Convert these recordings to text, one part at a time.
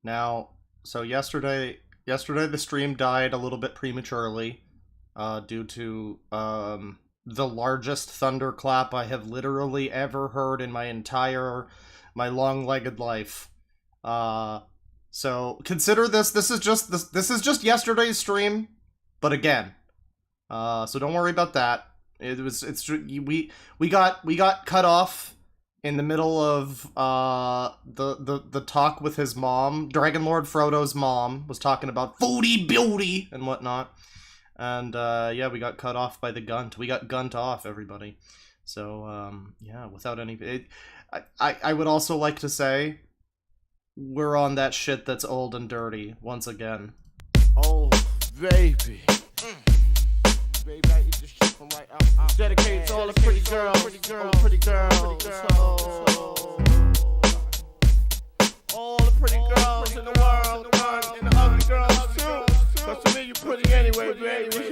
Now, so yesterday the stream died a little bit prematurely, due to, the largest thunderclap I have literally ever heard in my long-legged life. So consider this is just yesterday's stream, but again, so don't worry about that. We got cut off in the middle of the talk with his mom. Dragon Lord Frodo's mom was talking about foodie beauty and whatnot, and yeah, we got cut off by the G.U.N.T. We got G.U.N.T off, everybody. So yeah, without any, I would also like to say we're on that shit that's old and dirty once again. Oh baby. Baby, I eat this shit from right out. Dedicated to all the pretty girls. All the pretty girls in the world, and the ugly girls too. Cause to me you pretty anyway, baby.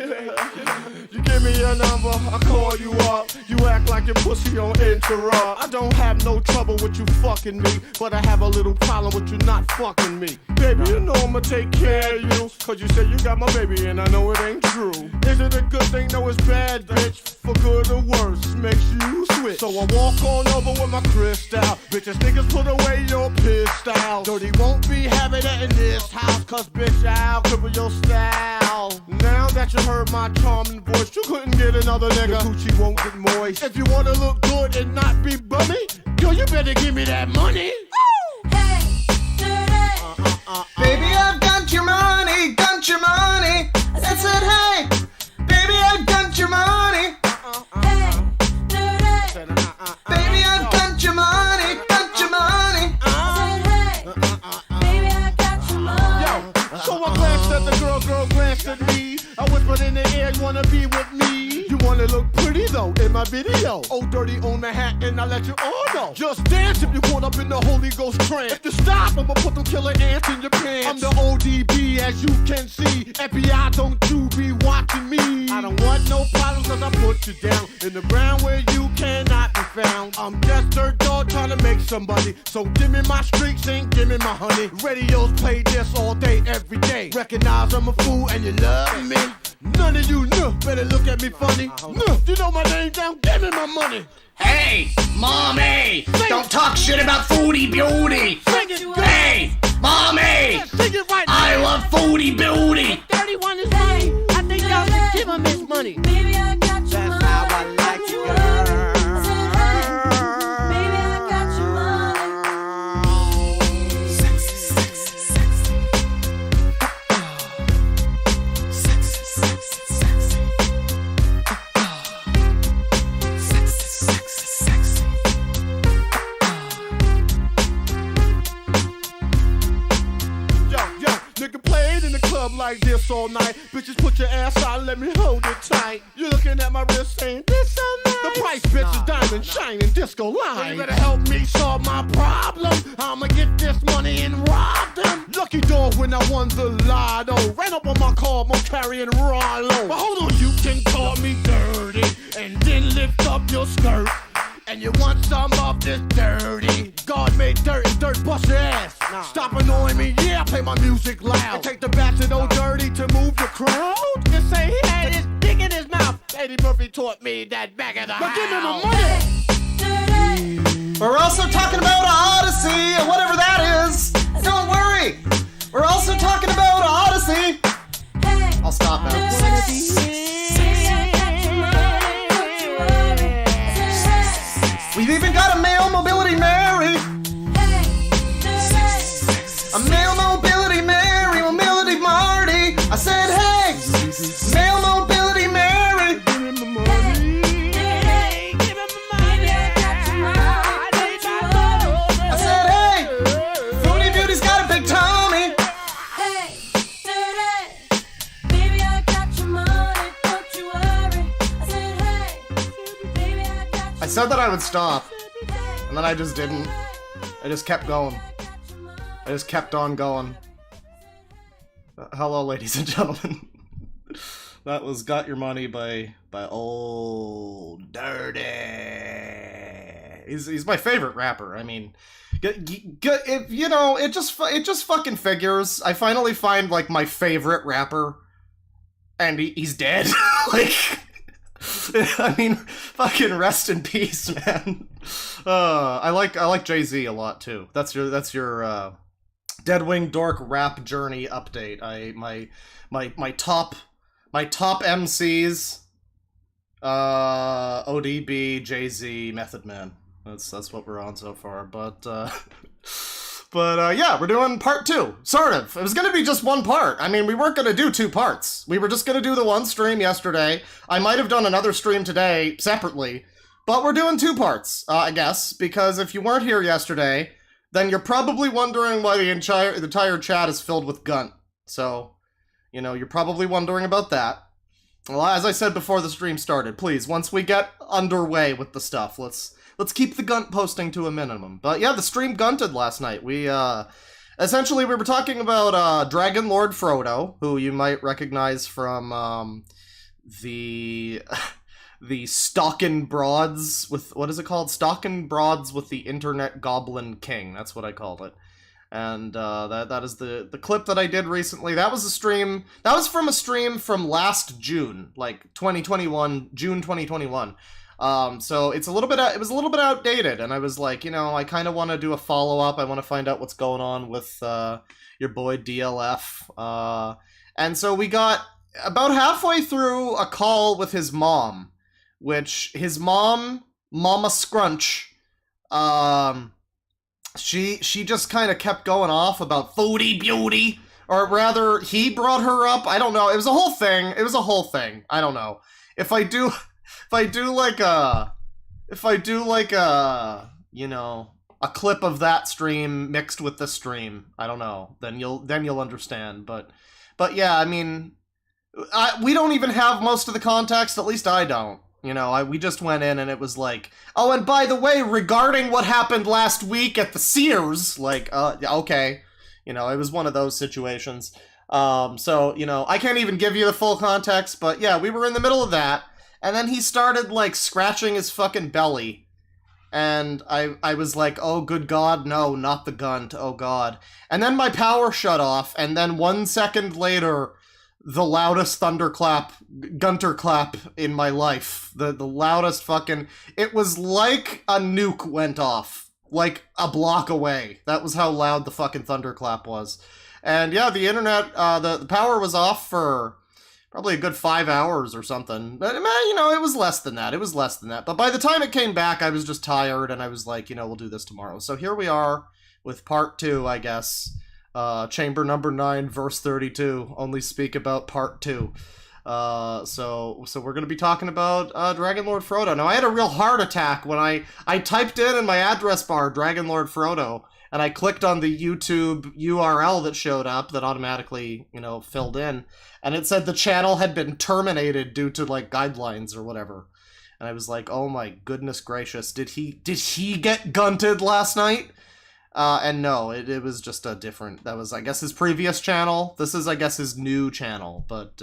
You give me your number, I call you up. You act like your pussy on interrupt. I don't have no trouble with you fucking me, but I have a little problem with you not fucking me. Baby, you know I'ma take care of you, cause you say you got my baby and I know it ain't true. Is it a good thing? No, it's bad, bitch. For good or worse, makes you switch. So I walk on over with my crystal. Bitches, niggas, put away your pistol. Dirty won't be having it in this house, cause bitch, I'll cripple your style. Now that you heard my charming voice, you couldn't get another nigga. The coochie won't get moist. If you wanna look good and not be bummy, yo, you better give me that money. Baby, I've got your money, got your money. I said, hey, baby, I've got your money. Baby, I've got your money, got your money. Yo, so I glanced at the girl glanced at me. I whispered in the air, you wanna be with me? You wanna look pretty though in my video. Oh, dirty on the hat and I let you all know. Just dance if you caught up in the Holy Ghost trance. If you stop, I'ma put them killer ants in your pants. I'm the ODB as you can see. FBI, don't you be watching me. I don't want no problems cause I put you down in the ground where you cannot be found. I'm just dirt dog trying to make somebody. So give me my streaks and give me my honey. Radios play this all day, every day. Recognize I'm a fool and you love me. None of you better look at me funny. You know my name down, give me my money. Hey, mommy, don't talk shit about foodie beauty. Hey, mommy, I love foodie beauty. 31 is money. I think y'all should give him his money. Baby, I got your That's money. how I like you, girl. I said, hey, baby, I got your money. Sexy, sexy, sexy. Sexy, sexy, sexy. Sexy, sexy, sexy. Yo, nigga played in the club like this all night. Bitches, put your ass out and let me hold it tight. You looking at my wrist saying, this so nice. The price, bitch, is diamond shining disco line. You better help me solve my problem. I'ma get this money and rob them. Lucky dog when I won the lotto. Ran up on my car, I'm carrying Rollo. But hold on, you can call me dirty and then lift up your skirt. And you want some of this dirty? God made dirt and dirt bust your ass. Stop annoying me, yeah, I play my music loud. And take the bastard old dirty to move the crowd. And say he had his dick in his mouth. Eddie Murphy taught me that back of the house. But give me my money. We're also talking about Odysee, or whatever that is. Don't worry. We're also talking about Odysee. I'll stop now. We've even got a male mobility Mary. A male mobility Mary, mobility Marty. I said, hey, male mobility Mary. Give me my money. I said, hey, Foodie Beauty's got a big tummy. I said that I would stop, and then I just didn't. I just kept going. I just kept on going. Hello, ladies and gentlemen. That was "Got Your Money" by Old Dirty. He's my favorite rapper. I mean, if, you know, it just fucking figures. I finally find like my favorite rapper, and he's dead. Like, I mean, fucking rest in peace, man. I like Jay-Z a lot too. That's your DeadwingDork rap journey update. My top MCs, ODB, Jay-Z, Method Man. That's what we're on so far. But yeah, we're doing part 2. Sort of. It was gonna be just one part. I mean, we weren't gonna do 2 parts. We were just gonna do the one stream yesterday. I might have done another stream today separately, but we're doing 2 parts, I guess, because if you weren't here yesterday, then you're probably wondering why the entire chat is filled with G.U.N.T. So, you know, you're probably wondering about that. Well, as I said before the stream started, please, once we get underway with the stuff, let's keep the G.U.N.T posting to a minimum. But yeah, the stream G.U.N.Ted last night. We, essentially, we were talking about, Dragon Lord Frodo, who you might recognize from, the Stockin' Broads with, what is it called? Stockin' Broads with the Internet Goblin King. That's what I called it. And that is the clip that I did recently. That was a stream, that was from a stream from last June, like 2021, June 2021. So it's a little bit, it was a little bit outdated, and I was like, you know, I kind of want to do a follow-up. I want to find out what's going on with your boy DLF. And so we got about halfway through a call with his mom, which his mom, Mama Scrunch, she just kind of kept going off about foodie beauty, or rather, he brought her up. I don't know. It was a whole thing. I don't know. If I do like a, you know, a clip of that stream mixed with this stream, I don't know, then you'll understand. But yeah, I mean, we don't even have most of the context. At least I don't. You know, we just went in and it was like, oh, and by the way, regarding what happened last week at the Sears, like, okay. You know, it was one of those situations. So, you know, I can't even give you the full context, but yeah, we were in the middle of that, and then he started, like, scratching his fucking belly, and I was like, oh, good God, no, not the G.U.N.T, oh God. And then my power shut off, and then 1 second later, the loudest thunderclap, Gunter clap in my life. The loudest fucking... It was like a nuke went off. Like a block away. That was how loud the fucking thunderclap was. And yeah, the internet, the power was off for probably a good 5 hours or something. But, you know, it was less than that. But by the time it came back, I was just tired, and I was like, you know, we'll do this tomorrow. So here we are with part 2, I guess. Chamber number 9, verse 32. Only speak about part 2. So we're gonna be talking about Dragon Lord Frodo. Now, I had a real heart attack when I typed in my address bar Dragon Lord Frodo, and I clicked on the YouTube URL that showed up that automatically, you know, filled in, and it said the channel had been terminated due to, like, guidelines or whatever. And I was like, oh my goodness gracious, did he get G.U.N.Ted last night? And no, it was just a different, that was, I guess, his previous channel. This is, I guess, his new channel. But,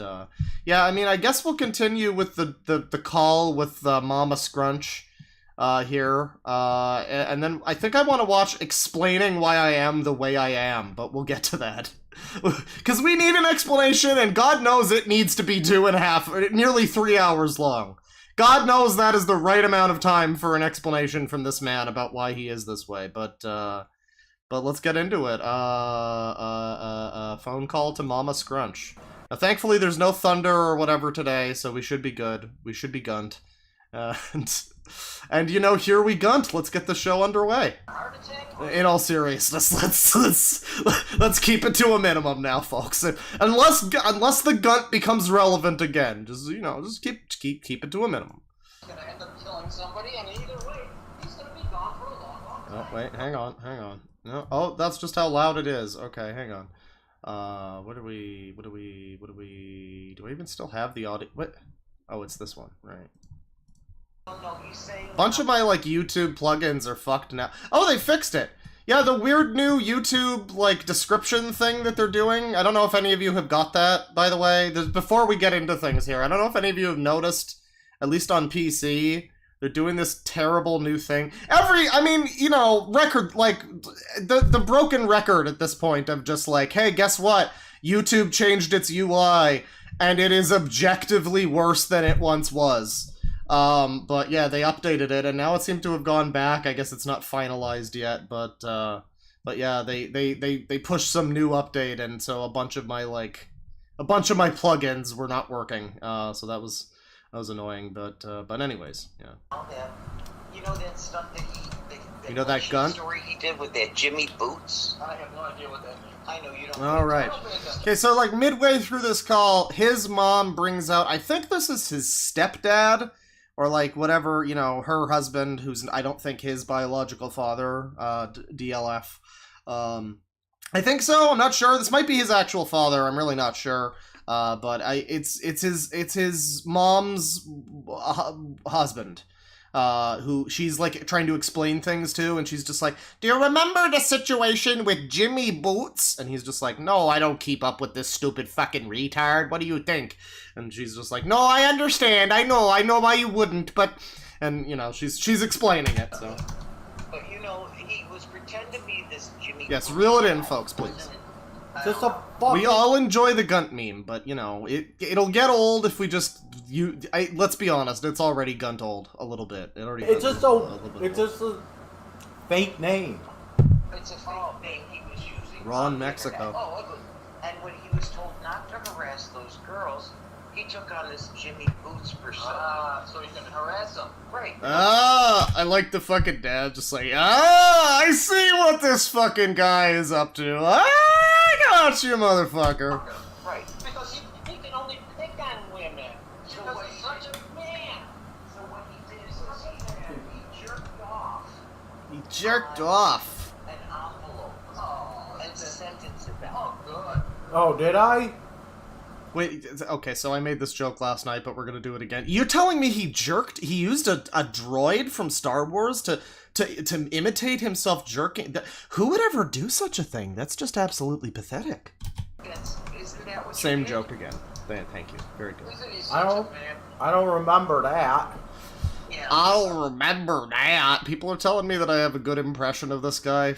yeah, I mean, I guess we'll continue with the call with Mama Scrunch here. And then I think I want to watch Explaining Why I Am the Way I Am, but we'll get to that. Because we need an explanation, and God knows it needs to be 2.5, nearly 3 hours long. God knows that is the right amount of time for an explanation from this man about why he is this way, but let's get into it. Phone call to Mama Scrunch. Now, thankfully, there's no thunder or whatever today, so we should be good. We should be G.U.N.T. And you know, here we G.U.N.T. Let's get the show underway. In all seriousness, let's keep it to a minimum now, folks. Unless the G.U.N.T. becomes relevant again, just, you know, just keep it to a minimum. He's gonna end up killing somebody, and either way, he's gonna be gone for a long time. Oh wait, hang on. No, oh, that's just how loud it is. Okay, hang on. Do I even still have the audio? What? Oh, it's this one, right? No, he's saying Bunch of my, like, YouTube plugins are fucked now. Oh, they fixed it! Yeah, the weird new YouTube, like, description thing that they're doing. I don't know if any of you have got that, by the way. Before we get into things here, I don't know if any of you have noticed, at least on PC, They're doing this terrible new thing. I mean, you know, record, like, the broken record at this point of just like, hey, guess what? YouTube changed its UI, and it is objectively worse than it once was. But yeah, they updated it, and now it seemed to have gone back. I guess it's not finalized yet, but yeah, they pushed some new update, and so a bunch of my plugins were not working. So that was annoying, but anyways, yeah. You know that stuff that You know that gun? story he did with that Jimmy Boots? I have no idea what that means. I know you don't. All right. Okay, so like midway through this call, his mom brings out, I think this is his stepdad, or like whatever, you know, her husband, who's I don't think his biological father, DLF. I think so. I'm not sure. This might be his actual father. I'm really not sure. But it's his mom's husband, who she's like trying to explain things to, and she's just like, "Do you remember the situation with Jimmy Boots?" And he's just like, "No, I don't keep up with this stupid fucking retard. What do you think?" And she's just like, "No, I understand. I know why you wouldn't, but," and you know, she's explaining it. So. But you know, he was pretend to be this Jimmy. Yes, reel it in, folks, please. Just a fucking... We all enjoy the G.U.N.T meme, but you know, it'll get old if we just let's be honest, it's already G.U.N.T old a little bit. It's just a fake name. It's a fake name he was using. Ron Mexico. Oh, and when he was told not to harass those girls, he took on this Jimmy Boots persona. So he can harass them. Right. I like the fucking dad just like, I see what this fucking guy is up to. I got you, motherfucker. Right. Because he can only pick on women. So because he's such a man. So what he did is he jerked off. He jerked off. An envelope. Oh, and sent it to them. Oh, good. Oh, did I? Wait, okay, so I made this joke last night, but we're gonna do it again. You're telling me he used a droid from Star Wars to imitate himself jerking? Who would ever do such a thing? That's just absolutely pathetic. Isn't that what Same you did? joke again. Thank you. Very good. Isn't he I such a don't- man? I don't remember that. Yeah. I'll remember that. People are telling me that I have a good impression of this guy.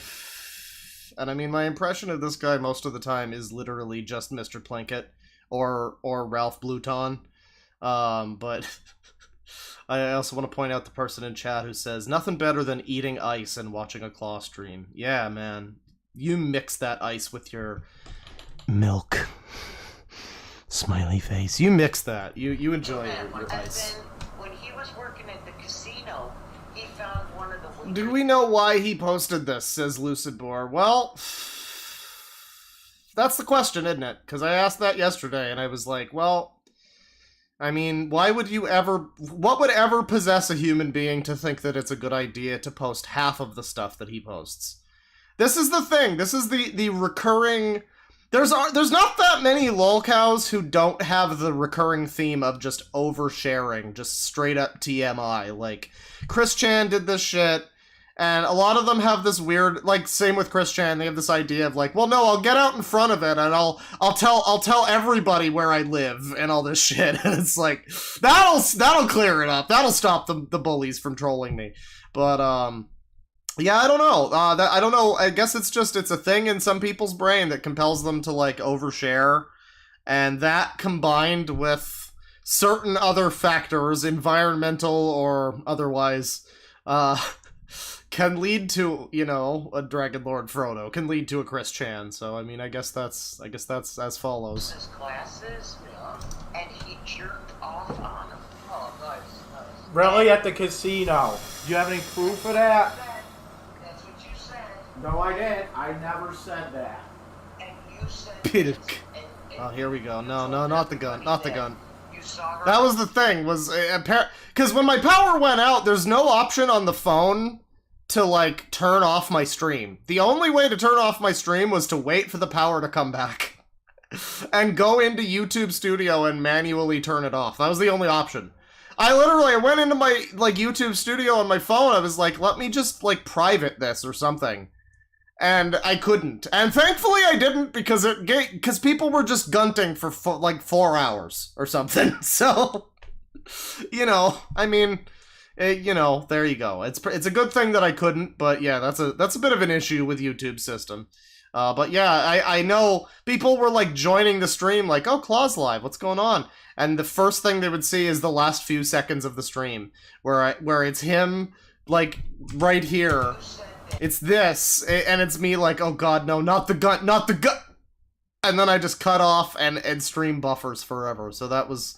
And I mean, my impression of this guy most of the time is literally just Mr. Plinkett or Ralph Bluton. But I also want to point out the person in chat who says, nothing better than eating ice and watching a claw stream. Yeah, man. You mix that ice with your milk. Smiley face. You mix that. You enjoy your ice. And then when he was working at the casino, he found one of the waiters. Do we know why he posted this, says Lucid Boar? Well, that's the question, isn't it? Because I asked that yesterday, and I was like, well, I mean, what would ever possess a human being to think that it's a good idea to post half of the stuff that he posts? This is the thing. This is the recurring... There's not that many lolcows who don't have the recurring theme of just oversharing, just straight up TMI. Like, Chris Chan did this shit, and a lot of them have this weird, like, same with Chris Chan, they have this idea of like, well, no, I'll get out in front of it, and I'll tell everybody where I live, and all this shit, and it's like, that'll clear it up, that'll stop the bullies from trolling me, but, yeah, I don't know. I don't know. I guess it's a thing in some people's brain that compels them to like overshare, and that combined with certain other factors, environmental or otherwise, can lead to, you know, a Dragon Lord Frodo, can lead to a Chris Chan. So I mean, I guess that's as follows. His glasses, and he jerked off on them. Oh, nice. Really? At the casino? Do you have any proof of that? That's what you said. No, I didn't. I never said that. And you said. Piddick. And Oh, here we go. No, not the gun. Not the gun. You saw her. That was the thing, was because when my power went out, there's no option on the phone to like turn off my stream. The only way to turn off my stream was to wait for the power to come back and go into YouTube Studio and manually turn it off. That was the only option. I went into my like YouTube Studio on my phone. I was like, let me just like private this or something. And I couldn't. And thankfully I didn't, because people were just gunting for like 4 hours or something. So, you know, I mean, you know, there you go. It's a good thing that I couldn't, but yeah, that's a bit of an issue with YouTube system. But yeah, I know people were like joining the stream like, oh, Claw's live, what's going on? And the first thing they would see is the last few seconds of the stream where it's him like right here. It's this, and it's me like, oh god, no, not the gun, not the gun. And then I just cut off and stream buffers forever. So that's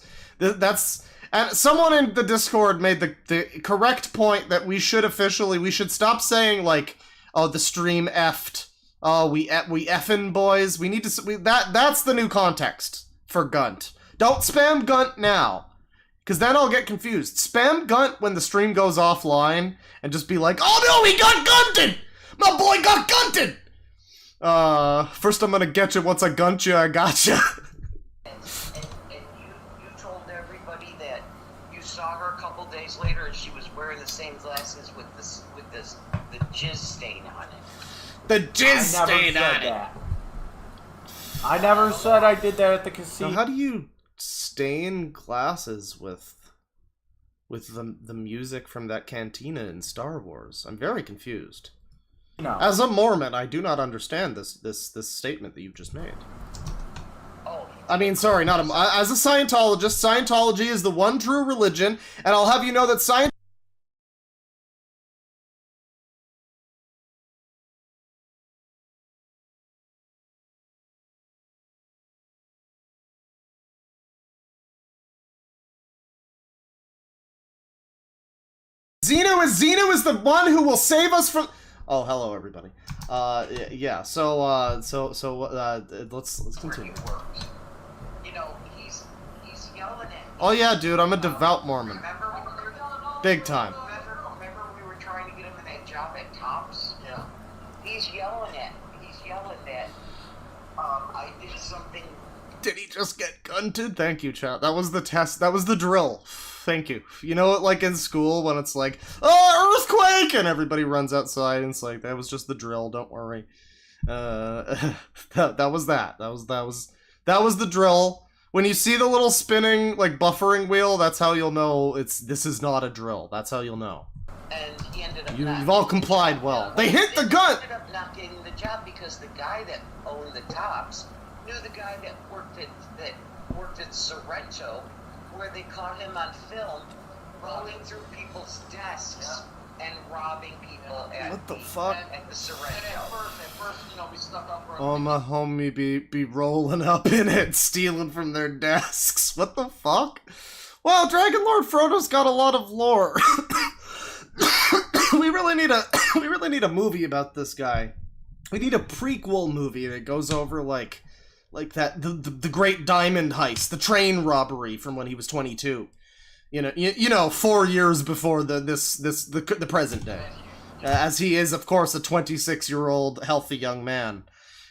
and someone in the Discord made the correct point that we should stop saying like, oh, the stream effed. Oh, we effing boys. We need to that's the new context for G.U.N.T. Don't spam G.U.N.T now, because then I'll get confused. Spam G.U.N.T when the stream goes offline and just be like, oh no, he got G.U.N.T'd! My boy got G.U.N.T'd! First I'm gonna get you, once I G.U.N.T you, I gotcha. And you told everybody that you saw her a couple days later and she was wearing the same glasses with the jizz stain on it. The jizz stain on it! I never said I did that at the casino. Now, how do you stain glasses with the music from that cantina in Star Wars? I'm very confused. No. As a Mormon, I do not understand this statement that you've just made. Oh. I mean, sorry, not as a Scientologist, Scientology is the one true religion, and I'll have you know that Xeno is the one who will save us from. Oh, hello everybody. Yeah. So let's continue. You know, he's yelling at me. Oh yeah, dude, I'm a devout Mormon. Remember when we were Big time. Remember we were trying to get him in that job at Tops? Yeah. He's yelling that I did something. Did he just get G.U.N.T'd? Thank you, chat. That was the test. That was the drill. Thank you. You know, like in school when it's like, oh, earthquake, and everybody runs outside, and it's like, that was just the drill. Don't worry. That was that. That was the drill. When you see the little spinning like buffering wheel, that's how you'll know this is not a drill. That's how you'll know. And he ended up You've all complied well. They hit the gun. He ended up not getting the job because the guy that owned the Tops knew the guy that worked at Sorrento, where they caught him on film rolling through people's desks and robbing people at What the fuck? At the Sorrento. And at first, you know, we stuck up for Oh, my homie be rolling up in it, stealing from their desks. What the fuck? Well, Dragon Lord Frodo's got a lot of lore. we really need a movie about this guy. We need a prequel movie that goes over like that the Great Diamond Heist, the train robbery from when he was 22. You know, 4 years before the present day. As he is, of course, a 26-year-old healthy young man.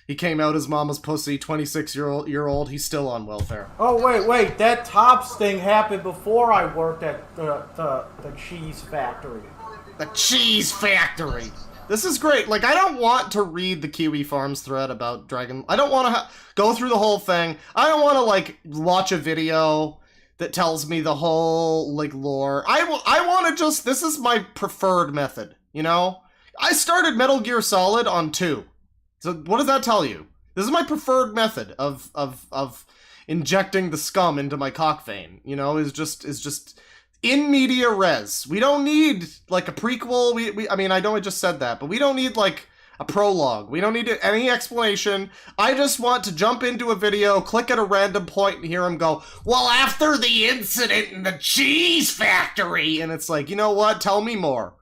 He came out as mama's pussy, 26-year-old. He's still on welfare. Oh wait, that Tops thing happened before I worked at the cheese factory. The cheese factory. This is great. Like, I don't want to read the Kiwi Farms thread about Dragon. I don't want to go through the whole thing. I don't want to like watch a video that tells me the whole like lore. I want to just. This is my preferred method. You know, I started Metal Gear Solid on 2. So what does that tell you? This is my preferred method of injecting the scum into my cock vein. You know, is just in media res. We don't need like a prequel. I mean, I know I just said that, but we don't need like a prologue. We don't need any explanation. I just want to jump into a video, click at a random point, and hear him go, well, after the incident in the cheese factory. And it's like, you know what? Tell me more.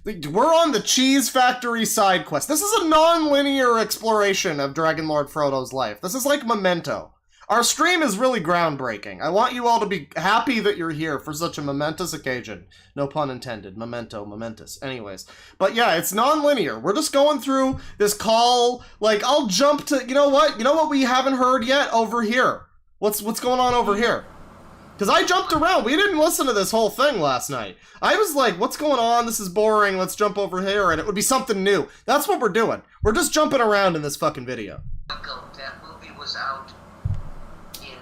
We're on the cheese factory side quest. This is a non-linear exploration of Dragon Lord Frodo's life. This is like Memento. Our stream is really groundbreaking. I want you all to be happy that you're here for such a momentous occasion. No pun intended. Memento, momentous. Anyways. But yeah, it's non-linear. We're just going through this call. Like, I'll jump to, you know what? You know what we haven't heard yet? Over here. What's going on over here? Because I jumped around. We didn't listen to this whole thing last night. I was like, what's going on? This is boring. Let's jump over here. And it would be something new. That's what we're doing. We're just jumping around in this fucking video. That movie was out in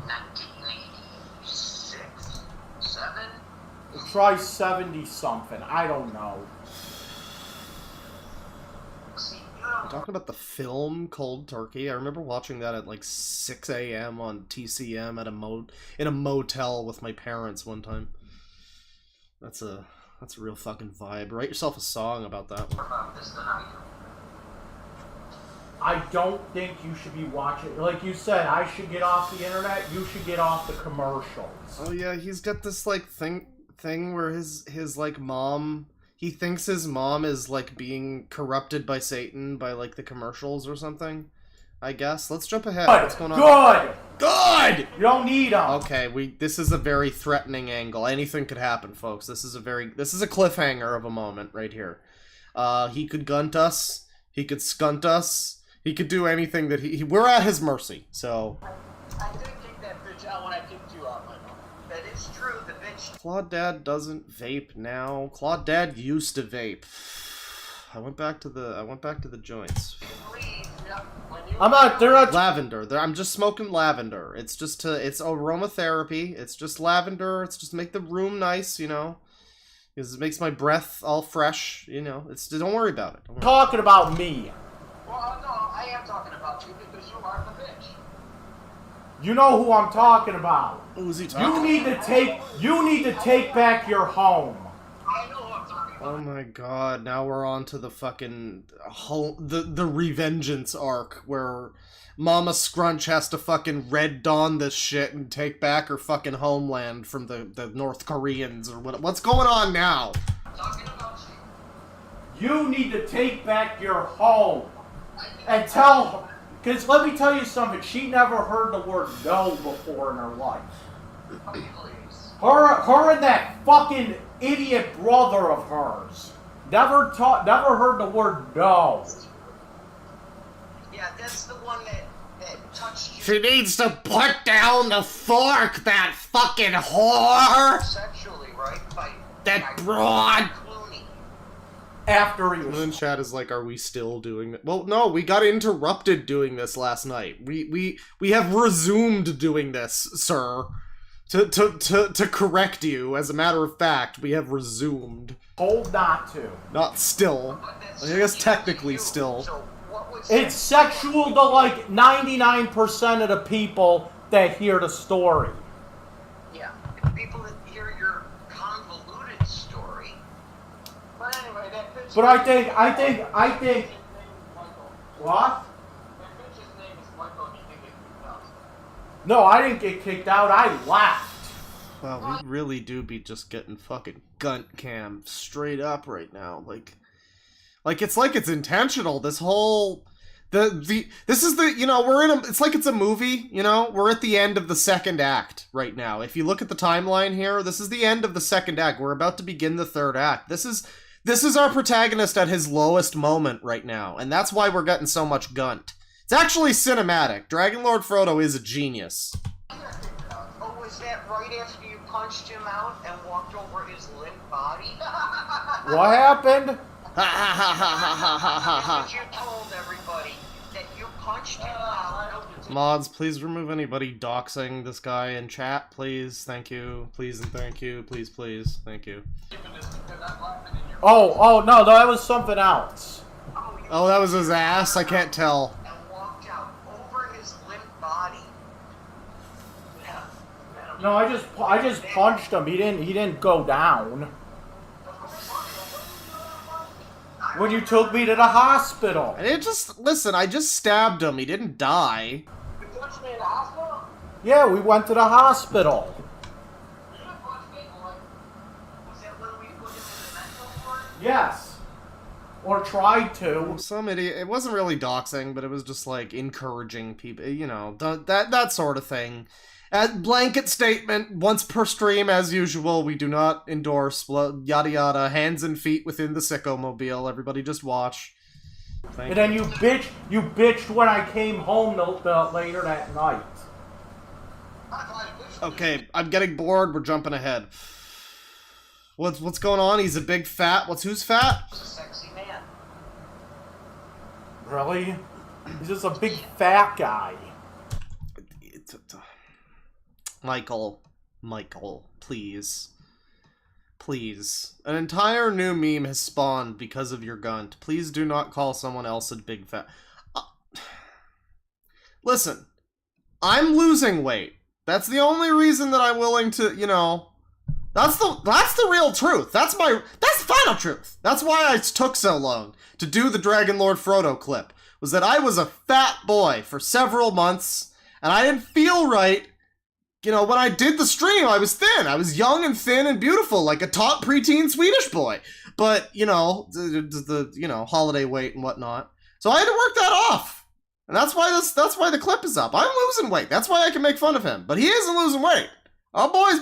1986, 7. try 70-something. I don't know. Talking about the film Cold Turkey, I remember watching that at like 6 a.m. on TCM at in a motel with my parents one time. That's a real fucking vibe. Write yourself a song about that one. I don't think you should be watching. Like you said, I should get off the internet. You should get off the commercials. Oh yeah, he's got this like thing where his like mom. He thinks his mom is, like, being corrupted by Satan by, like, the commercials or something, I guess. Let's jump ahead. Good. What's going on? Good! You don't need them. Okay, this is a very threatening angle. Anything could happen, folks. This is a cliffhanger of a moment right here. He could gunt us. He could skunt us. He could do anything that we're at his mercy, so... I did kick that bitch out when I kicked you out, Michael. That is true, the bitch... Claudad doesn't vape now. Claudad used to vape. I went back to the joints. I'm not. They're not. Lavender. I'm just smoking lavender. It's aromatherapy. It's just lavender. It's just make the room nice, you know. Because it makes my breath all fresh, you know. Don't worry about it. Don't worry. Talking about me. Well, no, I am talking about you because you are the bitch. You know who I'm talking about. Who's he talking? You need to take back your home. I know who I'm talking about. Oh my god, now we're on to the fucking the Revengeance arc where Mama Scrunch has to fucking Red Dawn this shit and take back her fucking homeland from the North Koreans or what's going on now? I'm talking about you. You need to take back your home. And tell her. Because let me tell you something, she never heard the word no before in her life. Please. Her and that fucking idiot brother of hers never heard the word no. Yeah, that's the one that touched you She needs to put down the fork, that fucking whore! sexually, right? That broad! Clooney. After he And was then chat is like, are we still doing that? Well, no, we got interrupted doing this last night. We have resumed doing this, sir. To correct you, as a matter of fact, we have resumed. told not to. Not still. But that's I guess sexual to technically you. still. So what was It's sexual to like 99% of the people that hear the story. Yeah, if people that hear your convoluted story. But anyway, that bitch. But I think what? That bitch's name is Michael, and you think it's out. No, I didn't get kicked out. I left. Wow, we really do be just getting fucking gunt cam straight up right now. Like it's intentional. This whole this is the, you know, it's like it's a movie, you know? We're at the end of the second act right now. If you look at the timeline here, this is the end of the second act. We're about to begin the third act. This is our protagonist at his lowest moment right now, and that's why we're getting so much gunt. It's actually cinematic. Dragon Lord Frodo is a genius. Oh, was that right after you punched him out and walked over his limp body? What happened? Because you told everybody that you punched him out. Mods, please remove anybody doxing this guy in chat, please. Thank you. Please and thank you. Please, please. Thank you. Oh, no, that was something else. Oh, that was his ass? I can't tell. And walked out over his limp body. Yeah. No, I just punched him. He didn't go down. When you took me to the hospital. And I just stabbed him. He didn't die. You punched me in the hospital? Yeah, we went to the hospital. You didn't punch me, like, was that when we put him in the mental ward? Yes. Or tried to. Some idiot. It wasn't really doxing, but it was just like encouraging people, you know, that sort of thing. Blanket statement, once per stream, as usual, we do not endorse, yada yada, hands and feet within the sicko-mobile. Everybody just watch. Thank And then you bitched when I came home later that night. Okay, I'm getting bored. We're jumping ahead. What's going on? He's a big fat. Who's fat? He's a sexy man. Really? He's just a big fat guy. Michael, please. Please. An entire new meme has spawned because of your G.U.N.T. Please do not call someone else a big fat... Listen, I'm losing weight. That's the only reason that I'm willing to, you know... That's the real truth. That's the final truth. That's why it took so long to do the Dragon Lord Frodo clip. Was that I was a fat boy for several months, and I didn't feel right. You know, when I did the stream, I was thin. I was young and thin and beautiful, like a top preteen Swedish boy. But, you know, the you know, holiday weight and whatnot. So I had to work that off. And that's why the clip is up. I'm losing weight. That's why I can make fun of him. But he isn't losing weight. Our boy's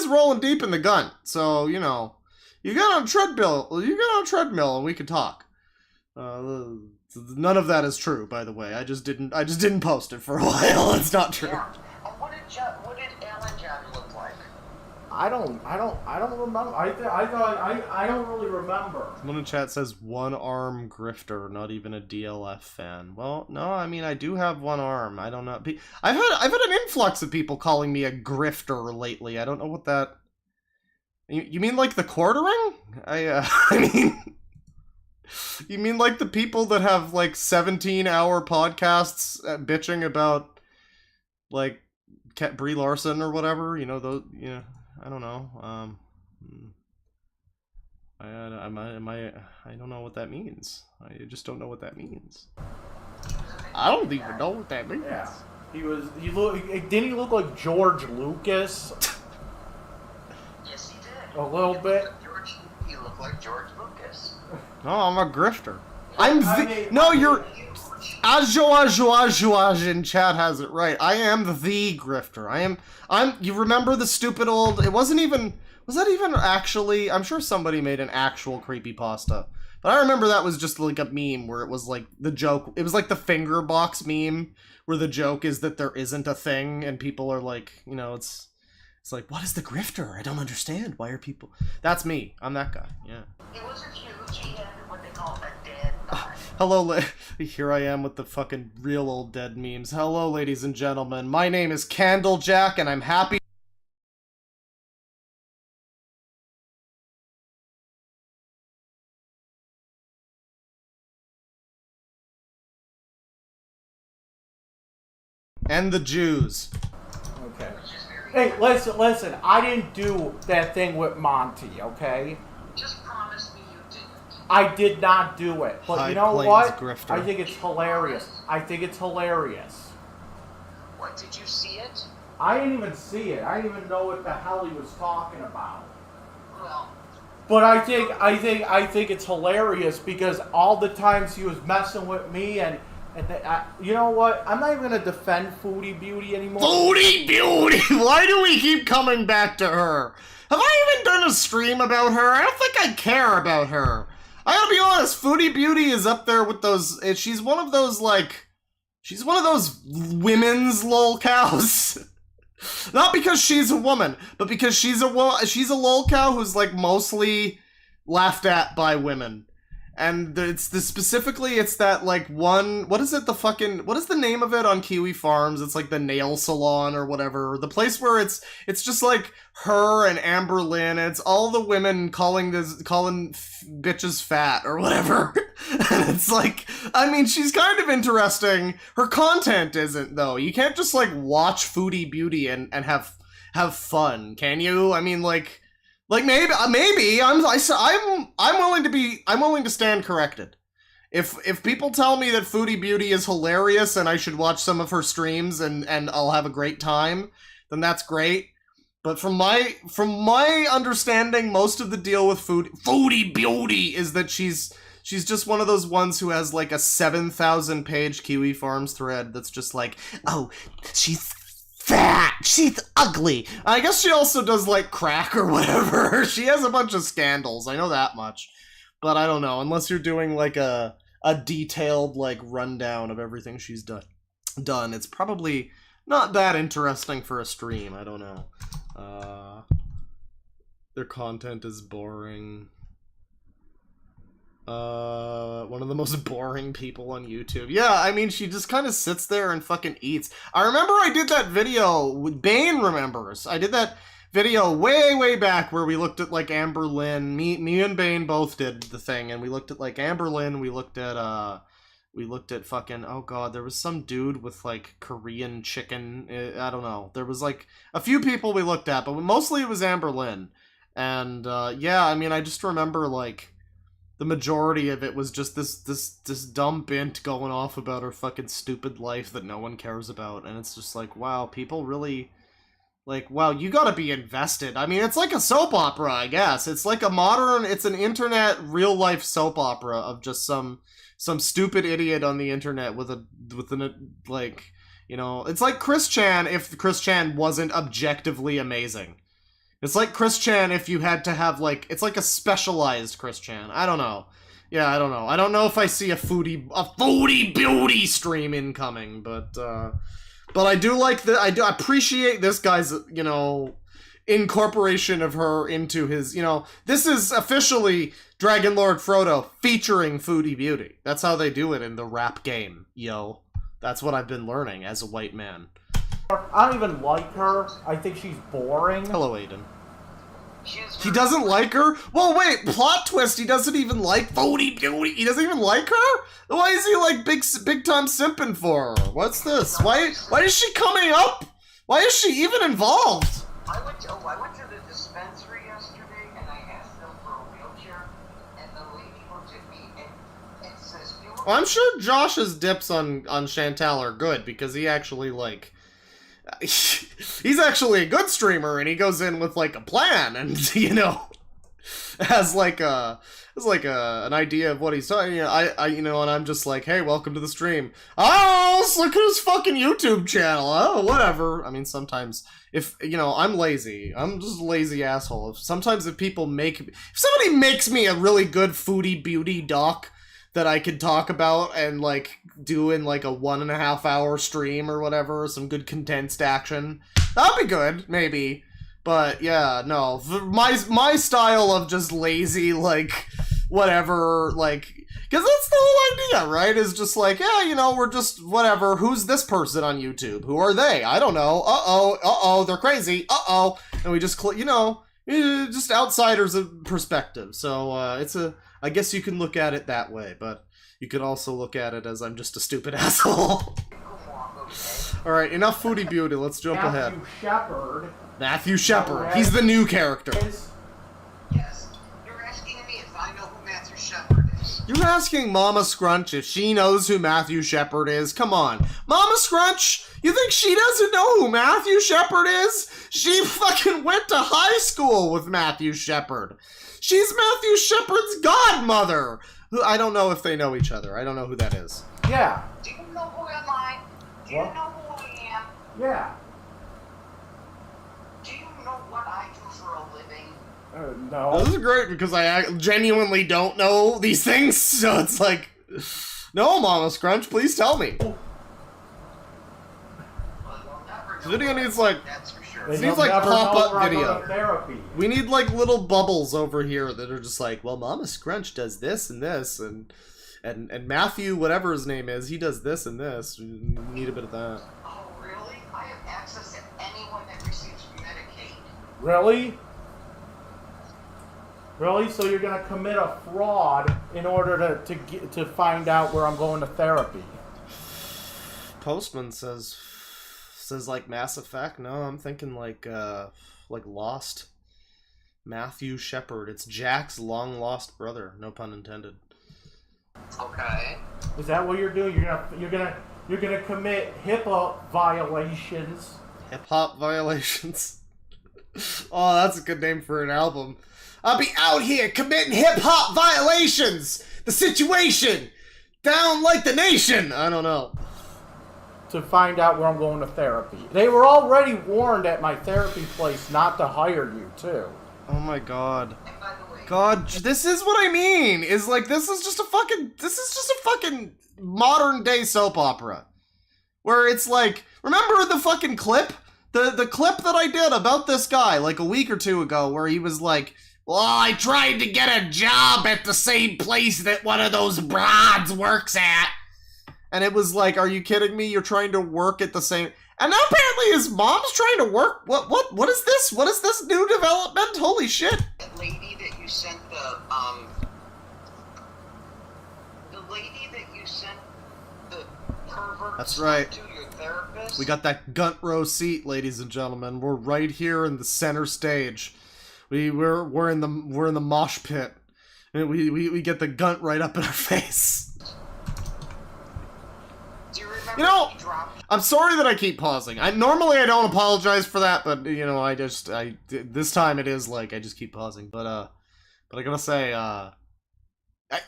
rolling deep in the G.U.N.T. So, you know, you get on a treadmill and we can talk. None of that is true, by the way. I just didn't post it for a while. It's not true. Yeah. And what did Alan John look like? I don't remember. I don't really remember. Someone in chat says one arm grifter, not even a DLF fan. Well, no, I mean I do have one arm. I don't know. I've had an influx of people calling me a grifter lately. I don't know what that. You mean like the quartering? I mean. You mean like the people that have like 17-hour podcasts bitching about like Brie Larson or whatever? You know those. You know, I don't know. I don't know what that means. I just don't know what that means. I don't even know what that means. Yeah, didn't he look like George Lucas? Yes, he did. A little bit. You look like George Lucas. No, I'm a grifter. You're... Ajo in chat has it right. I am the grifter. You remember the stupid old... was that even actually... I'm sure somebody made an actual creepypasta. But I remember that was just like a meme where it was like the joke... It was like the finger box meme where the joke is that there isn't a thing and people are like, you know, it's like, what is the grifter? I don't understand. Why are people... That's me. I'm that guy. Yeah. He wasn't huge. He had what they call a dead body. Hello, here I am with the fucking real old dead memes. Hello, ladies and gentlemen. My name is Candlejack, and I'm happy... And the Jews. Okay. Hey, listen. I didn't do that thing with Monty, okay? Just promise me you didn't. I did not do it. But High you know Plains what? grifter. I think it's hilarious. What, did you see it? I didn't even see it. I didn't even know what the hell he was talking about. Well, But I think it's hilarious because all the times he was messing with me and you know what? I'm not even gonna defend Foodie Beauty anymore. Foodie Beauty! Why do we keep coming back to her? Have I even done a stream about her? I don't think I care about her. I gotta be honest, Foodie Beauty is up there with those... She's one of those, like... She's one of those women's lol cows. Not because she's a woman, but because she's a lol cow who's, like, mostly laughed at by women. And it's that, like, one... What is it, what is the name of it on Kiwi Farms? It's, like, the nail salon or whatever. The place where it's just, like, her and Amber Lynn. It's all the women calling bitches fat or whatever. And it's, like... I mean, she's kind of interesting. Her content isn't, though. You can't just, like, watch Foodie Beauty and have fun, can you? I mean, like maybe I'm willing to stand corrected. If people tell me that Foodie Beauty is hilarious and I should watch some of her streams and I'll have a great time, then that's great. But from my understanding, most of the deal with Foodie Beauty is that she's just one of those ones who has like a 7,000 page Kiwi Farms thread that's just like, oh, she's fat, she's ugly. I guess she also does like crack or whatever. She has a bunch of scandals, I know that much. But I don't know, unless you're doing like a detailed like rundown of everything she's done, it's probably not that interesting for a stream. I don't know. Their content is boring. One of the most boring people on YouTube. Yeah, I mean, she just kind of sits there and fucking eats. I remember I did that video with Bane remembers. I did that video way back where we looked at like Amber Lynn. Me and Bane both did the thing, and we looked at like Amber Lynn. We looked at fucking, oh god, there was some dude with like Korean chicken. I don't know. There was like a few people we looked at, but mostly it was Amber Lynn. And yeah, I mean, I just remember like the majority of it was just this dumb bint going off about her fucking stupid life that no one cares about, and it's just like, wow, people really, like, wow, you gotta be invested. I mean, it's like a soap opera, I guess. It's like it's an internet real life soap opera of just some stupid idiot on the internet with an like, you know, it's like Chris Chan if Chris Chan wasn't objectively amazing. It's like Chris Chan if you had to have, like, it's like a specialized Chris Chan. I don't know. Yeah, I don't know. I don't know if I see a foodie beauty stream incoming, but I do like I do appreciate this guy's, you know, incorporation of her into his, you know, this is officially Dragon Lord Frodo featuring Foodie Beauty. That's how they do it in the rap game, yo. That's what I've been learning as a white man. I don't even like her. I think she's boring. Hello, Aiden. He doesn't like her? Well, wait, plot twist, he doesn't even like Foodie Beauty? He doesn't even like her? Why is he, like, big time simping for her? What's this? Why is she coming up? Why is she even involved? I went to the dispensary yesterday, and I asked them for a wheelchair, and the lady looked at me and says, Well, I'm sure Josh's dips on Chantal are good, because he actually, like, he's actually a good streamer, and he goes in with like a plan, and you know, has like an idea of what he's talking. You know, I you know, and I'm just like, hey, welcome to the stream. Oh, let's look at his fucking YouTube channel. Oh, whatever. I mean, sometimes if you know, I'm lazy. I'm just a lazy asshole. If somebody makes me a really good Foodie Beauty doc that I could talk about and like do in like a 1.5 hour stream or whatever, some good condensed action, that'd be good, maybe. But yeah, no, my style of just lazy, like, whatever, like, because that's the whole idea, right? Is just like, yeah, you know, we're just, whatever, who's this person on YouTube? Who are they? I don't know. Uh-oh, they're crazy. Uh-oh. And we just, you know, just outsiders of perspective. So, I guess you can look at it that way, but you could also look at it as I'm just a stupid asshole. Alright, enough Foodie Beauty, let's jump ahead. Matthew Shepard. He's the new character. yes, you're asking me if I know who Matthew Shepard is. You're asking Mama Scrunch if she knows who Matthew Shepard is? Come on. Mama Scrunch, you think she doesn't know who Matthew Shepard is? She fucking went to high school with Matthew Shepard. She's Matthew Shepard's godmother. Who I don't know if they know each other. I don't know who that is. Yeah. Do you know who am I? Do you know who I am? Yeah. Do you know what I do for a living? No. This is great because I genuinely don't know these things, so it's like, no, Mama Scrunch, please tell me. Well, you'll never This video know needs like, that's for sure. It needs like pop-up video. Therapy. We need like little bubbles over here that are just like, well, Mama Scrunch does this and this, and Matthew, whatever his name is, he does this and this. We need a bit of that. Oh, really? I have access to anyone that receives Medicaid. Really? Really? So you're gonna commit a fraud in order to find out where I'm going to therapy? Postman says like Mass Effect. No, I'm thinking like Lost. Matthew Shepard. It's Jack's long lost brother. No pun intended. Okay. Is that what you're doing? You're gonna commit HIPAA violations. Hip hop violations. Oh, that's a good name for an album. I'll be out here committing hip hop violations. The situation down like the nation. I don't know. To find out where I'm going to therapy. They were already warned at my therapy place not to hire you too. Oh my god. And by the way, God, this is what I mean. Is like this is just a fucking modern day soap opera. Where it's like, remember the fucking clip? The clip that I did about this guy like a week or two ago where he was like, well, I tried to get a job at the same place that one of those broads works at. And it was like, are you kidding me? You're trying to work at the same... And now apparently his mom's trying to work. What is this? What is this new development? Holy shit! That lady that you sent the lady that you sent the pervert That's stuff right. to your therapist. We got that G.U.N.T row seat, ladies and gentlemen. We're right here in the center stage. We're in the mosh pit. And we get the G.U.N.T right up in our face. Do you remember You know, he dropped I'm sorry that I keep pausing. Normally I don't apologize for that, but you know, this time it is like I just keep pausing. But I gotta say,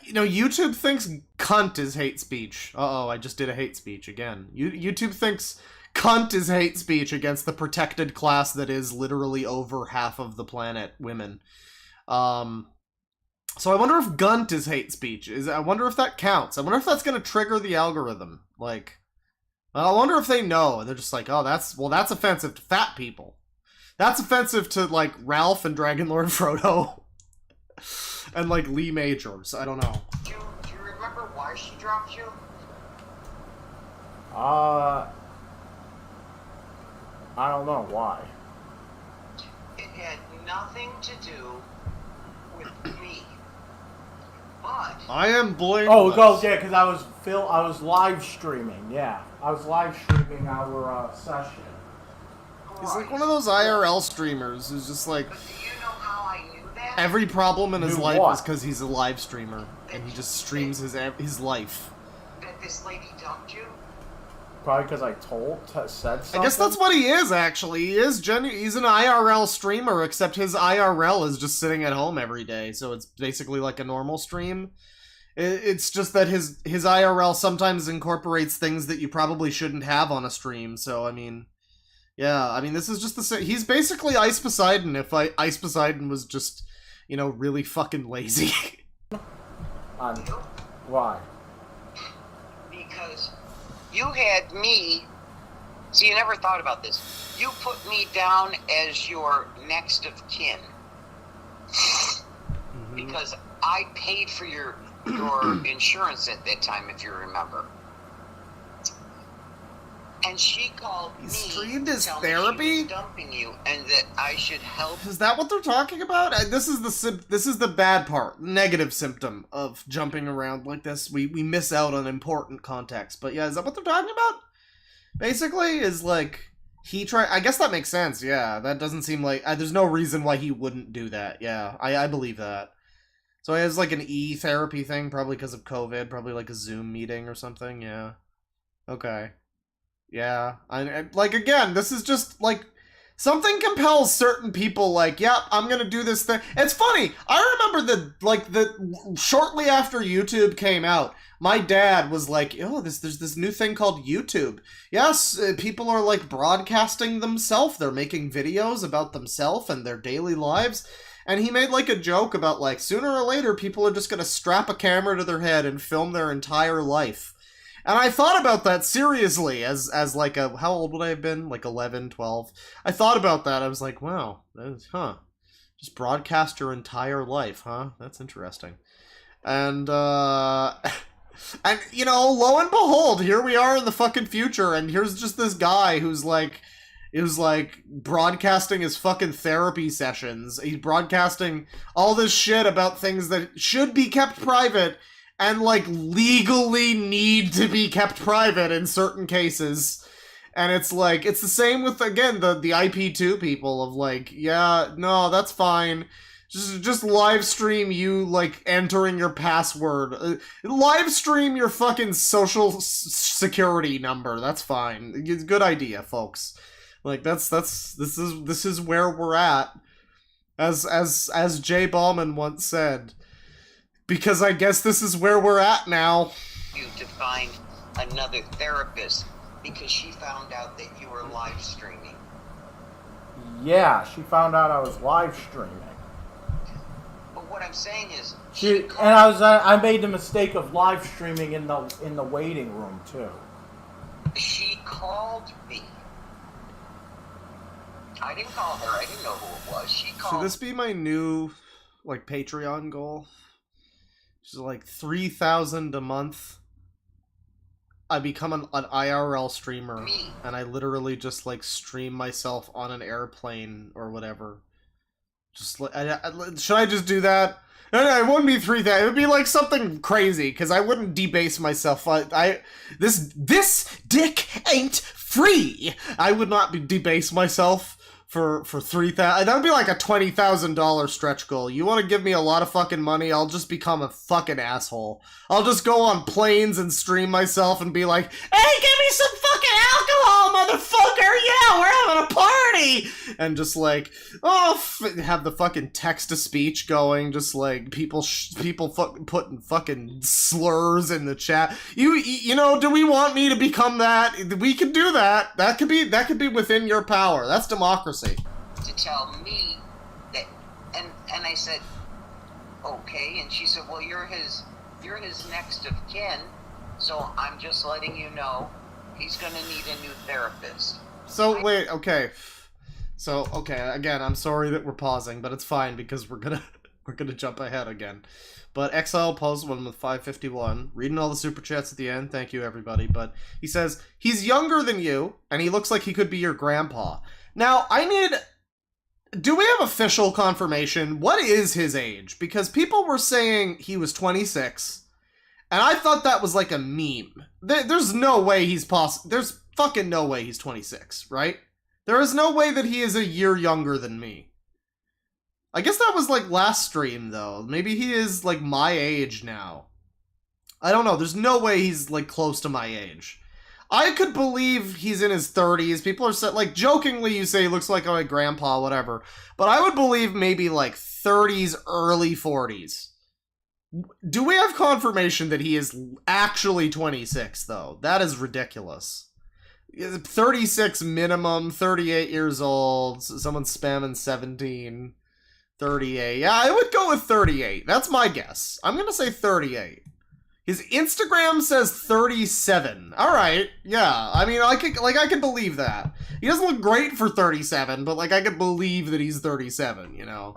you know, YouTube thinks cunt is hate speech. I just did a hate speech again. YouTube thinks cunt is hate speech against the protected class that is literally over half of the planet, women. So I wonder if G.U.N.T is hate speech. I wonder if that counts. I wonder if that's gonna trigger the algorithm. Like, I wonder if they know, and they're just like, oh, that's offensive to fat people. That's offensive to, like, Ralph and Dragonlord Frodo. And, like, Lee Majors. I don't know. you? Do you remember why she dropped you? I don't know why. It had nothing to do with me. But I am blameless. Oh, yeah, because I was live streaming. Yeah, I was live streaming our session. He's like one of those IRL streamers who's just like, But do you know how I knew that? every problem in his Knew life what? is because he's a live streamer. And he just streams his life. That this lady dumped you? Probably because I said something. I guess that's what he is, actually. He's an IRL streamer, except his IRL is just sitting at home every day, so it's basically like a normal stream. It's just that his IRL sometimes incorporates things that you probably shouldn't have on a stream, so, I mean... Yeah, I mean, this is just the same... He's basically Ice Poseidon if Ice Poseidon was just, you know, really fucking lazy. Why? Because you had me. See, you never thought about this. You put me down as your next of kin. Because I paid for your insurance at that time, if you remember. And she called He me streamed to his tell therapy? me she was dumping you and that I should help. Is that what they're talking about? This is the bad part, negative symptom of jumping around like this. We miss out on important context. But yeah, is that what they're talking about? Basically, is like I guess that makes sense. Yeah, that doesn't seem like there's no reason why he wouldn't do that. Yeah, I believe that. So he has like an e-therapy thing, probably because of COVID, probably like a Zoom meeting or something. Yeah. Okay. Yeah, I like, again, this is just, like, something compels certain people, like, yep, I'm gonna do this thing. It's funny, I remember shortly after YouTube came out, my dad was like, oh, there's this new thing called YouTube. Yes, people are, like, broadcasting themselves, they're making videos about themselves and their daily lives, and he made, like, a joke about, like, sooner or later, people are just gonna strap a camera to their head and film their entire life. And I thought about that seriously as like how old would I have been? Like 11, 12. I thought about that. I was like, wow, just broadcast your entire life, huh? That's interesting. And, and, you know, lo and behold, here we are in the fucking future, and here's just this guy who's like broadcasting his fucking therapy sessions. He's broadcasting all this shit about things that should be kept private, and, like, legally need to be kept private in certain cases. And it's like, it's the same with, again, the IP2 people of, like, yeah, no, that's fine. Just live stream you, like, entering your password. Live stream your fucking social security number. That's fine. Good idea, folks. Like, this is where we're at. As Jay Ballman once said, because I guess this is where we're at now. You to find another therapist because she found out that you were live streaming. Yeah, she found out I was live streaming. But what I'm saying is, I made the mistake of live streaming in the waiting room too. she called me. I didn't call her. I didn't know who it was. She called. Should this be my new, like, Patreon goal? Which is like 3,000 a month. I become an IRL streamer, Me. and I literally just like stream myself on an airplane or whatever. Just like, should I just do that? No, it wouldn't be 3,000. It would be like something crazy because I wouldn't debase myself. This dick ain't free. I would not debase myself for 3,000. That would be like a $20,000 stretch goal. You want to give me a lot of fucking money? I'll just become a fucking asshole. I'll just go on planes and stream myself and be like, "Hey, give me some fucking alcohol, motherfucker! Yeah, we're having a party!" And just like, have the fucking text-to-speech going, just like people putting fucking slurs in the chat. You know, do we want me to become that? We can do that. That could be within your power. That's democracy. To tell me that, and I said, okay, and she said, well, you're his next of kin, so I'm just letting you know he's gonna need a new therapist. So wait, okay. So okay, again, I'm sorry that we're pausing, but it's fine because we're gonna jump ahead again. But Exile posed one with 551, reading all the super chats at the end. Thank you, everybody. But he says he's younger than you, and he looks like he could be your grandpa. Now, do we have official confirmation? What is his age? Because people were saying he was 26, and I thought that was like a meme. There's no way there's fucking no way he's 26, right? There is no way that he is a year younger than me. I guess that was like last stream, though. Maybe he is like my age now. I don't know. There's no way he's like close to my age. I could believe he's in his 30s. People are like, jokingly, you say he looks like my grandpa, whatever. But I would believe maybe like 30s, early 40s. Do we have confirmation that he is actually 26, though? That is ridiculous. 36 minimum, 38 years old, someone's spamming 17, 38. Yeah, I would go with 38. That's my guess. I'm gonna say 38. His Instagram says 37. Alright, yeah. I mean, I could believe that. He doesn't look great for 37, but like I could believe that he's 37, you know?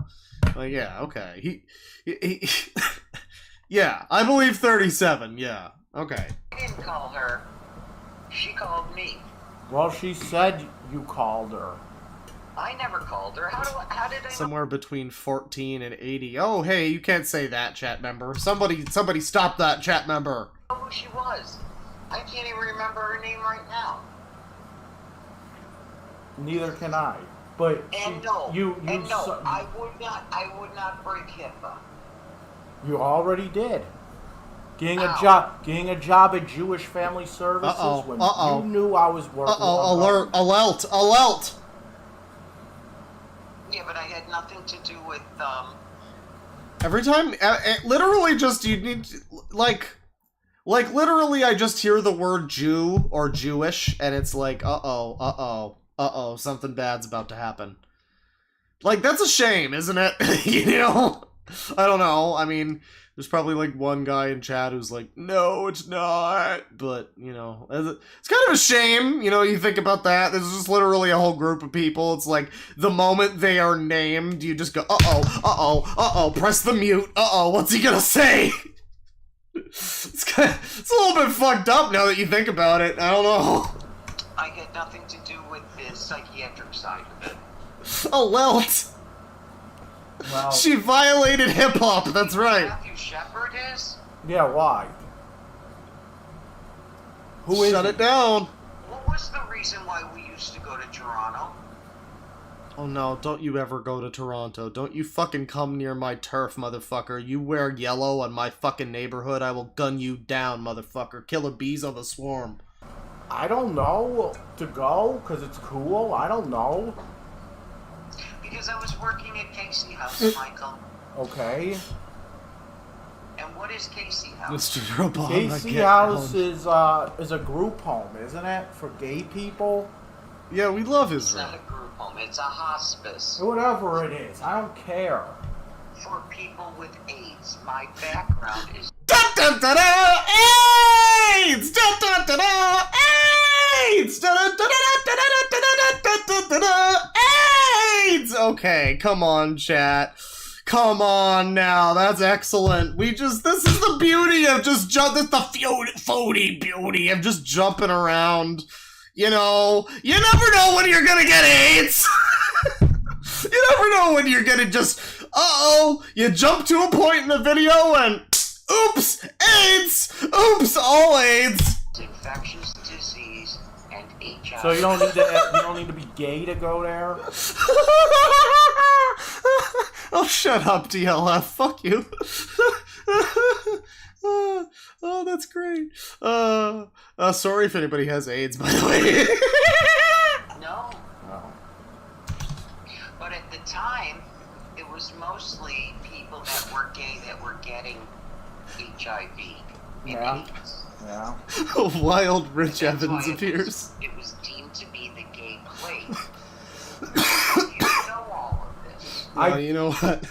Like, yeah, okay. He yeah, I believe 37, yeah. Okay. I didn't call her. She called me. Well, she said you called her. I never called her. How did I know Somewhere between 14 and 80. Oh, hey, you can't say that, chat member. Somebody stop that, chat member. who she was? I can't even remember her name right now. Neither can I. But And I would not break HIPAA. You already did. Getting a job at Jewish Family Services when you knew I was working. Alert! Yeah, but I had nothing to do with Every time, literally, just you need to, like literally, I just hear the word Jew or Jewish, and it's like, something bad's about to happen. Like, that's a shame, isn't it? You know, I don't know. I mean, there's probably like one guy in chat who's like, no, it's not. But, you know, it's kind of a shame, you know, you think about that. There's just literally a whole group of people. It's like, the moment they are named, you just go, press the mute. What's he gonna say? It's a little bit fucked up now that you think about it. I don't know. I had nothing to do with the psychiatric side of it. Alert! Well, She violated hip-hop, that's right. Matthew Shepard is? yeah, why? Who is Shut it down. What was the reason why we used to go to Toronto? Oh no, don't you ever go to Toronto. Don't you fucking come near my turf, motherfucker. You wear yellow on my fucking neighborhood, I will gun you down, motherfucker. Killer bees on the swarm. I don't know to go because it's cool. I don't know. Because I was working at Casey House, Michael. Okay. And what is Casey House? Mr. Obama, Casey get House down. is a group home, isn't it, for gay people? Yeah, we love It's not Israel. a group home, it's a hospice. Whatever it is, I don't care. For people with AIDS. My background is Da-da-da-da! AIDS! Da-da-da-da! AIDS! Da-da-da-da-da-da-da-da-da-da-da-da! AIDS! Okay, come on, chat. Come on now, that's excellent. This is the beauty of just the foodie beauty of just jumping around. You know, you never know when you're gonna get AIDS. You never know when you're gonna just, you jump to a point in the video and, oops, AIDS! Oops, all AIDS! Infectious disease and HIV. So you don't need to be gay to go there? Oh, shut up, DLF. Fuck you. Oh, that's great. Sorry if anybody has AIDS, by the way. No. Oh. But at the time, it was mostly people that were gay that were getting HIV and Yeah. AIDS. Yeah. Wild Rich That's Evans why appears. It was deemed to be the gay plague. You know all of this. Well, you know what?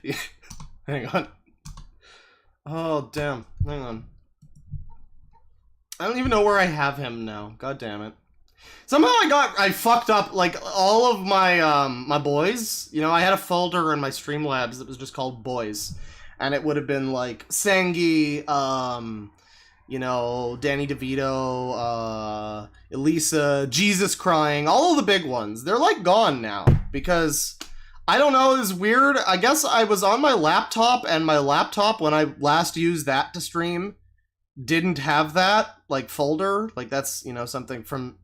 Yeah. Hang on. Oh, damn. Hang on. I don't even know where I have him now. God damn it. Somehow I fucked up, like, all of my, my boys. You know, I had a folder in my Streamlabs that was just called Boys. And it would have been, like, Sengi, you know, Danny DeVito, Elisa, Jesus Crying, all of the big ones. They're, like, gone now. Because, I don't know, it's weird. I guess I was on my laptop, and my laptop, when I last used that to stream, didn't have that, like, folder. Like, that's, you know, something from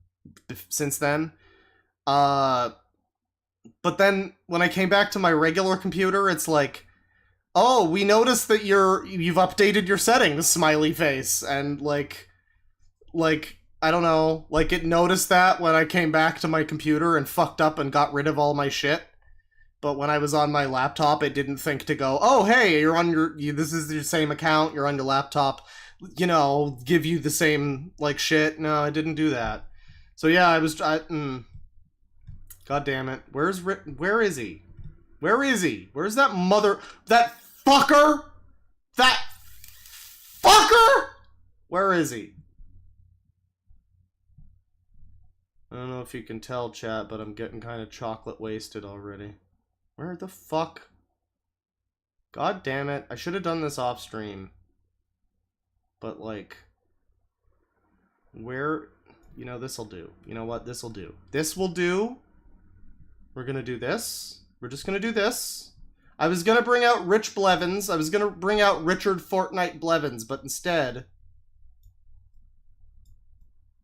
since then. But then, when I came back to my regular computer, it's like, oh, we noticed that you've updated your settings, smiley face, and like, I don't know, like it noticed that when I came back to my computer and fucked up and got rid of all my shit. But when I was on my laptop, it didn't think to go, oh, hey, you're on this is your same account, you're on your laptop, you know, give you the same, like, shit. No, it didn't do that. So yeah, God damn it. Where is he? Where is he? Where's that fucker? That fucker? Where is he? I don't know if you can tell, chat, but I'm getting kind of chocolate wasted already. Where the fuck? God damn it. I should have done this off stream. But, like, where... You know, this'll do. You know what? This'll do. This will do. We're gonna do this. We're just gonna do this. I was gonna bring out Rich Blevins. I was gonna bring out Richard Fortnite Blevins, but instead...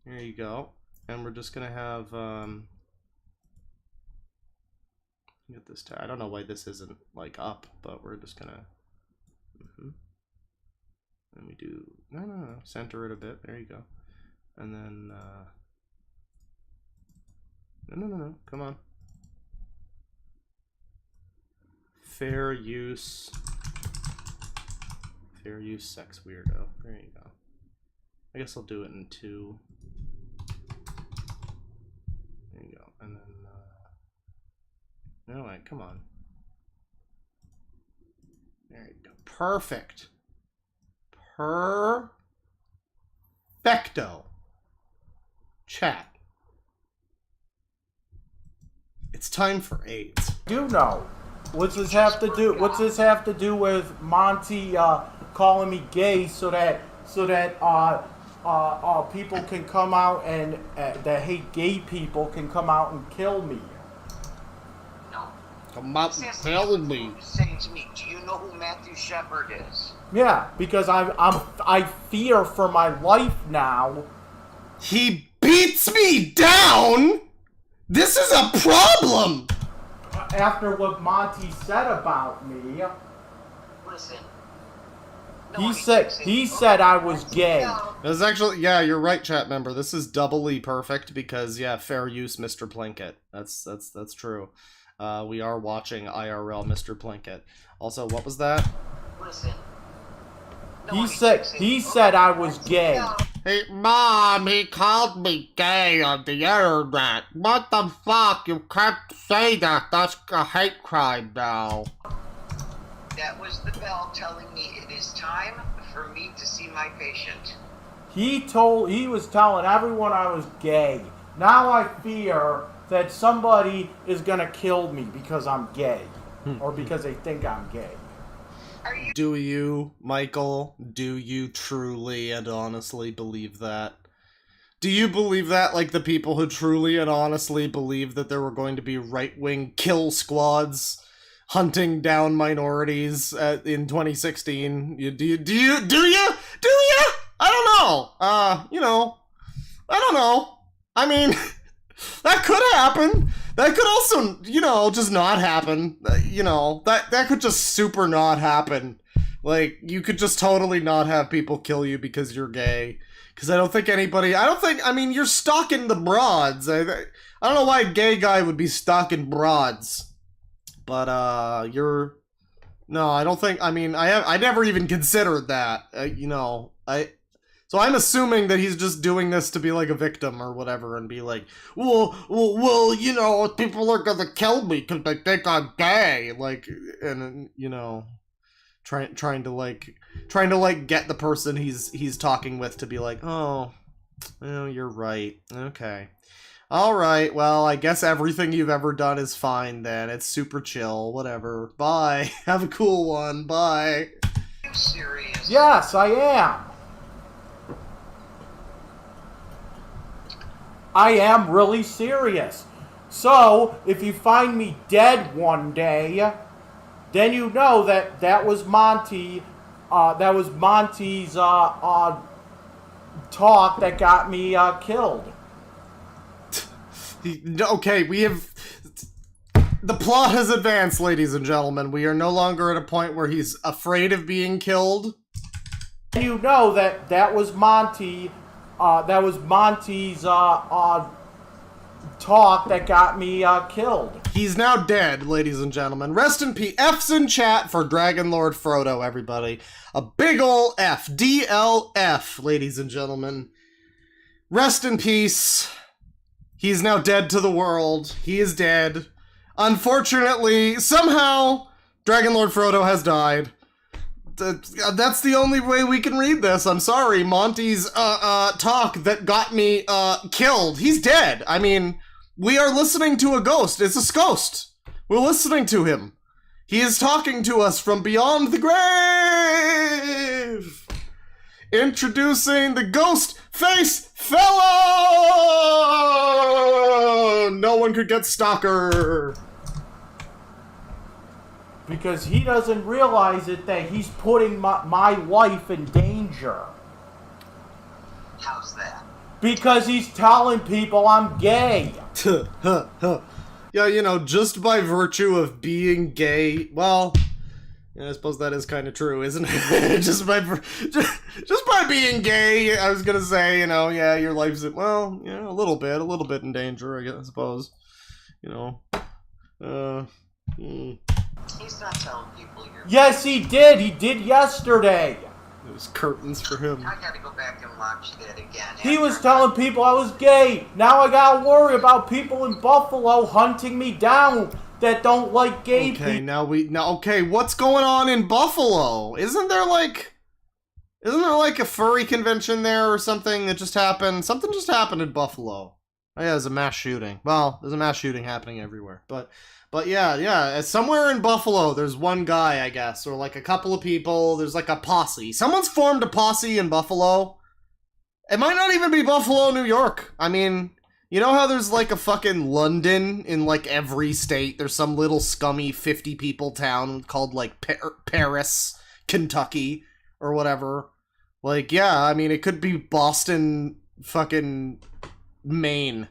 Here you go. And we're just gonna have, get this I don't know why this isn't, like, up, but we're just gonna... And we do... No. Center it a bit. There you go. And then, No. Come on. Fair use sex weirdo. There you go. I guess I'll do it in 2. There you go. And then, no, wait, come on. There you go. Perfect. Perfecto. Chat. It's time for AIDS. Do know. What's this have to do with Monty calling me gay so that people can come out and that hate gay people can come out and kill me? No. Come out and tell me. Saying to me, do you know who Matthew Shepard is? Yeah, because I fear for my life now. He beats me down? This is a problem! After what Monty said about me, Listen. he said I was gay. That's actually, yeah, you're right, chat member. This is doubly perfect because, yeah, fair use, Mr. Plinkett. That's true. We are watching IRL Mr. Plinkett. Also, what was that? Listen. He said I was gay. Hey, Mom, he called me gay on the internet. What the fuck? You can't say that. That's a hate crime now. That was the bell telling me it is time for me to see my patient. He was telling everyone I was gay. Now I fear that somebody is gonna kill me because I'm gay. Or because they think I'm gay. Do you, Michael? Do you truly and honestly believe that? Do you believe that like the people who truly and honestly believe that there were going to be right-wing kill squads hunting down minorities in 2016? Do you? I don't know. You know, I don't know. I mean, that could happen. That could also, you know, just not happen. You know, that could just super not happen. Like, you could just totally not have people kill you because you're gay. Because I mean, you're stalking the broads. I don't know why a gay guy would be stalking broads. But, no, I don't think, I mean, I never even considered that. You know, so I'm assuming that he's just doing this to be like a victim or whatever and be like, well, you know, people are gonna kill me because they think I'm gay. Like, and, you know, trying to get the person he's talking with to be like, oh, you're right. Okay. All right. Well, I guess everything you've ever done is fine then. It's super chill. Whatever. Bye. Have a cool one. Bye. Are you serious? Yes, I am. I am really serious. So, if you find me dead one day, then you know that was Monty. That was Monty's talk that got me killed. Okay, the plot has advanced, ladies and gentlemen. We are no longer at a point where he's afraid of being killed. And you know that was Monty. That was Monty's talk that got me killed. He's now dead, ladies and gentlemen. Rest in peace. F's in chat for Dragon Lord Frodo, everybody. A big ol' F. DLF, ladies and gentlemen. Rest in peace. He's now dead to the world. He is dead. Unfortunately, somehow, Dragon Lord Frodo has died. That's the only way we can read this. I'm sorry. Monty's talk that got me killed. He's dead. I mean, we are listening to a ghost. It's a ghost. We're listening to him. He is talking to us from beyond the grave. Introducing the Ghost Face Fellow. No one could get Stalker. Because he doesn't realize it that he's putting my wife in danger. How's that? Because he's telling people I'm gay. Yeah, you know, just by virtue of being gay, well, yeah, I suppose that is kind of true, isn't it? just by being gay, I was gonna say, you know, yeah, your life's, well, yeah, a little bit in danger, I suppose. You know, He's not telling people you're... Yes, he did. He did yesterday. It was curtains for him. I gotta go back and watch that again. He was telling people I was gay. Now I gotta worry about people in Buffalo hunting me down that don't like gay people. Okay, what's going on in Buffalo? Isn't there like a furry convention there or something that just happened? Something just happened in Buffalo. Oh yeah, there's a mass shooting. Well, there's a mass shooting happening everywhere. But yeah, somewhere in Buffalo, there's one guy, I guess, or like a couple of people. There's like a posse. Someone's formed a posse in Buffalo. It might not even be Buffalo, New York. I mean, you know how there's like a fucking London in like every state? There's some little scummy 50 people town called like Paris, Kentucky, or whatever. Like, yeah, I mean, it could be Boston, fucking Maine.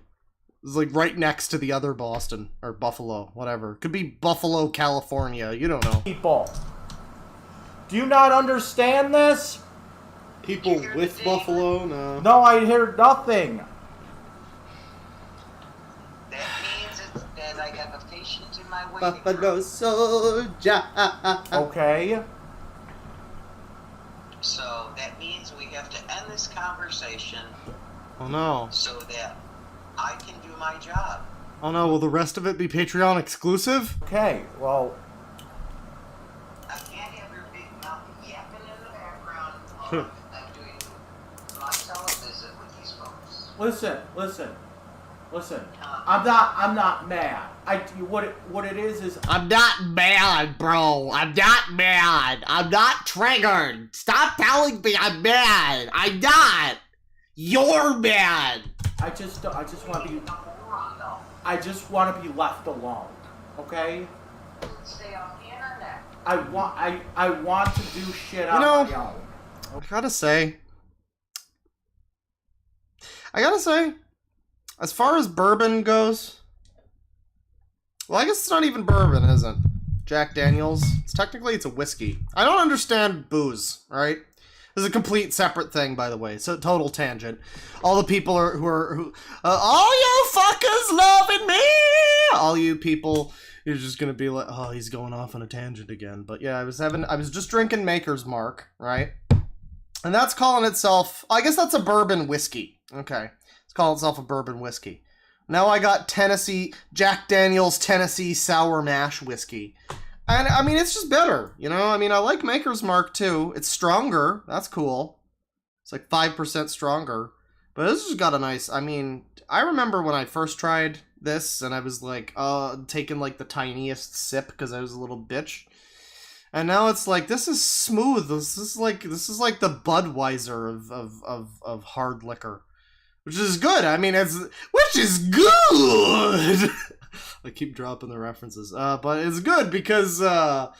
It's like right next to the other Boston, or Buffalo, whatever. Could be Buffalo, California, you don't know. People. Do you not understand this? People with Buffalo? No. No, I hear nothing. That means that I have a patient in my waiting room. Buffalo soldier. Okay. So that means we have to end this conversation Oh no. so that I can do my job. Oh no, will the rest of it be Patreon exclusive? Okay, well, I can't have your big mouth yapping in the background while I'm doing my televisit with these folks. listen. Listen, I'm not mad. What it is I'm not mad, bro. I'm not mad. I'm not triggered. Stop telling me I'm mad. I'm not. You're mad. I just want to be left alone. Okay? Stay off the internet. I want to do shit on my own. I gotta say, as far as bourbon goes, well, I guess it's not even bourbon, is it? Jack Daniels. It's a whiskey. I don't understand booze, right? This is a complete separate thing, by the way. So total tangent. All the people who all you fuckers loving me. All you people, you're just gonna be like, oh, he's going off on a tangent again. But yeah, I was just drinking Maker's Mark, right? And that's calling itself, I guess that's a bourbon whiskey. Okay. It's calling itself a bourbon whiskey. Now I got Jack Daniels Tennessee Sour Mash whiskey. And, I mean, it's just better, you know? I mean, I like Maker's Mark, too. It's stronger. That's cool. It's like 5% stronger. But this has got a nice, I mean, I remember when I first tried this, and I was like, taking like the tiniest sip because I was a little bitch. And now it's like, this is smooth. This is like the Budweiser of hard liquor. Which is good. I mean, which is good! I keep dropping the references. But it's good because, yeah,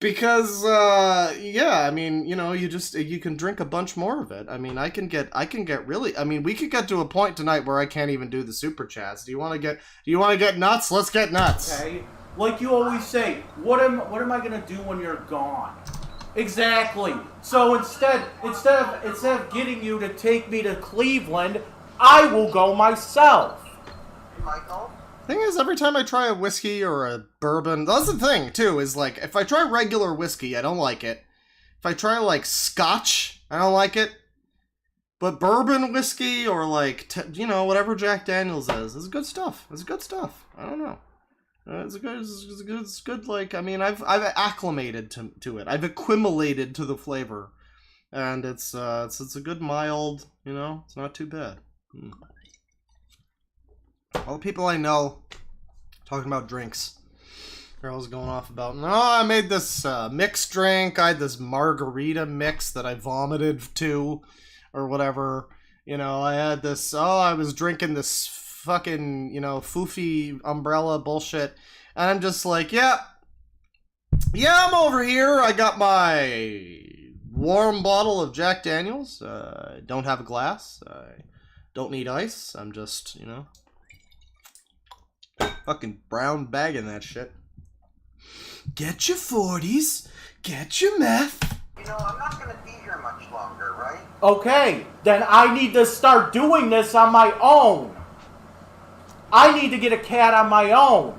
I mean, you know, you can drink a bunch more of it. I mean, I can get really, I mean, we could get to a point tonight where I can't even do the super chats. Do you want to get nuts? Let's get nuts. Okay. Like you always say, what am I gonna do when you're gone? Exactly. So instead of getting you to take me to Cleveland, I will go myself. Michael? Thing is, every time I try a whiskey or a bourbon, that's the thing too. Is like if I try regular whiskey, I don't like it. If I try like Scotch, I don't like it. But bourbon whiskey or like you know, whatever Jack Daniels is good stuff. It's good stuff. I don't know. It's good. Like, I mean, I've acclimated to it. I've accumulated to the flavor, and it's a good mild. You know, it's not too bad. All the people I know talking about drinks. Girls going off about, no, I made this mixed drink. I had this margarita mix that I vomited to, or whatever. You know, I had this. Oh, I was drinking this fucking, you know, foofy umbrella bullshit, and I'm just like, yeah, I'm over here. I got my warm bottle of Jack Daniels. I don't have a glass. I don't need ice. I'm just, you know, fucking brown bagging that shit. Get your 40s. Get your meth. You know, I'm not gonna be here much longer, right? Okay, then I need to start doing this on my own. I need to get a cat on my own.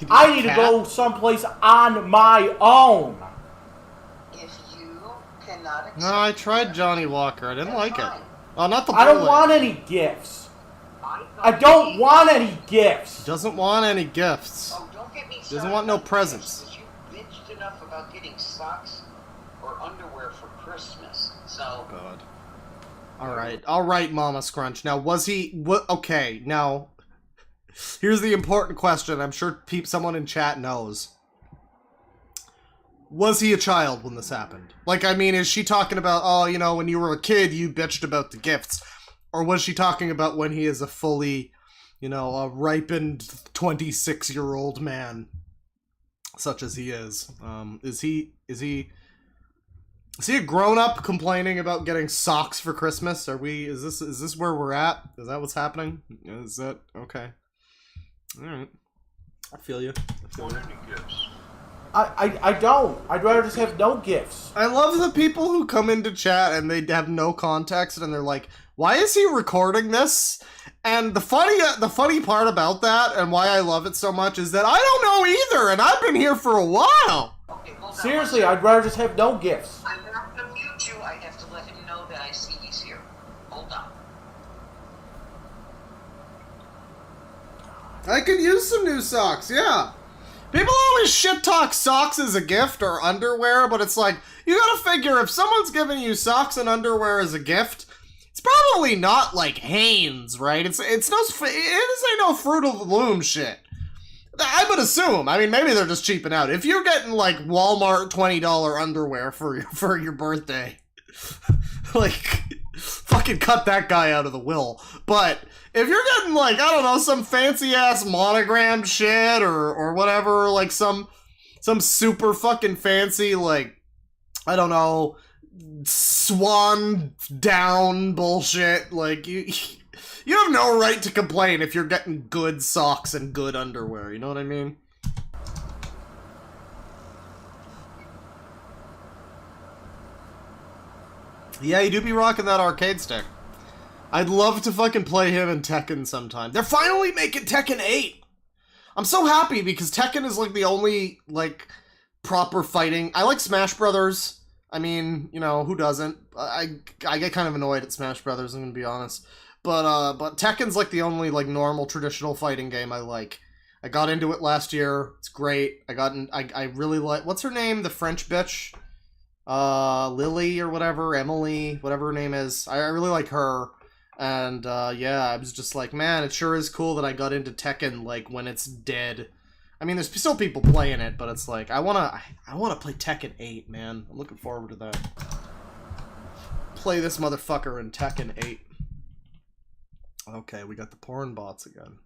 I need to go someplace on my own. If you cannot accept... No, I tried Johnny Walker. I didn't like it. Oh, not the I don't bullet. want any gifts. I don't want any gifts. Doesn't want any gifts. Oh, don't get me Doesn't want no presents. Because you bitched enough about getting socks or underwear for Christmas. So... God. All right, Mama Scrunch. Now, was he... Okay, now... Here's the important question. I'm sure someone in chat knows. Was he a child when this happened? Like, I mean, is she talking about, oh, you know, when you were a kid, you bitched about the gifts? Or was she talking about when he is a fully, you know, a ripened 26-year-old man, such as he is? Is he a grown-up complaining about getting socks for Christmas? Is this where we're at? Is that what's happening? Is that, okay. Alright. I feel you. I don't. I'd rather just have no gifts. I love the people who come into chat and they have no context and they're like, why is he recording this? And the funny part about that and why I love it so much is that I don't know either, and I've been here for a while. Okay, hold on. Seriously, I'd rather just have no gifts. I'm not gonna mute you. I have to let him know that I see he's here. Hold on. I could use some new socks, yeah. People always shit talk socks as a gift or underwear, but it's like, you gotta figure if someone's giving you socks and underwear as a gift, it's probably not like Hanes, right? It is no Fruit of the Loom shit. I would assume. I mean, maybe they're just cheaping out. If you're getting like Walmart $20 underwear for your birthday, like fucking cut that guy out of the will. But if you're getting like, I don't know, some fancy ass monogram shit or whatever, like some super fucking fancy, like, I don't know, swan down bullshit, like you have no right to complain if you're getting good socks and good underwear, you know what I mean? Yeah, you do be rocking that arcade stick. I'd love to fucking play him in Tekken sometime. They're finally making Tekken 8! I'm so happy because Tekken is like the only, like, proper fighting. I like Smash Brothers. I mean, you know, who doesn't? I get kind of annoyed at Smash Brothers, I'm gonna be honest. But Tekken's like the only like normal traditional fighting game I like. I got into it last year. It's great. I really like, what's her name? The French bitch? Lily or whatever, Emily, whatever her name is. I really like her. And yeah, I was just like, man, it sure is cool that I got into Tekken like when it's dead. I mean, there's still people playing it, but it's like I wanna play Tekken 8, man. I'm looking forward to that. Play this motherfucker in Tekken 8. Okay, we got the porn bots again.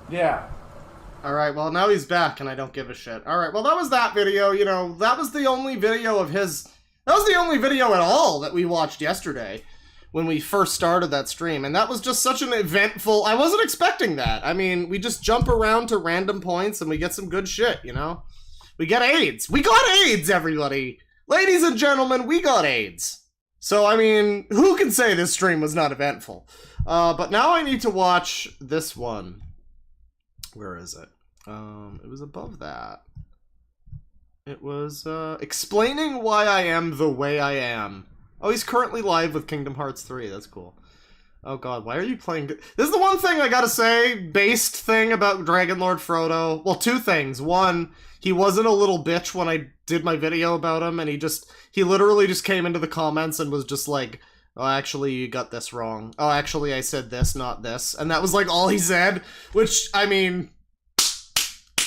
Yeah. Alright, well now he's back and I don't give a shit. Alright, well that was that video, you know, that was the only video of his... That was the only video at all that we watched yesterday when we first started that stream, and that was just such an eventful... I wasn't expecting that. I mean, we just jump around to random points and we get some good shit, you know? We get AIDS! We got AIDS, everybody! Ladies and gentlemen, we got AIDS! So, I mean, who can say this stream was not eventful? But now I need to watch this one. Where is it? It was above that. It was, explaining why I am the way I am. Oh, he's currently live with Kingdom Hearts 3. That's cool. Oh god, why are you playing... This is the one thing I gotta say, based thing about Dragon Lord Frodo. Well, two things. One, he wasn't a little bitch when I did my video about him, and he literally just came into the comments and was just like, oh, actually, you got this wrong. Oh, actually, I said this, not this. And that was, like, all he said. Which, I mean...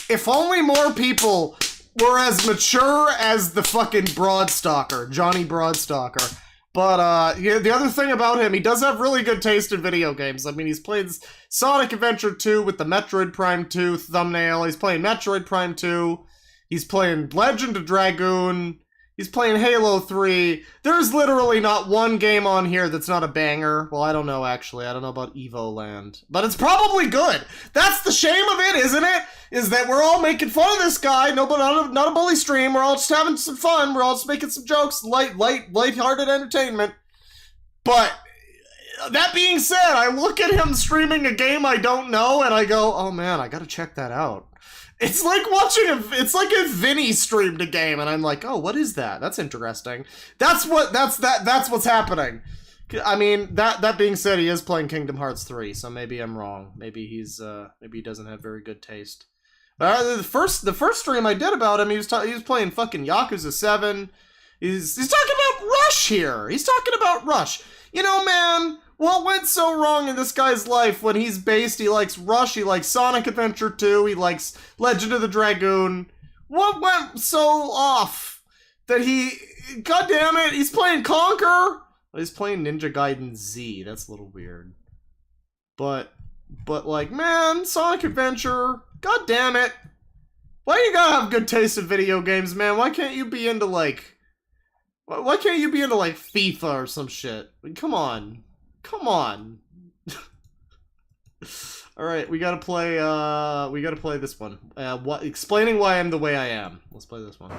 If only more people were as mature as the fucking Broadstalker, Johnny Broadstalker. But, yeah, the other thing about him, he does have really good taste in video games. I mean, he's played Sonic Adventure 2 with the Metroid Prime 2 thumbnail. He's playing Metroid Prime 2. He's playing Legend of Dragoon. He's playing Halo 3. There's literally not one game on here that's not a banger. Well, I don't know, actually. I don't know about Evo Land. But it's probably good. That's the shame of it, isn't it? Is that we're all making fun of this guy. No, but not a bully stream. We're all just having some fun. We're all just making some jokes. Light-hearted entertainment. But that being said, I look at him streaming a game I don't know, and I go, oh man, I gotta check that out. It's like watching it's like if Vinny streamed a game and I'm like, oh, what is that? That's interesting. That's what's happening. I mean, that being said, he is playing Kingdom Hearts 3, so maybe I'm wrong. Maybe maybe he doesn't have very good taste. But the first stream I did about him, he was playing fucking Yakuza 7. He's talking about Rush here. He's talking about Rush. You know, man, what went so wrong in this guy's life when he's based? He likes Rush, he likes Sonic Adventure 2, he likes Legend of the Dragoon. What went so off that he... God damn it, he's playing Conquer? He's playing Ninja Gaiden Z. That's a little weird. But like, man, Sonic Adventure, god damn it. Why you gotta have good taste in video games, man? Why can't you be into, like... Why can't you be into, like, FIFA or some shit? I mean, come on. Come on. Alright, we gotta play this one. Explaining why I'm the way I am. Let's play this one.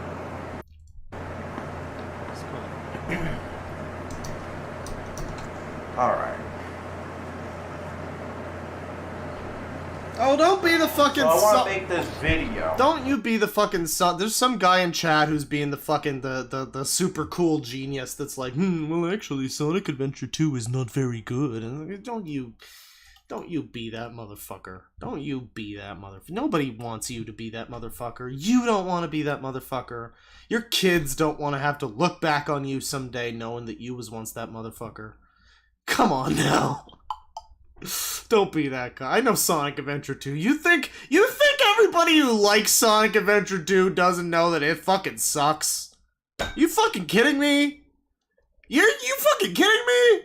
Alright. Oh, don't be the fucking So I want son. to make this video. Don't you be the fucking son. There's some guy in chat who's being the fucking the super cool genius that's like, well, actually, Sonic Adventure 2 is not very good. And don't you be that motherfucker. Don't you be that motherfucker. Nobody wants you to be that motherfucker. You don't want to be that motherfucker. Your kids don't want to have to look back on you someday knowing that you was once that motherfucker. Come on now. Don't be that guy. I know Sonic Adventure 2. You think everybody who likes Sonic Adventure 2 doesn't know that it fucking sucks? You fucking kidding me? You fucking kidding me?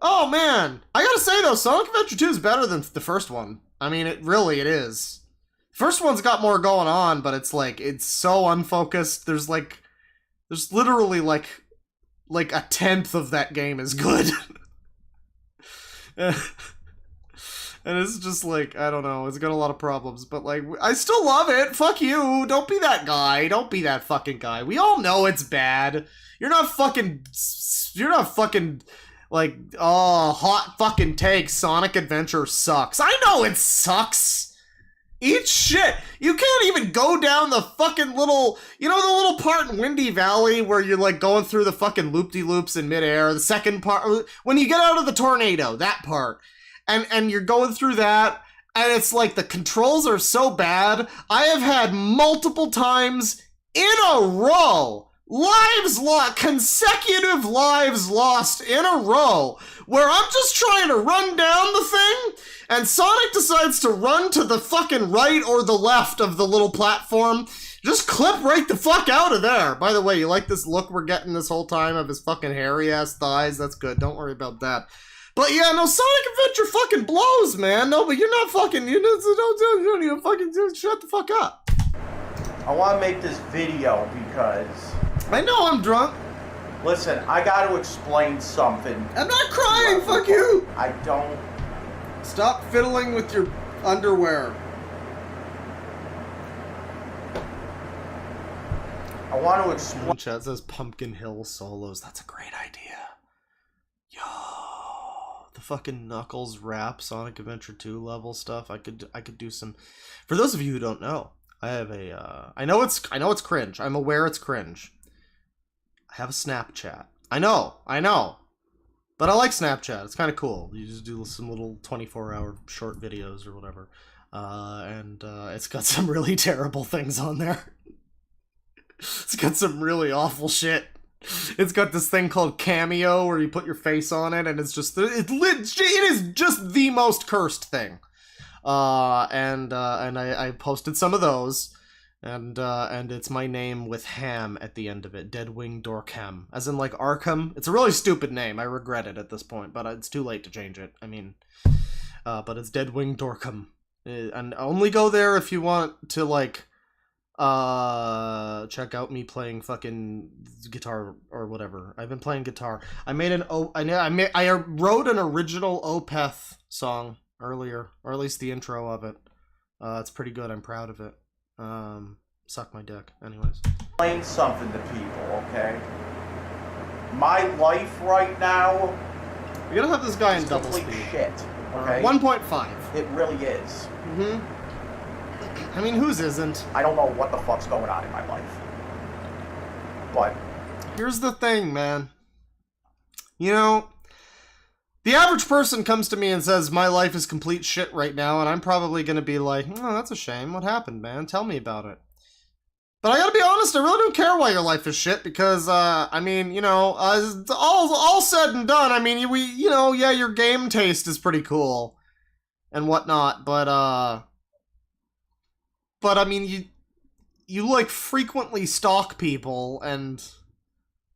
Oh man. I gotta say though, Sonic Adventure 2 is better than the first one. I mean, it is. First one's got more going on, but it's like, it's so unfocused. There's literally like a tenth of that game is good. And it's just like, I don't know, it's got a lot of problems, but like, I still love it. Fuck you. Don't be that guy. Don't be that fucking guy. We all know it's bad. You're not fucking, like, oh, hot fucking take. Sonic Adventure sucks. I know it sucks. Eat shit. You can't even go down the fucking little, you know the little part in Windy Valley where you're like going through the fucking loop-de-loops in midair, the second part, when you get out of the tornado, that part. And you're going through that, and it's like the controls are so bad. I have had multiple times in a row, consecutive lives lost in a row, where I'm just trying to run down the thing, and Sonic decides to run to the fucking right or the left of the little platform. Just clip right the fuck out of there. By the way, you like this look we're getting this whole time of his fucking hairy ass thighs? That's good. Don't worry about that. But yeah, no, Sonic Adventure fucking blows, man. No, but you're not fucking, you don't even fucking shut the fuck up. I want to make this video because... I know I'm drunk. Listen, I got to explain something. I'm not crying, fuck you. I don't... Stop fiddling with your underwear. I want to explain... Chat says Pumpkin Hill solos. That's a great idea. Yo. The fucking Knuckles rap Sonic Adventure 2 level stuff. I could do some. For those of you who don't know, I have a I know it's cringe. I'm aware it's cringe. I have a Snapchat. I know. But I like Snapchat. It's kind of cool. You just do some little 24-hour short videos or whatever. And it's got some really terrible things on there. It's got some really awful shit. It's got this thing called Cameo where you put your face on it, and it's just it is just the most cursed thing. And I posted some of those, and it's my name with ham at the end of it, DeadwingDork ham, as in like Arkham. It's a really stupid name. I regret it at this point, but it's too late to change it. I mean, but it's DeadwingDorkham, and only go there if you want to like. Check out me playing fucking guitar or whatever. I've been playing guitar. I wrote an original Opeth song earlier, or at least the intro of it. It's pretty good. I'm proud of it. Suck my dick. Anyways. Explain something to people, okay? My life right now... You're gonna have this guy in double complete speed. Shit, okay? 1.5. It really is. Mm-hmm. I mean, whose isn't? I don't know what the fuck's going on in my life. But... Here's the thing, man. You know, the average person comes to me and says, my life is complete shit right now, and I'm probably gonna be like, oh, that's a shame. What happened, man? Tell me about it. But I gotta be honest, I really don't care why your life is shit, because, I mean, you know, all said and done, I mean, yeah, your game taste is pretty cool and whatnot, but I mean, you like frequently stalk people and,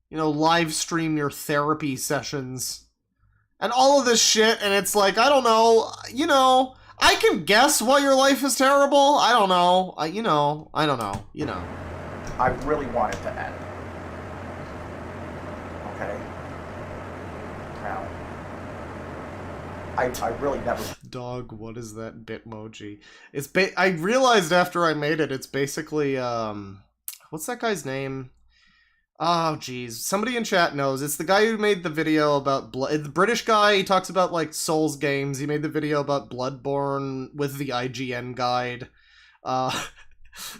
you know, live stream your therapy sessions and all of this shit, and it's like, I don't know, you know, I can guess why your life is terrible. I don't know. I don't know, you know. I really want it to end. Okay? Now, I really never... Dog, what is that Bitmoji? It's I realized after I made it, it's basically, what's that guy's name? Oh, geez. Somebody in chat knows. It's the guy who made the video about the British guy. He talks about, like, Souls games. He made the video about Bloodborne with the IGN guide.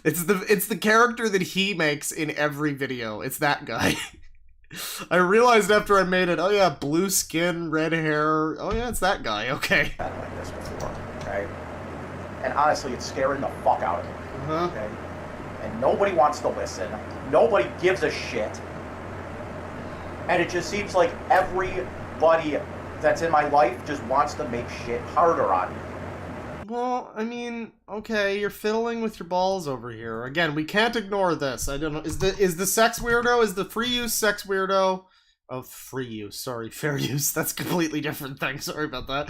It's the character that he makes in every video. It's that guy. I realized after I made it, oh yeah, blue skin, red hair. Oh yeah, it's that guy. Okay. Like this before, okay? And honestly, it's scaring the fuck out of me. Okay? And nobody wants to listen. Nobody gives a shit. And it just seems like everybody that's in my life just wants to make shit harder on me. Well, I mean, okay, you're fiddling with your balls over here. Again, we can't ignore this. I don't know. Is the sex weirdo? Is the free use sex weirdo? Oh, free use. Sorry, fair use. That's a completely different thing. Sorry about that.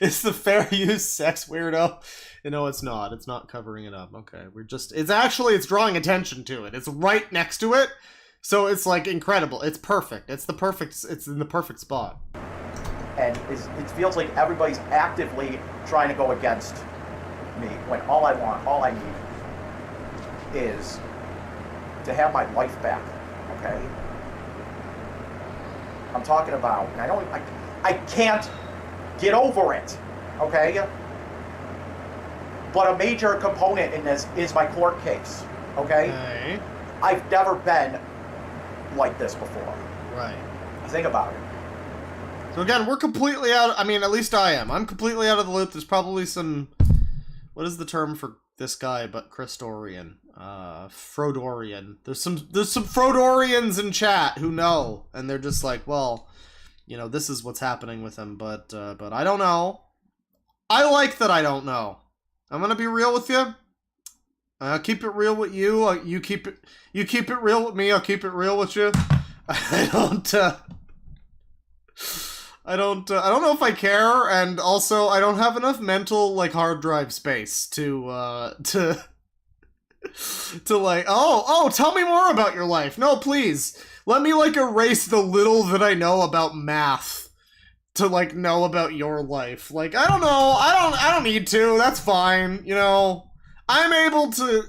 It's the fair use sex weirdo. No, it's not. It's not covering it up. Okay, it's drawing attention to it. It's right next to it. So it's like incredible. It's perfect. It's in the perfect spot. And it feels like everybody's actively trying to go against me when all I need is to have my life back, okay? I'm talking about, and I can't get over it, okay? But a major component in this is my court case, okay? I've never been like this before. Right. Think about it. So again, we're completely out. I mean, at least I am. I'm completely out of the loop. There's probably some. What is the term for this guy? But Christorian, Frodorian. There's some Frodorians in chat who know, and they're just like, well, you know, this is what's happening with him. But I don't know. I like that I don't know. I'm gonna be real with you. I'll keep it real with you. You keep it real with me. I'll keep it real with you. I don't know if I care, and also I don't have enough mental, like, hard drive space to like, oh, tell me more about your life. No, please. Let me, like, erase the little that I know about math to, like, know about your life. Like, I don't know. I don't need to. That's fine. You know, I'm able to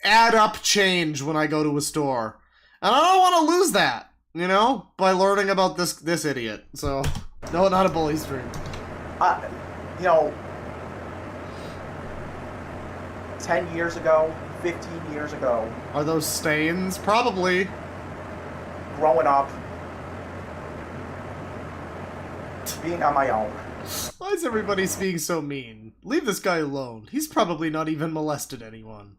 add up change when I go to a store. And I don't want to lose that, you know, by learning about this idiot. So... No, not a bully stream. You know, 10 years ago, 15 years ago. Are those stains? Probably. Growing up. Being on my own. Why is everybody being so mean? Leave this guy alone. He's probably not even molested anyone.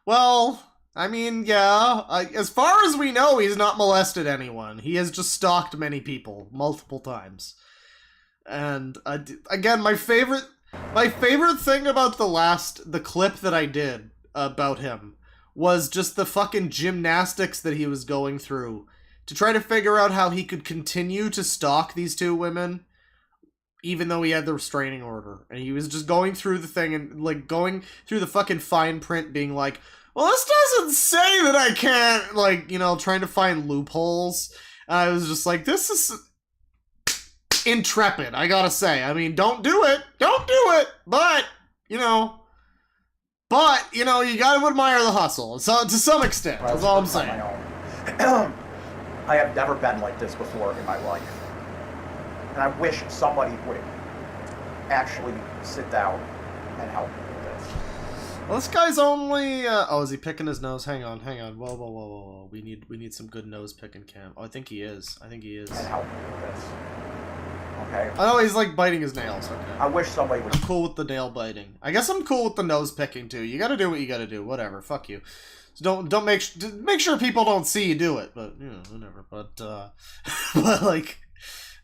Well, I mean, yeah. As far as we know, he's not molested anyone. He has just stalked many people multiple times. And again, my favorite thing about the clip that I did about him was just the fucking gymnastics that he was going through to try to figure out how he could continue to stalk these two women even though he had the restraining order. And he was just going through the thing and, like, going through the fucking fine print being like, well, this doesn't say that I can't, like, you know, trying to find loopholes. And I was just like, this is intrepid, I gotta say. I mean, don't do it, but, you know, you gotta admire the hustle, so to some extent, that's all I'm saying. I have never been like this before in my life. And I wish somebody would actually sit down and help me with this. Well, this guy's only, oh, is he picking his nose? Hang on. Whoa. We need some good nose picking cam. Oh, I think he is. And help me with this. Okay. Oh, he's like biting his nails. Okay. I wish somebody would. I'm cool with the nail biting. I guess I'm cool with the nose picking too. You gotta do what you gotta do. Whatever. Fuck you. So don't make sure people don't see you do it. But you know, whatever. But like,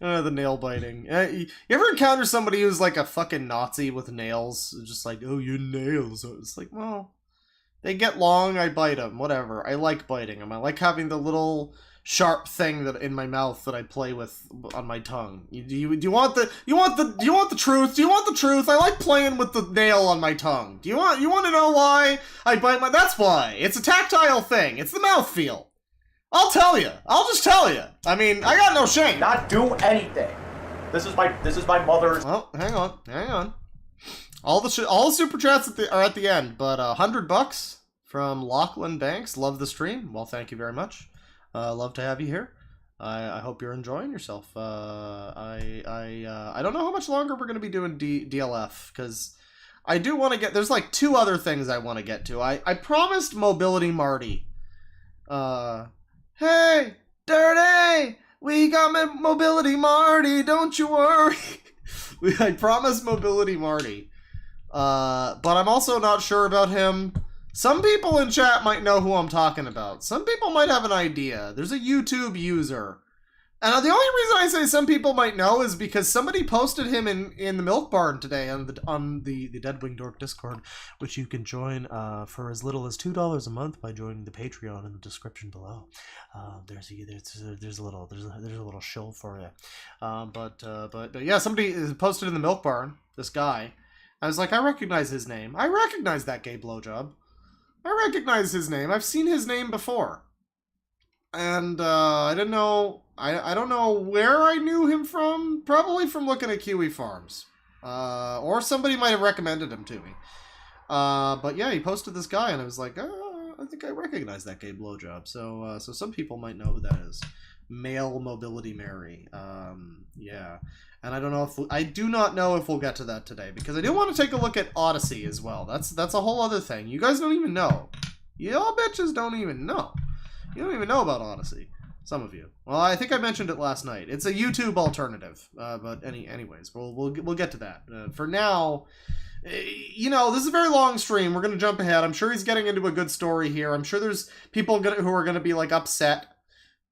the nail biting. You ever encounter somebody who's like a fucking Nazi with nails? Just like, oh, your nails. It's like, well, they get long. I bite them. Whatever. I like biting them. I like having the little sharp thing that in my mouth that I play with on my tongue. Do you want the truth? Do you want the truth? I like playing with the nail on my tongue. Do you want to know why I bite that's why. It's a tactile thing. It's the mouthfeel. I'll tell you. I'll just tell you. I mean, I got no shame. Not do anything. This is my mother's. Oh, hang on. All the super chats are at the end, but $100 from Lachlan Banks. Love the stream. Well, thank you very much. Love to have you here. I hope you're enjoying yourself. I don't know how much longer we're going to be doing DLF, because I do want to get... There's like 2 other things I want to get to. I promised Mobility Marty. Hey, Dirty! We got Mobility Marty, don't you worry. I promised Mobility Marty. But I'm also not sure about him. Some people in chat might know who I'm talking about. Some people might have an idea. There's a YouTube user. And the only reason I say some people might know is because somebody posted him in the Milk Barn today on the DeadwingDork Discord, which you can join for as little as $2 a month by joining the Patreon in the description below. There's a little shill for you. But yeah, somebody posted in the Milk Barn, this guy. I was like, I recognize his name. I recognize that gay blowjob. I recognize his name. I've seen his name before. And I didn't know... I don't know where I knew him from. Probably from looking at Kiwi Farms. Or somebody might have recommended him to me. But yeah, he posted this guy, and I was like, oh, I think I recognize that gay blowjob. So some people might know who that is. Male Mobility Mary. Yeah. And I don't know if... I do not know if we'll get to that today, because I do want to take a look at Odysee as well. That's a whole other thing. You guys don't even know. Y'all bitches don't even know. You don't even know about Odysee. Some of you. Well, I think I mentioned it last night. It's a YouTube alternative. But anyways, we'll get to that. For now, you know, this is a very long stream. We're going to jump ahead. I'm sure he's getting into a good story here. I'm sure there's people who are going to be, like, upset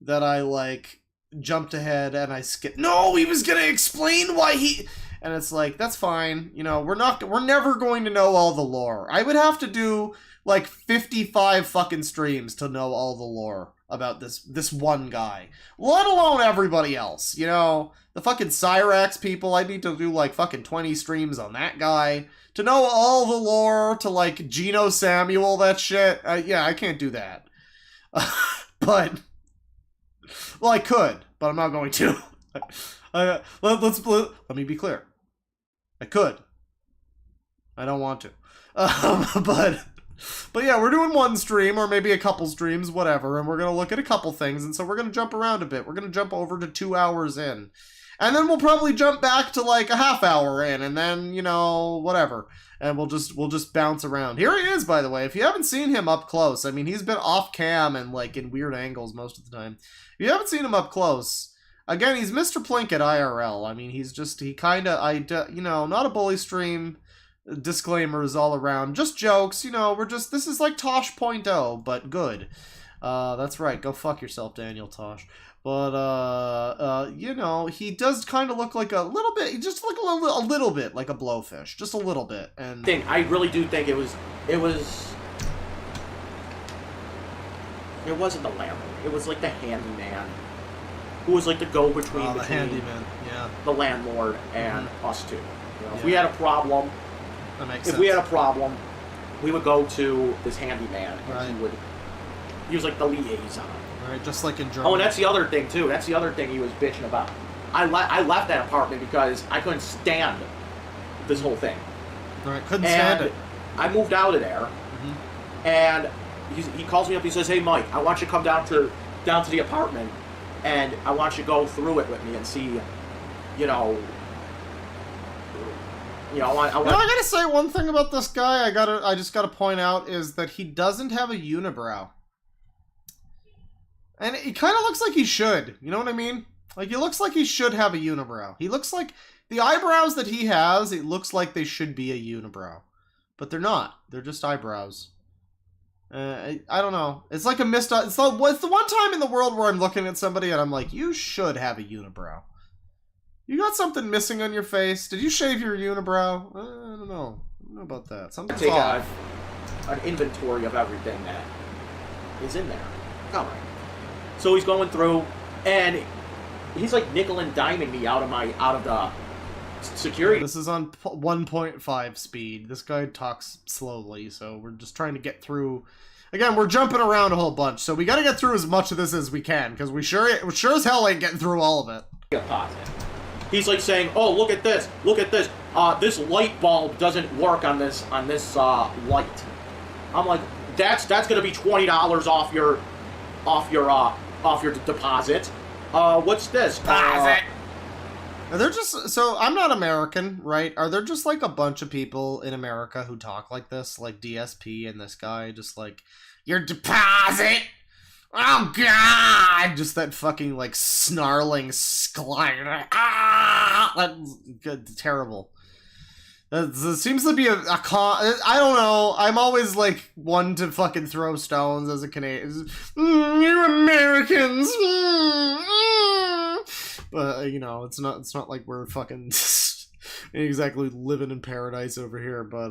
that I, like, jumped ahead and I skipped. No, he was going to explain why he... And it's like, that's fine. You know, we're never going to know all the lore. I would have to do, like, 55 fucking streams to know all the lore about this one guy. Let alone everybody else. You know, the fucking Cyrax people, I need to do, like, fucking 20 streams on that guy. To know all the lore, to, like, Geno Samuel, that shit. Yeah, I can't do that. But... Well, I could, but I'm not going to. Let me be clear. I could. I don't want to. But yeah, we're doing one stream, or maybe a couple streams, whatever, and we're going to look at a couple things, and so we're going to jump around a bit. We're going to jump over to 2 hours in. And then we'll probably jump back to, like, a half hour in, and then, you know, whatever. And we'll just bounce around. Here he is, by the way. If you haven't seen him up close, I mean, he's been off cam and, like, in weird angles most of the time. If you haven't seen him up close, again, he's Mr. Plinkett IRL. I mean, he kind of, you know, not a bully stream. Disclaimers all around. Just jokes, you know, this is like Tosh.0, but good. That's right, go fuck yourself, Daniel Tosh. But, you know, he does kind of look like a little bit, he just look a little bit like a blowfish. Just a little bit. And I really do think it wasn't the landlord. It was like the handyman, who was like the go-between the handyman, yeah, the landlord and us two. You know, if we had a problem, that makes if sense. we had a problem, we would go to this handyman, and right. he was like the liaison. Right, just like in Germany. Oh, and that's the other thing too. That's the other thing he was bitching about. I left that apartment because I couldn't stand this whole thing. Right, couldn't stand it. I moved out of there, and he calls me up. He says, "Hey, Mike, I want you to come down to the apartment, and I want you to go through it with me and see, you know, I gotta say one thing about this guy. I just gotta point out is that he doesn't have a unibrow, and he kind of looks like he should. You know what I mean? Like, he looks like he should have a unibrow. He looks like the eyebrows that he has. It looks like they should be a unibrow, but they're not. They're just eyebrows. I don't know. It's like a missed... It's the one time in the world where I'm looking at somebody and I'm like, you should have a unibrow. You got something missing on your face? Did you shave your unibrow? I don't know. I don't know about that. Something's take off. an inventory of everything that is in there. All right. So he's going through, and he's like nickel and diming me out of the security. This is on 1.5 speed. This guy talks slowly, so we're just trying to get through. Again, we're jumping around a whole bunch, so we got to get through as much of this as we can, because we sure as hell ain't getting through all of it. He's like saying, "Oh, look at this! Look at this! This light bulb doesn't work on this light." I'm like, that's gonna be $20 off your deposit. What's this? Are there just so I'm not American, right? Are there just like a bunch of people in America who talk like this, like DSP and this guy, just like your deposit? Oh God! Just that fucking like snarling that's good, terrible. That seems to be a I don't know. I'm always like one to fucking throw stones as a Canadian. You Americans. But you know, it's not like we're fucking exactly living in paradise over here. But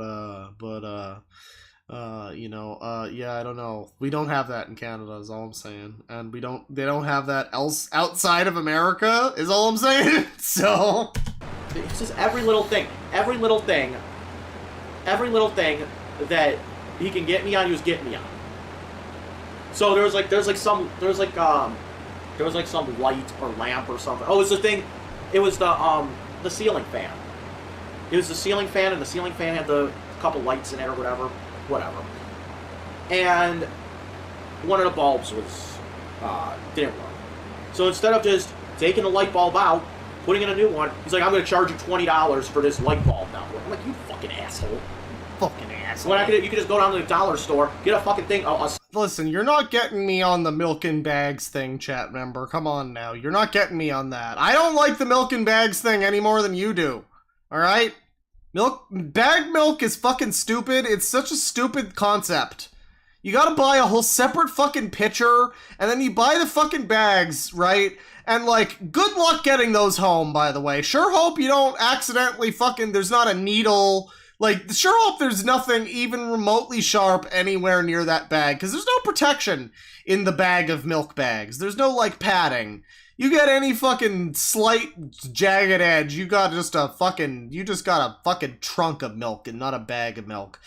you know, yeah, I don't know. We don't have that in Canada, is all I'm saying, and they don't have that else outside of America, is all I'm saying. So it's just every little thing that he can get me on, he was getting me on. So there was some light or lamp or something. Oh, it was the thing. It was the ceiling fan. It was the ceiling fan, and the ceiling fan had the couple lights in it or whatever. And one of the bulbs was didn't work. So instead of just taking the light bulb out, putting in a new one, he's like, I'm going to charge you $20 for this light bulb now. I'm like, you fucking asshole. Fucking asshole. When you could just go down to the dollar store, get a fucking thing. Listen, you're not getting me on the milk and bags thing, chat member. Come on now. You're not getting me on that. I don't like the milk and bags thing any more than you do. Alright? Bag milk is fucking stupid. It's such a stupid concept. You gotta buy a whole separate fucking pitcher, and then you buy the fucking bags, right? And, like, good luck getting those home, by the way. Sure hope you don't accidentally fucking, there's not a needle. Like, sure hope there's nothing even remotely sharp anywhere near that bag, because there's no protection in the bag of milk bags. There's no, like, padding. You get any fucking slight jagged edge, you just got a fucking trunk of milk and not a bag of milk.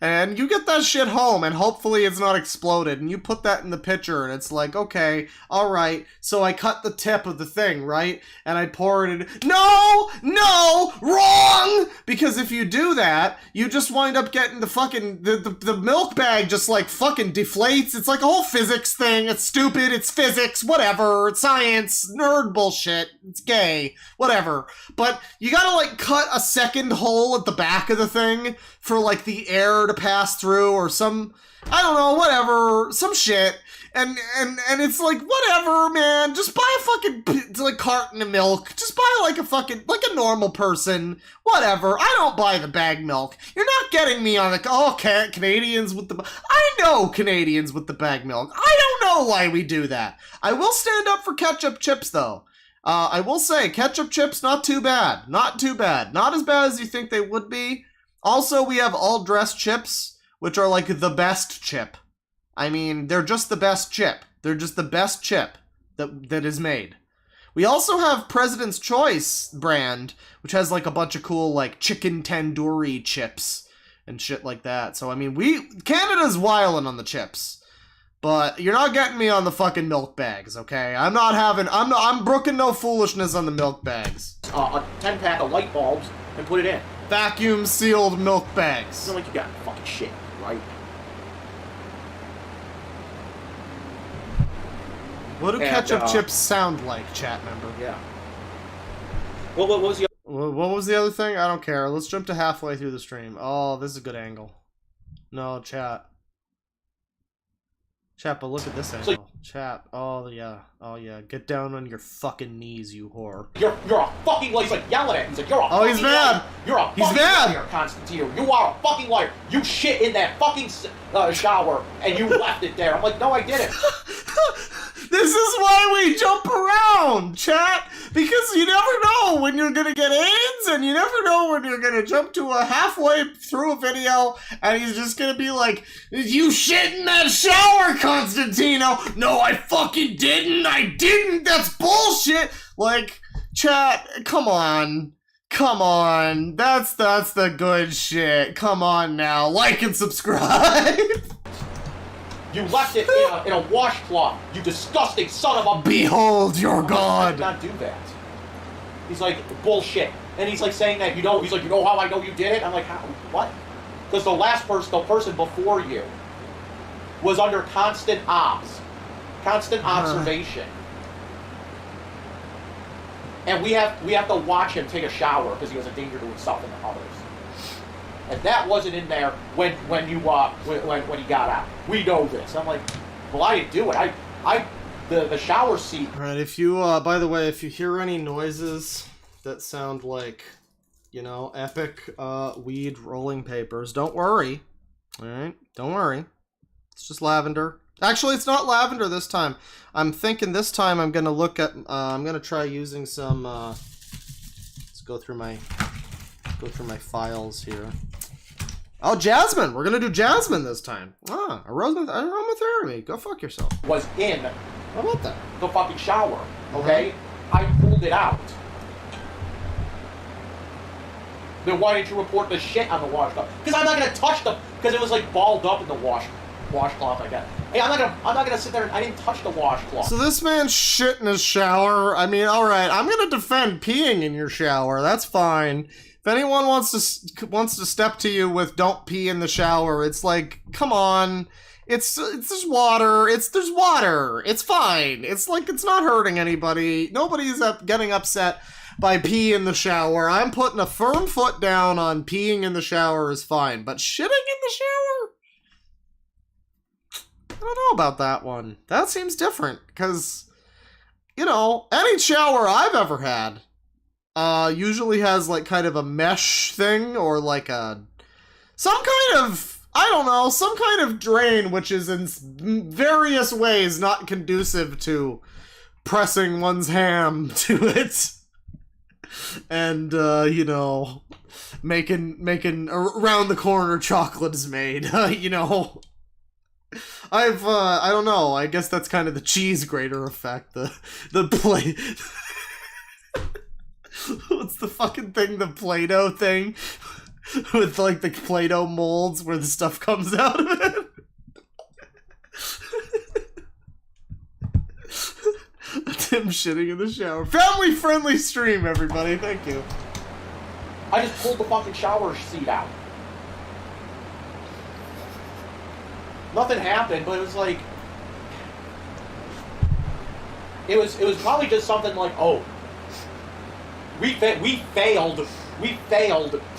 And you get that shit home, and hopefully it's not exploded, and you put that in the pitcher, and it's like, okay, alright, so I cut the tip of the thing, right? And I pour it in. No! Wrong! Because if you do that, you just wind up getting the fucking, the milk bag just like fucking deflates. It's like a whole physics thing. It's stupid, it's physics, whatever, it's science, nerd bullshit, it's gay, whatever. But you gotta like cut a second hole at the back of the thing for like the air to pass through or some, I don't know, whatever, some shit. And it's like, whatever, man, just buy a fucking like carton of milk. Just buy like a fucking, like a normal person, whatever. I don't buy the bag milk. You're not getting me on the, Canadians with the, I know Canadians with the bag milk. I don't know why we do that. I will stand up for ketchup chips though. I will say ketchup chips, not too bad. Not too bad. Not as bad as you think they would be. Also, we have all-dressed chips, which are like the best chip. I mean, they're just the best chip. They're just the best chip that is made. We also have President's Choice brand, which has like a bunch of cool like chicken tandoori chips and shit like that. So I mean, Canada's wildin' on the chips. But you're not getting me on the fucking milk bags, okay? I'm brooking no foolishness on the milk bags. A 10-pack of light bulbs and put it in. Vacuum sealed milk bags. It's not like you got fucking shit, right? What do ketchup chips sound like, chat member? Yeah. What was the What was the other thing? I don't care. Let's jump to halfway through the stream. Oh, this is a good angle. No, chat. Chat, but look at this angle. Chat. Oh yeah. Get down on your fucking knees, you whore. You're a fucking liar. He's like yelling at him. He's like, you're a fucking he's mad. liar. You're a fucking liar, Constantine. You are a fucking liar. You shit in that fucking shower and you left it there. I'm like, no, I didn't. This is why we jump around, chat, because you never know when you're gonna get AIDS, and you never know when you're gonna jump to a halfway through a video, and he's just gonna be like, you shit in that shower, Constantino. No, I fucking didn't. That's bullshit. Like, chat, come on. That's the good shit. Come on now. Like and subscribe. You left it in a washcloth, you disgusting son of a... Behold your God! I did not do that. He's like, bullshit. And he's like saying that, he's like, you know how I know you did it? I'm like, how? What? Because the person before you was under constant observation. And we have to watch him take a shower because he was a danger to himself and others. And that wasn't in there when he got out. We know this. I'm like, well, I didn't do it. The shower seat. All right. If you, by the way, if you hear any noises that sound like, you know, epic weed rolling papers, don't worry. All right, don't worry. It's just lavender. Actually, it's not lavender this time. I'm thinking this time I'm gonna look at. I'm gonna try using some. Let's go through my files here. Oh, jasmine. We're gonna do jasmine this time. Ah, aromatherapy. Go fuck yourself. Was in. How about that? The fucking shower. Okay, I pulled it out. Then why didn't you report the shit on the washcloth? Because I'm not gonna touch them. Because it was like balled up in the washcloth like that. Hey, I'm not gonna sit there and I didn't touch the washcloth. So this man's shit in his shower. I mean, all right, I'm gonna defend peeing in your shower. That's fine. If anyone wants to step to you with "don't pee in the shower," it's like, come on. It's just water. There's water. It's fine. It's like it's not hurting anybody. Nobody's getting upset by pee in the shower. I'm putting a firm foot down on peeing in the shower is fine, but shitting in the shower? I don't know about that one. That seems different, because, you know, any shower I've ever had usually has, like, kind of a mesh thing, or, like, some kind of drain, which is in various ways not conducive to pressing one's ham to it. And, you know, making around the corner chocolate is made, you know. I don't know, I guess that's kind of the cheese grater effect, the play. What's the fucking thing, the Play-Doh thing? With, like, the Play-Doh molds where the stuff comes out of it? Tim shitting in the shower. Family-friendly stream, everybody. Thank you. I just pulled the fucking shower seat out. Nothing happened, but it was like... It was probably just something like, oh, we failed to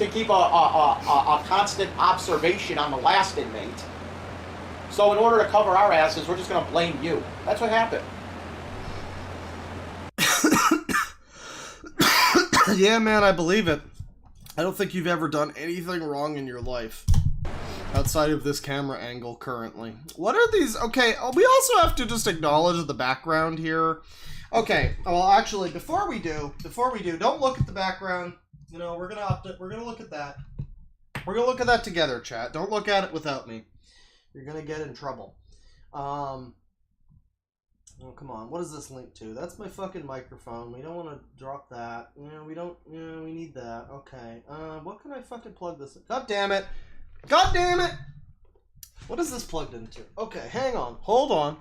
keep a constant observation on the last inmate. So in order to cover our asses, we're just going to blame you. That's what happened. Yeah, man, I believe it. I don't think you've ever done anything wrong in your life. Outside of this camera angle currently. What are these? Okay, we also have to just acknowledge the background here. Okay, well, actually, before we do, don't look at the background. You know, we're gonna look at that. We're gonna look at that together, chat. Don't look at it without me. You're gonna get in trouble. Oh, come on. What is this linked to? That's my fucking microphone. We don't want to drop that. Yeah, we don't. Yeah, we need that. Okay. What can I fucking plug this in? God damn it. God damn it. What is this plugged into? Okay, hang on. Hold on.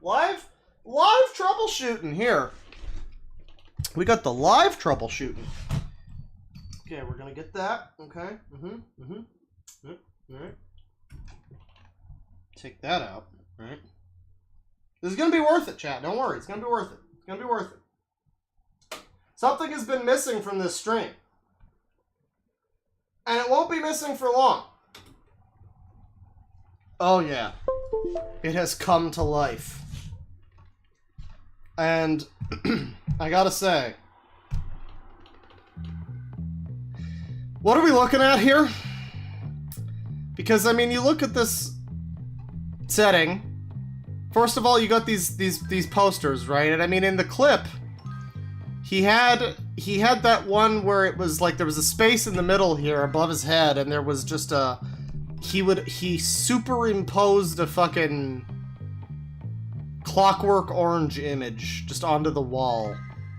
Live troubleshooting here. We got the live troubleshooting. Okay, we're gonna get that. Okay. All right. Take that out. All right. This is gonna be worth it, chat. Don't worry. It's gonna be worth it. It's gonna be worth it. Something has been missing from this stream. And it won't be missing for long. Oh yeah. It has come to life. And I gotta say, what are we looking at here? Because I mean, you look at this setting. First of all, you got these posters, right? And I mean, in the clip, he had that one where it was like there was a space in the middle here above his head, and there was just he superimposed a fucking Clockwork Orange image just onto the wall.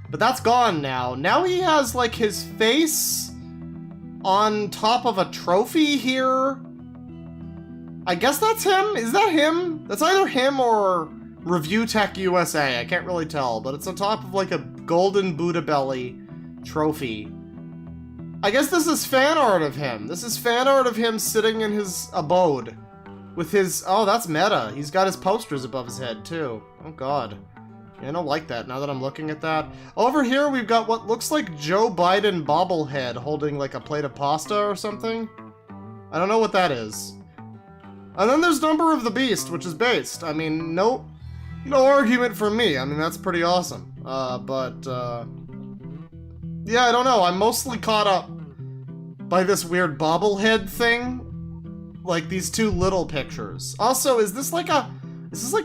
But that's gone now. Now he has like his face on top of a trophy here. I guess that's him? Is that him? That's either him or Review Tech USA. I can't really tell, but it's on top of like a golden Buddha belly trophy. I guess this is fan art of him. This is fan art of him sitting in his abode. With his... Oh, that's meta. He's got his posters above his head, too. Oh, God. Yeah, I don't like that now that I'm looking at that. Over here, we've got what looks like Joe Biden bobblehead holding, like, a plate of pasta or something. I don't know what that is. And then there's Number of the Beast, which is based. I mean, no argument from me. I mean, that's pretty awesome. Yeah, I don't know. I'm mostly caught up by this weird bobblehead thing. Like, these two little pictures. Also, is this like a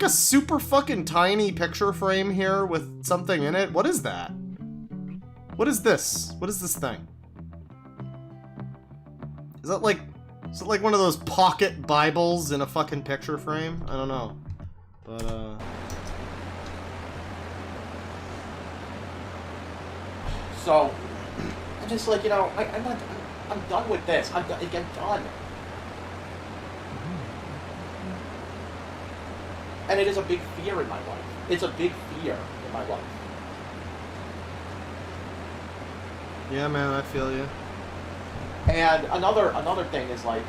super fucking tiny picture frame here with something in it? What is that? What is this? What is this thing? Is it like one of those pocket Bibles in a fucking picture frame? I don't know. But, So, I'm just like, you know, I'm done with this. I'm done. And it is a big fear in my life. It's a big fear in my life. yeah, man, I feel you. And another thing is like,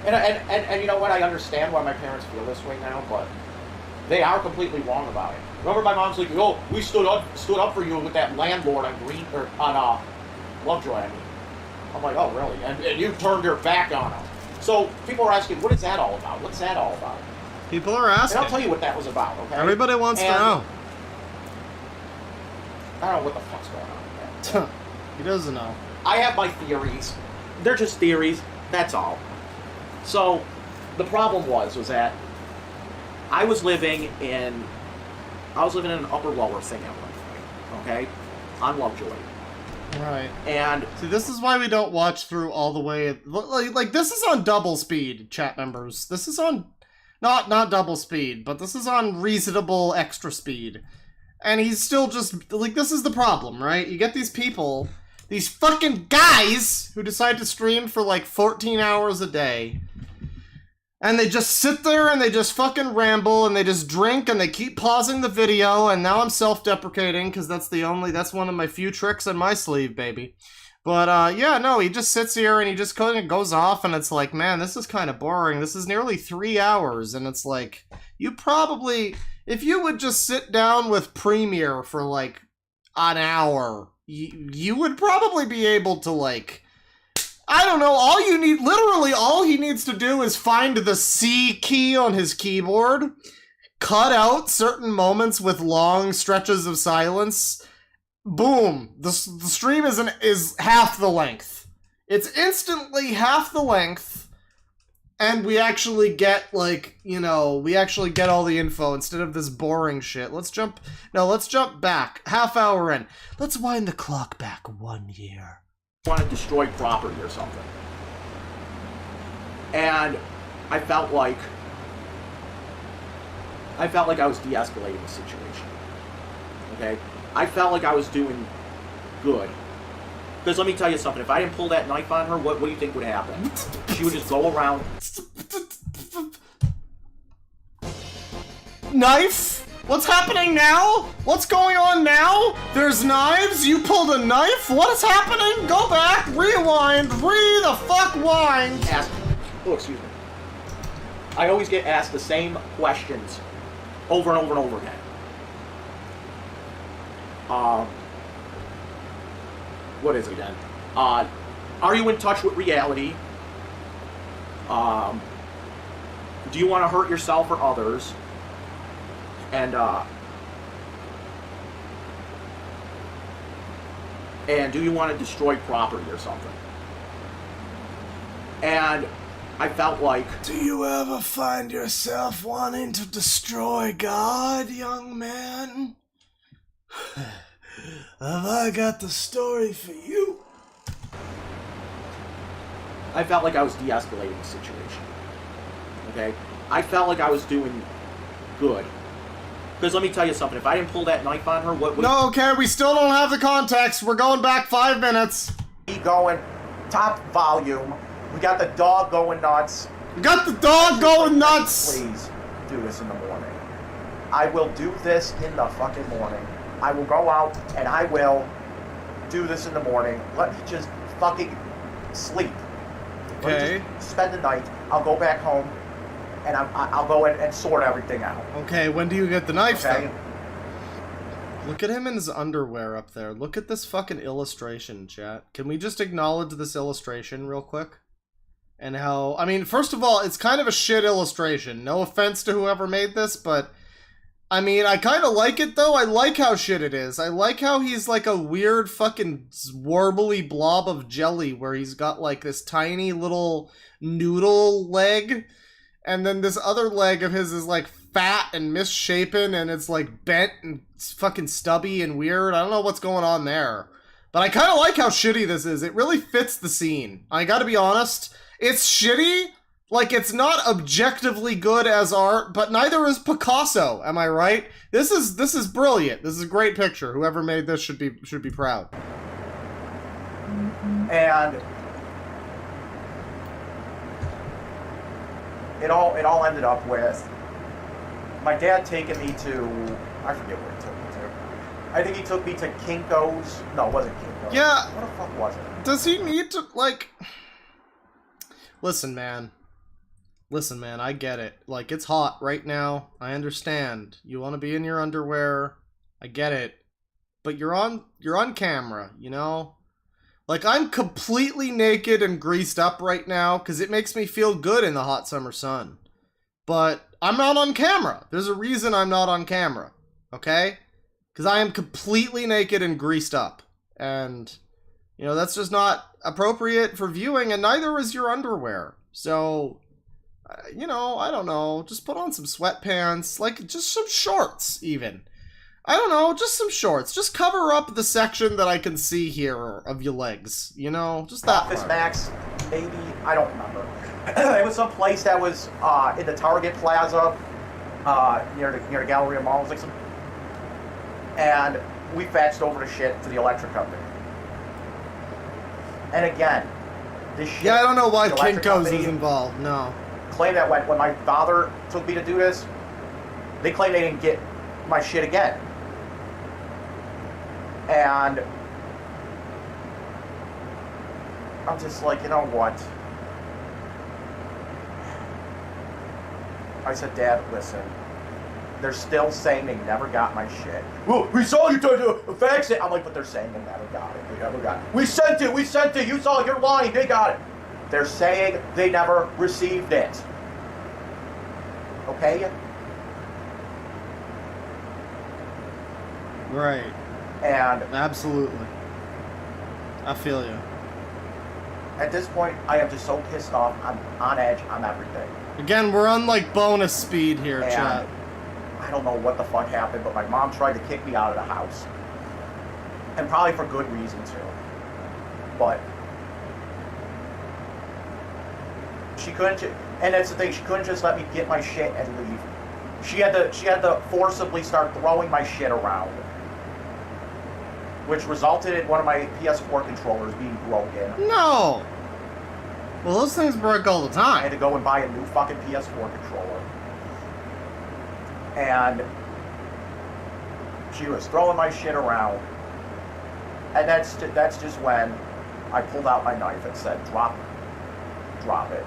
and you know what? I understand why my parents feel this way now, but they are completely wrong about it. Remember, my mom's like, "Oh, we stood up for you with that landlord on Lovejoy." I mean, I'm like, "Oh, really?" And you turned your back on him. So people are asking, "What is that all about? What's that all about?" People are asking. And I'll tell you what that was about. Okay. Everybody wants to know. I don't know what the fuck's going on with that. He doesn't know. I have my theories. They're just theories. That's all. So, the problem was that I was living in an upper-lower thing at one point, okay? On Lovejoy. Right. And... See, this is why we don't watch through all the way... Like, this is on double speed, chat members. This is on... Not double speed, but this is on reasonable extra speed. And he's still just... Like, this is the problem, right? You get these people... These fucking guys who decide to stream for like 14 hours a day. And they just sit there and they just fucking ramble and they just drink and they keep pausing the video. And now I'm self-deprecating because that's one of my few tricks in my sleeve, baby. But yeah, no, he just sits here and he just kind of goes off and it's like, man, this is kind of boring. This is nearly 3 hours. And it's like, you probably, if you would just sit down with Premiere for like an hour, you would probably be able to, like, I don't know, literally all he needs to do is find the C key on his keyboard, cut out certain moments with long stretches of silence, boom, the stream is half the length. It's instantly half the length, and we actually get, like, you know, we actually get all the info instead of this boring shit. Let's jump back. Half hour in. Let's wind the clock back 1 year. Want to destroy property or something. And I felt like I was de-escalating the situation. Okay? I felt like I was doing good. Because let me tell you something, if I didn't pull that knife on her, what do you think would happen? She would just go around... Knife? What's happening now? What's going on now? There's knives? You pulled a knife? What is happening? Go back, rewind, wind. Oh, excuse me. I always get asked the same questions over and over and over again. What is it again? Are you in touch with reality? Do you want to hurt yourself or others? And do you want to destroy property or something? And I felt like... Do you ever find yourself wanting to destroy God, young man? Have I got the story for you? I felt like I was de-escalating the situation. Okay? I felt like I was doing good. Because let me tell you something, if I didn't pull that knife on her, what would... No, okay, we still don't have the context. We're going back 5 minutes. Going top volume. We got the dog going nuts. We got the dog going nuts. Please do this in the morning. I will do this in the fucking morning. I will go out and I will do this in the morning. Let me just fucking sleep. Okay. Let me just spend the night. I'll go back home, and I'll go and sort everything out. Okay, when do you get the knife, Okay? though? Look at him in his underwear up there. Look at this fucking illustration, chat. Can we just acknowledge this illustration real quick? And how... I mean, first of all, it's kind of a shit illustration. No offense to whoever made this, but... I mean, I kind of like it, though. I like how shit it is. I like how he's like a weird fucking warbly blob of jelly where he's got like this tiny little noodle leg. And then this other leg of his is like fat and misshapen and it's like bent and fucking stubby and weird. I don't know what's going on there. But I kind of like how shitty this is. It really fits the scene. I gotta be honest. It's shitty. Like, it's not objectively good as art, but neither is Picasso, am I right? This is brilliant. This is a great picture. Whoever made this should be proud. And it all ended up with my dad taking me to, I forget where he took me to. I think he took me to Kinko's. No, it wasn't Kinko's. Yeah. What the fuck was it? Does he need to, like... Listen, man, I get it. Like, it's hot right now. I understand. You want to be in your underwear. I get it. But you're on camera, you know? Like, I'm completely naked and greased up right now because it makes me feel good in the hot summer sun. But I'm not on camera. There's a reason I'm not on camera, okay? Because I am completely naked and greased up. And, you know, that's just not appropriate for viewing, and neither is your underwear. So... you know, I don't know, just put on some sweatpants, like, just some shorts, even. I don't know, just some shorts. Just cover up the section that I can see here of your legs, you know? Just that Office part. Max, maybe, I don't remember. It was some place that was in the Target Plaza, near the Galleria Mall. It was like some... And we faxed over the shit to the electric company. And again, this shit... Yeah, I don't know why the electric Kinko's company is involved, no. claim that when my father took me to do this, they claim they didn't get my shit again. And I'm just like, you know what? I said, Dad, listen. They're still saying they never got my shit. Well, we saw you try to fax it. I'm like, but they're saying they never got it. They never got it. We sent it. You saw it. You're lying. They got it. They're saying they never received it. Okay? Right. And Absolutely. I feel you. at this point, I am just so pissed off. I'm on edge on everything. Again, we're on, like, bonus speed here, And chat. I don't know what the fuck happened, but my mom tried to kick me out of the house. And probably for good reason, too. But she couldn't, and that's the thing, she couldn't just let me get my shit and leave. She had to forcibly start throwing my shit around, which resulted in one of my PS4 controllers being broken. No! Well, those things break all the I had time. to go and buy a new fucking PS4 controller. And she was throwing my shit around. And that's just when I pulled out my knife and said, drop it.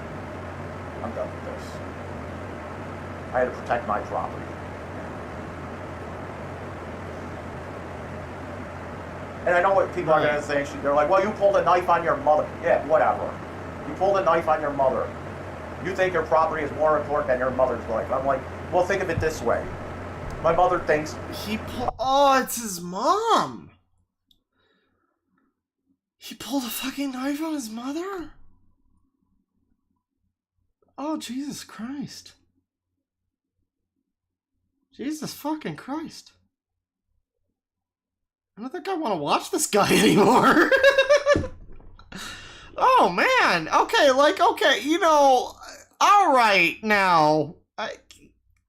I'm done with this. I had to protect my property. And I know what people are going to say. They're like, well, you pulled a knife on your mother. Yeah, whatever. You pulled a knife on your mother. You think your property is more important than your mother's life. I'm like, well, think of it this way. My mother thinks... Oh, it's his mom! He pulled a fucking knife on his mother? Oh, Jesus Christ. Jesus fucking Christ. I don't think I want to watch this guy anymore. Oh, man. Okay, you know, alright, now.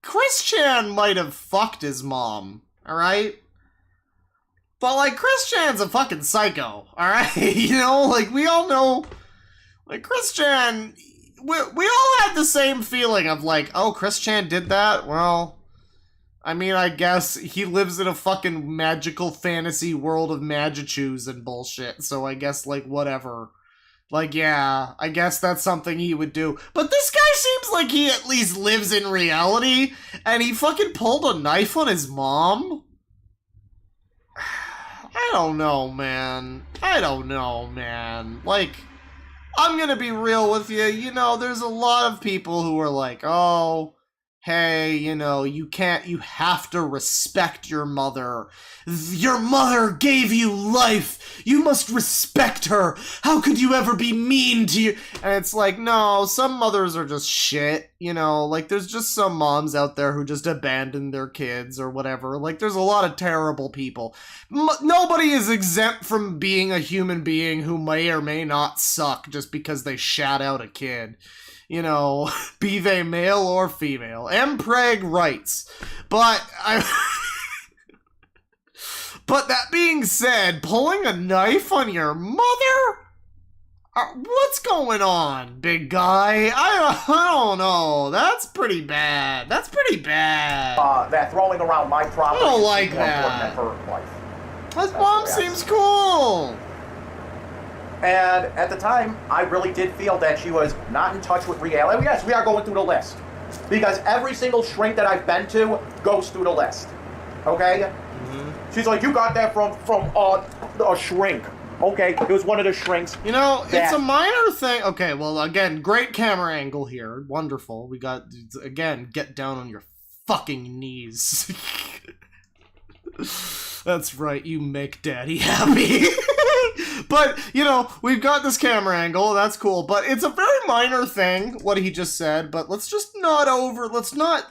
Chris Chan might have fucked his mom, alright? But, like, Chris Chan's a fucking psycho, alright? You know, like, we all know, like, Chris Chan, we all had the same feeling of, like, oh, Chris Chan did that? Well, I mean, I guess he lives in a fucking magical fantasy world of Magichus and bullshit, so I guess, like, whatever. Like, yeah, I guess that's something he would do. But this guy seems like he at least lives in reality, and he fucking pulled a knife on his mom? I don't know, man. Like, I'm gonna be real with you. You know, there's a lot of people who are like, oh, hey, you know, you have to respect your mother. Your mother gave you life. You must respect her. How could you ever be mean to you? And it's like, no, some mothers are just shit, you know? Like, there's just some moms out there who just abandon their kids or whatever. Like, there's a lot of terrible people. Nobody is exempt from being a human being who may or may not suck just because they shat out a kid. You know, be they male or female. Mpreg writes. But but that being said, pulling a knife on your mother? What's going on, big guy? I don't know. That's pretty bad. That throwing around my property I don't is like more important that. than her life. His mom That's- seems cool. And at the time, I really did feel that she was not in touch with reality. Yes, we are going through the list. Because every single shrink that I've been to goes through the list. Okay? Mm-hmm. She's like, you got that from a shrink. Okay, it was one of the shrinks. You know, it's a minor thing. Okay, well, again, great camera angle here. Wonderful. We got, again, get down on your fucking knees. That's right, you make daddy happy. But, you know, we've got this camera angle, that's cool, but it's a very minor thing, what he just said, but let's not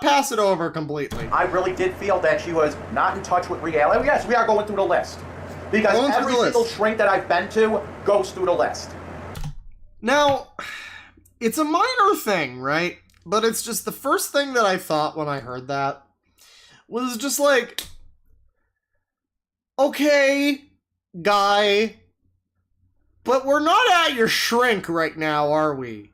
pass it over completely. I really did feel that she was not in touch with reality. Yes, we are going through the list. Because every single shrink that I've been to goes through the list. Now, it's a minor thing, right? But it's just the first thing that I thought when I heard that was just like, okay, guy, but we're not at your shrink right now, are we?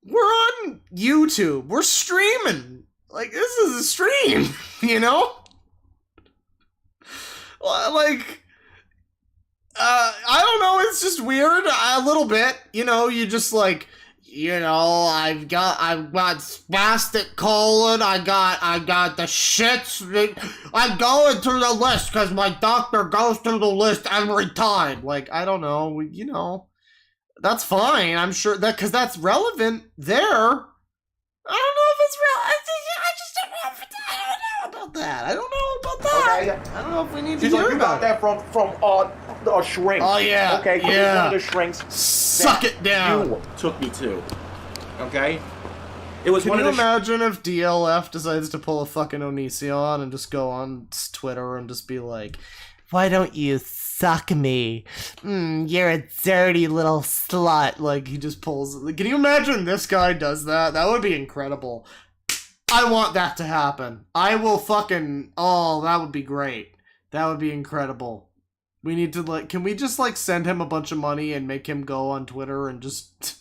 We're on YouTube. We're streaming. Like, this is a stream, you know? Like, I don't know, it's just weird a little bit, you know, you just like, you know, I've got spastic colon, I got the shits, I'm going through the list because my doctor goes through the list every time. Like, I don't know, you know, that's fine, I'm sure, that because that's relevant there. I don't know if it's real, I just don't know about that. I don't know about that. Okay. I don't know if we need to She's hear like, you about got it. that from a shrink. Oh, yeah. Okay, yeah. one of the shrinks. Suck it down. You took me to. Okay? It was Can one you of the imagine if DLF decides to pull a fucking Odysee on and just go on Twitter and just be like, why don't you suck me? You're a dirty little slut. Like, he just pulls... Can you imagine this guy does that? That would be incredible. I want that to happen. I will fucking... Oh, that would be great. That would be incredible. We need to, like... Can we just, like, send him a bunch of money and make him go on Twitter and just...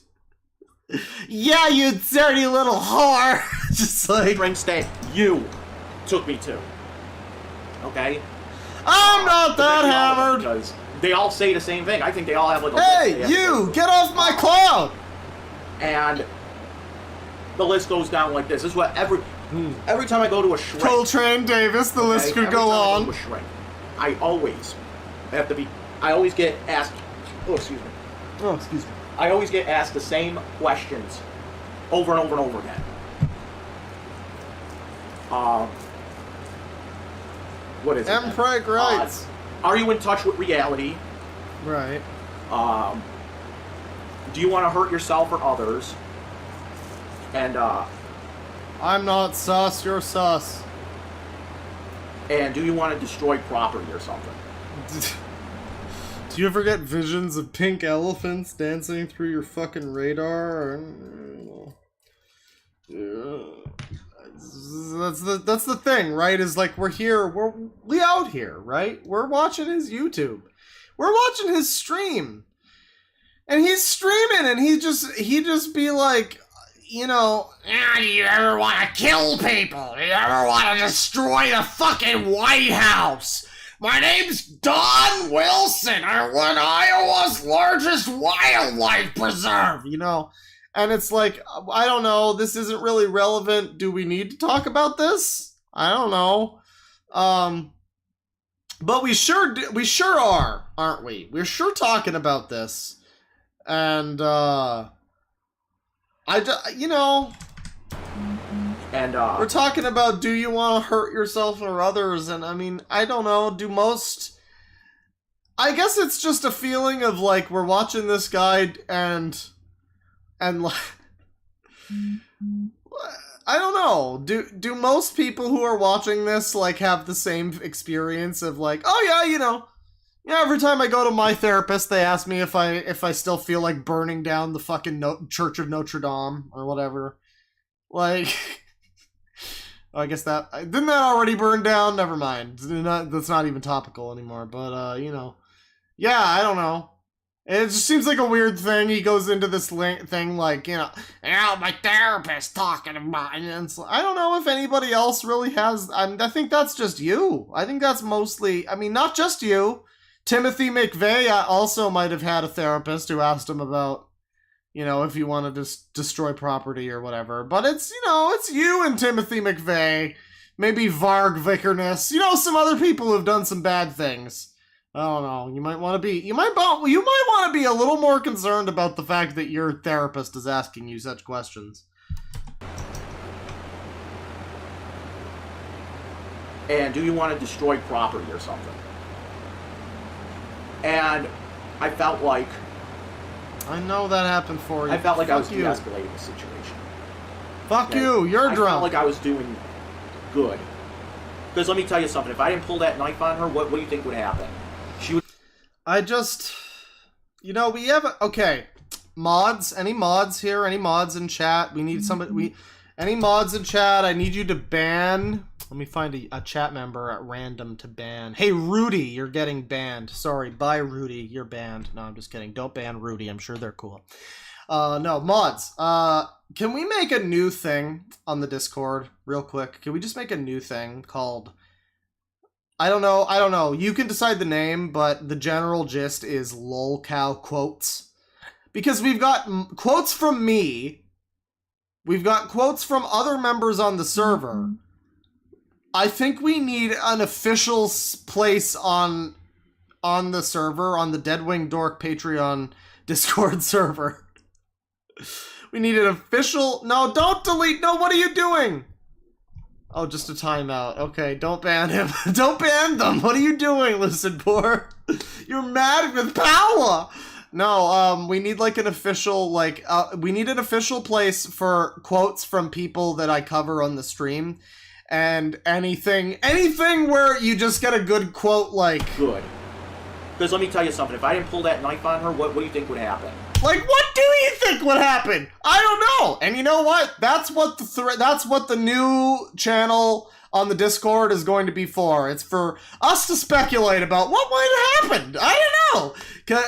Yeah, you dirty little whore! Just like... shrinks that you took me to. Okay? I'm not that hammered! Because they all say the same thing. I think they all have like a Hey, list. you! Get off my cloud! And the list goes down like this. This is what every time I go to a shrink. Coltrane Davis, the list could every go time I on. go to a shrink, I always get asked, oh, excuse me. Oh, excuse me. I always get asked the same questions over and over and over again. What is it? Mpreg writes. Are you in touch with reality? Right. Do you want to hurt yourself or others? And I'm not sus, you're sus. and do you want to destroy property or something? Do you ever get visions of pink elephants dancing through your fucking radar? That's the thing, right? Is like we out here, right? We're watching his YouTube. We're watching his stream. And he's streaming and he just be like, you know, do you ever want to kill people? Do you ever want to destroy the fucking White House? My name's Don Wilson. I run Iowa's largest wildlife preserve, you know? And it's like, I don't know, this isn't really relevant. Do we need to talk about this? I don't know. But we sure are, aren't we? We're sure talking about this. And, you know... And, we're talking about, do you want to hurt yourself or others? And I mean, I don't know, I guess it's just a feeling of like, we're watching this guy and like, I don't know, do most people who are watching this like have the same experience of like, oh yeah, you know, yeah, every time I go to my therapist, they ask me if I still feel like burning down the fucking Church of Notre Dame or whatever. Like, I guess didn't that already burn down? Never mind. That's not even topical anymore. But, you know, yeah, I don't know. It just seems like a weird thing. He goes into this thing like, you know, my therapist talking about, and it's, I don't know if anybody else really has. I think that's just you. I think that's mostly, I mean, not just you. Timothy McVeigh also might have had a therapist who asked him about, you know, if you want to just destroy property or whatever. But it's, you know, it's you and Timothy McVeigh. Maybe Varg Vikernes. You know, some other people who've done some bad things. I don't know. You might want to be a little more concerned about the fact that your therapist is asking you such questions. And do you want to destroy property or something? And I felt like... I know that happened for you. I felt like I was Fuck you. de-escalating the situation. Fuck Okay? you, you're I drunk. felt like I was doing good. Because let me tell you something, if I didn't pull that knife on her, what do you think would happen? She would... You know, we have... Okay. Mods? Any mods here? Any mods in chat? We need somebody... Any mods in chat? I need you to ban... Let me find a chat member at random to ban. Hey, Rudy, you're getting banned. Sorry, bye, Rudy. You're banned. No, I'm just kidding. Don't ban Rudy. I'm sure they're cool. No, mods. Can we make a new thing on the Discord real quick? Can we just make a new thing called... I don't know. You can decide the name, but the general gist is lolcow quotes. Because we've got quotes from me. We've got quotes from other members on the server. I think we need an official place on the server, on the DeadwingDork Patreon Discord server. We need an official... No, don't delete! No, what are you doing? Oh, just a timeout. Okay, don't ban him. Don't ban them! What are you doing, Listen Poor? You're mad with power! No, we need like an official, like, we need an official place for quotes from people that I cover on the stream. And anything where you just get a good quote, like... Good. Because let me tell you something, if I didn't pull that knife on her, what do you think would happen? Like, what do you think would happen? I don't know. And you know what? That's what the new channel on the Discord is going to be for. It's for us to speculate about what might happen. I don't know.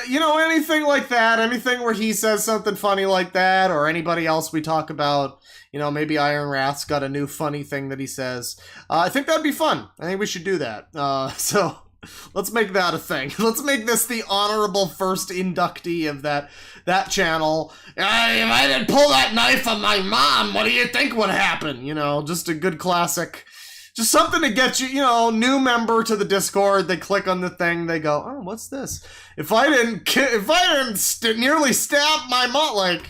You know, anything like that, anything where he says something funny like that, or anybody else we talk about. You know, maybe Iron Wrath's got a new funny thing that he says. I think that'd be fun. I think we should do that. So let's make that a thing. Let's make this the honorable first inductee of that channel. If I didn't pull that knife on my mom, what do you think would happen? You know, just a good classic. Just something to get you, you know, new member to the Discord. They click on the thing. They go, oh, what's this? If I didn't nearly stab my mom, like...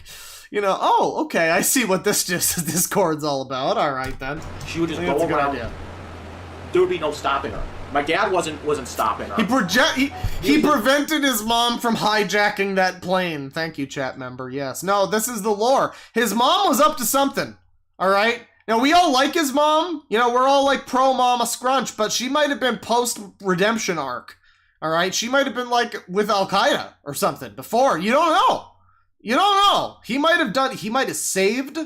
You know, oh, okay, I see what this Discord's all about. All right, then. She would just go around. There would be no stopping her. My dad wasn't stopping her. He prevented his mom from hijacking that plane. Thank you, chat member. Yes. No, this is the lore. His mom was up to something. All right? Now, we all like his mom. You know, we're all like pro-mama scrunch, but she might have been post-redemption arc. All right? She might have been like with Al-Qaeda or something before. You don't know. You don't know. He might have saved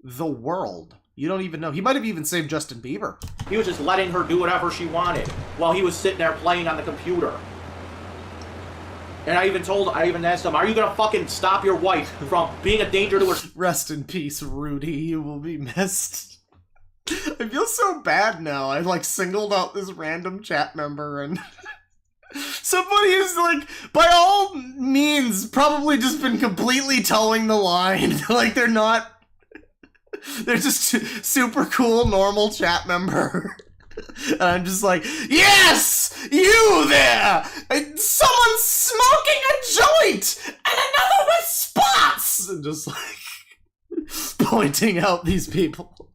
the world. You don't even know. He might have even saved Justin Bieber. He was just letting her do whatever she wanted while he was sitting there playing on the computer. And I even asked him, are you gonna fucking stop your wife from being a danger to her? Rest in peace, Rudy. You will be missed. I feel so bad now. I like singled out this random chat member and somebody who's like, by all means, probably just been completely towing the line. Like they're just super cool, normal chat member. And I'm just like, yes, you there! Someone's smoking a joint! And another with spots! And just like, pointing out these people.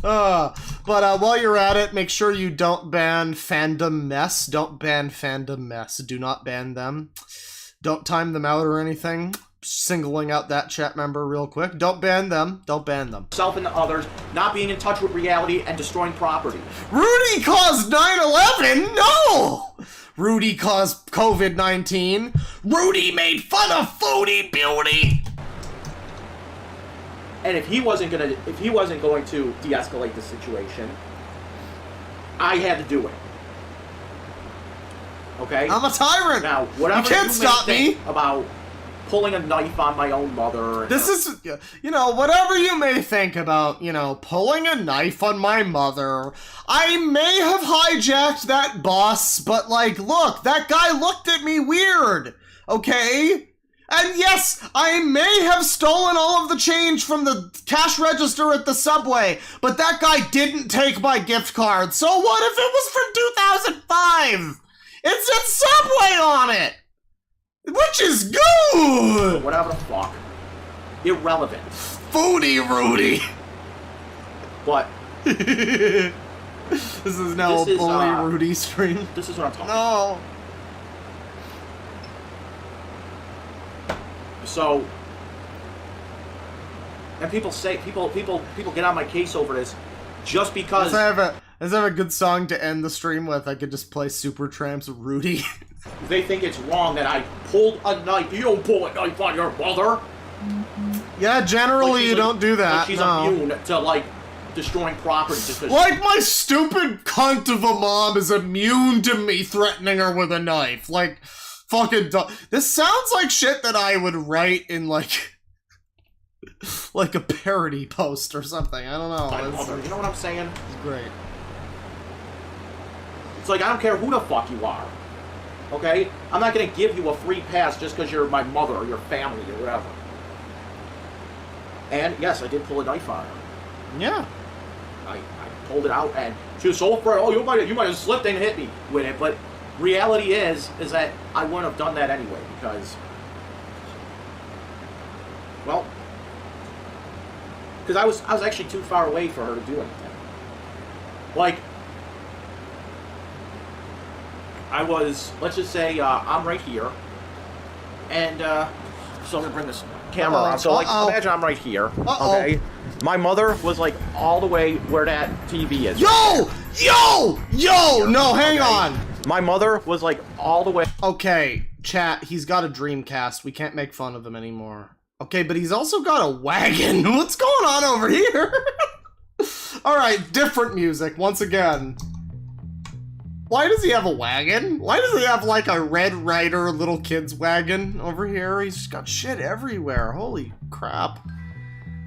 But while you're at it, make sure you don't ban Fandom Mess. Don't ban Fandom Mess. Do not ban them. Don't time them out or anything. Singling out that chat member real quick. Don't ban them. Don't ban them. Self and the others, not being in touch with reality, and destroying property. Rudy caused 9/11? No! Rudy caused COVID-19. Rudy made fun of Foodie Beauty. And if he wasn't going to de-escalate the situation, I had to do it. Okay? I'm a tyrant. Now, whatever you can't may stop me think about pulling a knife on my own mother. This is, you know, whatever you may think about, you know, pulling a knife on my mother. I may have hijacked that bus, but like, look, that guy looked at me weird. Okay? And yes, I may have stolen all of the change from the cash register at the subway, but that guy didn't take my gift card. So what if it was from 2005? It said Subway on it, which is good. Whatever the fuck. Irrelevant. Foodie Rudy. But This is now This a is, bully Rudy stream. this is what I'm talking about. No. So, and people get on my case over this just because Does I have a good song to end the stream with? I could just play Supertramp's Rudy. they think it's wrong that I pulled a knife. You don't pull a knife on your mother. Yeah, generally Like she's you like- don't do that. Like she's no. immune to like destroying property just because. Like my stupid cunt of a mom is immune to me threatening her with a knife. Like, fucking this sounds like shit that I would write in like a parody post or something. I don't know. My It's mother. You know what I'm saying? great. It's like I don't care who the fuck you are. Okay? I'm not gonna give you a free pass just because you're my mother or your family or whatever. And yes, I did pull a knife on her. Yeah. I pulled it out and she was so afraid. Oh, you might have slipped and hit me with it. But reality is that I wouldn't have done that anyway because, well, because I was actually too far away for her to do anything. Like, I was, let's just say, I'm right here, and so I'm gonna bring this camera Uh-oh, on. So like, uh-oh. imagine I'm right here. Uh-oh. Okay. My mother was like all the way where that TV is. Yo! No, hang on. My mother was like all the way. Okay, chat, he's got a Dreamcast. We can't make fun of him anymore. Okay, but he's also got a wagon. What's going on over here? Alright, different music, once again. Why does he have a wagon? Why does he have like a Red Ryder little kid's wagon over here? He's just got shit everywhere. Holy crap.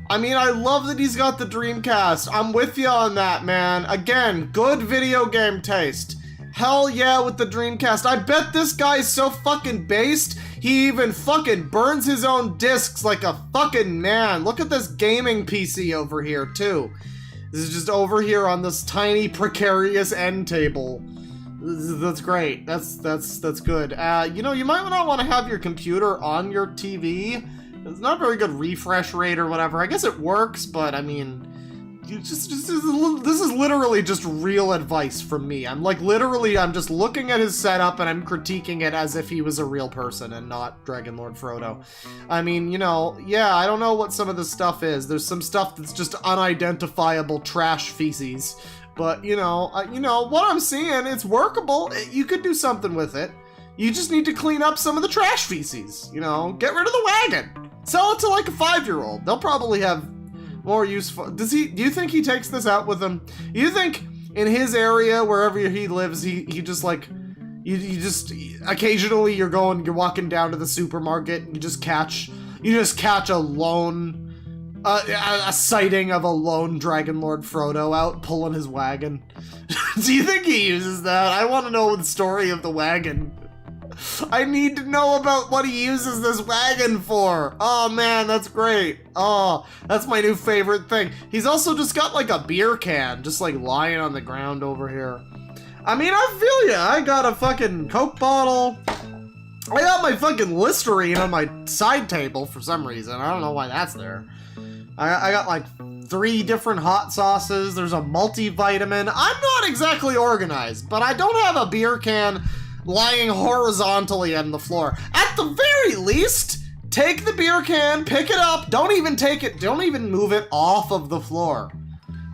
I mean, I love that he's got the Dreamcast. I'm with you on that, man. Again, good video game taste. Hell yeah with the Dreamcast. I bet this guy's so fucking based, he even fucking burns his own discs like a fucking man. Look at this gaming PC over here, too. This is just over here on this tiny, precarious end table. That's great. That's good. You know, you might not want to have your computer on your TV. It's not a very good refresh rate or whatever. I guess it works, but I mean, this is literally just real advice from me. I'm just looking at his setup and I'm critiquing it as if he was a real person and not Dragon Lord Frodo. I mean, you know, yeah, I don't know what some of this stuff is. There's some stuff that's just unidentifiable trash feces. But, you know, what I'm seeing, it's workable. You could do something with it. You just need to clean up some of the trash feces, you know? Get rid of the wagon. Sell it to, like, a 5-year-old. They'll probably have more useful... Do you think he takes this out with him? You think in his area, wherever he lives, he just, like... You just... Occasionally you're walking down to the supermarket, and you just catch a lone a sighting of a lone Dragon Lord Frodo out pulling his wagon. Do you think he uses that? I want to know the story of the wagon. I need to know about what he uses this wagon for. Oh man, that's great. Oh, that's my new favorite thing. He's also just got like a beer can just like lying on the ground over here. I mean, I feel ya. I got a fucking Coke bottle. I got my fucking Listerine on my side table for some reason. I don't know why that's there. I got like 3 different hot sauces. There's a multivitamin. I'm not exactly organized, but I don't have a beer can lying horizontally on the floor. At the very least, take the beer can, pick it up, don't even move it off of the floor.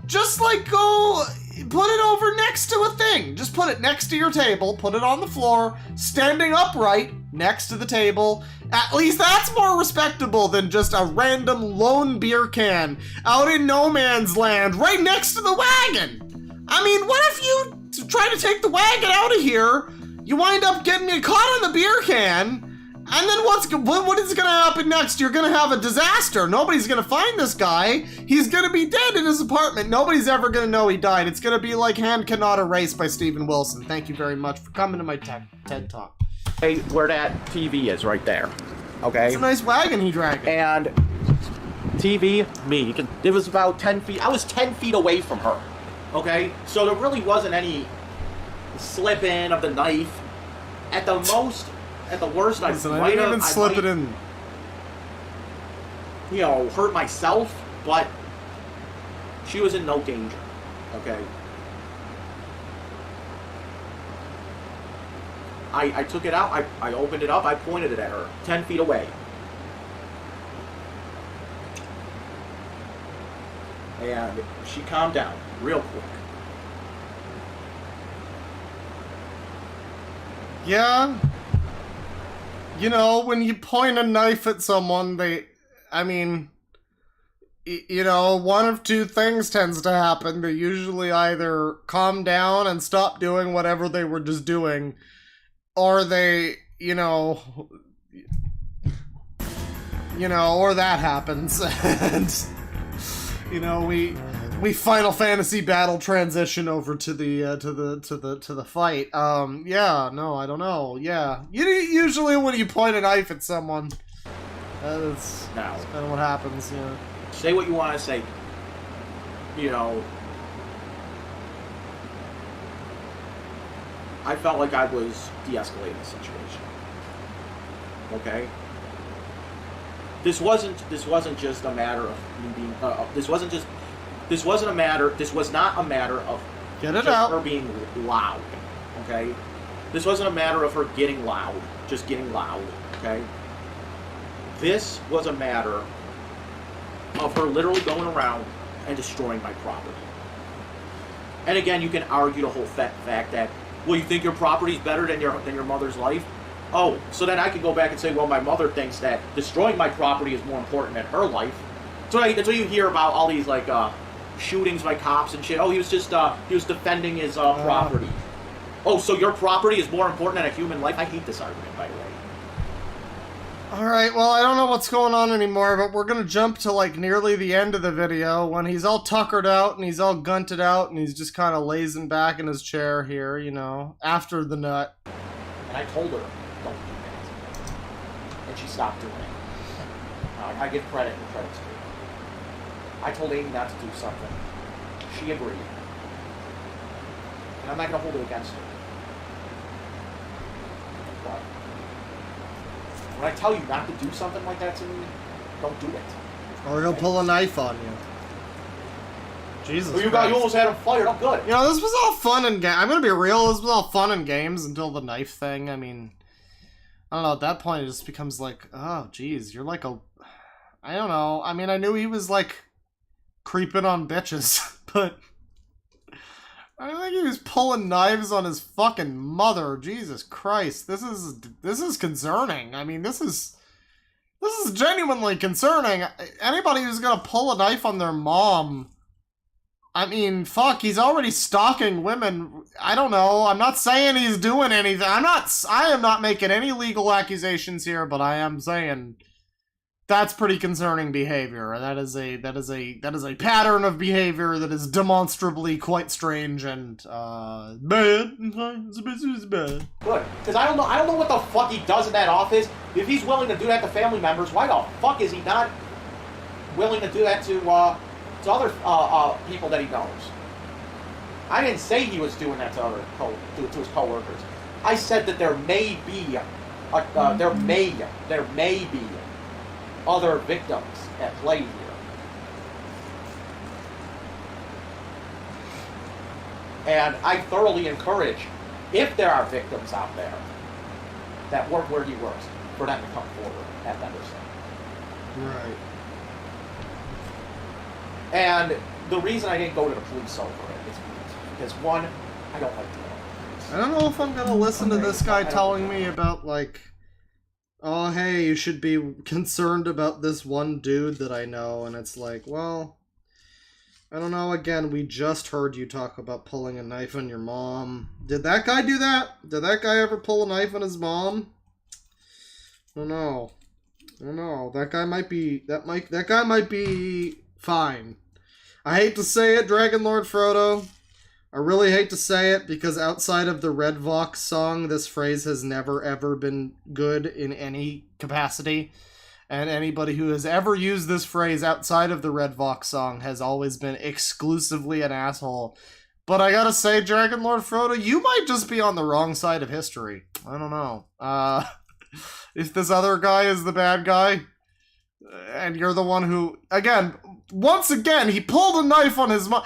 Just like go put it over next to a thing. Just put it next to your table, put it on the floor, standing upright next to the table. At least that's more respectable than just a random lone beer can out in no man's land right next to the wagon. I mean, what if you try to take the wagon out of here, you wind up getting caught on the beer can, and then what is gonna happen next? You're gonna have a disaster. Nobody's gonna find this guy. He's gonna be dead in his apartment. Nobody's ever gonna know he died. It's gonna be like Hand Cannot Erase by Steven Wilson. Thank you very much for coming to my TED Talk. Hey, where that TV is right there. Okay? It's a nice wagon he dragged. And TV, me, it was about 10 feet. I was 10 feet away from her. Okay? So there really wasn't any slip in of the knife. At the most, at the worst, I might didn't even slip it in. You know, hurt myself, but she was in no danger. Okay? I took it out, I opened it up, I pointed it at her, 10 feet away. And she calmed down real quick. Yeah. You know, when you point a knife at someone, you know, one of 2 things tends to happen. They usually either calm down and stop doing whatever they were just doing, or they, or that happens. And, we Final Fantasy battle transition over to the fight. Yeah, no, I don't know. Yeah, usually when you point a knife at someone, that's kind of what happens. Yeah. Say what you want to say. You know, I felt like I was de-escalating the situation. Okay. This wasn't just a matter of me being. This was not a matter of her being loud. Okay. This wasn't a matter of her getting loud, just getting loud. Okay. This was a matter of her literally going around and destroying my property. And again, you can argue the whole fact that, well, you think your property is better than your mother's life? Oh, so then I can go back and say, well, my mother thinks that destroying my property is more important than her life. So that's what you hear about all these like shootings by cops and shit. Oh, he was defending his property. Oh, so your property is more important than a human life? I hate this argument, by the way. Alright, well, I don't know what's going on anymore, but we're gonna jump to, like, nearly the end of the video, when he's all tuckered out, and he's all gunted out, and he's just kind of lazing back in his chair here, after the nut. And I told her, don't do that. And she stopped doing it. I give credit and credit's due. I told Amy not to do something. She agreed. And I'm not gonna hold it against her. But when I tell you not to do something like that to me, don't do it. Or he'll pull a knife on you. Jesus Well, you Christ. almost had him fired. I'm good. This was all fun and I'm gonna be real, this was all fun and games until the knife thing. I mean, I don't know, at that point it just becomes like, oh, geez, you're like a... I don't know. I mean, I knew he was, like, creeping on bitches, but... I don't think he was pulling knives on his fucking mother. Jesus Christ. This is concerning. I mean, this is genuinely concerning. Anybody who's gonna pull a knife on their mom... I mean, fuck, he's already stalking women. I don't know. I'm not saying he's doing anything. I am not making any legal accusations here, but I am saying that's pretty concerning behavior. That is a pattern of behavior that is demonstrably quite strange and bad. It's bad. Good, because I don't know what the fuck he does in that office. If he's willing to do that to family members, why the fuck is he not willing to do that to other people that he knows? I didn't say he was doing that to his coworkers. I said that there may be other victims at play here. And I thoroughly encourage, if there are victims out there that work where he works, for them to come forward at Henderson. Right. And the reason I didn't go to the police over it is because, one, I don't like dealing with police. I don't know if I'm gonna listen to this guy telling me about, like, oh, hey, you should be concerned about this one dude that I know, and it's like, well, I don't know, again, we just heard you talk about pulling a knife on your mom. Did that guy do that? Did that guy ever pull a knife on his mom? I don't know. I don't know. That guy might be, that guy might be fine. I hate to say it, Dragon Lord Frodo. I really hate to say it, because outside of the Red Vox song, this phrase has never ever been good in any capacity. And anybody who has ever used this phrase outside of the Red Vox song has always been exclusively an asshole. But I gotta say, Dragon Lord Frodo, you might just be on the wrong side of history. I don't know. If this other guy is the bad guy, and you're the one who, again, once again, he pulled a knife on his mom.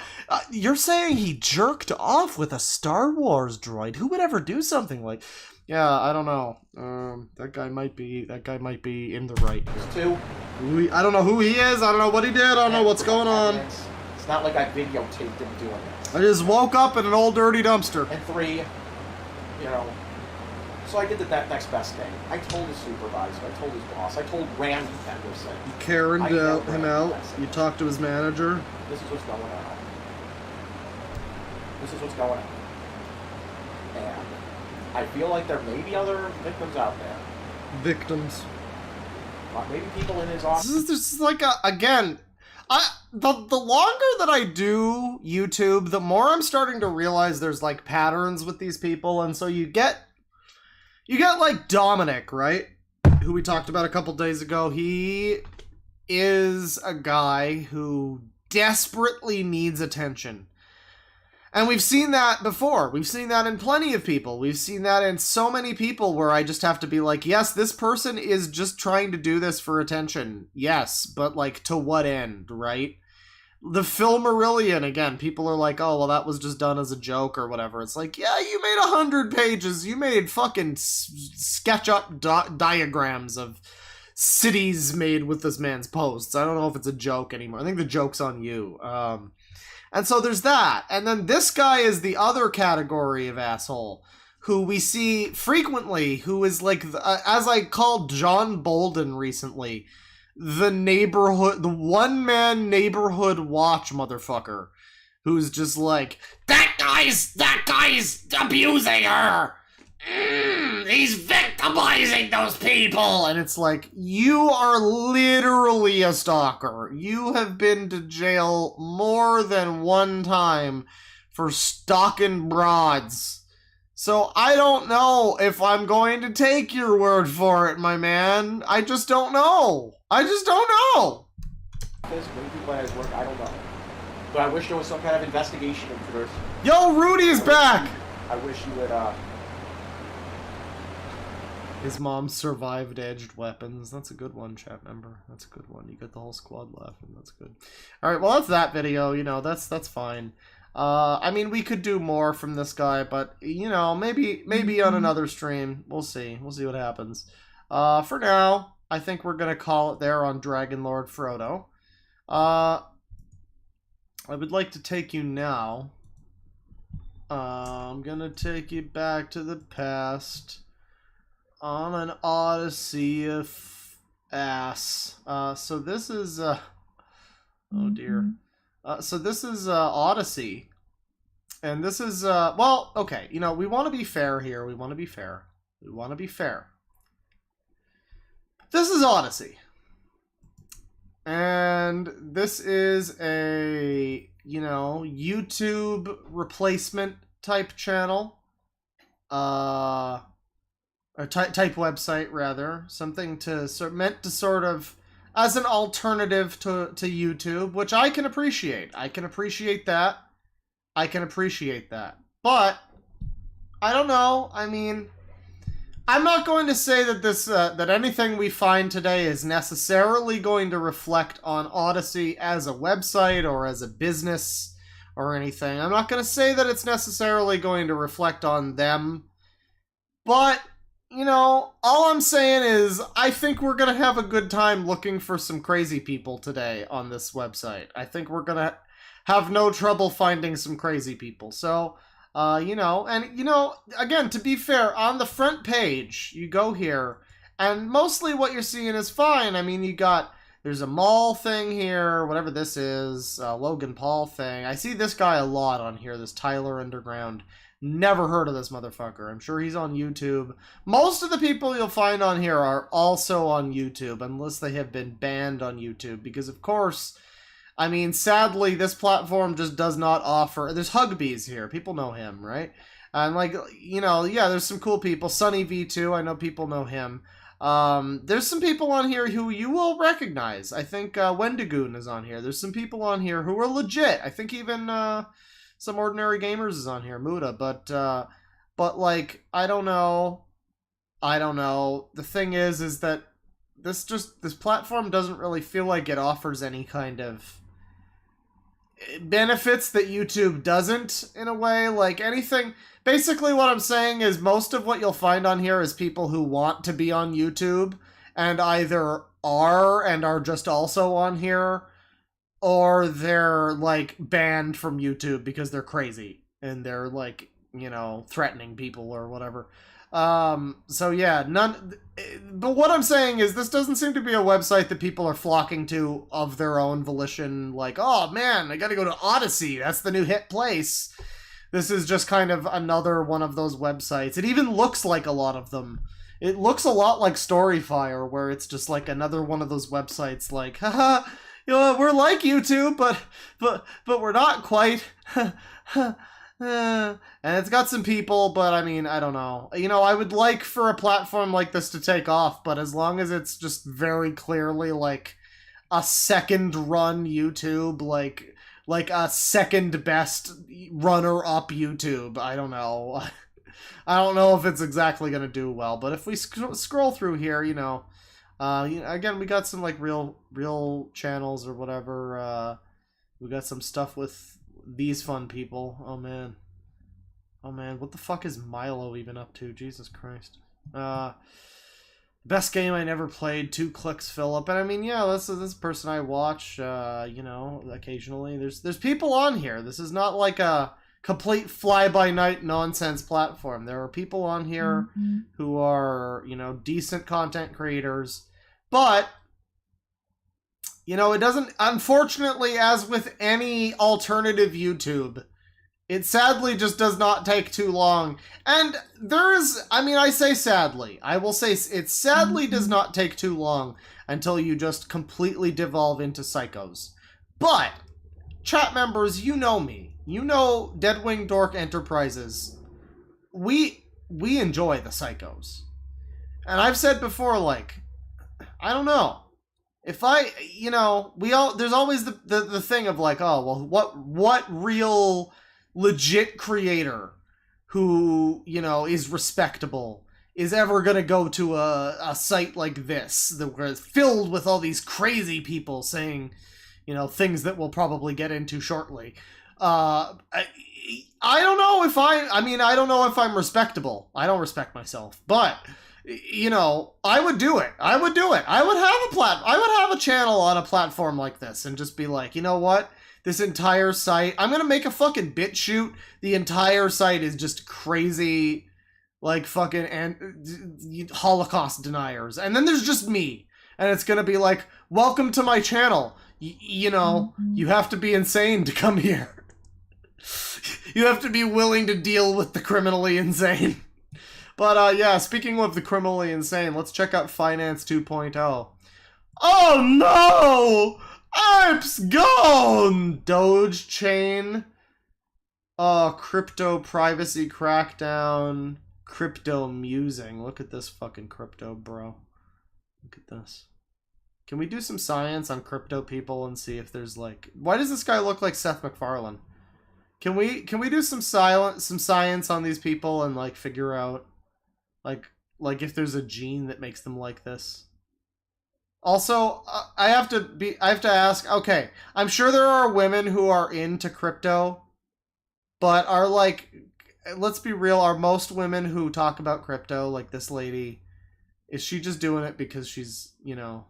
You're saying he jerked off with a Star Wars droid? Who would ever do something like? Yeah, I don't know. That guy might be in the right here. Two. I don't know who he is. I don't know what he did. I don't know what's going on. It's not like I videotaped him doing this. I just woke up in an old dirty dumpster. And three, you know. So I did that next best thing. I told his supervisor, I told his boss, I told Randy Henderson. You Karen'd him out. You talked to his manager. This is what's going on. This is what's going on. And I feel like there may be other victims out there. Victims. Maybe people in his office. This is like again. The longer that I do YouTube, the more I'm starting to realize there's like patterns with these people, and so you get like Dominic, right? Who we talked about a couple days ago. He is a guy who desperately needs attention. And we've seen that before. We've seen that in plenty of people. We've seen that in so many people where I just have to be like, yes, this person is just trying to do this for attention. Yes, but like to what end, right? The Filmarillion, again, people are like, oh, well, that was just done as a joke or whatever. It's like, yeah, you made 100 pages. You made fucking sketch-up diagrams of cities made with this man's posts. I don't know if it's a joke anymore. I think the joke's on you. And so there's that. And then this guy is the other category of asshole who we see frequently, who is like, as I called John Bolden recently, the one-man neighborhood watch motherfucker, who's just like, that guy's abusing her. He's victimizing those people. And it's like, you are literally a stalker. You have been to jail more than one time for stalking broads. So I don't know if I'm going to take your word for it, my man. I just don't know. I just don't know. Maybe people at his work, I don't know. But I wish there was some kind of investigation into this. Yo, Rudy is back! I wish you would, His mom survived edged weapons. That's a good one, chat member. That's a good one. You get the whole squad laughing. That's good. Alright, well, that's that video. You know, that's fine. I mean, we could do more from this guy, but, you know, maybe on another stream. We'll see. We'll see what happens. For now, I think we're going to call it there on Dragon Lord Frodo. I would like to take you now. I'm going to take you back to the past on an Odysee of ass. So this is, oh dear. So this is Odysee, and this is, well, okay, you know, we want to be fair here, we want to be fair. This is Odysee. And this is a, you know, YouTube replacement type channel. Or type website, rather. Something to meant to sort of as an alternative to YouTube, which I can appreciate. I can appreciate that. But I don't know. I mean, I'm not going to say that this that anything we find today is necessarily going to reflect on Odysee as a website or as a business or anything. I'm not going to say that it's necessarily going to reflect on them. But, you know, all I'm saying is I think we're going to have a good time looking for some crazy people today on this website. I think we're going to have no trouble finding some crazy people. So, you know, and, you know, again, to be fair, on the front page, you go here, and mostly what you're seeing is fine. I mean, there's a mall thing here, whatever this is, Logan Paul thing. I see this guy a lot on here, this Tyler Underground. Never heard of this motherfucker. I'm sure he's on YouTube. Most of the people you'll find on here are also on YouTube, unless they have been banned on YouTube, because of course, I mean, sadly, this platform just does not offer... There's Hugbees here. People know him, right? And, like, you know, yeah, there's some cool people. Sunny V2, I know people know him. There's some people on here who you will recognize. I think Wendigoon is on here. There's some people on here who are legit. I think even some Ordinary Gamers is on here, Muda. But like, I don't know. The thing is that this platform doesn't really feel like it offers any kind of benefits that YouTube doesn't, in a way. Like, anything... Basically, what I'm saying is most of what you'll find on here is people who want to be on YouTube and either are and are just also on here, or they're, like, banned from YouTube because they're crazy and they're, like, you know, threatening people or whatever. So yeah, but what I'm saying is this doesn't seem to be a website that people are flocking to of their own volition, like, oh man, I gotta go to Odysee, that's the new hit place. This is just kind of another one of those websites. It even looks like a lot of them. It looks a lot like Storyfire, where it's just like another one of those websites like, haha, you know, we're like YouTube, but we're not quite. And it's got some people, but I mean, I don't know. You know, I would like for a platform like this to take off, but as long as it's just very clearly like a second run YouTube, like a second best runner-up YouTube, I don't know. I don't know if it's exactly going to do well, but if we scroll through here, you know, again, we got some like real channels or whatever. We got some stuff with these fun people. Oh man, what the fuck is Milo even up to? Jesus Christ. Best game I never played, 2 clicks Philip. And I mean, yeah, this person I watch, you know, occasionally. There's people on here. This is not like a complete fly-by-night nonsense platform. There are people on here who are, you know, decent content creators. But, you know, it doesn't, unfortunately, as with any alternative YouTube, it sadly just does not take too long. And there is, I mean, I say sadly. I will say it sadly does not take too long until you just completely devolve into psychos. But, chat members, you know me. You know DeadwingDork Enterprises. We enjoy the psychos. And I've said before, like, I don't know. If I, you know, there's always the thing of like, oh, well, what real legit creator who, you know, is respectable is ever gonna go to a site like this that was filled with all these crazy people saying, you know, things that we'll probably get into shortly. I don't know if I don't know if I'm respectable. I don't respect myself, but you know, I would do it. I would have a channel on a platform like this and just be like, you know what? This entire site, I'm gonna make a fucking BitChute. The entire site is just crazy, like fucking Holocaust deniers. And then there's just me. And it's gonna be like, welcome to my channel. You know, you have to be insane to come here. You have to be willing to deal with the criminally insane. But yeah, speaking of the criminally insane, let's check out Finance 2.0. Oh no! App's gone! Doge chain. Crypto privacy crackdown. Crypto musing. Look at this fucking crypto, bro. Look at this. Can we do some science on crypto people and see if there's like... Why does this guy look like Seth MacFarlane? Can we do some science on these people and like figure out like if there's a gene that makes them like this? Also, I have to ask, okay, I'm sure there are women who are into crypto, but are like, let's be real, are most women who talk about crypto, like this lady, is she just doing it because she's, you know,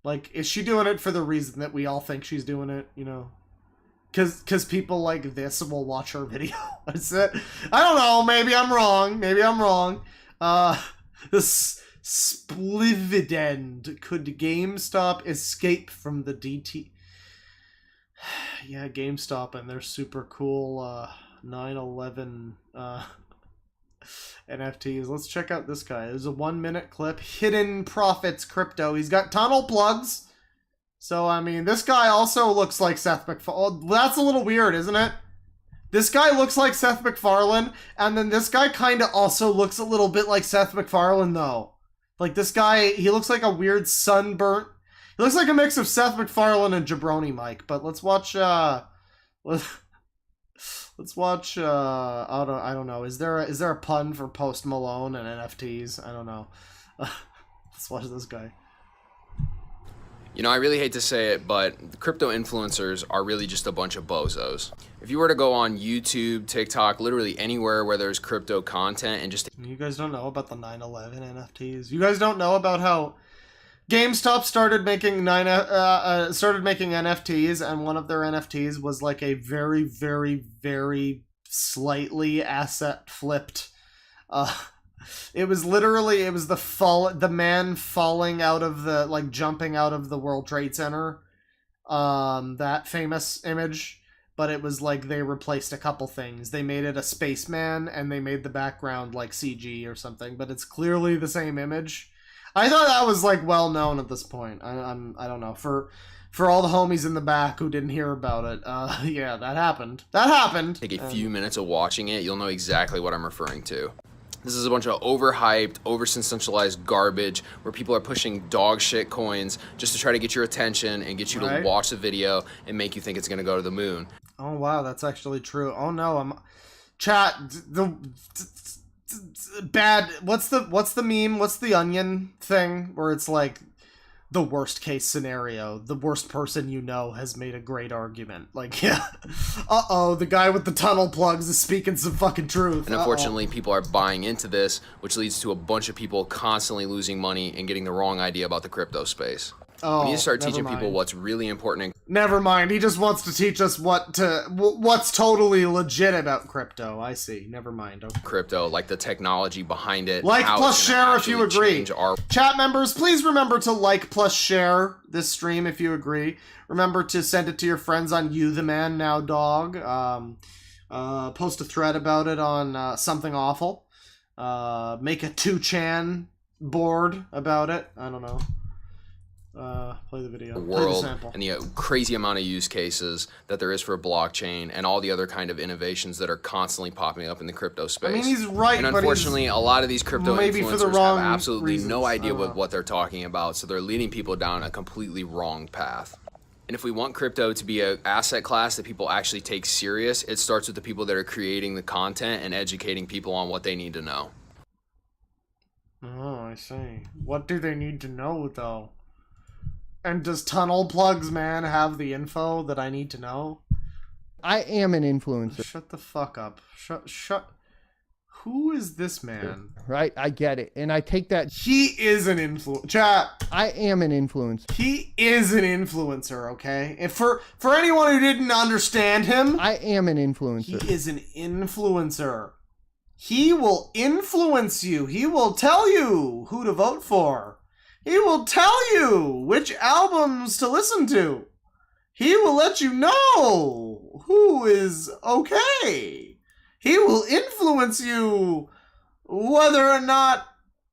like, is she doing it for the reason that we all think she's doing it, you know? Because people like this will watch her video. That's it. I don't know, maybe I'm wrong, this Splividend. Could GameStop escape from the DT? Yeah, GameStop and their super cool 9/11 NFTs. Let's check out this guy. There's a 1-minute clip. Hidden Profits Crypto. He's got tunnel plugs. So, I mean, this guy also looks like Seth MacFarlane. Oh, that's a little weird, isn't it? This guy looks like Seth MacFarlane, and then this guy kind of also looks a little bit like Seth MacFarlane, though. Like, this guy, he looks like a weird sunburnt... He looks like a mix of Seth MacFarlane and Jabroni Mike, but let's watch, let's watch, I don't know, is there a pun for Post Malone and NFTs? I don't know. Let's watch this guy. You know, I really hate to say it, but the crypto influencers are really just a bunch of bozos. If you were to go on YouTube, TikTok, literally anywhere where there's crypto content and just... You guys don't know about the 9/11 NFTs? You guys don't know about how GameStop started making NFTs, and one of their NFTs was like a very, very, very slightly asset flipped. It was the man falling out of the, like, jumping out of the World Trade Center. That famous image. But it was like they replaced a couple things. They made it a spaceman, and they made the background like CG or something. But it's clearly the same image. I thought that was like well known at this point. I don't know, for all the homies in the back who didn't hear about it. Yeah, that happened. Take a few minutes of watching it, you'll know exactly what I'm referring to. This is a bunch of overhyped, over-sensationalized garbage where people are pushing dog shit coins just to try to get your attention and get you to watch the video and make you think it's gonna go to the moon. Oh wow, that's actually true. Oh no, chat, bad. What's the meme? What's the onion thing where it's like the worst case scenario? The worst person you know has made a great argument. Like, yeah, the guy with the tunnel plugs is speaking some fucking truth. And unfortunately, people are buying into this, which leads to a bunch of people constantly losing money and getting the wrong idea about the crypto space. We need to start teaching people what's really important. Never mind. He just wants to teach us what's totally legit about crypto. I see. Never mind. Okay. Crypto, like the technology behind it. Like plus share if you agree. Chat members, please remember to like plus share this stream if you agree. Remember to send it to your friends on You the Man Now Dog. Post a thread about it on Something Awful. Make a 2chan board about it. I don't know. Play the video. World and the crazy amount of use cases that there is for blockchain and all the other kind of innovations that are constantly popping up in the crypto space. I mean, he's right, and unfortunately, a lot of these crypto influencers have absolutely reasons. no idea what they're talking about, so they're leading people down a completely wrong path. And if we want crypto to be an asset class that people actually take serious, it starts with the people that are creating the content and educating people on what they need to know. Oh, I see. What do they need to know, though? And does Tunnel Plugs Man have the info that I need to know? I am an influencer. Shut the fuck up. Shut. Who is this man? Right, I get it. And I take that... He is an influencer. Chat. I am an influencer. He is an influencer, okay? And for anyone who didn't understand him... I am an influencer. He is an influencer. He will influence you. He will tell you who to vote for. He will tell you which albums to listen to. He will let you know who is okay. He will influence you whether or not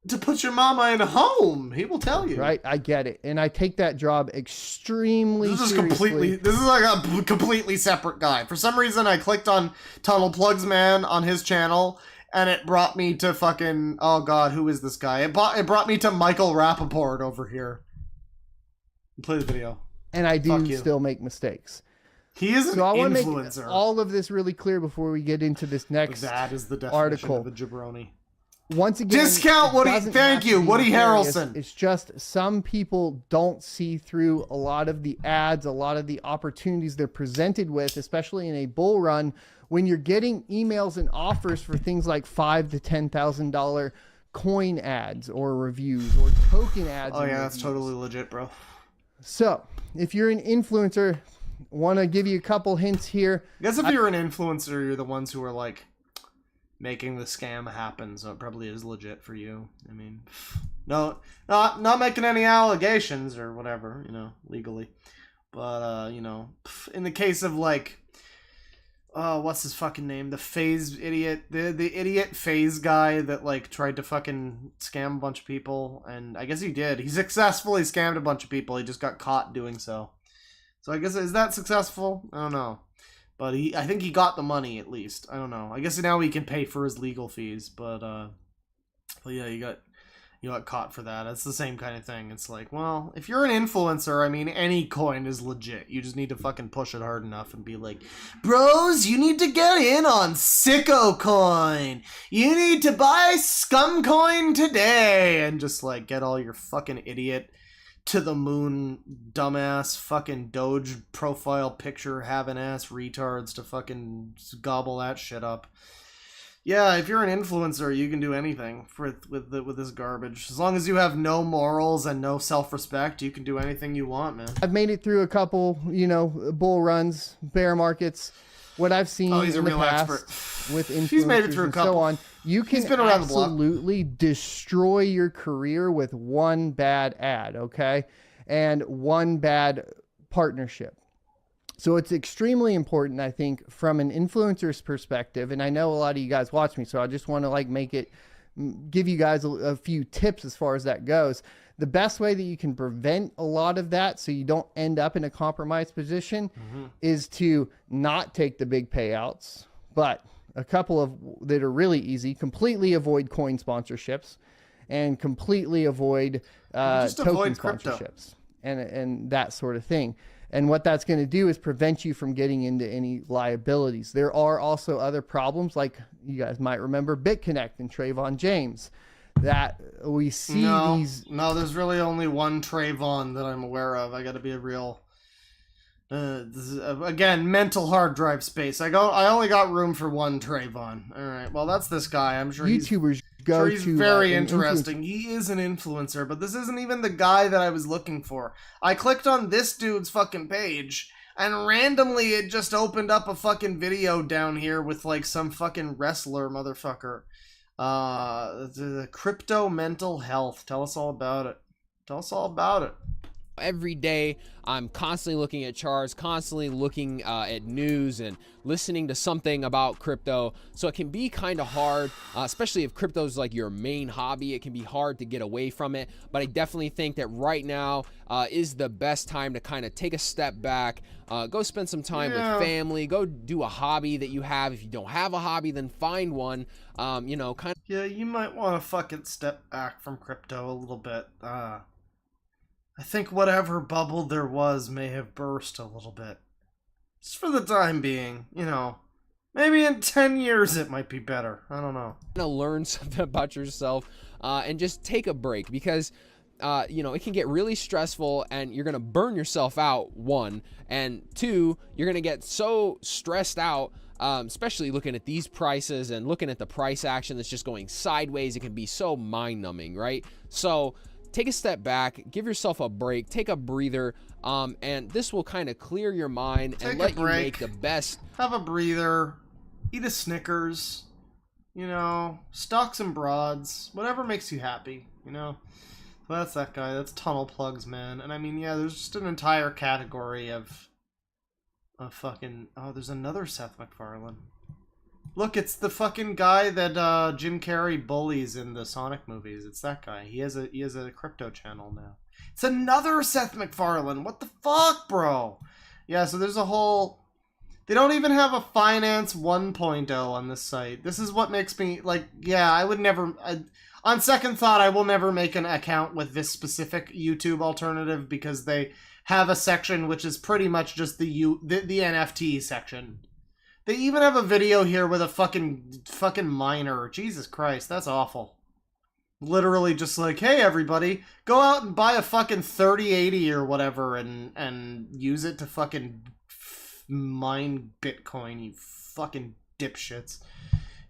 to put your mama in a home. He will tell you. Right, I get it, and I take that job extremely This is seriously. this is like a completely separate guy. For some reason, I clicked on Tunnel Plugs Man on his channel, and it brought me to fucking, oh god, who is this guy? It brought me to Michael Rappaport over here. Play the video. And I Fuck do you. still make mistakes. He is an So I want to make influencer. all of this really clear before we get into this next That is the definition article. of a jabroni. Once again, Discount it Woody- doesn't thank have to you, be Woody nefarious. Harrelson. It's just some people don't see through a lot of the ads, a lot of the opportunities they're presented with, especially in a bull run, when you're getting emails and offers for things like $5,000 to $10,000 coin ads or reviews or token ads. Oh and yeah, that's reviews. totally legit, bro. So, if you're an influencer, want to give you a couple hints here. I guess if you're an influencer, you're the ones who are like making the scam happen, so it probably is legit for you. I mean, no, not making any allegations or whatever, you know, legally. But you know, in the case of like, what's his fucking name? The phase idiot, the idiot phase guy that like tried to fucking scam a bunch of people, and I guess he did. He successfully scammed a bunch of people. He just got caught doing so. So I guess, is that successful? I don't know. But I think he got the money at least. I don't know. I guess now he can pay for his legal fees, but yeah, you got caught for that. It's the same kind of thing. It's like, well, if you're an influencer, I mean, any coin is legit. You just need to fucking push it hard enough and be like, bros, you need to get in on Sicko Coin. You need to buy Scum Coin today, and just like get all your fucking idiot to the moon dumbass fucking Doge profile picture having ass retards to fucking gobble that shit up. Yeah, if you're an influencer, you can do anything with this garbage. As long as you have no morals and no self-respect, you can do anything you want, man. I've made it through a couple, bull runs, bear markets. What I've seen Oh, he's a in the real past expert. with influencers He's made it through a and couple. so on, you can He's been around the block. absolutely destroy your career with one bad ad, okay? And one bad partnership. So it's extremely important, I think, from an influencer's perspective, and I know a lot of you guys watch me, so I just want to give you guys a few tips as far as that goes. The best way that you can prevent a lot of that so you don't end up in a compromised position is to not take the big payouts, but a couple of that are really easy. Completely avoid coin sponsorships and completely avoid Just token avoid crypto. sponsorships and that sort of thing. And what that's going to do is prevent you from getting into any liabilities. There are also other problems, like you guys might remember BitConnect and Trayvon James, that we see these. No, there's really only one Trayvon that I'm aware of. I got to be a real. This is, again, mental hard drive space. I only got room for one Trayvon. All right. Well, that's this guy. I'm sure YouTubers go he's to very an interesting. He is an influencer, but this isn't even the guy that I was looking for. I clicked on this dude's fucking page, and randomly it just opened up a fucking video down here with like some fucking wrestler motherfucker. The crypto mental health. Tell us all about it. Tell us all about it. Every day, I'm constantly looking at charts, constantly looking at news and listening to something about crypto. So it can be kind of hard, especially if crypto is like your main hobby. It can be hard to get away from it. But I definitely think that right now is the best time to kind of take a step back, go spend some time with family, go do a hobby that you have. If you don't have a hobby, then find one. Yeah, you might want to fucking step back from crypto a little bit. I think whatever bubble there was may have burst a little bit. Just for the time being, Maybe in 10 years it might be better. I don't know. Learn something about yourself and just take a break, because it can get really stressful and you're going to burn yourself out, one, and two, you're going to get so stressed out, especially looking at these prices and looking at the price action that's just going sideways. It can be so mind-numbing, right? So take a step back, give yourself a break, take a breather, and this will kind of clear your mind and let you make the best. Have a breather, eat a Snickers, stocks and broads, whatever makes you happy, So that's that guy. That's Tunnel Plugs, man. And I mean, yeah, there's just an entire category of fucking. Oh, there's another Seth MacFarlane. Look, it's the fucking guy that Jim Carrey bullies in the Sonic movies. It's that guy. He has a crypto channel now. It's another Seth MacFarlane. What the fuck, bro? Yeah, so there's a whole... They don't even have a Finance 1.0 on this site. This is what makes me, like, yeah, I would never... on second thought, I will never make an account with this specific YouTube alternative because they have a section which is pretty much just the NFT section. They even have a video here with a fucking miner. Jesus Christ, that's awful. Literally just like, hey everybody, go out and buy a fucking 3080 or whatever and use it to fucking mine Bitcoin, you fucking dipshits.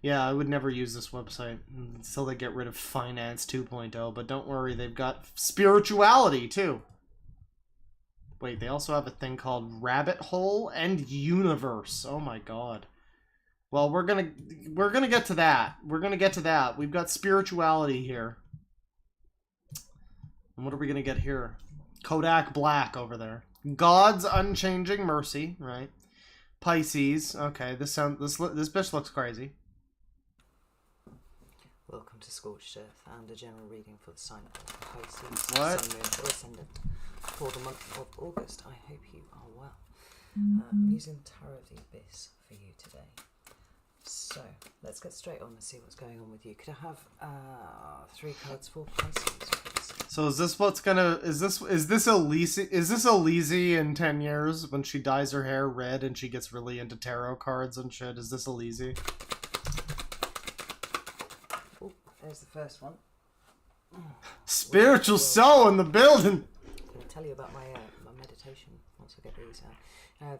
Yeah, I would never use this website until they get rid of Finance 2.0, but don't worry, they've got spirituality too. Wait, they also have a thing called Rabbit Hole and Universe. Oh my god. Well, we're gonna get to that. We're gonna get to that. We've got spirituality here. And what are we gonna get here? Kodak Black over there. God's Unchanging Mercy, right? Pisces. Okay, this bitch looks crazy. Welcome to Scorched Earth and a general reading for the sign of Pisces, What? Sun, Moon, or Ascendant for the month of August. I hope you are well. I'm using Tarot of the Abyss for you today. So, let's get straight on and see what's going on with you. Could I have 3 cards for Pisces, please? So is this what's gonna... Is this Elise in 10 years when she dyes her hair red and she gets really into tarot cards and shit? Is this Elise? Oh, there's the first one. Spiritual soul in the building! I'm going to tell you about my meditation once I get these out. I have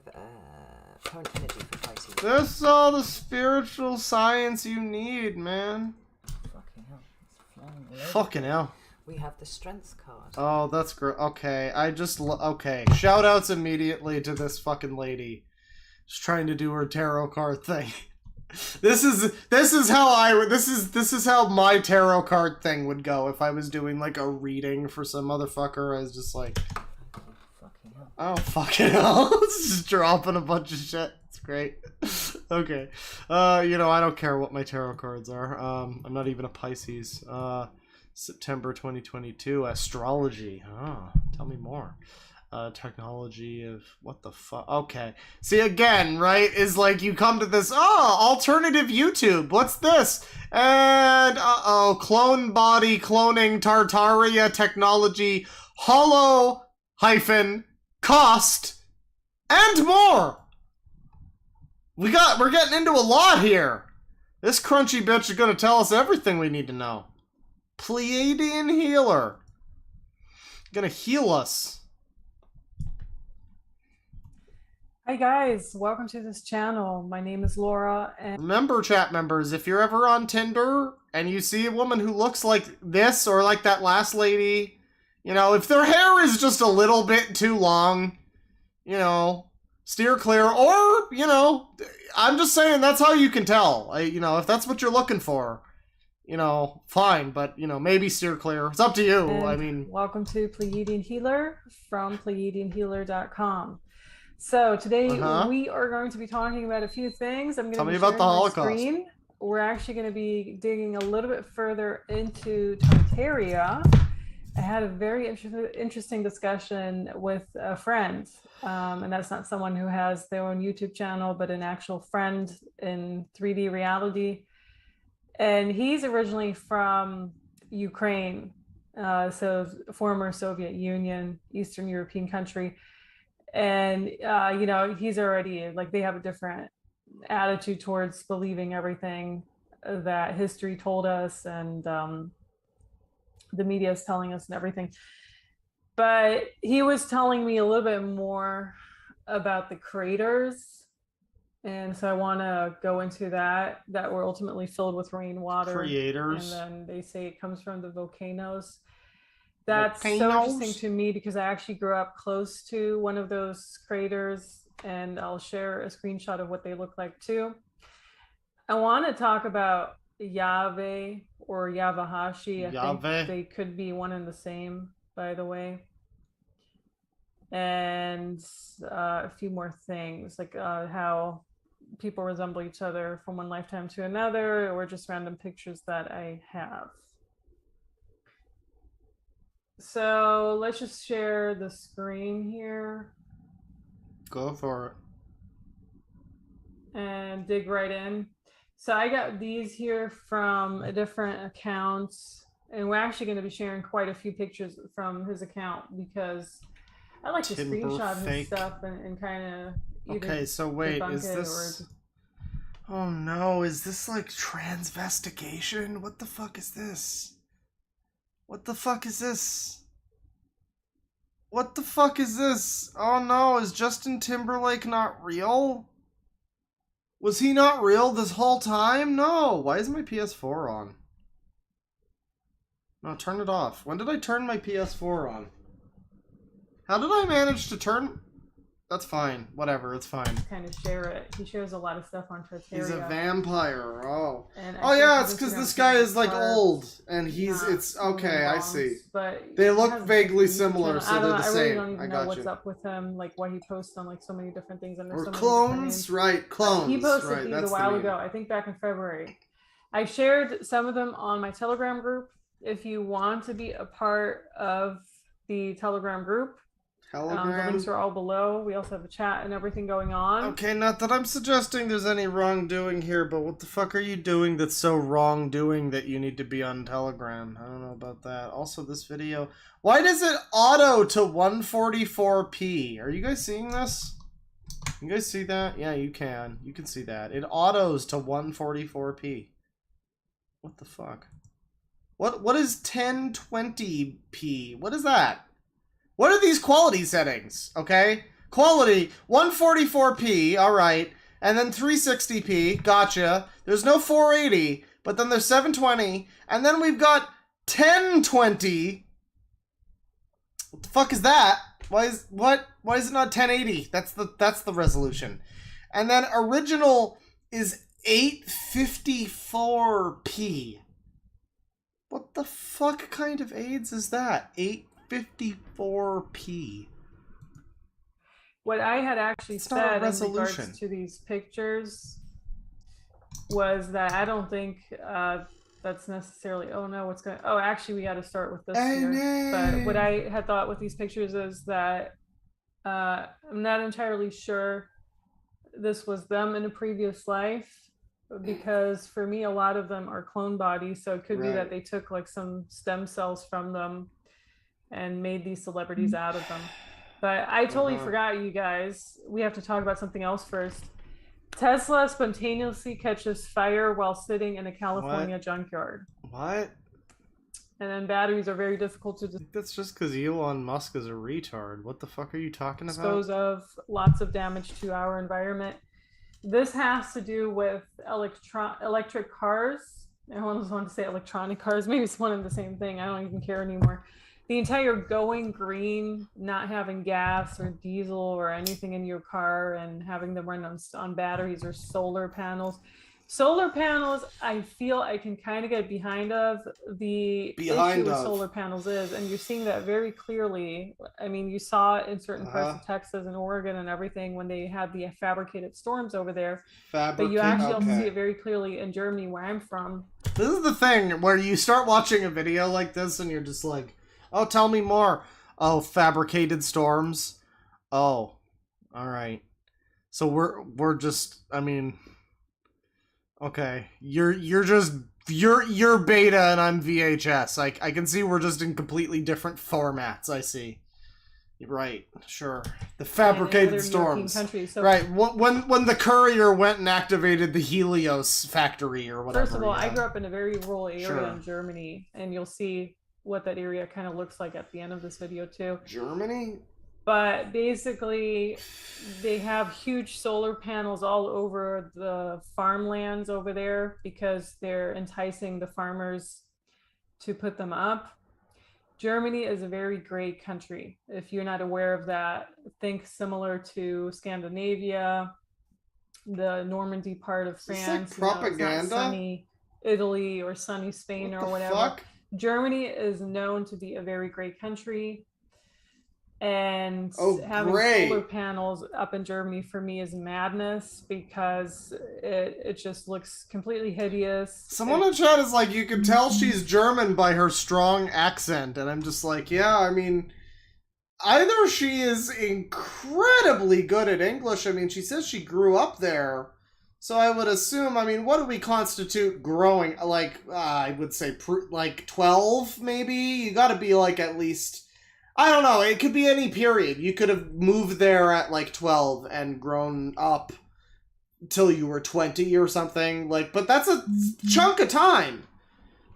current energy for Pisces. This is all the spiritual science you need, man. Fucking hell. It's flying all over. Fucking hell. We have the Strength card. Oh, that's great. Okay, okay. Shout outs immediately to this fucking lady. She's trying to do her tarot card thing. This is how my tarot card thing would go if I was doing like a reading for some motherfucker. I was just like, oh fucking hell. Just dropping a bunch of shit. It's great. Okay. You know, I don't care what my tarot cards are. I'm not even a Pisces. September 2022, astrology. Oh, tell me more. Technology of what the fuck? Okay. See, again, right, is like you come to this, alternative YouTube. What's this? And, clone body, cloning, Tartaria technology, hollow hyphen, cost, and more. We're getting into a lot here. This crunchy bitch is gonna tell us everything we need to know. Pleiadian healer. Gonna heal us. Hi guys, welcome to this channel. My name is Laura and Remember, chat members, if you're ever on Tinder and you see a woman who looks like this or like that last lady, you know, if their hair is just a little bit too long, you know, steer clear. Or, you know, I'm just saying that's how you can tell. You know, if that's what you're looking for, you know, fine, but, you know, maybe steer clear. It's up to you. I mean, welcome to Pleiadian Healer from PleiadianHealer.com. So today we are going to be talking about a few things. I'm going Tell to me be about the sharing my Holocaust. screen. We're actually going to be digging a little bit further into Tartaria. I had a very interesting discussion with a friend, and that's not someone who has their own YouTube channel, but an actual friend in 3D reality. And he's originally from Ukraine, so former Soviet Union, Eastern European country. And, you know, he's already, like, they have a different attitude towards believing everything that history told us and the media is telling us and everything. But he was telling me a little bit more about the craters. And so I want to go into that were ultimately filled with rainwater. Creators. And then they say it comes from the volcanoes. That's so Volcanoes? interesting to me because I actually grew up close to one of those craters, and I'll share a screenshot of what they look like too. I want to talk about Yahweh or Yavahashi. I think they could be one and the same, by the way. And a few more things, like how people resemble each other from one lifetime to another, or just random pictures that I have. So let's just share the screen here Go for and dig right in. So I got these here from a different account, and we're actually going to be sharing quite a few pictures from his account because I like to Timber screenshot his fake. stuff and kind of Okay, so wait, debunk is it this... or Oh no, is this like transvestigation? What the fuck is this? What the fuck is this? What the fuck is this? Oh no, is Justin Timberlake not real? Was he not real this whole time? No, why is my PS4 on? No, turn it off. When did I turn my PS4 on? How did I manage to turn... That's fine. Whatever, it's fine. kind of share it. He shares a lot of stuff on Twitter. He's a vampire. Oh. And I Oh think yeah, his it's because Instagram this guy is like carbs, old, and he's not it's moving okay. I bombs, see. But They he look has a vaguely YouTube similar, channel. so I they're don't the know, I really same. don't even I know got what's you. up with him, like why he posts on like so many different things, and there's Or so many different clones, names. right? Clones. He posted right, these that's a while the ago, meaning. I think back in February. I shared some of them on my Telegram group. If you want to be a part of the Telegram group, the Telegram. links are all below. We also have a chat and everything going on. Okay, not that I'm suggesting there's any wrongdoing here, but what the fuck are you doing that's so wrongdoing that you need to be on Telegram? I don't know about that. Also, this video... Why does it auto to 144p? Are you guys seeing this? You guys see that? Yeah, you can. You can see that. It autos to 144p. What the fuck? What is 1020p? What is that? What are these quality settings? Okay? Quality, 144p, alright. And then 360p, gotcha. There's no 480, but then there's 720. And then we've got 1020. What the fuck is that? Why is it not 1080? That's the resolution. And then original is 854p. What the fuck kind of AIDS is that? 854p. What I had actually It's not a said in resolution. regards to these pictures was that I don't think that's necessarily. Oh no, what's going? Oh, actually, we got to start with this here. But what I had thought with these pictures is that I'm not entirely sure this was them in a previous life, because for me, a lot of them are clone bodies. So it could be Right. that they took like some stem cells from them and made these celebrities out of them. But I totally forgot, you guys. We have to talk about something else first. Tesla spontaneously catches fire while sitting in a California junkyard. What? And then batteries are very difficult to That's just because Elon Musk is a retard. What the fuck are you talking about? dispose of. Lots of damage to our environment. This has to do with electric cars. I almost want to say electronic cars. Maybe it's one and the same thing. I don't even care anymore. The entire going green, not having gas or diesel or anything in your car, and having them run on batteries or solar panels. Solar panels, I feel I can kind of get behind of. The issue with solar panels is, and you're seeing that very clearly. I mean, you saw it in certain parts of Texas and Oregon and everything when they had the fabricated storms over there. But you actually also see it very clearly in Germany, where I'm from. This is the thing where you start watching a video like this and you're just like, oh, tell me more. Oh, fabricated storms. Oh, all right. So we're just, I mean, okay. You're beta and I'm VHS. I can see we're just in completely different formats. I see. Right, sure. The fabricated storms. So right, when the courier went and activated the Helios factory or whatever. First of all, I grew up in a very rural area Sure. in Germany, and you'll see what that area kind of looks like at the end of this video too. Germany? But basically, they have huge solar panels all over the farmlands over there because they're enticing the farmers to put them up. Germany is a very great country. If you're not aware of that, think similar to Scandinavia, the Normandy part of France. It's like propaganda? It's not sunny Italy or sunny Spain or whatever. Fuck? Germany is known to be a very great country. And Oh, having great. solar panels up in Germany for me is madness because it just looks completely hideous. Someone in chat is like, you can tell she's German by her strong accent, and I'm just like, yeah, I mean, either she is incredibly good at English. I mean, she says she grew up there, so I would assume, I mean, what do we constitute growing? Like, I would say, like 12, maybe? You gotta be like at least... I don't know, it could be any period. You could have moved there at like 12 and grown up till you were 20 or something. Like, but that's a chunk of time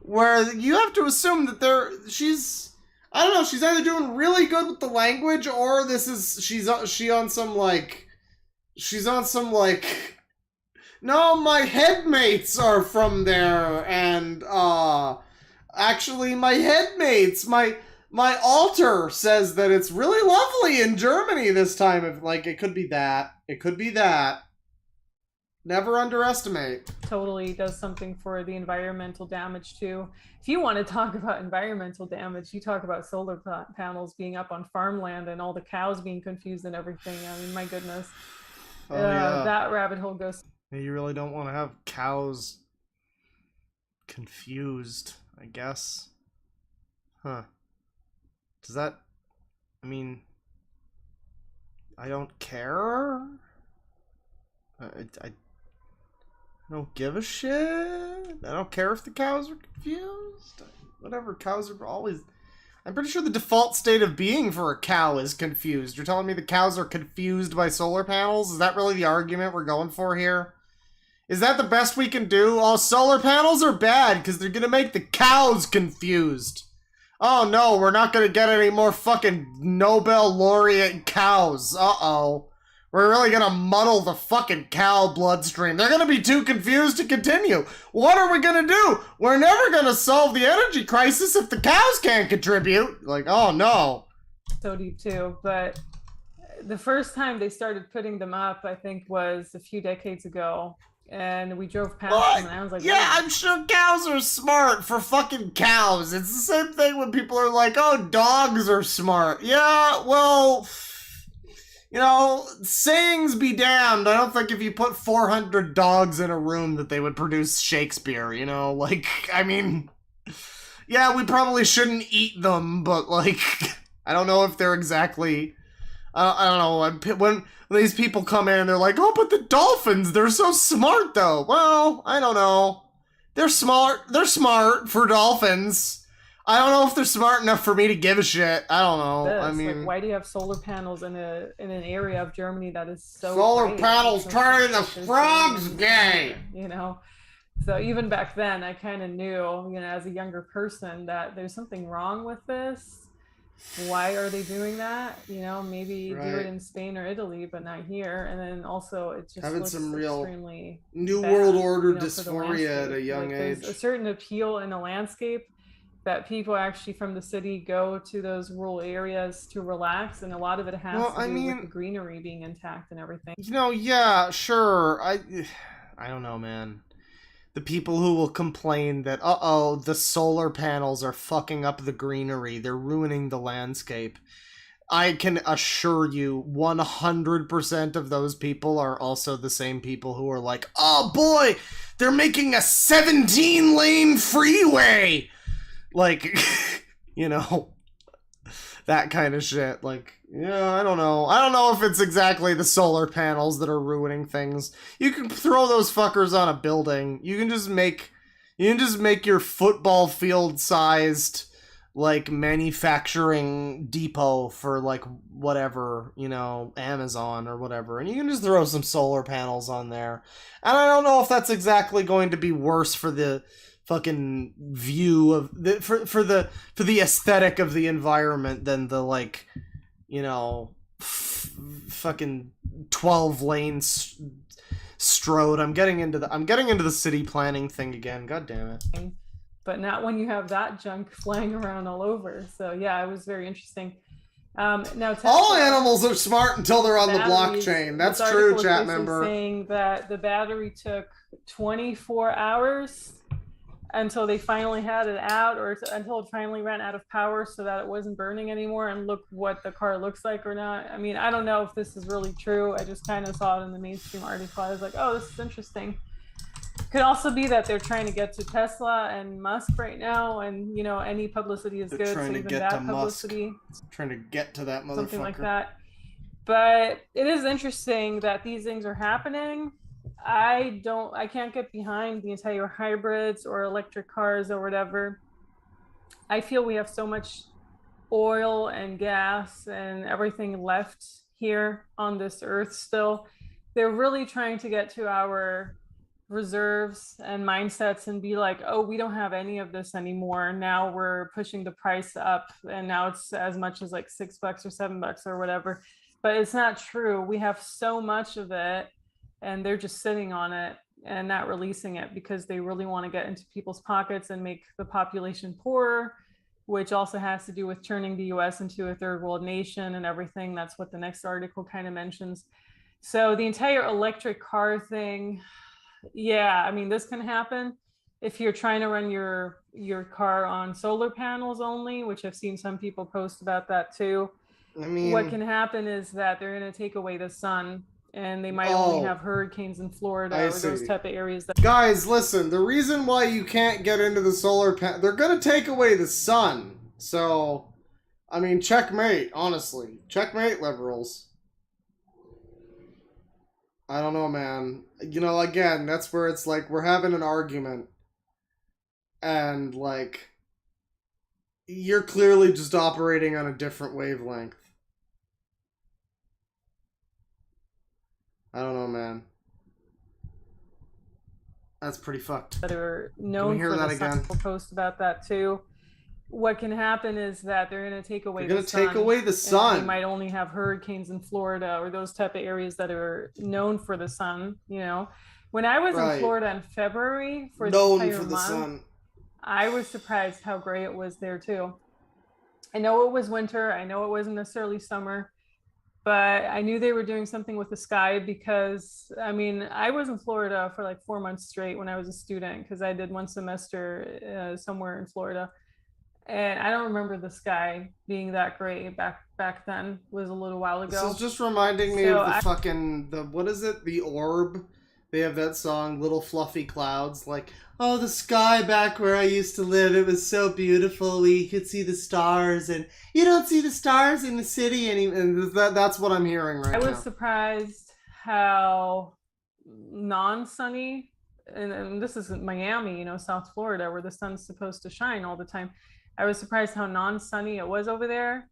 where you have to assume that she's, I don't know, she's either doing really good with the language or she's on some like, no, my headmates are from there, and actually my headmates, my altar says that it's really lovely in Germany this time. If like, it could be that. It could be that. Never underestimate. Totally does something for the environmental damage too. If you want to talk about environmental damage, you talk about solar panels being up on farmland and all the cows being confused and everything. I mean, my goodness. Oh, yeah. That rabbit hole goes. You really don't want to have cows confused, I guess. Huh. Does that... I mean... I don't care? I don't give a shit. I don't care if the cows are confused. Whatever, cows are always... I'm pretty sure the default state of being for a cow is confused. You're telling me the cows are confused by solar panels? Is that really the argument we're going for here? Is that the best we can do? Oh, solar panels are bad because they're gonna make the cows confused. Oh no, we're not gonna get any more fucking Nobel laureate cows. Uh-oh. We're really gonna muddle the fucking cow bloodstream. They're gonna be too confused to continue. What are we gonna do? We're never gonna solve the energy crisis if the cows can't contribute. Like, oh no. So deep too, but the first time they started putting them up, I think, was a few decades ago. And we drove past them, and I was like, yeah, I'm sure cows are smart for fucking cows. It's the same thing when people are like, oh, dogs are smart. Yeah, well, you know, sayings be damned. I don't think if you put 400 dogs in a room that they would produce Shakespeare, you know? Like, I mean, yeah, we probably shouldn't eat them, but, like, I don't know if they're exactly... I don't know, when these people come in and they're like, oh, but the dolphins, they're so smart, though. Well, I don't know. They're smart for dolphins. I don't know if they're smart enough for me to give a shit. I don't know. I mean... Like, why do you have solar panels in an area of Germany that is so solar great? panels turning the frogs gay! You know? So even back then, I kind of knew, you know, as a younger person, that there's something wrong with this. Why are they doing that? You know, maybe do it in Spain or Italy, but not here. And then also, it just having looks some real extremely New bad, World Order you know, dysphoria at a young age. There's a certain appeal in the landscape that people actually from the city go to those rural areas to relax, and a lot of it has to do with the greenery being intact and everything. You know, yeah, sure. I don't know, man. The people who will complain that, uh-oh, the solar panels are fucking up the greenery. They're ruining the landscape. I can assure you 100% of those people are also the same people who are like, oh boy, they're making a 17-lane freeway! Like, you know, that kind of shit. Like, yeah, I don't know. I don't know if it's exactly the solar panels that are ruining things. You can throw those fuckers on a building. You can just make your football field sized, like, manufacturing depot for, like, whatever, you know, Amazon or whatever. And you can just throw some solar panels on there. And I don't know if that's exactly going to be worse for the fucking view of for the aesthetic of the environment than the, like, you know, fucking 12 lanes strode. I'm getting into the city planning thing again. God damn it. But not when you have that junk flying around all over. So yeah, it was very interesting. Now Tesla, all animals are smart until they're on the blockchain. That's true, chat member. Saying that the battery took 24 hours until they finally had it out, or until it finally ran out of power so that it wasn't burning anymore, and look what the car looks like or not. I mean, I don't know if this is really true. I just kind of saw it in the mainstream article. I was like, oh, this is interesting. Could also be that they're trying to get to Tesla and Musk right now, and any publicity is They're good, so trying to even get that to Musk. publicity, Trying to get to that motherfucker. something like that. But it is interesting that these things are happening. I can't get behind the entire hybrids or electric cars or whatever. I feel we have so much oil and gas and everything left here on this earth still. They're really trying to get to our reserves and mindsets and be like, oh, we don't have any of this anymore. Now we're pushing the price up, and now it's as much as like $6 or $7 or whatever. But it's not true. We have so much of it, and they're just sitting on it and not releasing it because they really want to get into people's pockets and make the population poorer, which also has to do with turning the US into a third world nation and everything. That's what the next article kind of mentions. So the entire electric car thing, yeah, I mean, this can happen if you're trying to run your car on solar panels only, which I've seen some people post about that too. I mean, what can happen is that they're going to take away the sun, and they might only have hurricanes in Florida or those type of areas. Guys, listen, the reason why you can't get into the solar panel, they're going to take away the sun. So, I mean, checkmate, honestly. Checkmate, liberals. I don't know, man. Again, that's where it's like we're having an argument. And, like, you're clearly just operating on a different wavelength. I don't know, man. That's pretty fucked. That are known for the sun. We'll post about that too. What can happen is that they're going to take away the sun. Take away the sun. They might only have hurricanes in Florida or those type of areas that are known for the sun. When I was in Florida in February for the entire month, I was surprised how gray it was there too. I know it was winter. I know it wasn't necessarily summer, but I knew they were doing something with the sky because, I mean, I was in Florida for like 4 months straight when I was a student because I did one semester somewhere in Florida. And I don't remember the sky being that gray back then. It was a little while ago. This is just reminding me of what is it? The Orb. They have that song, Little Fluffy Clouds. Like, oh, the sky back where I used to live, it was so beautiful. We could see the stars, and you don't see the stars in the city anymore. And that's what I'm hearing right now. I was surprised how non-sunny, and this is Miami, South Florida, where the sun's supposed to shine all the time. I was surprised how non-sunny it was over there.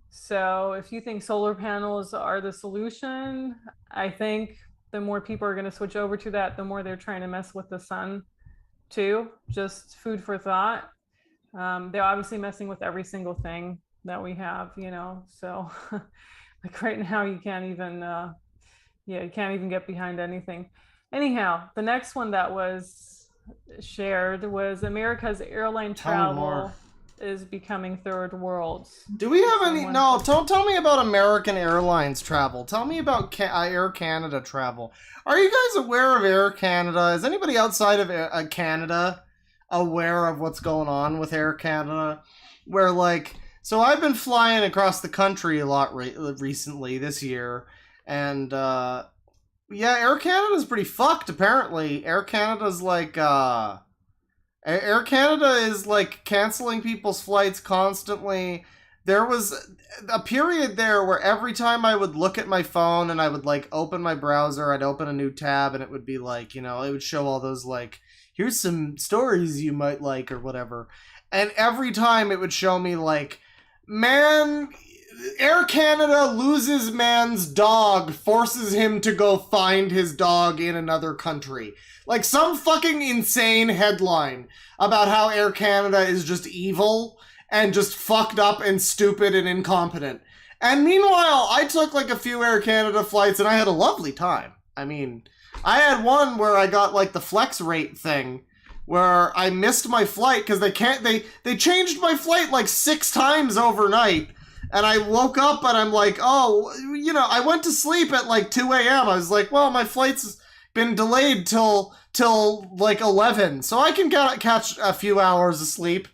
So if you think solar panels are the solution, I think the more people are going to switch over to that, the more they're trying to mess with the sun too. Just food for thought. They're obviously messing with every single thing that we have, so like right now you can't even, you can't even get behind anything. Anyhow, the next one that was shared was America's airline travel is becoming third world. Do we have any? No, don't tell me about American Airlines travel. Tell me about Air Canada travel. Are you guys aware of Air Canada? Is anybody outside of Canada aware of what's going on with Air Canada? Where so I've been flying across the country a lot recently this year, and yeah, Air Canada's pretty fucked apparently. Air Canada's Air Canada is canceling people's flights constantly. There was a period there where every time I would look at my phone and I would open my browser, I'd open a new tab and it would be it would show all those here's some stories you might like or whatever. And every time it would show me man, Air Canada loses man's dog, forces him to go find his dog in another country. Some fucking insane headline about how Air Canada is just evil and just fucked up and stupid and incompetent. And meanwhile, I took a few Air Canada flights and I had a lovely time. I mean, I had one where I got the flex rate thing where I missed my flight because they changed my flight 6 times overnight. And I woke up and I'm I went to sleep at 2 a.m. I was well, my flight's been delayed till till like 11, so I can catch a few hours of sleep.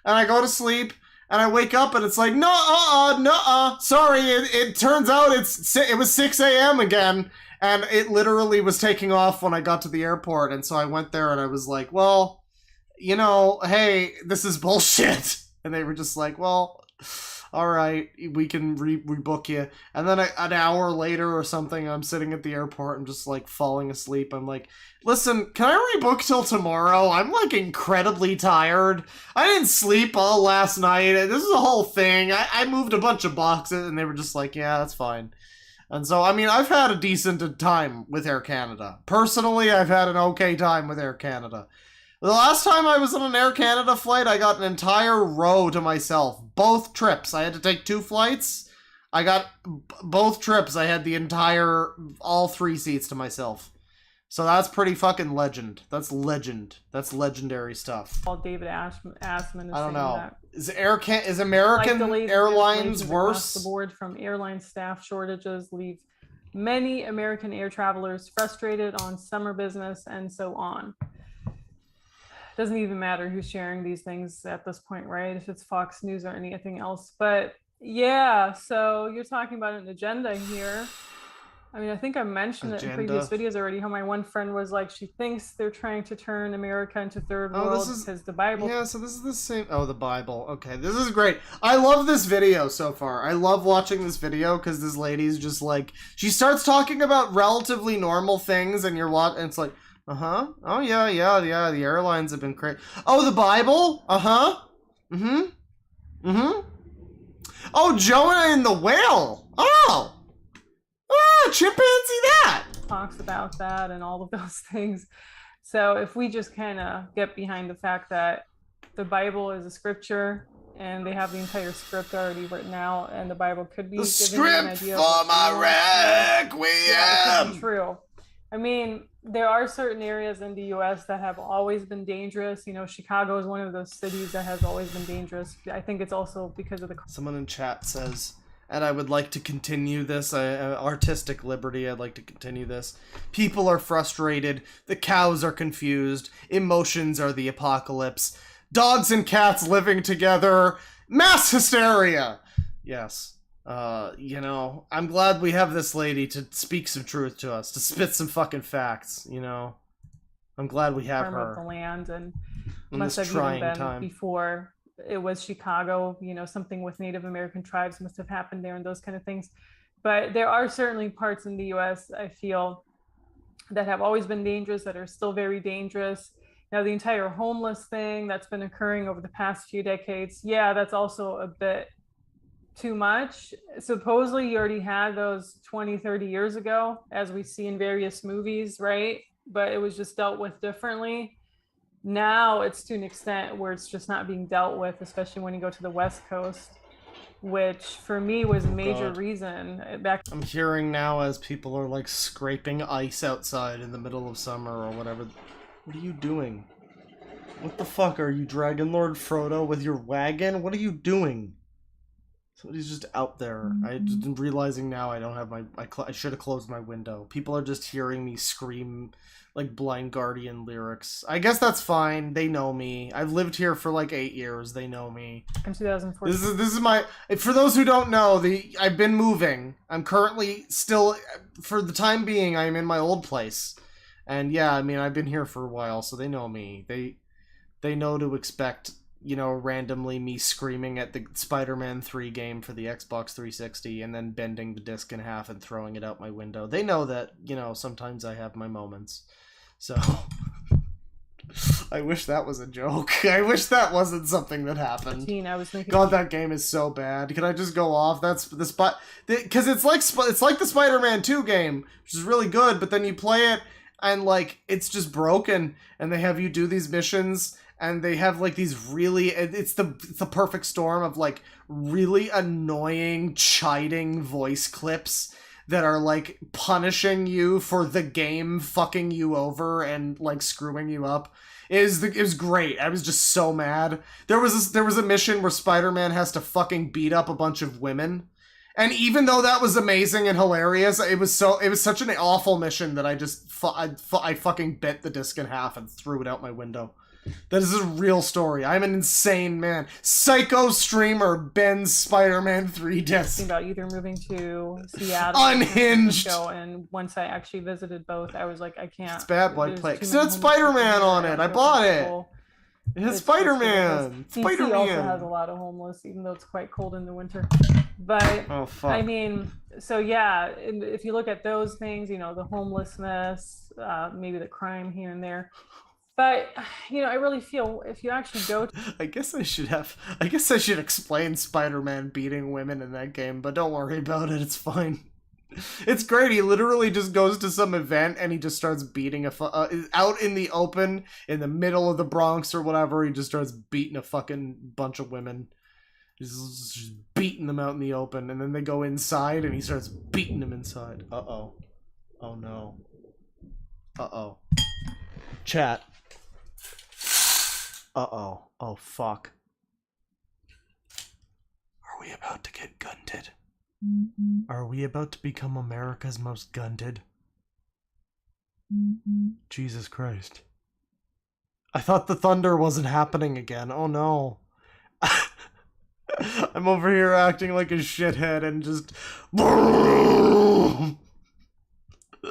And I go to sleep, and I wake up, and it's like, no, sorry, it turns out it was 6 a.m. again, and it literally was taking off when I got to the airport, and so I went there, and I was like, well, you know, hey, this is bullshit. And they were just like, well, all right, we can rebook you. And then an hour later or something, I'm sitting at the airport and just like falling asleep. I'm like, listen, can I rebook till tomorrow? I'm like incredibly tired. I didn't sleep all last night. This is a whole thing. I moved a bunch of boxes, and they were just like, yeah, that's fine. And so, I mean, I've had a decent time with Air Canada. Personally, I've had an okay time with Air Canada. The last time I was on an Air Canada flight, I got an entire row to myself. Both trips. I had to take 2 flights. I got both trips. I had all 3 seats to myself. So that's pretty fucking legend. That's legend. That's legendary stuff. Well, David Assman is I don't saying know. that. Is American Like Airlines cancellations worse? across the board from airline staff shortages leave many American air travelers frustrated on summer business and so on. Doesn't even matter who's sharing these things at this point, right? If it's Fox News or anything else. But yeah, so you're talking about an agenda here. I mean, I think I mentioned it in previous videos already, how my one friend was like, she thinks they're trying to turn America into third world because the Bible. Yeah, so this is the same. Oh, the Bible. Okay, this is great. I love this video so far. I love watching this video because this lady's just like, she starts talking about relatively normal things, and you're watching, and it's like, uh-huh. Oh, yeah, the airlines have been crazy. Oh, the Bible? Uh-huh. Oh, Jonah and the whale. Oh, chimpanzee that. Talks about that and all of those things. So if we just kind of get behind the fact that the Bible is a scripture and they have the entire script already written out, and the Bible could be The giving you an script idea for of my requiem. Yeah, it could be true. I mean, there are certain areas in the U.S. that have always been dangerous. You know, Chicago is one of those cities that has always been dangerous. I think it's also because of the... Someone in chat says, and I would like to continue this, artistic liberty, I'd like to continue this. People are frustrated, the cows are confused, emotions are the apocalypse, dogs and cats living together, mass hysteria! Yes. You know, I'm glad we have this lady to speak some truth to us, to spit some fucking facts, you know. I'm glad we have her. Of the land, and in must this have even trying been time. before it was Chicago, you know, something with Native American tribes must have happened there and those kind of things. But there are certainly parts in the US, I feel, that have always been dangerous, that are still very dangerous. Now, the entire homeless thing that's been occurring over the past few decades, yeah, that's also a bit too much. Supposedly you already had those 20, 30 years ago, as we see in various movies, right? But it was just dealt with differently. Now it's to an extent where it's just not being dealt with, especially when you go to the West Coast, which for me was a major reason. I'm hearing now as people are like scraping ice outside in the middle of summer or whatever. What are you doing? What the fuck are you, Dragon Lord Frodo, with your wagon? What are you doing? Somebody's just out there. I just am realizing now I don't have my... I should have closed my window. People are just hearing me scream like Blind Guardian lyrics. I guess that's fine. They know me. I've lived here for like 8 years. They know me. In 2014. This is my... For those who don't know, I've been moving. I'm currently still... For the time being, I'm in my old place. And yeah, I mean, I've been here for a while, so they know me. They know to expect... you know, randomly me screaming at the Spider-Man 3 game for the Xbox 360 and then bending the disc in half and throwing it out my window. They know that, you know, sometimes I have my moments. So, I wish that was a joke. I wish that wasn't something that happened. I was thinking, God, that game is so bad. Can I just go off? That's the spot... Because it's like the Spider-Man 2 game, which is really good, but then you play it and, like, it's just broken, and they have you do these missions... And they have, like, these really... It's the perfect storm of, like, really annoying, chiding voice clips that are, like, punishing you for the game fucking you over and, like, screwing you up. It was great. I was just so mad. There was a mission where Spider-Man has to fucking beat up a bunch of women. And even though that was amazing and hilarious, it was such an awful mission that I just I fucking bit the disc in half and threw it out my window. That is a real story. I'm an insane man. Psycho streamer bends Spider-Man 3 disc. About either moving to Seattle, Unhinged. And once I actually visited both, I was like, I can't. It's Bad Boy there's Play. too Because many it had homeless people Spider-Man here, on I it. don't I feel bought it. comfortable. It has It's Spider-Man. DC also has a Spider-Man. lot of homeless, even though it's quite cold in the winter. But Oh fuck. I mean, so yeah, if you look at those things, you know, the homelessness, maybe the crime here and there. But you know, I really feel if you actually go to I guess I should explain Spider-Man beating women in that game, but don't worry about it. It's fine. It's great. He literally just goes to some event and he just starts beating out in the open in the middle of the Bronx or whatever. He just starts beating a fucking bunch of women. He's just beating them out in the open, and then they go inside and he starts beating them inside. Uh-oh. Oh no. Uh-oh. Chat. Uh-oh. Oh fuck. Are we about to get gunted? Are we about to become America's most gunted? Jesus Christ. I thought the thunder wasn't happening again. Oh no. I'm over here acting like a shithead and just...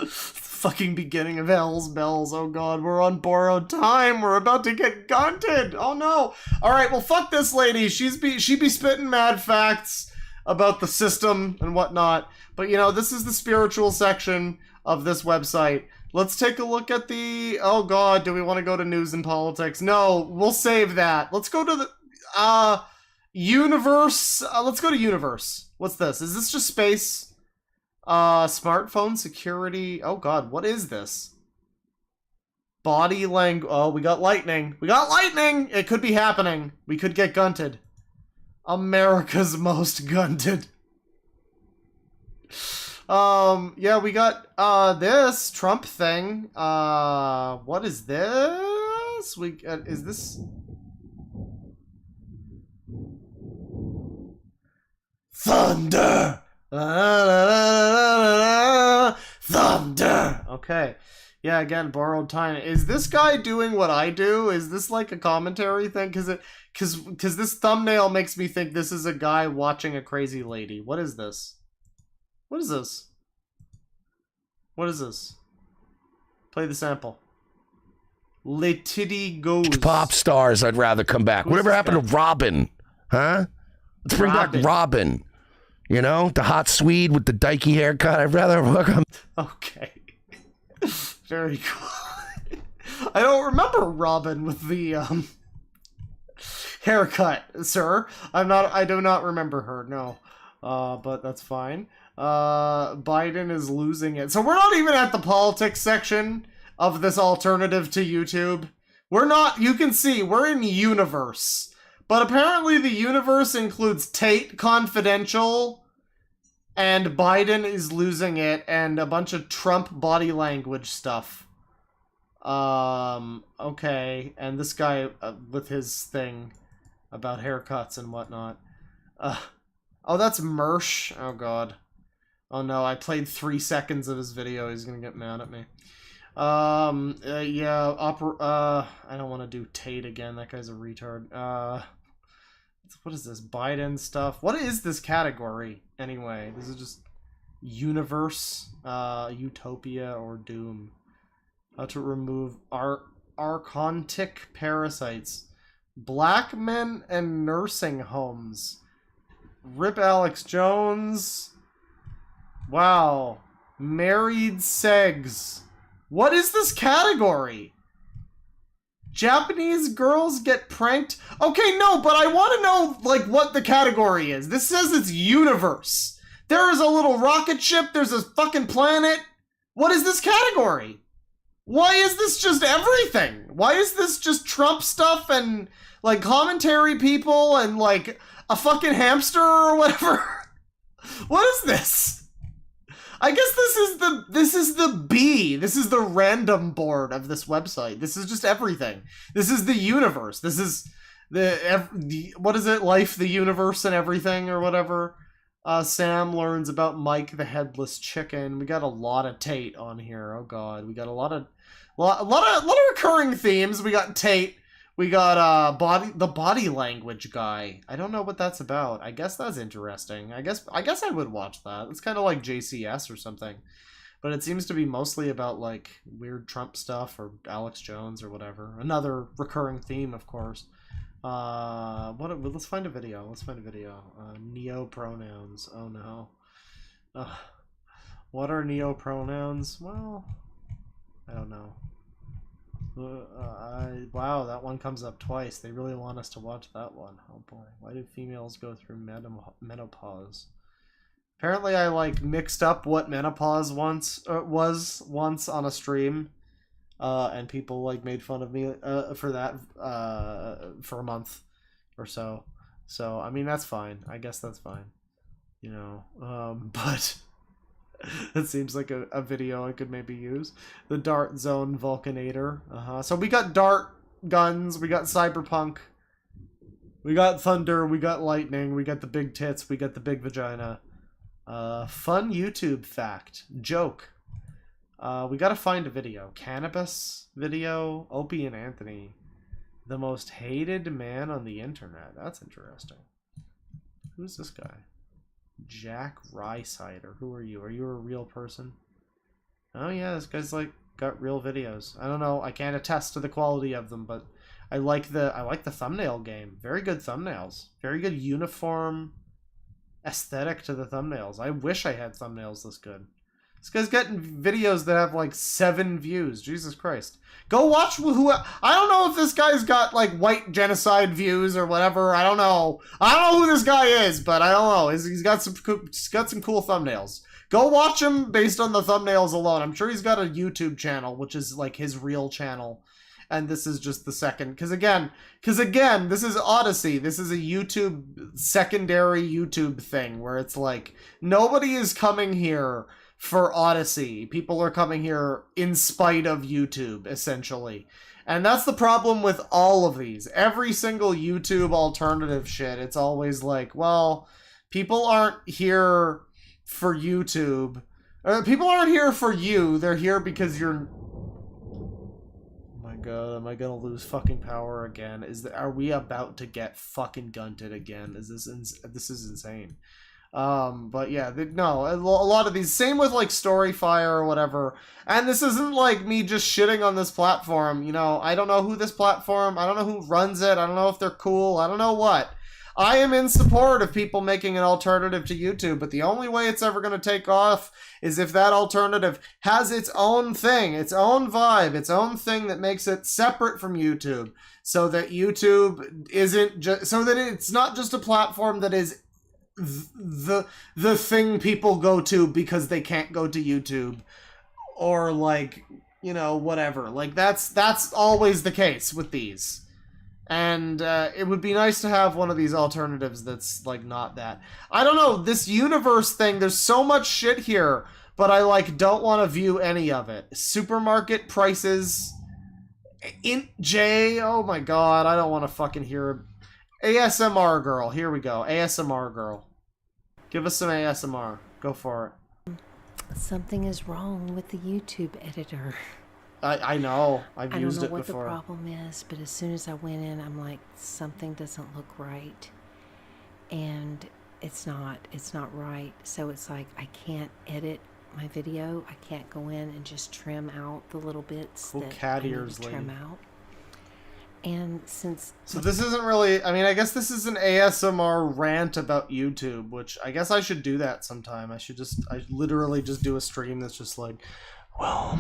Fucking beginning of Hell's Bells. Oh god, we're on borrowed time. We're about to get gunted. Oh no. Alright, well fuck this lady. She be spitting mad facts about the system and whatnot. But you know, this is the spiritual section of this website. Let's take a look at the... Oh god, do we want to go to news and politics? No, we'll save that. Let's go to the... Universe. Let's go to Universe. What's this? Is this just space? Smartphone security. Oh god, what is this? Body language. Oh, we got lightning. We got lightning! It could be happening. We could get gunted. America's most gunted. Yeah, we got, this Trump thing. What is this? Is this... Thunder! Thunder! Okay. Yeah, again, borrowed time. Is this guy doing what I do? Is this like a commentary thing? Because this thumbnail makes me think this is a guy watching a crazy lady. What is this? What is this? What is this? Play the sample. Letity goes. Pop stars, I'd rather come back. Who's Whatever this happened guy? to Robin? Huh? Let's bring back Robin. You know, the hot Swede with the dykey haircut. I'd rather welcome. Okay. Very cool. I don't remember Robin with the haircut, sir. I do not remember her, no. But that's fine. Biden is losing it. So we're not even at the politics section of this alternative to YouTube. We're not, you can see, we're in Universe. But apparently the Universe includes Tate Confidential, and Biden is losing it, and a bunch of Trump body language stuff. Okay, and this guy with his thing about haircuts and whatnot. Oh, that's Mersh. Oh god. Oh no, I played 3 seconds of his video. He's gonna get mad at me. Yeah, I don't want to do Tate again. That guy's a retard. What is this? Biden stuff? What is this category, anyway? This is just Universe, Utopia, or Doom. How to remove archontic parasites. Black men and nursing homes. Rip Alex Jones. Wow. Married segs. What is this category? Japanese girls get pranked? Okay, no, but I want to know, like, what the category is. This says it's Universe. There is a little rocket ship. There's a fucking planet. What is this category? Why is this just everything? Why is this just Trump stuff and, like, commentary people and, like, a fucking hamster or whatever? What is this? I guess this is the B. This is the random board of this website. This is just everything. This is the Universe. This is the what is it? Life, the universe, and everything, or whatever. Sam learns about Mike the Headless Chicken. We got a lot of Tate on here. Oh god, we got a lot of recurring themes. We got Tate. We got the body language guy. I don't know what that's about. I guess that's interesting. I guess I would watch that. It's kind of like JCS or something. But it seems to be mostly about like weird Trump stuff or Alex Jones or whatever. Another recurring theme, of course. Let's find a video. Neo pronouns. Oh no. What are neo pronouns? Well, I don't know. Wow, that one comes up twice. They really want us to watch that one. Oh boy. Why do females go through menopause? Apparently I like mixed up what menopause was once on a stream. And people like made fun of me for that for a month or so. So I mean that's fine. I guess that's fine. You know. But it seems like a video I could maybe use. The Dart Zone Vulcanator. So we got dart guns, we got cyberpunk, we got thunder, we got lightning, we got the big tits, we got the big vagina. Fun YouTube fact. Joke. We gotta find a video. Cannabis video. Opie and Anthony. The most hated man on the internet. That's interesting. Who's this guy? Jack Rysider. Who are you? Are you a real person? Oh yeah, this guy's like got real videos. I don't know. I can't attest to the quality of them, but I like the thumbnail game. Very good thumbnails. Very good uniform aesthetic to the thumbnails. I wish I had thumbnails this good. This guy's getting videos that have like 7 views. Jesus Christ. Go watch who... I don't know if this guy's got like white genocide views or whatever. I don't know. I don't know who this guy is, but I don't know. He's got some cool thumbnails. Go watch him based on the thumbnails alone. I'm sure he's got a YouTube channel, which is like his real channel. And this is just the second. Because again, this is Odysee. This is a YouTube, secondary YouTube thing where it's like, nobody is coming here for Odysee. People are coming here in spite of YouTube, essentially. And that's the problem with all of these. Every single YouTube alternative shit, it's always like, well, people aren't here for YouTube. People aren't here for you. They're here because you're... Oh my god, am I gonna lose fucking power again? Are we about to get fucking gunted again? This is insane. But yeah, no, a lot of these, same with like Storyfire or whatever, and this isn't like me just shitting on this platform, you know, I don't know who this platform, I don't know who runs it, I don't know if they're cool, I don't know what. I am in support of people making an alternative to YouTube, but the only way it's ever going to take off is if that alternative has its own thing, its own vibe, its own thing that makes it separate from YouTube, so that YouTube isn't just, so that it's not just a platform that is the thing people go to because they can't go to YouTube, or like, you know, whatever. Like that's always the case with these. And it would be nice to have one of these alternatives that's like not that. I don't know, this universe thing, there's so much shit here, but I like don't want to view any of it. Supermarket prices, Int J, oh my god, I don't want to fucking hear ASMR girl. Here we go. ASMR girl. Give us some ASMR. Go for it. Something is wrong with the YouTube editor. I know. I've used it before. I don't know what the problem is, but as soon as I went in, I'm like, something doesn't look right. And it's not right. So it's like, I can't edit my video. I can't go in and just trim out the little bits cool that cat I need ears, to trim out. And since... So this isn't really... I mean, I guess this is an ASMR rant about YouTube, which I guess I should do that sometime. I literally just do a stream that's just like, well,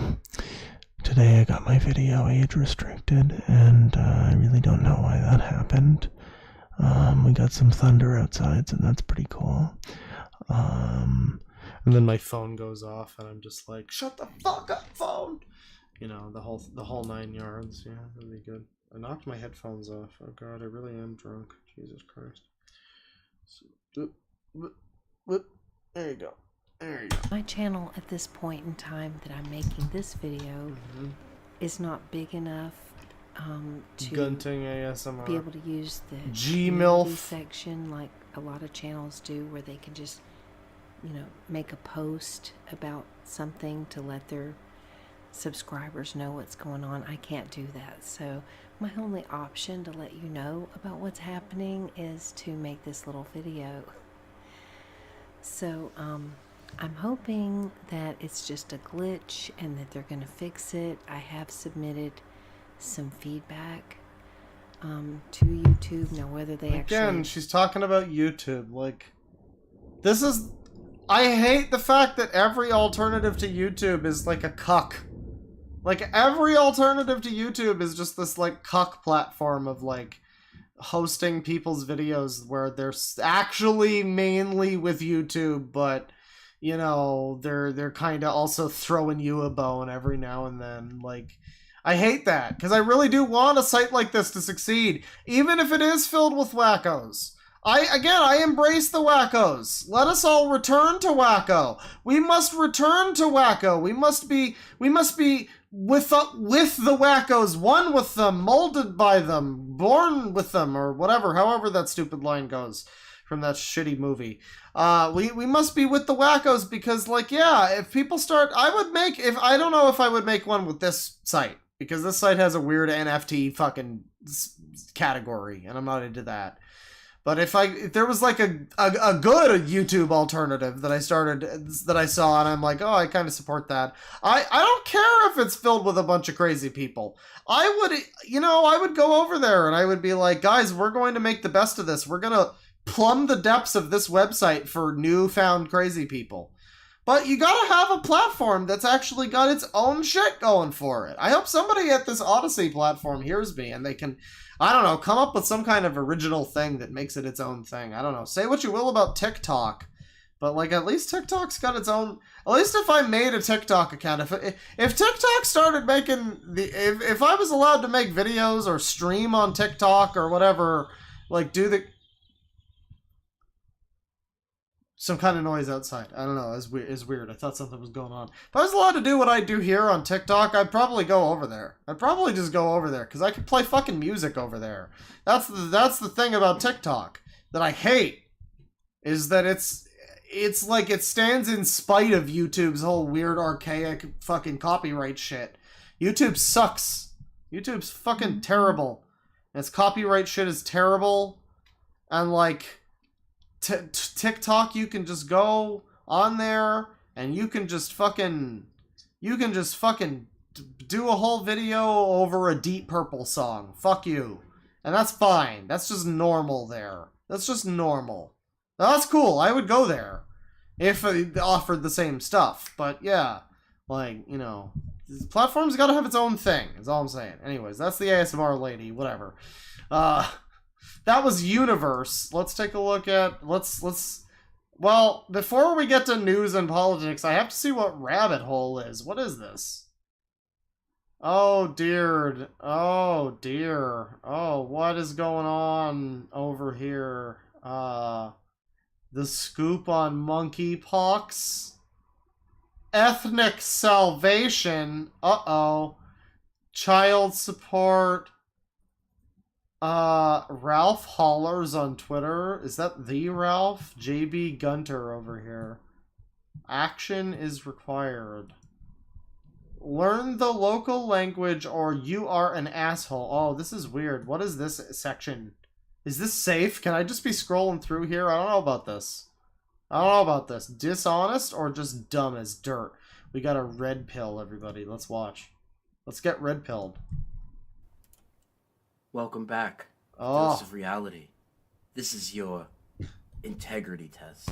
today I got my video age restricted, and I really don't know why that happened. We got some thunder outside, so that's pretty cool. And then my phone goes off, and I'm just like, shut the fuck up, phone! You know, the whole 9 yards. Yeah, that'd be good. I knocked my headphones off. Oh god, I really am drunk. Jesus Christ. So, there you go. There you go. My channel at this point in time that I'm making this video is not big enough to Gunting ASMR. be able to use the G-MILF section like a lot of channels do, where they can just make a post about something to let their subscribers know what's going on. I can't do that. So my only option to let you know about what's happening is to make this little video. So I'm hoping that it's just a glitch and that they're going to fix it. I have submitted some feedback to YouTube. Now whether they Again, she's talking about YouTube. Like, this is... I hate the fact that every alternative to YouTube is like a cuck. Like, every alternative to YouTube is just this, like, cuck platform of, like, hosting people's videos where they're actually mainly with YouTube, but, you know, they're kind of also throwing you a bone every now and then. Like, I hate that, because I really do want a site like this to succeed, even if it is filled with wackos. I embrace the wackos. Let us all return to wacko. We must return to wacko. We must be with the wackos, one with them, molded by them, born with them, or whatever, however that stupid line goes from that shitty movie. We must be with the wackos because, like, yeah, if people start, I don't know if I would make one with this site, because this site has a weird NFT fucking category, and I'm not into that. But if there was like a good YouTube alternative that I saw, and I'm like, oh, I kind of support that. I don't care if it's filled with a bunch of crazy people. I would go over there and I would be like, guys, we're going to make the best of this. We're going to plumb the depths of this website for newfound crazy people. But you gotta have a platform that's actually got its own shit going for it. I hope somebody at this Odysee platform hears me and they can, I don't know, come up with some kind of original thing that makes it its own thing. I don't know. Say what you will about TikTok, but, like, at least TikTok's got its own... At least if I made a TikTok account, if TikTok started making if I was allowed to make videos or stream on TikTok or whatever, like, do the... Some kind of noise outside. I don't know. It's weird. I thought something was going on. If I was allowed to do what I do here on TikTok, I'd probably go over there. I'd probably just go over there, because I could play fucking music over there. That's the thing about TikTok that I hate, is that it's like it stands in spite of YouTube's whole weird, archaic fucking copyright shit. YouTube sucks. YouTube's fucking terrible. And its copyright shit is terrible. And, like... TikTok, you can just go on there and you can just fucking do a whole video over a Deep Purple song. Fuck you. And that's fine. That's just normal there. That's just normal. Now, that's cool. I would go there if it offered the same stuff. But yeah, like, you know, this platform's got to have its own thing. Is all I'm saying. Anyways, that's the ASMR lady. Whatever. That was Universe. Let's take a look at... Well, before we get to news and politics, I have to see what Rabbit Hole is. What is this? Oh, dear. Oh, dear. Oh, what is going on over here? The scoop on monkeypox? Ethnic salvation? Uh-oh. Child support... Ralph Hollers on Twitter. Is that the Ralph? JB Gunter over here. Action is required. Learn the local language or you are an asshole. Oh, this is weird. What is this section? Is this safe? Can I just be scrolling through here? I don't know about this. I don't know about this. Dishonest or just dumb as dirt? We got a red pill, everybody. Let's watch. Let's get red pilled. Welcome back. Oh. Dose of reality. This is your integrity test.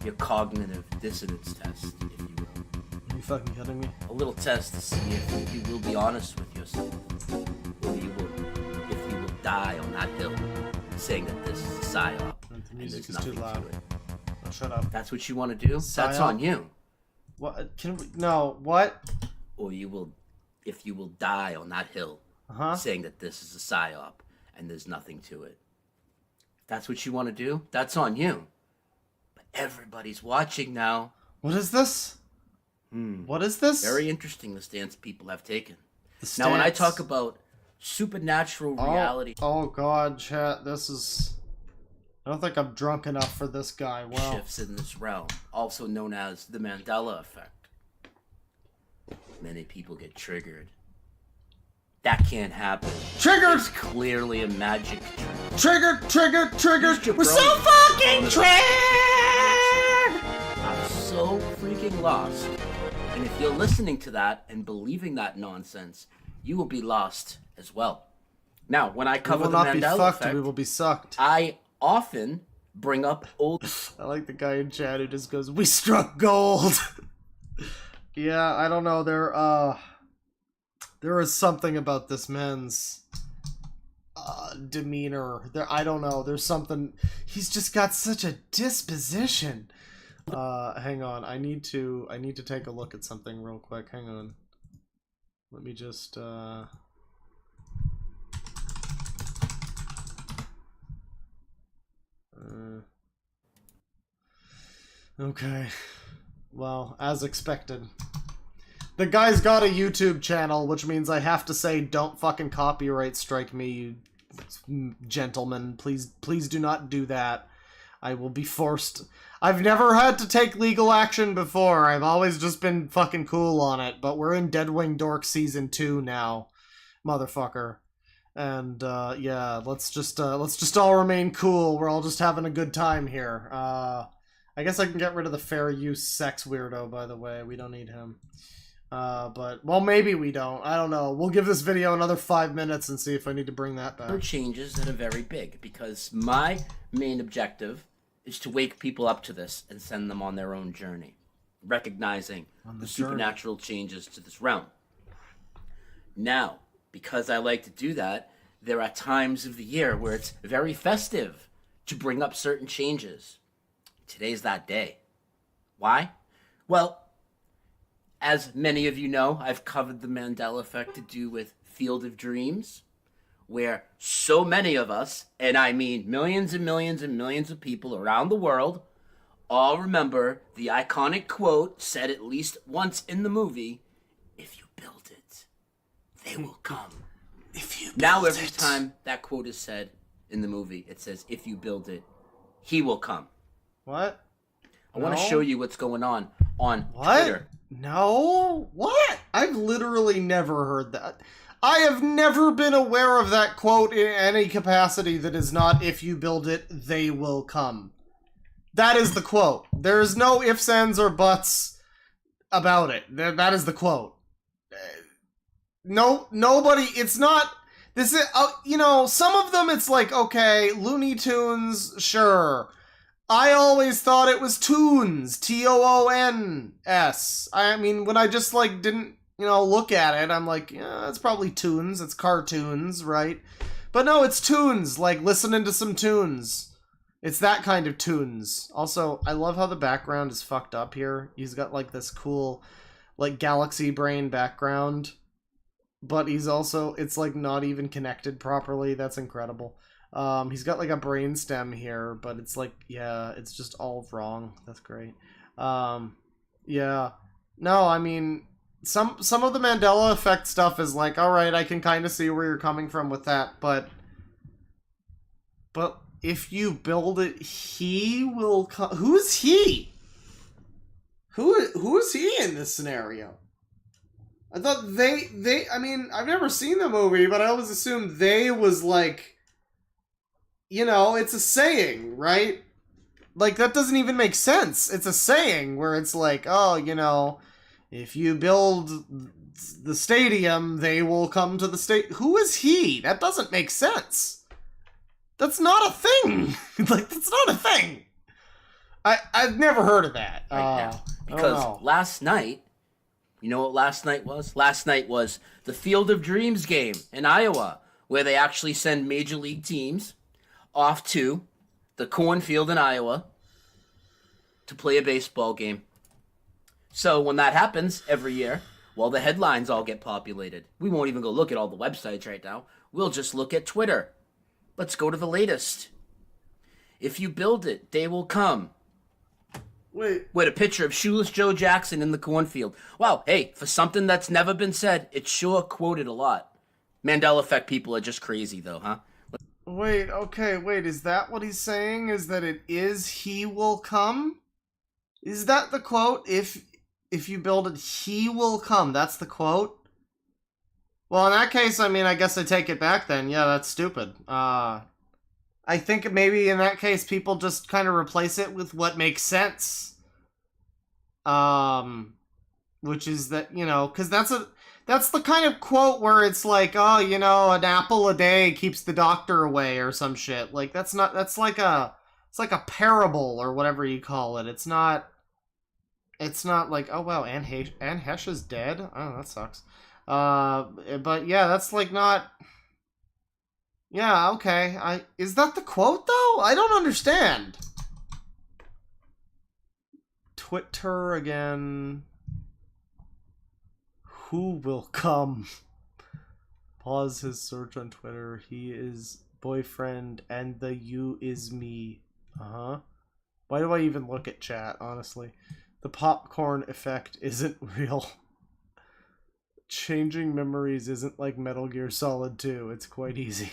Your cognitive dissonance test, if you will. Are you fucking kidding me? A little test to see if you will be honest with yourself. Or if you will die on that hill saying that this is a psyop. The music is too loud. Oh, shut up. That's what you want to do? Psyop? That's on you. What? Can we... No, what? Or if you will die on that hill saying that this is a psyop and there's nothing to it. If that's what you want to do, that's on you. But everybody's watching now. What is this? What is this? Very interesting, the stance people have taken. Now, when I talk about supernatural reality... Oh god, chat, this is... I don't think I'm drunk enough for this guy. Wow. Shifts in this realm, also known as the Mandela effect. Many people get triggered. That can't happen. Triggered! It's clearly a magic trick. Triggered! We're so fucking triggered! I'm so freaking lost. And if you're listening to that and believing that nonsense, you will be lost as well. Now, when I cover we will the not be Mandela fucked, effect, we will be sucked. I often bring up old... I like the guy in chat who just goes, "We struck gold!" Yeah, I don't know, there is something about this man's demeanor. I don't know, there's something, he's just got such a disposition. Hang on, I need to take a look at something real quick, hang on. Let me just, okay. Well, as expected. The guy's got a YouTube channel, which means I have to say, don't fucking copyright strike me, you gentlemen. Please do not do that. I will be forced. I've never had to take legal action before. I've always just been fucking cool on it. But we're in DeadwingDork Season 2 now, motherfucker. And, yeah, let's just all remain cool. We're all just having a good time here. I guess I can get rid of the fair use sex weirdo, by the way. We don't need him. But, well, maybe we don't. I don't know. We'll give this video another 5 minutes and see if I need to bring that back. Changes that are very big, because my main objective is to wake people up to this and send them on their own journey, recognizing the supernatural changes to this realm. Now, because I like to do that, there are times of the year where it's very festive to bring up certain changes. Today's that day. Why? Well, as many of you know, I've covered the Mandela effect to do with Field of Dreams, where so many of us, and I mean millions and millions and millions of people around the world, all remember the iconic quote said at least once in the movie, "If you build it, they will come." If you now every time that quote is said in the movie, it says, "If you build it, he will come." What? I want to show you what's going on what? Twitter. No? What? I've literally never heard that. I have never been aware of that quote in any capacity that is not, "If you build it, they will come." That is the quote. There is no ifs, ands, or buts about it. That is the quote. No, nobody, it's not, this is, you know, some of them it's like, okay, Looney Tunes, sure. I always thought it was Toons, Toons. I mean, when I just, like, didn't, you know, look at it, I'm like, yeah, it's probably tunes, it's cartoons, right? But no, it's tunes, like, listening to some tunes. It's that kind of tunes. Also, I love how the background is fucked up here. He's got, like, this cool, like, galaxy brain background. But he's also, it's, like, not even connected properly. That's incredible. He's got like a brain stem here, but it's like, yeah, it's just all wrong. That's great. Yeah. No, I mean, some of the Mandela effect stuff is like, all right, I can kind of see where you're coming from with that, but if you build it, he will come. Who's he? Who is he in this scenario? I thought I mean, I've never seen the movie, but I always assumed they was like, you know, it's a saying, right? Like, that doesn't even make sense. It's a saying where it's like, oh, you know, if you build the stadium, they will come to the state. Who is he? That doesn't make sense. That's not a thing. Like, that's not a thing. I've never heard of that. Right now. Because last night, you know what last night was? Last night was the Field of Dreams game in Iowa, where they actually send major league teams off to the cornfield in Iowa to play a baseball game. So when that happens every year, well, the headlines all get populated. We won't even go look at all the websites right now. We'll just look at Twitter. Let's go to the latest. If you build it, they will come. Wait. With a picture of shoeless Joe Jackson in the cornfield. Wow, hey, for something that's never been said, it's sure quoted a lot. Mandela effect people are just crazy, though, huh? Wait, okay, wait, is that what he's saying? Is that it is he will come? Is that the quote? If you build it, he will come. That's the quote? Well, in that case, I mean, I guess I take it back then. Yeah, that's stupid. I think maybe in that case, people just kind of replace it with what makes sense. Which is that, you know, because that's the kind of quote where it's like, oh, you know, an apple a day keeps the doctor away or some shit. Like, it's like a parable or whatever you call it. It's not like, oh, wow, Anne Hesh is dead? Oh, that sucks. But yeah, that's like not... Yeah, okay. Is that the quote, though? I don't understand. Twitter again... Who will come? Pause his search on Twitter. He is boyfriend and the you is me. Uh-huh. Why do I even look at chat, honestly? The popcorn effect isn't real. Changing memories isn't like Metal Gear Solid 2. It's quite easy.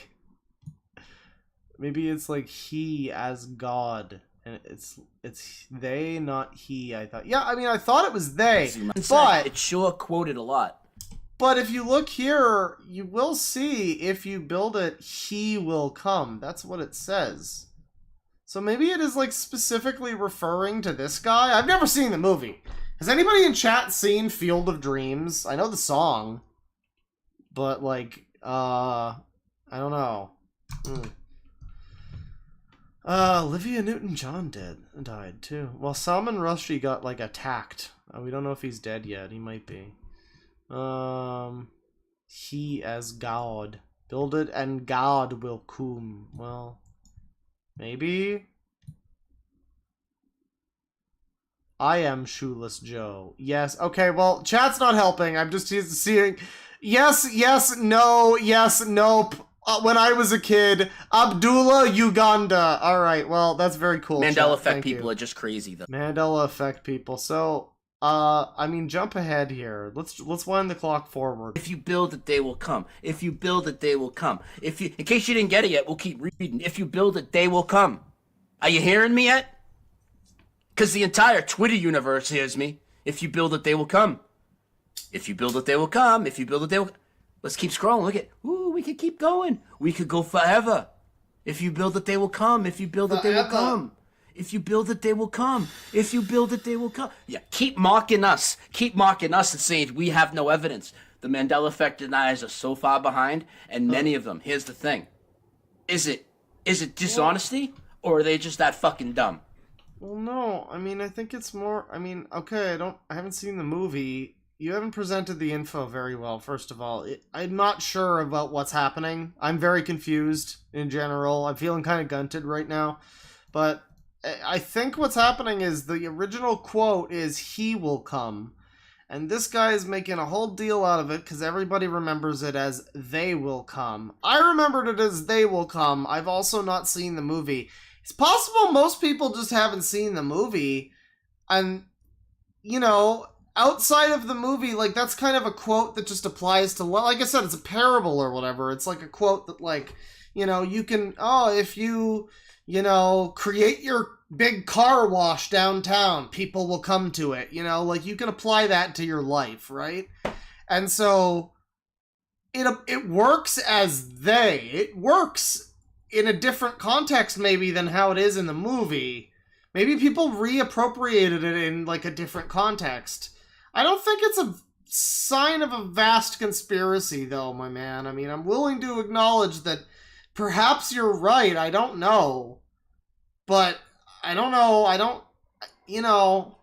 Maybe it's like he as God. And it's they, not he, I thought. Yeah, I mean, I thought it was they, but... It's sure quoted a lot. But if you look here, you will see if you build it, he will come. That's what it says. So maybe it is, like, specifically referring to this guy? I've never seen the movie. Has anybody in chat seen Field of Dreams? I know the song. But, like, I don't know. Olivia Newton-John died too. Well, Salman Rushdie got like attacked. We don't know if he's dead yet. He might be. He as God. Build it and God will come. Well, maybe. I am Shoeless Joe. Yes. Okay, well, chat's not helping. I'm just seeing yes, yes, no, yes, nope. When I was a kid, Abdullah, Uganda. All right, well, that's very cool. Mandela effect people are just crazy, though. Mandela effect people. So, I mean, jump ahead here. Let's wind the clock forward. If you build it, they will come. If you build it, they will come. In case you didn't get it yet, we'll keep reading. If you build it, they will come. Are you hearing me yet? Because the entire Twitter universe hears me. If you build it, they will come. If you build it, they will come. If you build it, they will. Let's keep scrolling. Look at, ooh, we could keep going. We could go forever. If you build it, they will come. If you build it, they will come. If you build it, they will come. If you build it, they will come. Yeah, keep mocking us. Keep mocking us and saying we have no evidence. The Mandela effect deniers are so far behind, and many of them. Here's the thing: is it dishonesty, or are they just that fucking dumb? Well, no. I mean, I think it's more. I mean, okay, I haven't seen the movie. You haven't presented the info very well, first of all. I'm not sure about what's happening. I'm very confused in general. I'm feeling kind of gunted right now. But I think what's happening is the original quote is, he will come. And this guy is making a whole deal out of it because everybody remembers it as they will come. I remembered it as they will come. I've also not seen the movie. It's possible most people just haven't seen the movie. And, you know... Outside of the movie, like, that's kind of a quote that just applies to, like I said, it's a parable or whatever. It's like a quote that, like, you know, you can, if you, you know, create your big car wash downtown, people will come to it, you know, like, you can apply that to your life, right? And so, it works as they. It works in a different context, maybe, than how it is in the movie. Maybe people reappropriated it in, like, a different context. I don't think it's a sign of a vast conspiracy, though, my man. I mean, I'm willing to acknowledge that perhaps you're right. I don't know. But I don't know. I don't, you know,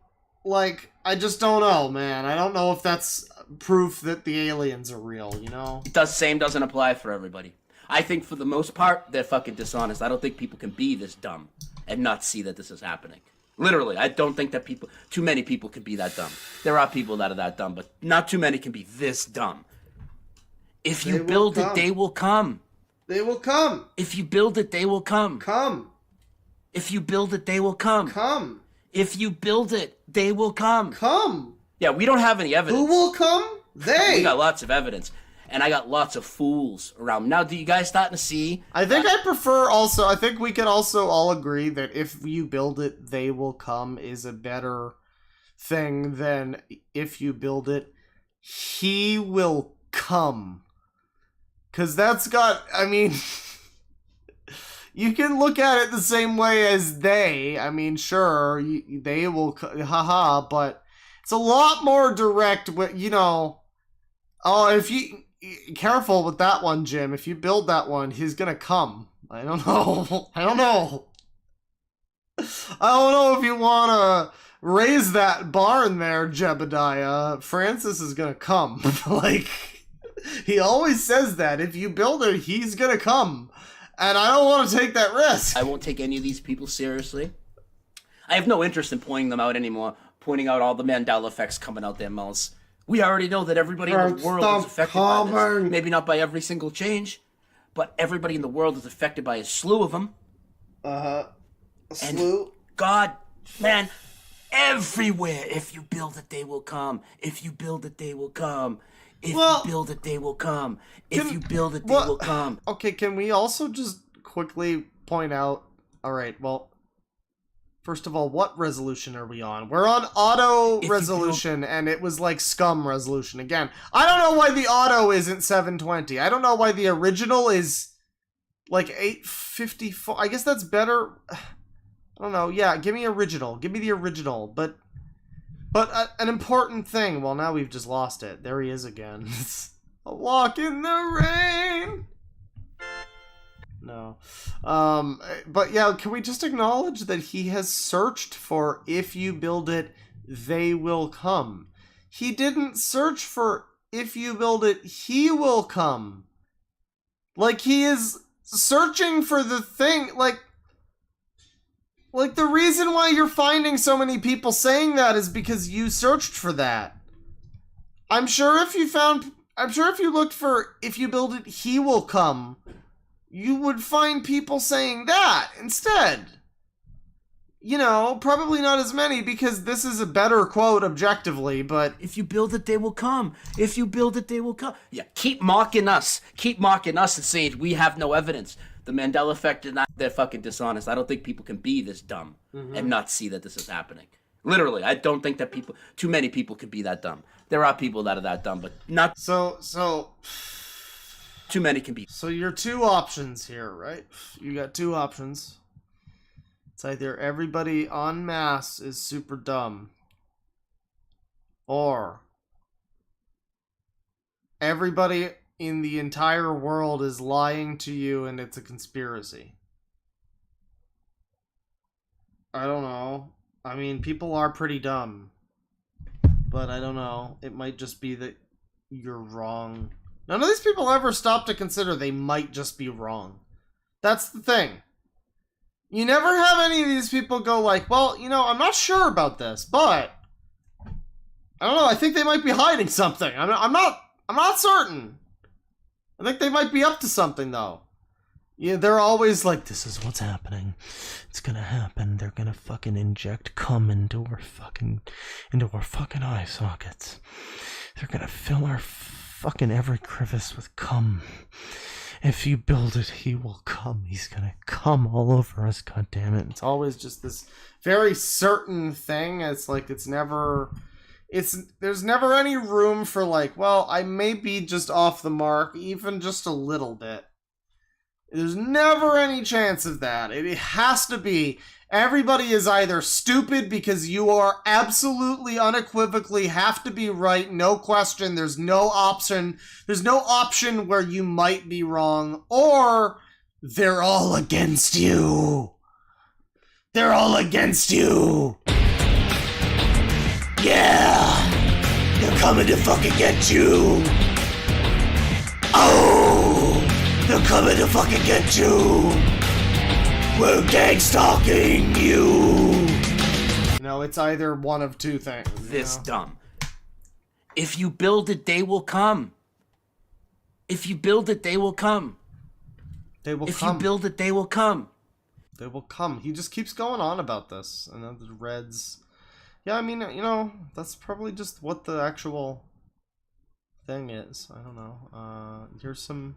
like, I just don't know, man. I don't know if that's proof that the aliens are real, you know? Same doesn't apply for everybody. I think for the most part, they're fucking dishonest. I don't think people can be this dumb and not see that this is happening. Literally, I don't think that too many people can be that dumb. There are people that are that dumb, but not too many can be this dumb. If you build it, they will come. They will come. If you build it, they will come. Come. If you build it, they will come. Come. If you build it, they will come. Come. Yeah, we don't have any evidence. Who will come? They. We got lots of evidence. and I got lots of fools around. Now, do you guys starting to see? I think I prefer also, I think we can also all agree that if you build it, they will come is a better thing than if you build it, he will come. Because that's got, I mean, you can look at it the same way as they. I mean, sure, they will, haha, but it's a lot more direct, you know. Oh, if you, careful with that one, Jim. If you build that one, he's gonna come. I don't know. I don't know. I don't know if you wanna raise that barn there, Jebediah. Francis is gonna come. Like, he always says that. If you build it, he's gonna come. And I don't want to take that risk. I won't take any of these people seriously. I have no interest in pointing them out anymore. Pointing out all the Mandela effects coming out their mouths. We already know that everybody in the world is affected by this. Maybe not by every single change, but everybody in the world is affected by a slew of them. A slew? And God, man, everywhere. If you build it, they will come. If you build it, they will come. If you build it, they will come. If you build it, they will come. Okay, can we also just quickly point out... Alright, well... First of all, what resolution are we on? We're on auto resolution, and it was like scum resolution again. I don't know why the auto isn't 720. I don't know why the original is like 854. I guess that's better. I don't know. Yeah, give me original. Give me the original. But an important thing. Well, now we've just lost it. There he is again. It's a walk in the rain. No. But yeah, can we just acknowledge that he has searched for if you build it, they will come. He didn't search for if you build it, he will come. Like, he is searching for the thing, like the reason why you're finding so many people saying that is because you searched for that. I'm sure if you looked for if you build it, he will come, you would find people saying that instead. You know, probably not as many because this is a better quote objectively, but... If you build it, they will come. If you build it, they will come. Yeah, keep mocking us. Keep mocking us and saying we have no evidence. The Mandela effect is not that fucking dishonest. I don't think people can be this dumb and not see that this is happening. Literally, I don't think that too many people could be that dumb. There are people that are that dumb, but not... So... Too many can be. So your two options here, right? You got two options. It's either everybody en masse is super dumb, or everybody in the entire world is lying to you and it's a conspiracy. I don't know. I mean, people are pretty dumb, but I don't know. It might just be that you're wrong. None of these people ever stop to consider they might just be wrong. That's the thing. You never have any of these people go like, well, you know, I'm not sure about this, but I don't know, I think they might be hiding something. I'm not certain. I think they might be up to something though. Yeah, they're always like, this is what's happening. It's gonna happen. They're gonna fucking inject cum into our fucking eye sockets. They're gonna fill our fucking every crevice with cum. If you build it, he will come. He's gonna come all over us, god damn it. It's always just this very certain thing. It's like there's never any room for like, well, I may be just off the mark, even just a little bit. There's never any chance of that. It has to be everybody is either stupid because you are absolutely unequivocally have to be right, no question. There's no option where you might be wrong, or they're all against you. They're all against you. Yeah, they're coming to fucking get you. Oh, they're coming to fucking get you. We're gang stalking you. No, it's either one of two things. This dumb. If you build it, they will come. If you build it, they will come. They will if come. If you build it, they will come. They will come. He just keeps going on about this. And then the Reds. Yeah, I mean, you know, that's probably just what the actual thing is. I don't know. Here's some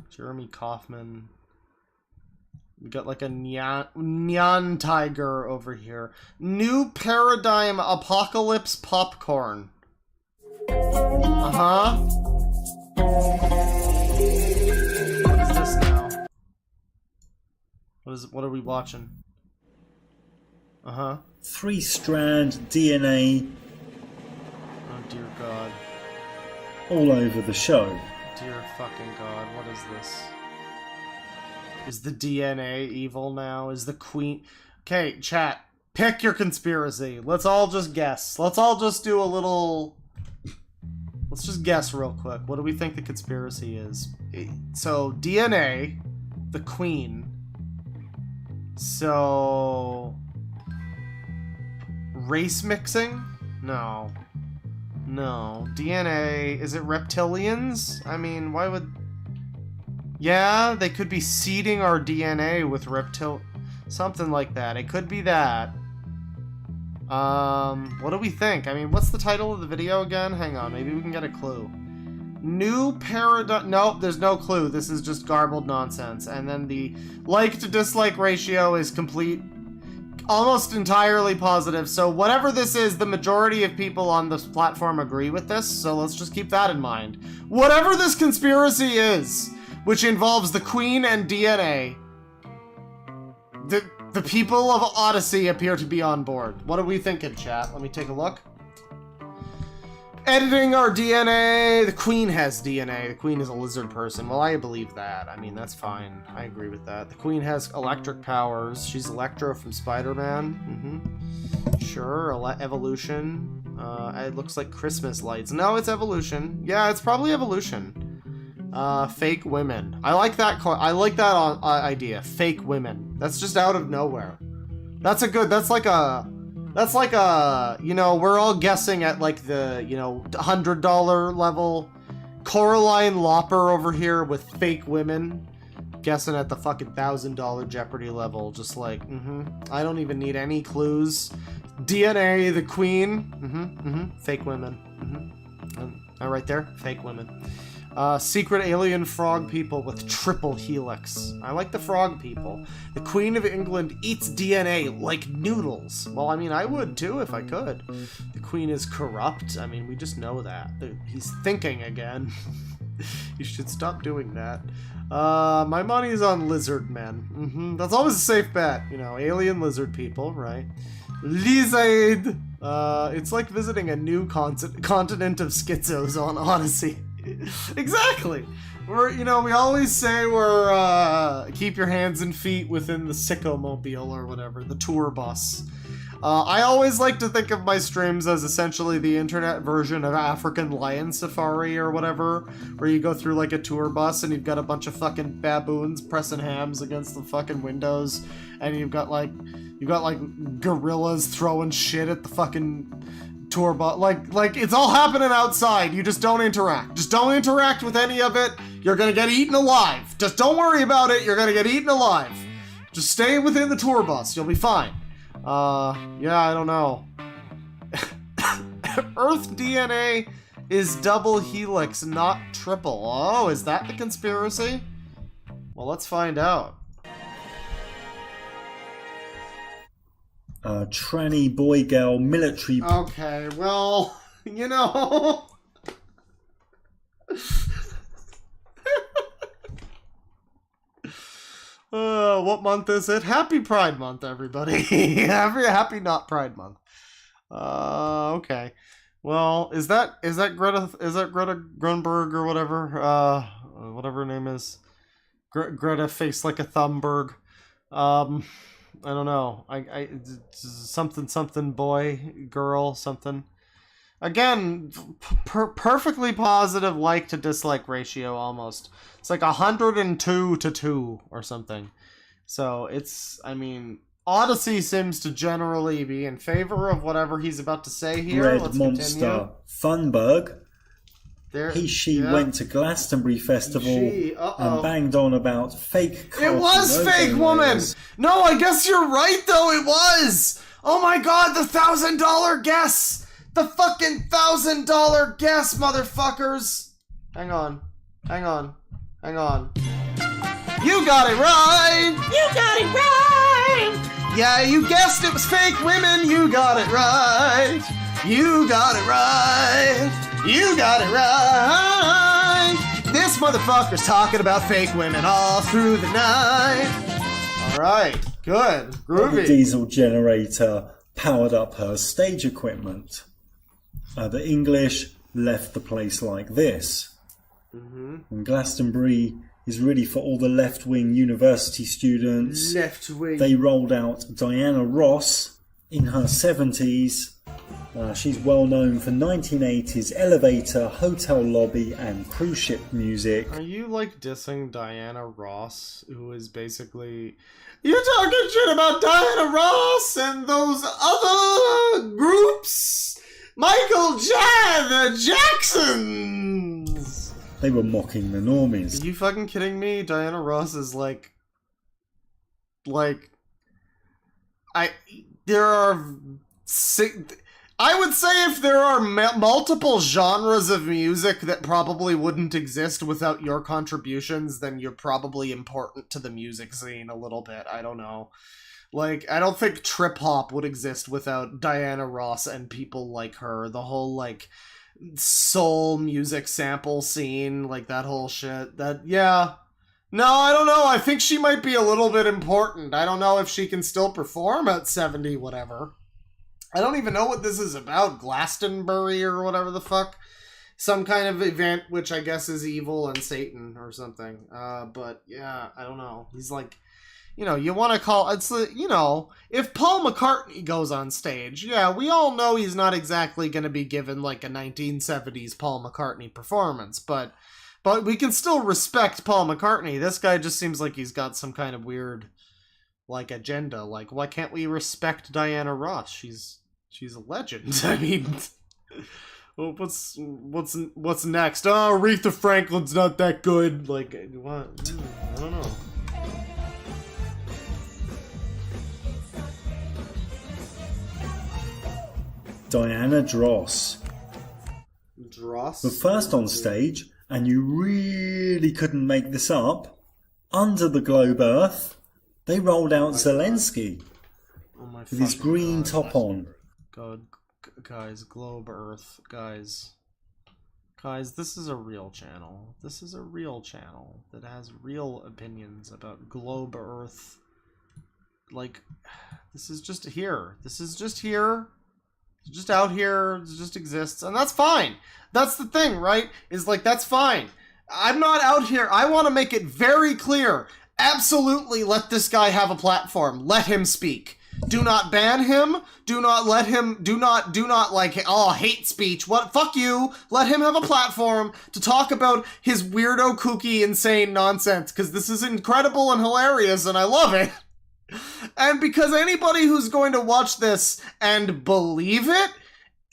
Jeremy Kaufman. We got like a Nyan Tiger over here. New Paradigm Apocalypse Popcorn. Uh-huh. What is this now? What are we watching? Uh-huh. 3-strand DNA. Oh dear God. All over the show. Dear fucking God, what is this? Is the DNA evil now? Is the queen... Okay, chat. Pick your conspiracy. Let's all just guess. Let's all just do a little... Let's just guess real quick. What do we think the conspiracy is? So, DNA, the queen. So... Race mixing? No. No. DNA... Is it reptilians? I mean, why would... Yeah, they could be seeding our DNA with something like that. It could be that. What do we think? I mean, what's the title of the video again? Hang on, maybe we can get a clue. New paradigm... Nope, there's no clue. This is just garbled nonsense. And then the like to dislike ratio is complete... Almost entirely positive. So whatever this is, the majority of people on this platform agree with this. So let's just keep that in mind. Whatever this conspiracy is... which involves the Queen and DNA. The people of Odysee appear to be on board. What are we thinking, chat? Let me take a look. Editing our DNA. The Queen has DNA. The Queen is a lizard person. Well, I believe that. I mean, that's fine. I agree with that. The Queen has electric powers. She's Electro from Spider-Man. Sure, evolution. It looks like Christmas lights. No, it's evolution. Yeah, it's probably evolution. Fake women. I like that. I like that idea. Fake women. That's just out of nowhere. That's like a, you know, we're all guessing at like the, you know, $100 level. Coraline Lopper over here with fake women. Guessing at the fucking $1,000 Jeopardy level. Just like, I don't even need any clues. DNA, the Queen. Fake women. Right there. Fake women. Secret alien frog people with triple helix. I like the frog people. The Queen of England eats DNA like noodles. Well, I mean, I would too if I could. The Queen is corrupt. I mean, we just know that. He's thinking again. You should stop doing that. My money's on lizard men. That's always a safe bet. You know, alien lizard people, right? Lizard! It's like visiting a new continent of schizos on Odysee. Exactly. We always say we're keep your hands and feet within the sicko-mobile or whatever, the tour bus. I always like to think of my streams as essentially the internet version of African Lion Safari or whatever, where you go through like a tour bus and you've got a bunch of fucking baboons pressing hams against the fucking windows, and you've got like gorillas throwing shit at the fucking tour bus. Like it's all happening outside. You just don't interact. Just don't interact with any of it. You're gonna get eaten alive. Just don't worry about it. You're gonna get eaten alive. Just stay within the tour bus. You'll be fine. Yeah, I don't know. Earth DNA is double helix, not triple. Oh, is that the conspiracy? Well, let's find out. Tranny boy girl military. Okay, well, you know. What month is it? Happy Pride Month, everybody. happy not Pride Month. Okay. Well, is that Greta Grunberg or whatever? Whatever her name is. Greta face like a thumbberg. I don't know. I something boy, girl, something. Again, perfectly positive like to dislike ratio almost. It's like 102 to 2 or something. So it's, I mean, Odysee seems to generally be in favor of whatever he's about to say here. Red Let's Monster continue. Thunberg. She yeah. went to Glastonbury Festival and banged on about fake. It was fake woman. No, I guess you're right though. It was. Oh my God, the $1,000 guess. The fucking $1,000 guess, motherfuckers! Hang on. You got it right! You got it right! Yeah, you guessed it was fake women. You got it right. You got it right. You got it right. This motherfucker's talking about fake women all through the night. All right, good, groovy. The diesel generator powered up her stage equipment. The English left the place like this. And Glastonbury is really for all the left-wing university students. Left-wing. They rolled out Diana Ross in her 70s. She's well known for 1980s elevator, hotel lobby and cruise ship music. Are you like dissing Diana Ross, who is basically... You're talking shit about Diana Ross and those other groups? Michael the Jacksons! They were mocking the normies. Are you fucking kidding me? Diana Ross is I would say if there are multiple genres of music that probably wouldn't exist without your contributions, then you're probably important to the music scene a little bit. I don't know. Like, I don't think trip hop would exist without Diana Ross and people like her. The whole, like, soul music sample scene, like that whole shit. Yeah. No, I don't know. I think she might be a little bit important. I don't know if she can still perform at 70, whatever. I don't even know what this is about. Glastonbury or whatever the fuck. Some kind of event which I guess is evil and Satan or something. But yeah, I don't know. He's like, you want to call... It's, if Paul McCartney goes on stage, yeah, we all know he's not exactly going to be given like a 1970s Paul McCartney performance, but we can still respect Paul McCartney. This guy just seems like he's got some kind of weird, like, agenda. Like, why can't we respect Diana Ross? She's a legend. I mean, what's next? Oh, Aretha Franklin's not that good. Like, what? I don't know. Diana Dross. Dross? But first on stage, and you really couldn't make this up, under the globe Earth, they rolled out Zelensky with his green top on. God, guys, Globe Earth, guys, this is a real channel. This is a real channel that has real opinions about Globe Earth. Like, this is just here. This is just here. It's just out here. It just exists, and that's fine. That's the thing, right? Is like, that's fine. I'm not out here. I want to make it very clear. Absolutely let this guy have a platform. Let him speak. Do not ban him. Do not let him, do not like, oh, hate speech. What? Fuck you. Let him have a platform to talk about his weirdo, kooky, insane nonsense, because this is incredible and hilarious, and I love it. And because anybody who's going to watch this and believe it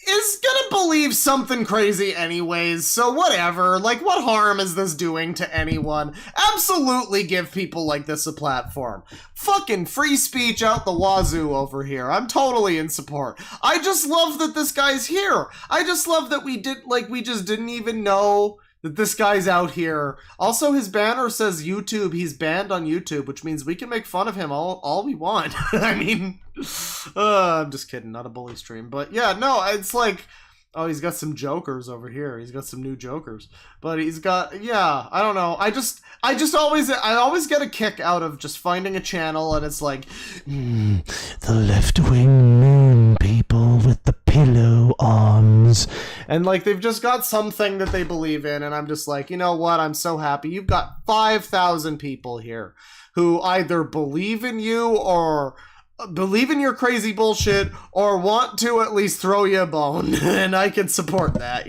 is gonna believe something crazy anyways, so whatever. Like, what harm is this doing to anyone? Absolutely give people like this a platform. Fucking free speech out the wazoo over here. I'm totally in support. I just love that this guy's here. I just love that we just didn't even know that this guy's out here. Also, his banner says YouTube. He's banned on YouTube, which means we can make fun of him all we want. I mean, I'm just kidding. Not a bully stream. But yeah, no, it's like, oh, he's got some jokers over here. He's got some new jokers. But he's got, yeah, I don't know. I always get a kick out of just finding a channel and it's like, the left-wing moon people with the pillow arms. And like, they've just got something that they believe in, and I'm just like, you know what? I'm so happy. You've got 5,000 people here who either believe in you or believe in your crazy bullshit or want to at least throw you a bone. And I can support that,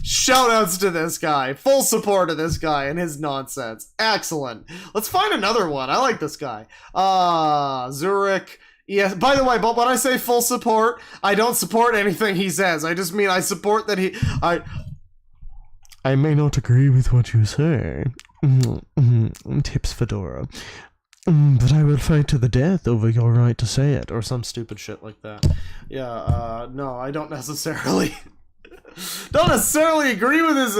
Shout outs to this guy. Full support of this guy and his nonsense. Excellent. Let's find another one. I like this guy. Zurich. Yes, by the way, but when I say full support, I don't support anything he says. I just mean I support that I may not agree with what you say. Tips Fedora. But I will fight to the death over your right to say it, or some stupid shit like that. Yeah, no, I don't necessarily agree with his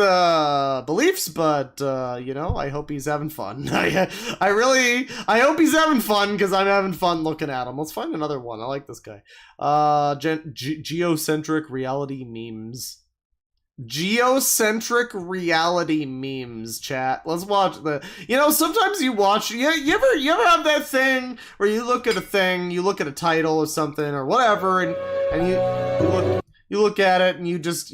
beliefs, but you know, I hope he's having fun. I hope he's having fun, because I'm having fun looking at him. Let's find another one. I like this guy. Geocentric reality memes. Geocentric reality memes, chat. Let's watch the. You know, sometimes you watch. You ever have that thing where you look at a thing, you look at a title or something or whatever, and you look at it and you just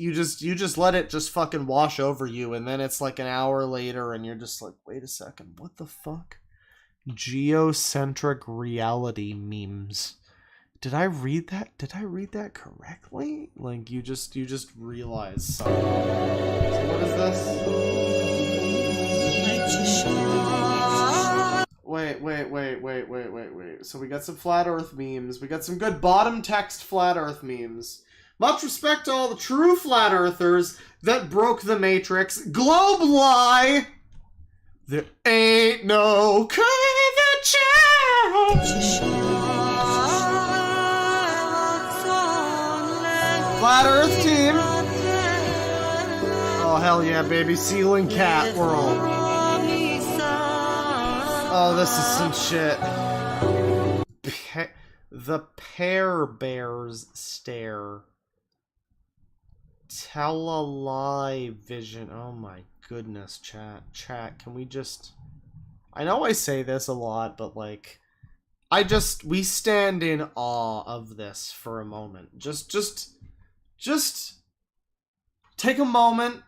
let it just fucking wash over you, and then it's like an hour later and you're just like, wait a second, what the fuck? Geocentric reality memes. Did I read that? Did I read that correctly? Like, you just realize something. So what is this? Wait. So we got some flat earth memes. We got some good bottom text flat earth memes. Much respect to all the true flat earthers that broke the matrix. Globe lie! There ain't no curvature! Flat Earth team! Oh, hell yeah, baby. Ceiling cat world. Oh, this is some shit. The Pear Bears stare. Tell a lie vision. Oh my goodness, chat. Chat, can we just... I know I say this a lot, but like... we stand in awe of this for a moment. Just take a moment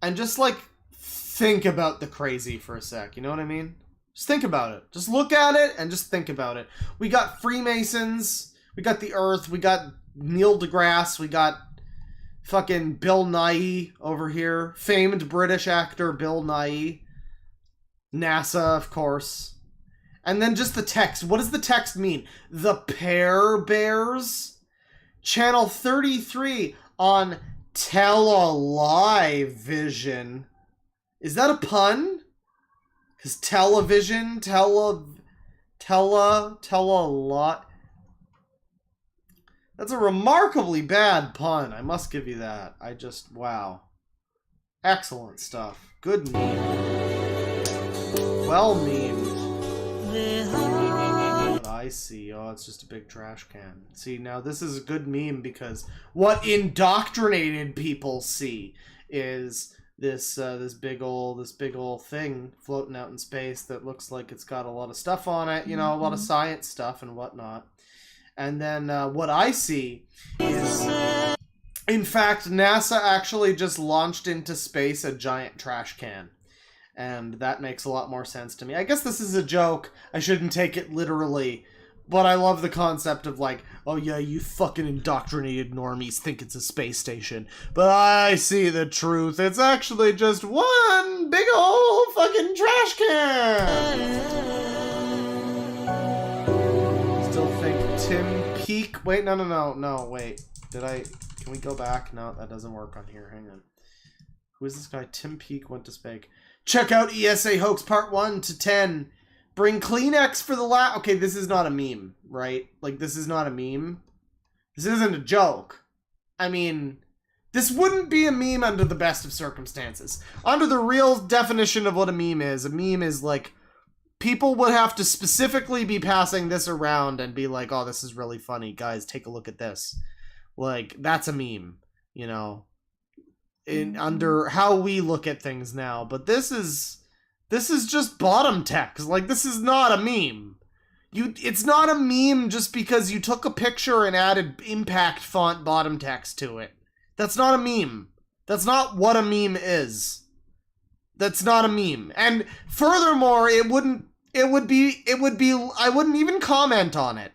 and just like think about the crazy for a sec. You know what I mean? Just think about it. Just look at it and just think about it. We got Freemasons. We got the Earth. We got Neil deGrasse. We got fucking Bill Nighy over here. Famed British actor Bill Nighy. NASA, of course. And then just the text. What does the text mean? The Pear Bears? Channel 33 on Tell a Lie Vision. Is that a pun? Because television, tell a lot. That's a remarkably bad pun. I must give you that. Wow. Excellent stuff. Good meme. Well memed. What I see. Oh, it's just a big trash can. See, now this is a good meme because what indoctrinated people see is this big old thing floating out in space that looks like it's got a lot of stuff on it, you know, a lot of science stuff and whatnot. And then what I see is, in fact, NASA actually just launched into space a giant trash can. And that makes a lot more sense to me. I guess this is a joke. I shouldn't take it literally. But I love the concept of like, oh yeah, you fucking indoctrinated normies think it's a space station. But I see the truth. It's actually just one big old fucking trash can. Still think Tim Peake... Wait, no, wait. Can we go back? No, that doesn't work on here. Hang on. Who is this guy? Tim Peake went to space. Check out ESA Hoax Part 1 to 10. Bring Kleenex for the lab. Okay, this is not a meme, right? Like, this is not a meme. This isn't a joke. I mean, this wouldn't be a meme under the best of circumstances. Under the real definition of what a meme is like, people would have to specifically be passing this around and be like, oh, this is really funny. Guys, take a look at this. Like, that's a meme, you know? Under how we look at things now. But this is just bottom text. Like, this is not a meme. It's not a meme just because you took a picture and added impact font bottom text to it. That's not a meme. That's not what a meme is. That's not a meme. And furthermore, I wouldn't even comment on it.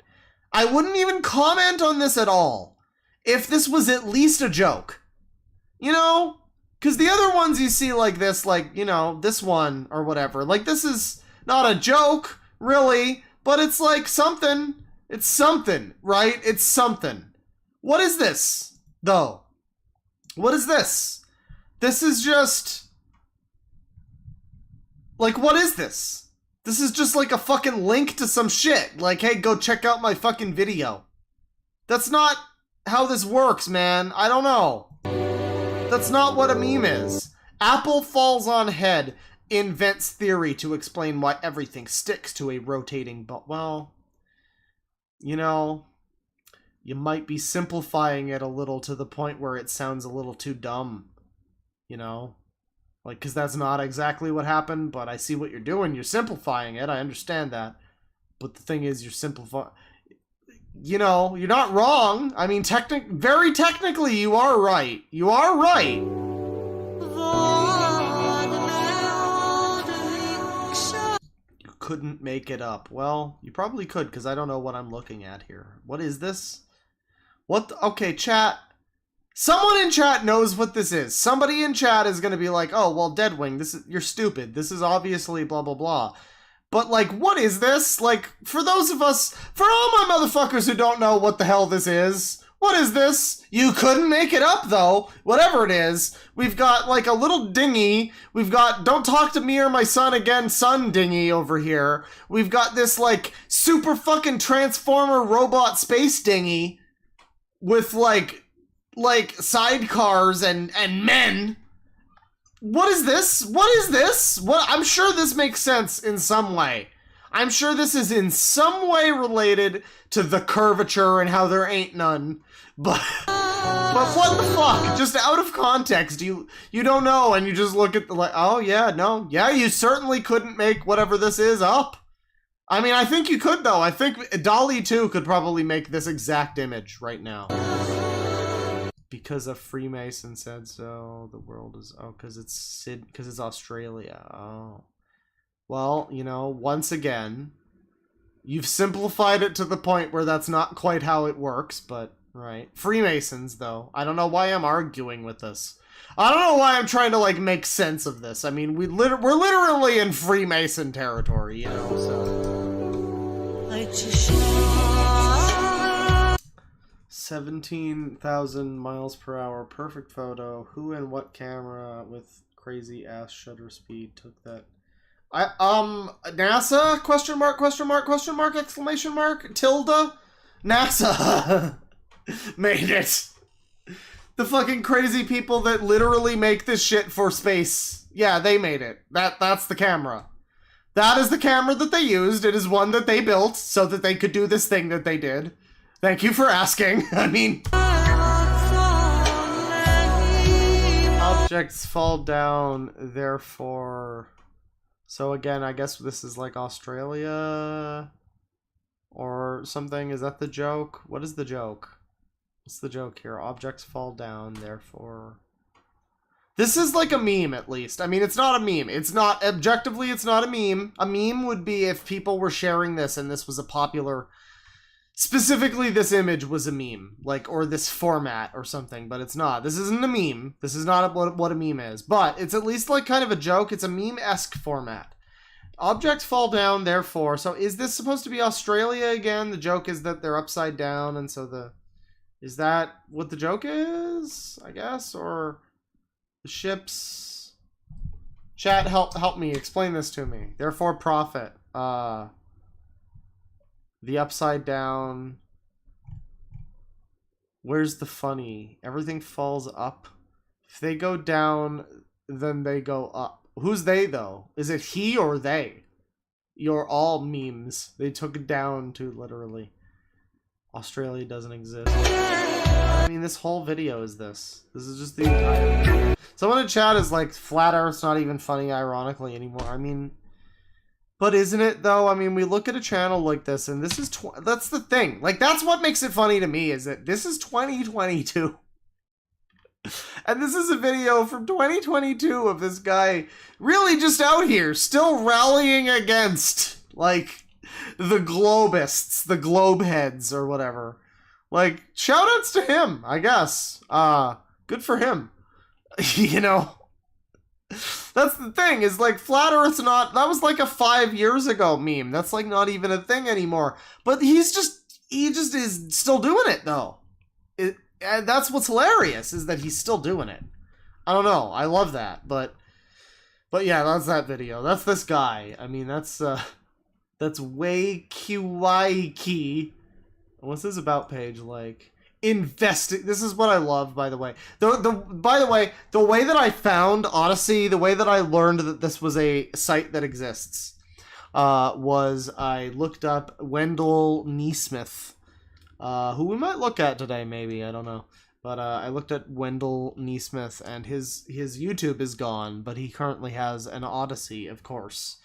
I wouldn't even comment on this at all if this was at least a joke. You know? Because the other ones you see like this, like, you know, this one or whatever, like, this is not a joke, really, but it's like something. It's something, right? It's something. What is this, though? What is this? This is just... Like, what is this? This is just like a fucking link to some shit. Like, hey, go check out my fucking video. That's not how this works, man. I don't know. That's not what a meme is. Apple falls on head, invents theory to explain why everything sticks to a rotating ball. Well, you know, you might be simplifying it a little to the point where it sounds a little too dumb. You know? Like, because that's not exactly what happened, but I see what you're doing. You're simplifying it. I understand that. But the thing is, you're simplifying... You know, you're not wrong. I mean, very technically, you are right. You are right. You couldn't make it up. Well, you probably could, because I don't know what I'm looking at here. What is this? What? Okay, chat. Someone in chat knows what this is. Somebody in chat is going to be like, oh, well, Deadwing, you're stupid. This is obviously blah, blah, blah. But, like, what is this? Like, for those of us, for all my motherfuckers who don't know what the hell this is, what is this? You couldn't make it up, though. Whatever it is. We've got, like, a little dinghy. We've got don't talk to me or my son again, son dinghy over here. We've got this, like, super fucking transformer robot space dinghy with, like sidecars and men. What is this? What is this? What? I'm sure this makes sense in some way. I'm sure this is in some way related to the curvature and how there ain't none. But what the fuck? Just out of context, you don't know, and you just look at the like, oh yeah, no, yeah, you certainly couldn't make whatever this is up. I mean, I think you could though. I think Dolly 2 could probably make this exact image right now. Because a Freemason said so, the world is... Oh, because it's Australia. Oh. Well, you know, once again, you've simplified it to the point where that's not quite how it works, but, right. Freemasons, though. I don't know why I'm arguing with this. I don't know why I'm trying to, like, make sense of this. I mean, we're literally in Freemason territory, you know, so... 17,000 miles per hour, perfect photo. Who and what camera with crazy ass shutter speed took that? NASA? Question mark, question mark, question mark, exclamation mark, tilde? NASA made it. The fucking crazy people that literally make this shit for space. Yeah, they made it. That's the camera. That is the camera that they used. It is one that they built so that they could do this thing that they did. Thank you for asking. I mean... Objects fall down, therefore... So again, I guess this is like Australia... or something. Is that the joke? What is the joke? What's the joke here? Objects fall down, therefore... This is like a meme, at least. I mean, it's not a meme. It's not... Objectively, it's not a meme. A meme would be if people were sharing this and this was a popular... Specifically, this image was a meme, like, or this format or something, but it's not. This isn't a meme. This is not what a meme is, but it's at least like kind of a joke. It's a meme-esque format. Objects fall down, therefore. So is this supposed to be Australia again? The joke is that they're upside down, and so the... Is that what the joke is? I guess, or the ships... Chat, help me. Explain this to me. Therefore, profit. The upside down. Where's the funny? Everything falls up. If they go down, then they go up. Who's they, though? Is it he or they? You're all memes. They took it down to literally. Australia doesn't exist. I mean, this whole video is this. This is just the entire video. Someone in chat is like, Flat Earth's not even funny ironically anymore. I mean... But isn't it, though? I mean, we look at a channel like this, and this is... That's the thing. Like, that's what makes it funny to me, is that this is 2022. And this is a video from 2022 of this guy really just out here, still rallying against, like, the globists, the globeheads, or whatever. Like, shout-outs to him, I guess. Good for him. You know? That's the thing, is like Flat Earth's not, that was like a 5 years ago meme. That's like not even a thing anymore. But he just is still doing it though. And that's what's hilarious, is that he's still doing it. I don't know, I love that, but But yeah, that's that video. That's this guy. I mean, that's way QYkey. What's his about page like? This is what I love, by the way. By the way, the way that I found Odysee, the way that I learned that this was a site that exists, was I looked up Wendell Neesmith, who we might look at today, maybe, I don't know. But I looked at Wendell Neesmith, and his YouTube is gone, but he currently has an Odysee, of course.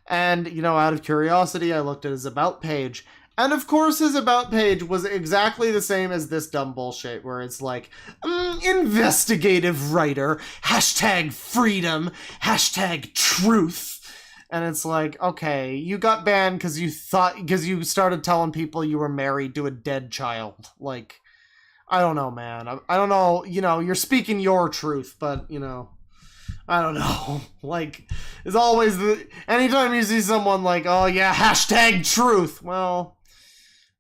And, you know, out of curiosity, I looked at his about page, and of course his about page was exactly the same as this dumb bullshit, where it's like, investigative writer, #freedom, #truth. And it's like, okay, you got banned because you started telling people you were married to a dead child. Like, I don't know, man. I don't know, you know, you're speaking your truth, but, you know, I don't know. Like, it's always anytime you see someone like, oh yeah, #truth. Well,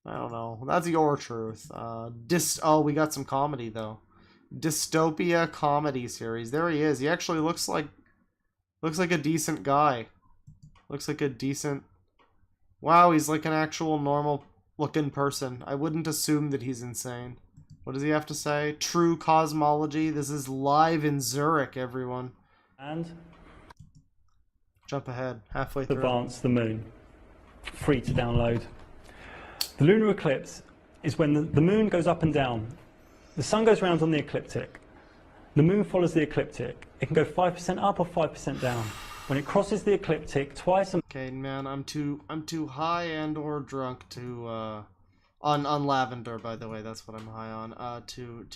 I don't know. That's your truth. We got some comedy though. Dystopia comedy series. There he is. He actually looks like a decent guy. Looks like a decent... Wow, he's like an actual normal looking person. I wouldn't assume that he's insane. What does he have to say? True cosmology. This is live in Zurich, everyone. And jump ahead, halfway through. Advance the moon. Free to download. The lunar eclipse is when the moon goes up and down. The sun goes round on the ecliptic. The moon follows the ecliptic. It can go 5% up or 5% down. When it crosses the ecliptic twice a... Okay, man, I'm too high and or drunk to on lavender, by the way, that's what I'm high on, to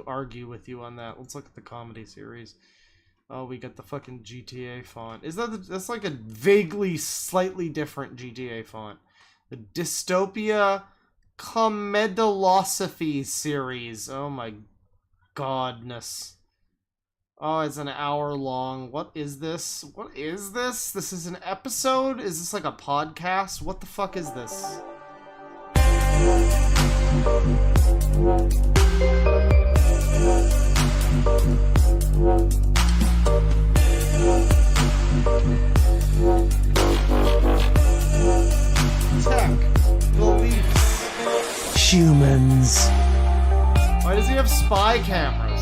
argue with you on that. Let's look at the comedy series. Oh, we got the fucking GTA font. That's like a vaguely slightly different GTA font. The Dystopia Comedilosophy series. Oh my godness. Oh, it's an hour long. What is this? What is this? This is an episode? Is this like a podcast? What the fuck is this? Tech. Beliefs. Humans. Why does he have spy cameras?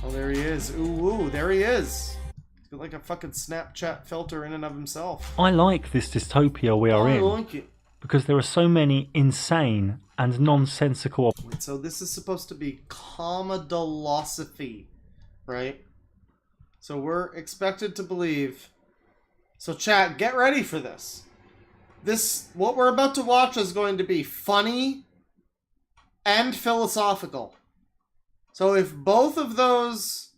Oh, there he is. Ooh, there he is. He's got like a fucking Snapchat filter in and of himself. I like this dystopia we are in. I like it. Because there are so many insane and nonsensical... So this is supposed to be comedilosophy, right? So we're expected to believe... So chat, get ready for this. What we're about to watch is going to be funny and philosophical. So if both of those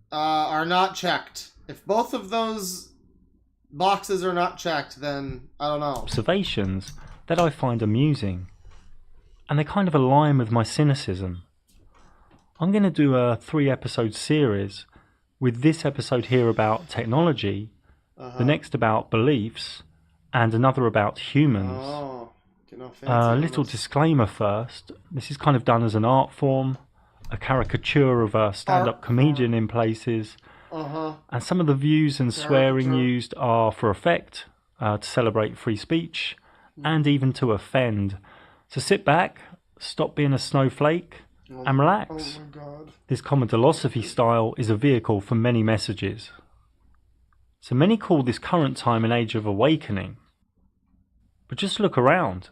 are not checked, if both of those boxes are not checked, then I don't know. Observations that I find amusing, and they kind of align with my cynicism. I'm going to do a 3-episode series with this episode here about technology, the next about beliefs, and another about humans. Oh, a little disclaimer first. This is kind of done as an art form, a caricature of a stand-up comedian in places. And some of the views and swearing used are for effect, to celebrate free speech, and even to offend. So sit back, stop being a snowflake, and relax. Oh my God. This comedilosophy style is a vehicle for many messages. So many call this current time an age of awakening. But just look around.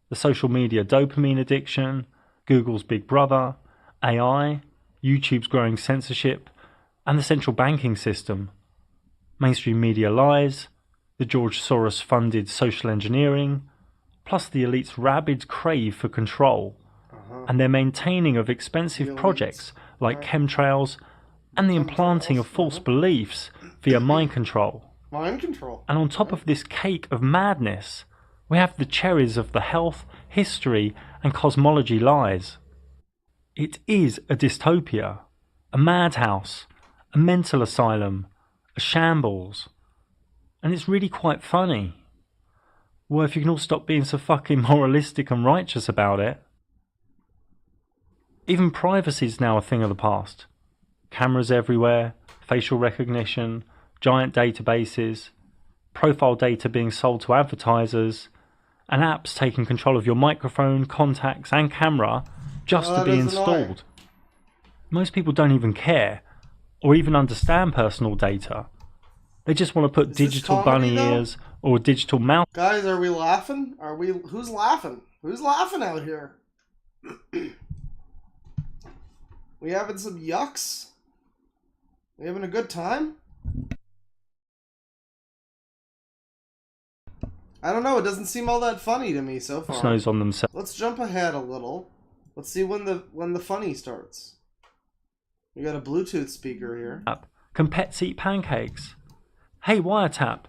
The social media dopamine addiction, Google's Big Brother, AI, YouTube's growing censorship, and the central banking system, mainstream media lies, the George Soros-funded social engineering, plus the elite's rabid crave for control, and their maintaining of expensive projects like chemtrails and the implanting of false beliefs via mind control. Mind control. And on top of this cake of madness, we have the cherries of the health, history, and cosmology lies. It is a dystopia, a madhouse, a mental asylum, a shambles. And it's really quite funny. Well, if you can all stop being so fucking moralistic and righteous about it. Even privacy is now a thing of the past. Cameras everywhere, facial recognition, giant databases, profile data being sold to advertisers, and apps taking control of your microphone, contacts, and camera just to be installed. Most people don't even care or even understand personal data. They just want to put digital bunny ears or a digital mouse. Guys, are we laughing? Who's laughing? Who's laughing out here? We having some yucks? We having a good time? I don't know, it doesn't seem all that funny to me so far. Knows on themselves. Let's jump ahead a little. Let's see when the funny starts. We got a Bluetooth speaker here. Can pets eat pancakes? Hey, wiretap,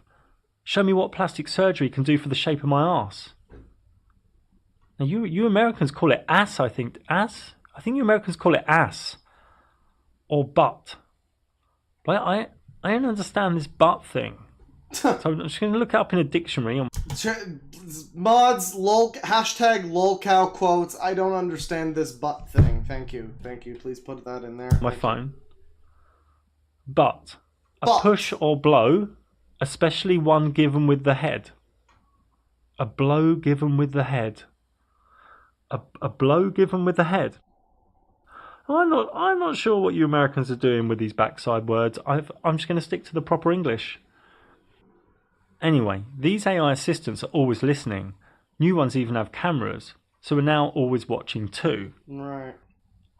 show me what plastic surgery can do for the shape of my arse. Now, you Americans call it ass, I think. Ass? I think you Americans call it ass. Or butt. But I don't understand this butt thing. So I'm just going to look it up in a dictionary. Mods, hashtag lolcow quotes. I don't understand this butt thing. Thank you. Please put that in there. My phone. Butt. A push or blow, especially one given with the head. A blow given with the head. A blow given with the head. I'm not sure what you Americans are doing with these backside words. I'm just going to stick to the proper English. Anyway, these AI assistants are always listening. New ones even have cameras, so we're now always watching too. Right.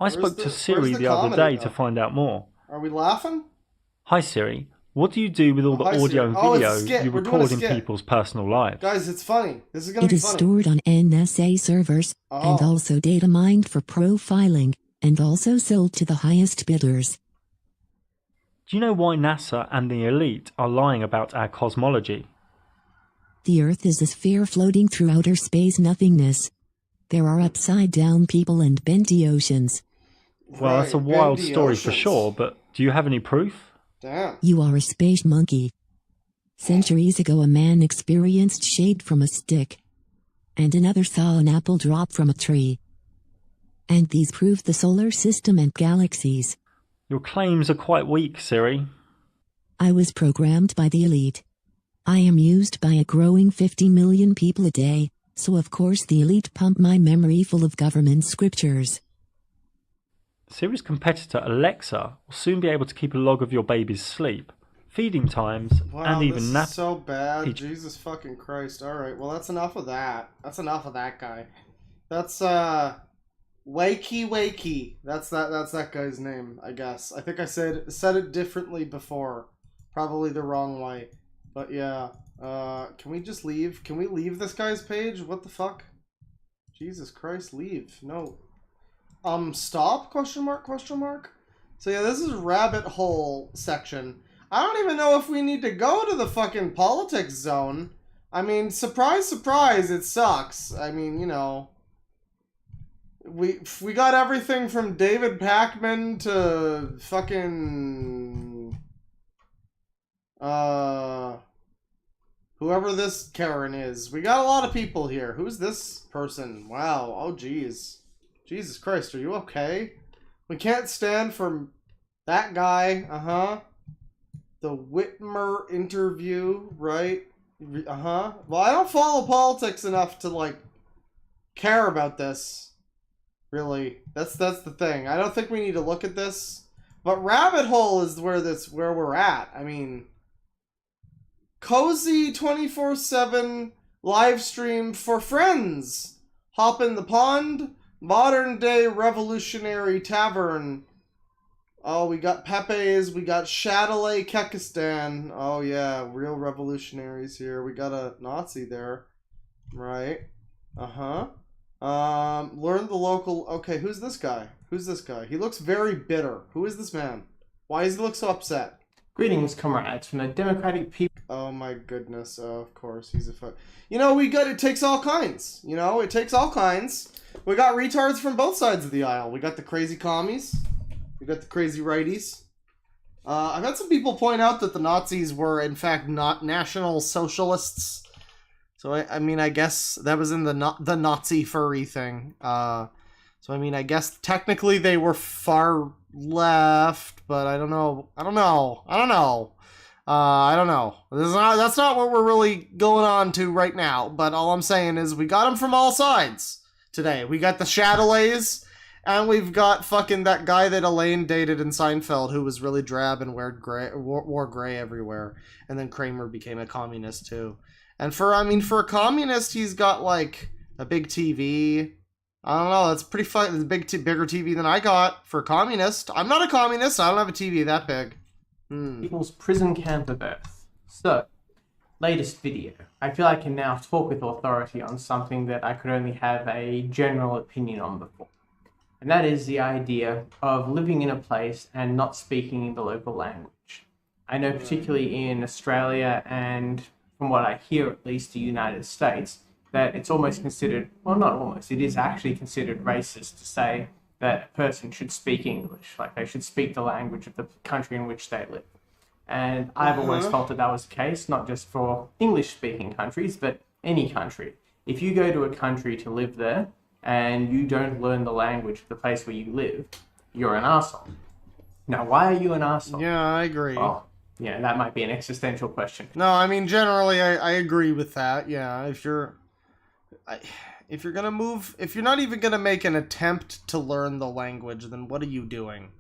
I spoke to Siri the other day to find out more. Are we laughing? Hi Siri, what do you do with all the audio and video you record in people's personal lives? Guys, it's funny. This is going to be funny. It is stored on NSA servers and also data mined for profiling and also sold to the highest bidders. Do you know why NASA and the elite are lying about our cosmology? The Earth is a sphere floating through outer space nothingness. There are upside-down people and bendy oceans. Well, that's a wild story for sure, but do you have any proof? Damn. You are a space monkey. Centuries ago, a man experienced shade from a stick, and another saw an apple drop from a tree. And these prove the solar system and galaxies. Your claims are quite weak, Siri. I was programmed by the elite. I am used by a growing 50 million people a day, so of course the elite pump my memory full of government scriptures. Siri's competitor, Alexa, will soon be able to keep a log of your baby's sleep, feeding times, and even nap. This is so bad. Jesus fucking Christ. Alright, well that's enough of that. That's enough of that guy. That's, Wakey. That's that guy's name, I guess. I think I said it differently before. Probably the wrong way. But yeah. Can we just leave? Can we leave this guy's page? What the fuck? Jesus Christ, leave. No. Stop? Question mark? So yeah, this is rabbit hole section. I don't even know if we need to go to the fucking politics zone. I mean, surprise, it sucks. I mean, you know. We got everything from David Pakman to fucking whoever this Karen is. We got a lot of people here. Who's this person? Wow. Oh geez. Jesus Christ, are you okay? We can't stand for that guy. The Whitmer interview, right? Well, I don't follow politics enough to like care about this. Really, that's the thing. I don't think we need to look at this, but rabbit hole is where we're at. I mean, cozy 24/7 live stream for friends. Hop in the pond. Modern day revolutionary tavern. Oh, we got Pepe's. We got Chatelet Kekistan. Oh yeah, real revolutionaries here. We got a Nazi there, right? Learn the local... Okay, who's this guy? He looks very bitter. Who is this man? Why does he look so upset? Greetings, comrades, from the Democratic People. Oh my goodness, of course, he's a You know, it takes all kinds. You know, it takes all kinds. We got retards from both sides of the aisle. We got the crazy commies. We got the crazy righties. I've had some people point out that the Nazis were, in fact, not National Socialists. So, I mean, I guess that was in the Nazi furry thing. So So I mean, I guess technically they were far left, but I don't know. I don't know. That's not what we're really going on to right now. But all I'm saying is we got them from all sides today. We got the Chatelays, and we've got fucking that guy that Elaine dated in Seinfeld who was really drab and wore gray everywhere. And then Kramer became a communist too. And for a communist, he's got like a big TV. I don't know. That's pretty fun. It's bigger TV than I got for a communist. I'm not a communist. I don't have a TV that big. People's prison camp of Earth. So, latest video. I feel I can now talk with authority on something that I could only have a general opinion on before. And that is the idea of living in a place and not speaking the local language. I know particularly in Australia and, from what I hear at least, the United States, that it's almost considered, well, not almost, it is actually considered racist to say that a person should speak English, like they should speak the language of the country in which they live. And I've always felt that was the case, not just for English-speaking countries, but any country. If you go to a country to live there and you don't learn the language of the place where you live, you're an arsehole. Now, why are you an arsehole? Yeah, I agree. Well, yeah, that might be an existential question. No, I mean, generally, I agree with that. Yeah, if you're gonna move, if you're not even gonna make an attempt to learn the language, then what are you doing?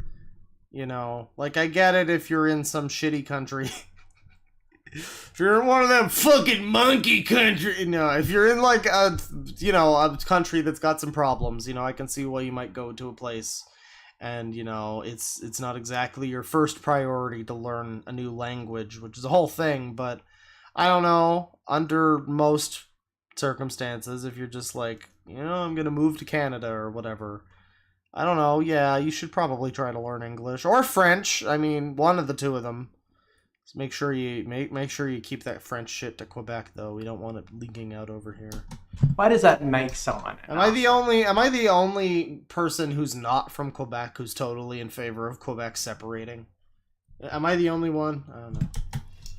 You know, like, I get it if you're in some shitty country. If you're in one of them fucking monkey country, if you're in like a country that's got some problems, I can see why you might go to a place and, it's not exactly your first priority to learn a new language, which is a whole thing, but I don't know, under most circumstances, if you're just like, I'm gonna move to Canada or whatever, I don't know, yeah, you should probably try to learn English or French. I mean, one of the two of them. Just make sure you keep that French shit to Quebec, though. We don't want it leaking out over here. Why does that make someone? Am I the only person who's not from Quebec who's totally in favor of Quebec separating? Am I the only one? I don't know.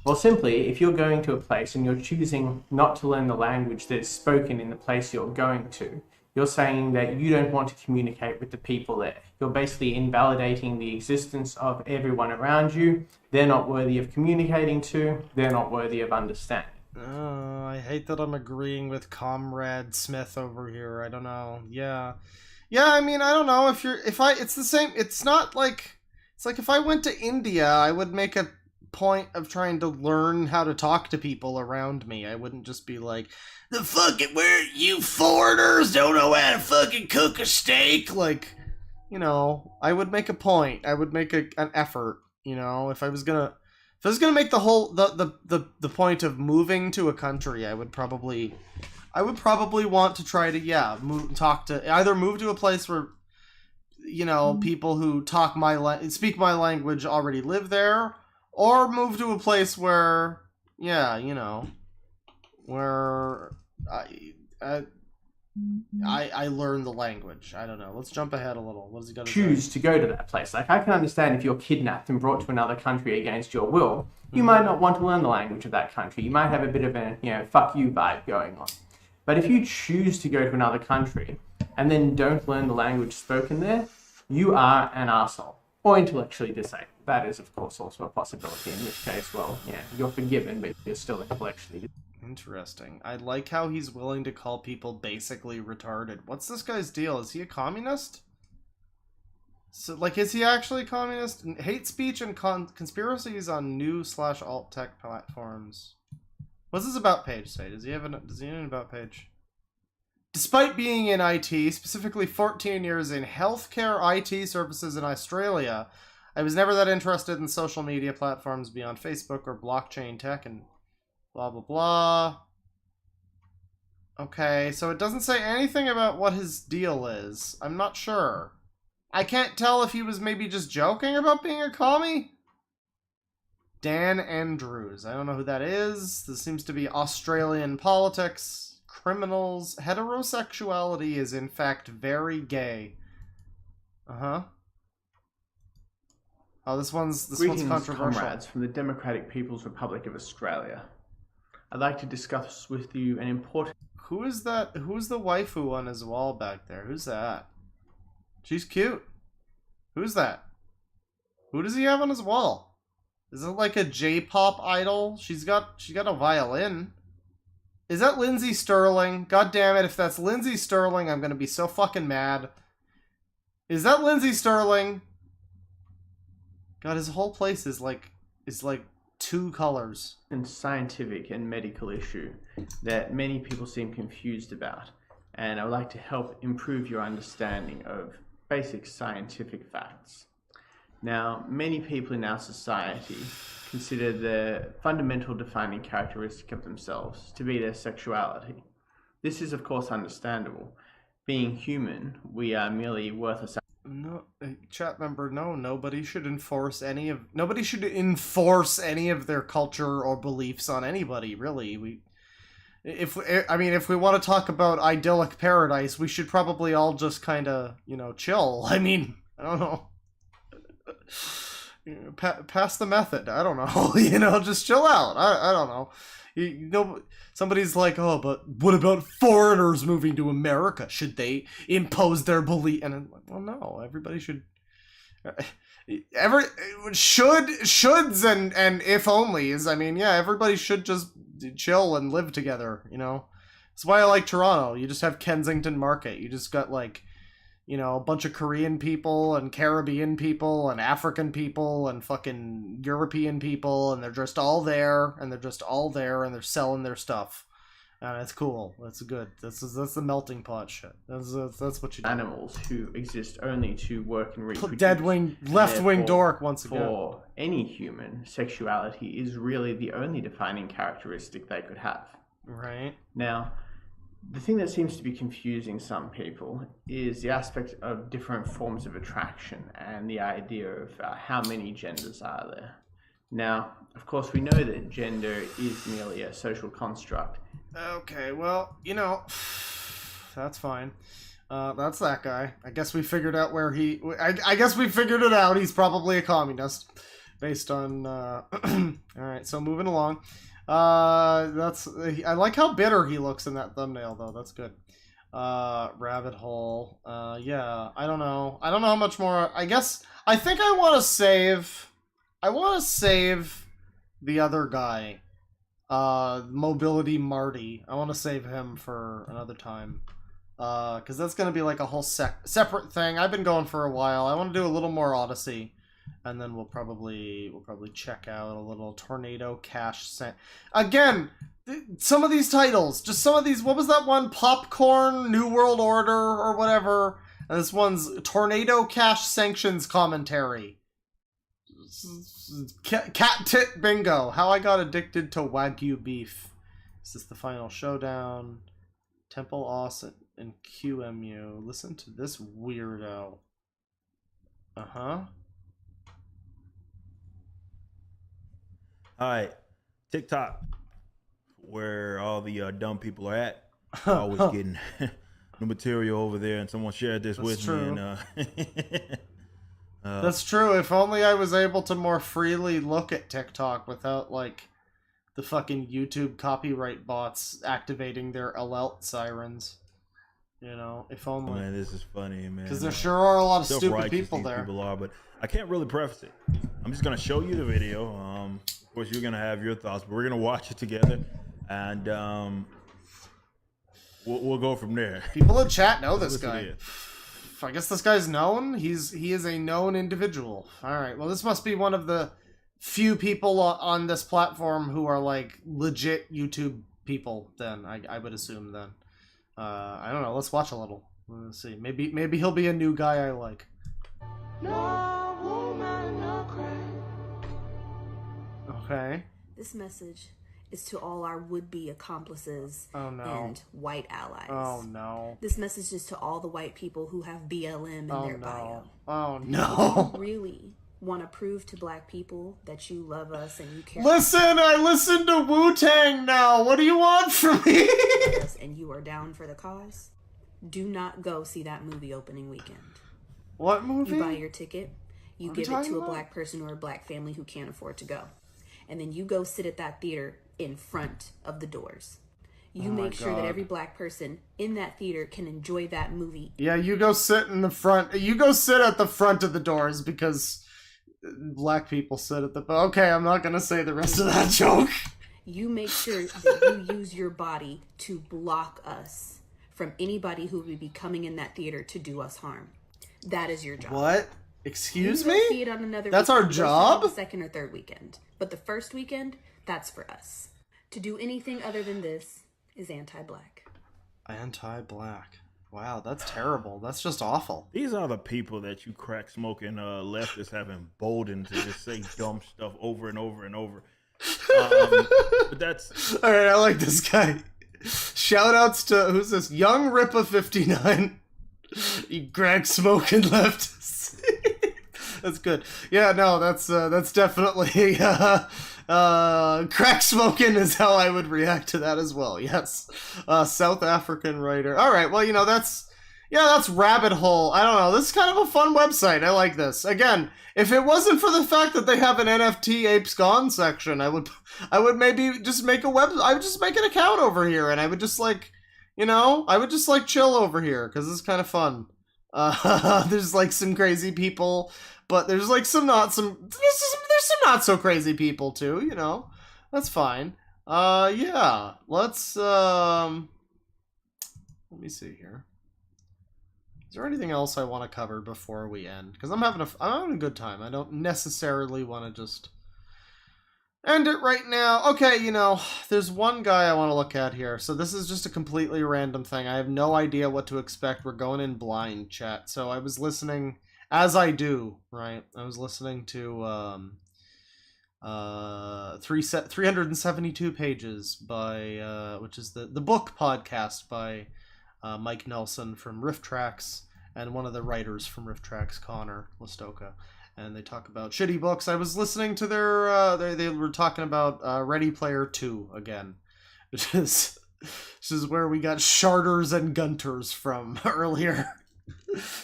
Well, simply, if you're going to a place and you're choosing not to learn the language that is spoken in the place you're going to, you're saying that you don't want to communicate with the people there. You're basically invalidating the existence of everyone around you. They're not worthy of communicating to. They're not worthy of understanding. Oh, I hate that I'm agreeing with Comrade Smith over here. I don't know. Yeah, I mean, I don't know it's the same. It's not like, it's like if I went to India, I would make a point of trying to learn how to talk to people around me. I wouldn't just be like, the fucking, where you foreigners don't know how to fucking cook a steak. Like, I would make a point. I would make an effort, if I was gonna make the whole, the point of moving to a country, I would probably want to try to, either move to a place where, people who speak my language already live there, or move to a place where, where I learn the language. I don't know. Let's jump ahead a little. What does he got to choose to go to that place? Like, I can understand if you're kidnapped and brought to another country against your will, you might not want to learn the language of that country. You might have a bit of a, fuck you vibe going on. But if you choose to go to another country and then don't learn the language spoken there, you are an arsehole. Or intellectually disabled. That is, of course, also a possibility, in which case, well, yeah, you're forgiven, but you're still intellectually disabled. Interesting. I like how he's willing to call people basically retarded. What's this guy's deal? Is he a communist? So, like, is he actually a communist? Hate speech and conspiracies on new/alt tech platforms. What's his about page say? Does he have an about page? Despite being in IT, specifically 14 years in healthcare IT services in Australia, I was never that interested in social media platforms beyond Facebook or blockchain tech and blah, blah, blah. Okay, so it doesn't say anything about what his deal is. I'm not sure. I can't tell if he was maybe just joking about being a commie. Dan Andrews. I don't know who that is. This seems to be Australian politics. Criminals. Heterosexuality is in fact very gay. Uh-huh. Oh, this one's controversial. Comrades from the Democratic People's Republic of Australia. I'd like to discuss with you an important... Who is that? Who's the waifu on his wall back there? Who's that? She's cute. Who's that? Who does he have on his wall? Is it like a J-pop idol? She's got a violin. Is that Lindsay Sterling? God damn it, if that's Lindsay Sterling, I'm gonna be so fucking mad. Is that Lindsay Sterling? God, his whole place is like 2 colors. And scientific and medical issue that many people seem confused about. And I would like to help improve your understanding of basic scientific facts. Now, many people in our society consider the fundamental defining characteristic of themselves to be their sexuality. This is, of course, understandable. Being human, we are merely worthless. No, chat member, no, nobody should enforce any of their culture or beliefs on anybody, really. If we want to talk about idyllic paradise, we should probably all just kind of, chill. I mean, I don't know. Pass the method. I don't know. Just chill out. I don't know. Somebody's like, oh, but what about foreigners moving to America? Should they impose their belief? And I'm like, well, no. Everybody should. Shoulds and if onlys. I mean, yeah, everybody should just chill and live together. That's why I like Toronto. You just have Kensington Market. You just got a bunch of Korean people and Caribbean people and African people and fucking European people, and they're just all there, and they're selling their stuff. And it's cool. That's good. That's the melting pot shit. That's what you do. Animals who exist only to work and reproduce. DeadwingDork once again. For any human, sexuality is really the only defining characteristic they could have. Right. Now, the thing that seems to be confusing some people is the aspect of different forms of attraction and the idea of how many genders are there. Now, of course, we know that gender is merely a social construct. Okay, well, that's fine. That's that guy. I guess we figured out where he... I guess we figured it out. He's probably a communist. Based on... Alright, so moving along. I like how bitter he looks in that thumbnail, though. That's good. Rabbit hole. Yeah, I don't know how much more. I think I want to save the other guy. Mobility Marty. I want to save him for another time. Because that's going to be like a whole separate thing. I've been going for a while. I want to do a little more Odysee. And then we'll probably check out a little Tornado Cash again, some of these titles, just some of these. What was that one? Popcorn, New World Order, or whatever. And this one's Tornado Cash Sanctions Commentary. Cat Tit Bingo. How I Got Addicted to Wagyu Beef. Is this the final showdown? Temple Austin and QMU. Listen to this weirdo. Uh-huh. All right, TikTok, where all the dumb people are at. Always getting new material over there, and someone shared this with me. And, that's true. If only I was able to more freely look at TikTok without, the fucking YouTube copyright bots activating their alert sirens. If only. Oh, man, this is funny, man. Because there sure are a lot of stupid people there. People are, but I can't really preface it. I'm just gonna show you the video. Of course, you're gonna have your thoughts, but we're gonna watch it together, and we'll go from there. People in chat know this guy. I guess this guy's known. He is a known individual. All right. Well, this must be one of the few people on this platform who are legit YouTube people. Then I would assume. Then I don't know. Let's watch a little. Let's see. Maybe he'll be a new guy I like. No woman, no cry. Okay. This message is to all our would-be accomplices and white allies. Oh no. This message is to all the white people who have BLM in their bio. Oh You no. don't really want to prove to black people that you love us and you care. Listen, I listen to Wu-Tang now. What do you want from me? And you are down for the cause. Do not go see that movie opening weekend. What movie? You buy your ticket, you What are give you it talking to a about? black person or a black family who can't afford to go. And then you go sit at that theater in front of the doors. You make sure that every black person in that theater can enjoy that movie. Yeah, you go sit in the front. You go sit at the front of the doors because black people sit at the... Okay, I'm not going to say the rest of that joke. You make sure that you use your body to block us from anybody who would be coming in that theater to do us harm. That is your job. What? Excuse You me? see it on another That's weekend. our We'll see it job? the second or third weekend. But the first weekend, that's for us. To do anything other than this is anti-black. Anti-black. Wow, that's terrible. That's just awful. These are the people that you crack smoking leftists have emboldened to just say dumb stuff over and over and over. But that's... All right, I like this guy. Shout outs to, who's this? Young Rippa 59. You crack smoking leftists. That's good. Yeah, no, that's definitely crack smoking is how I would react to that as well. Yes. South African writer. All right, well, that's Rabbit Hole. I don't know. This is kind of a fun website. I like this. Again, if it wasn't for the fact that they have an NFT Apes Gone section, I would maybe just make I would just make an account over here, and I would just I would just chill over here because it's kind of fun. There's some crazy people, but there's some not so crazy people too. That's fine. Yeah. Let's let me see here. Is there anything else I want to cover before we end? Because I'm having a good time. I don't necessarily want to just end it right now. Okay, there's one guy I want to look at here. So this is just a completely random thing. I have no idea what to expect. We're going in blind, chat. So I was listening, as I do, right? I was listening to 372 Pages by which is the book podcast by Mike Nelson from Riff Tracks, and one of the writers from Riff Tracks, Connor Listoka, and they talk about shitty books. I was listening to their they were talking about Ready Player 2 again, which is where we got Charters and Gunters from earlier.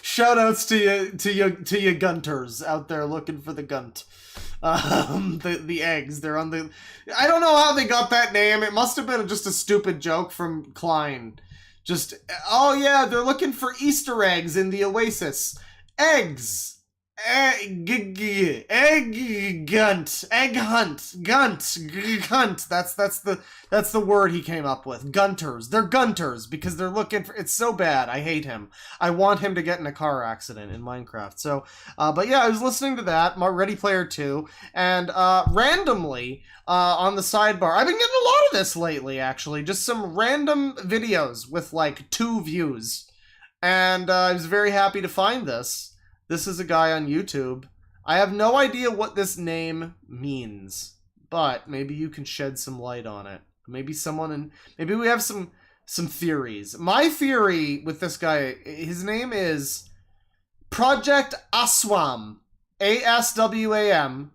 Shout outs to you Gunters out there looking for the Gunt. The eggs, they're on the... I don't know how they got that name. It must have been just a stupid joke from Klein. Just, oh yeah, they're looking for Easter eggs in the Oasis. Eggs. Egg gunt. Egg hunt. Gunt. That's the word he came up with. Gunters. They're Gunters because they're looking for... It's so bad. I hate him. I want him to get in a car accident in Minecraft. So, but yeah, I was listening to that, Ready Player 2, and randomly... on the sidebar. I've been getting a lot of this lately, actually. Just some random videos with 2 views. And I was very happy to find this. This is a guy on YouTube. I have no idea what this name means, but maybe you can shed some light on it. Maybe maybe we have some theories. My theory with this guy, his name is Project Aswam. ASWAM.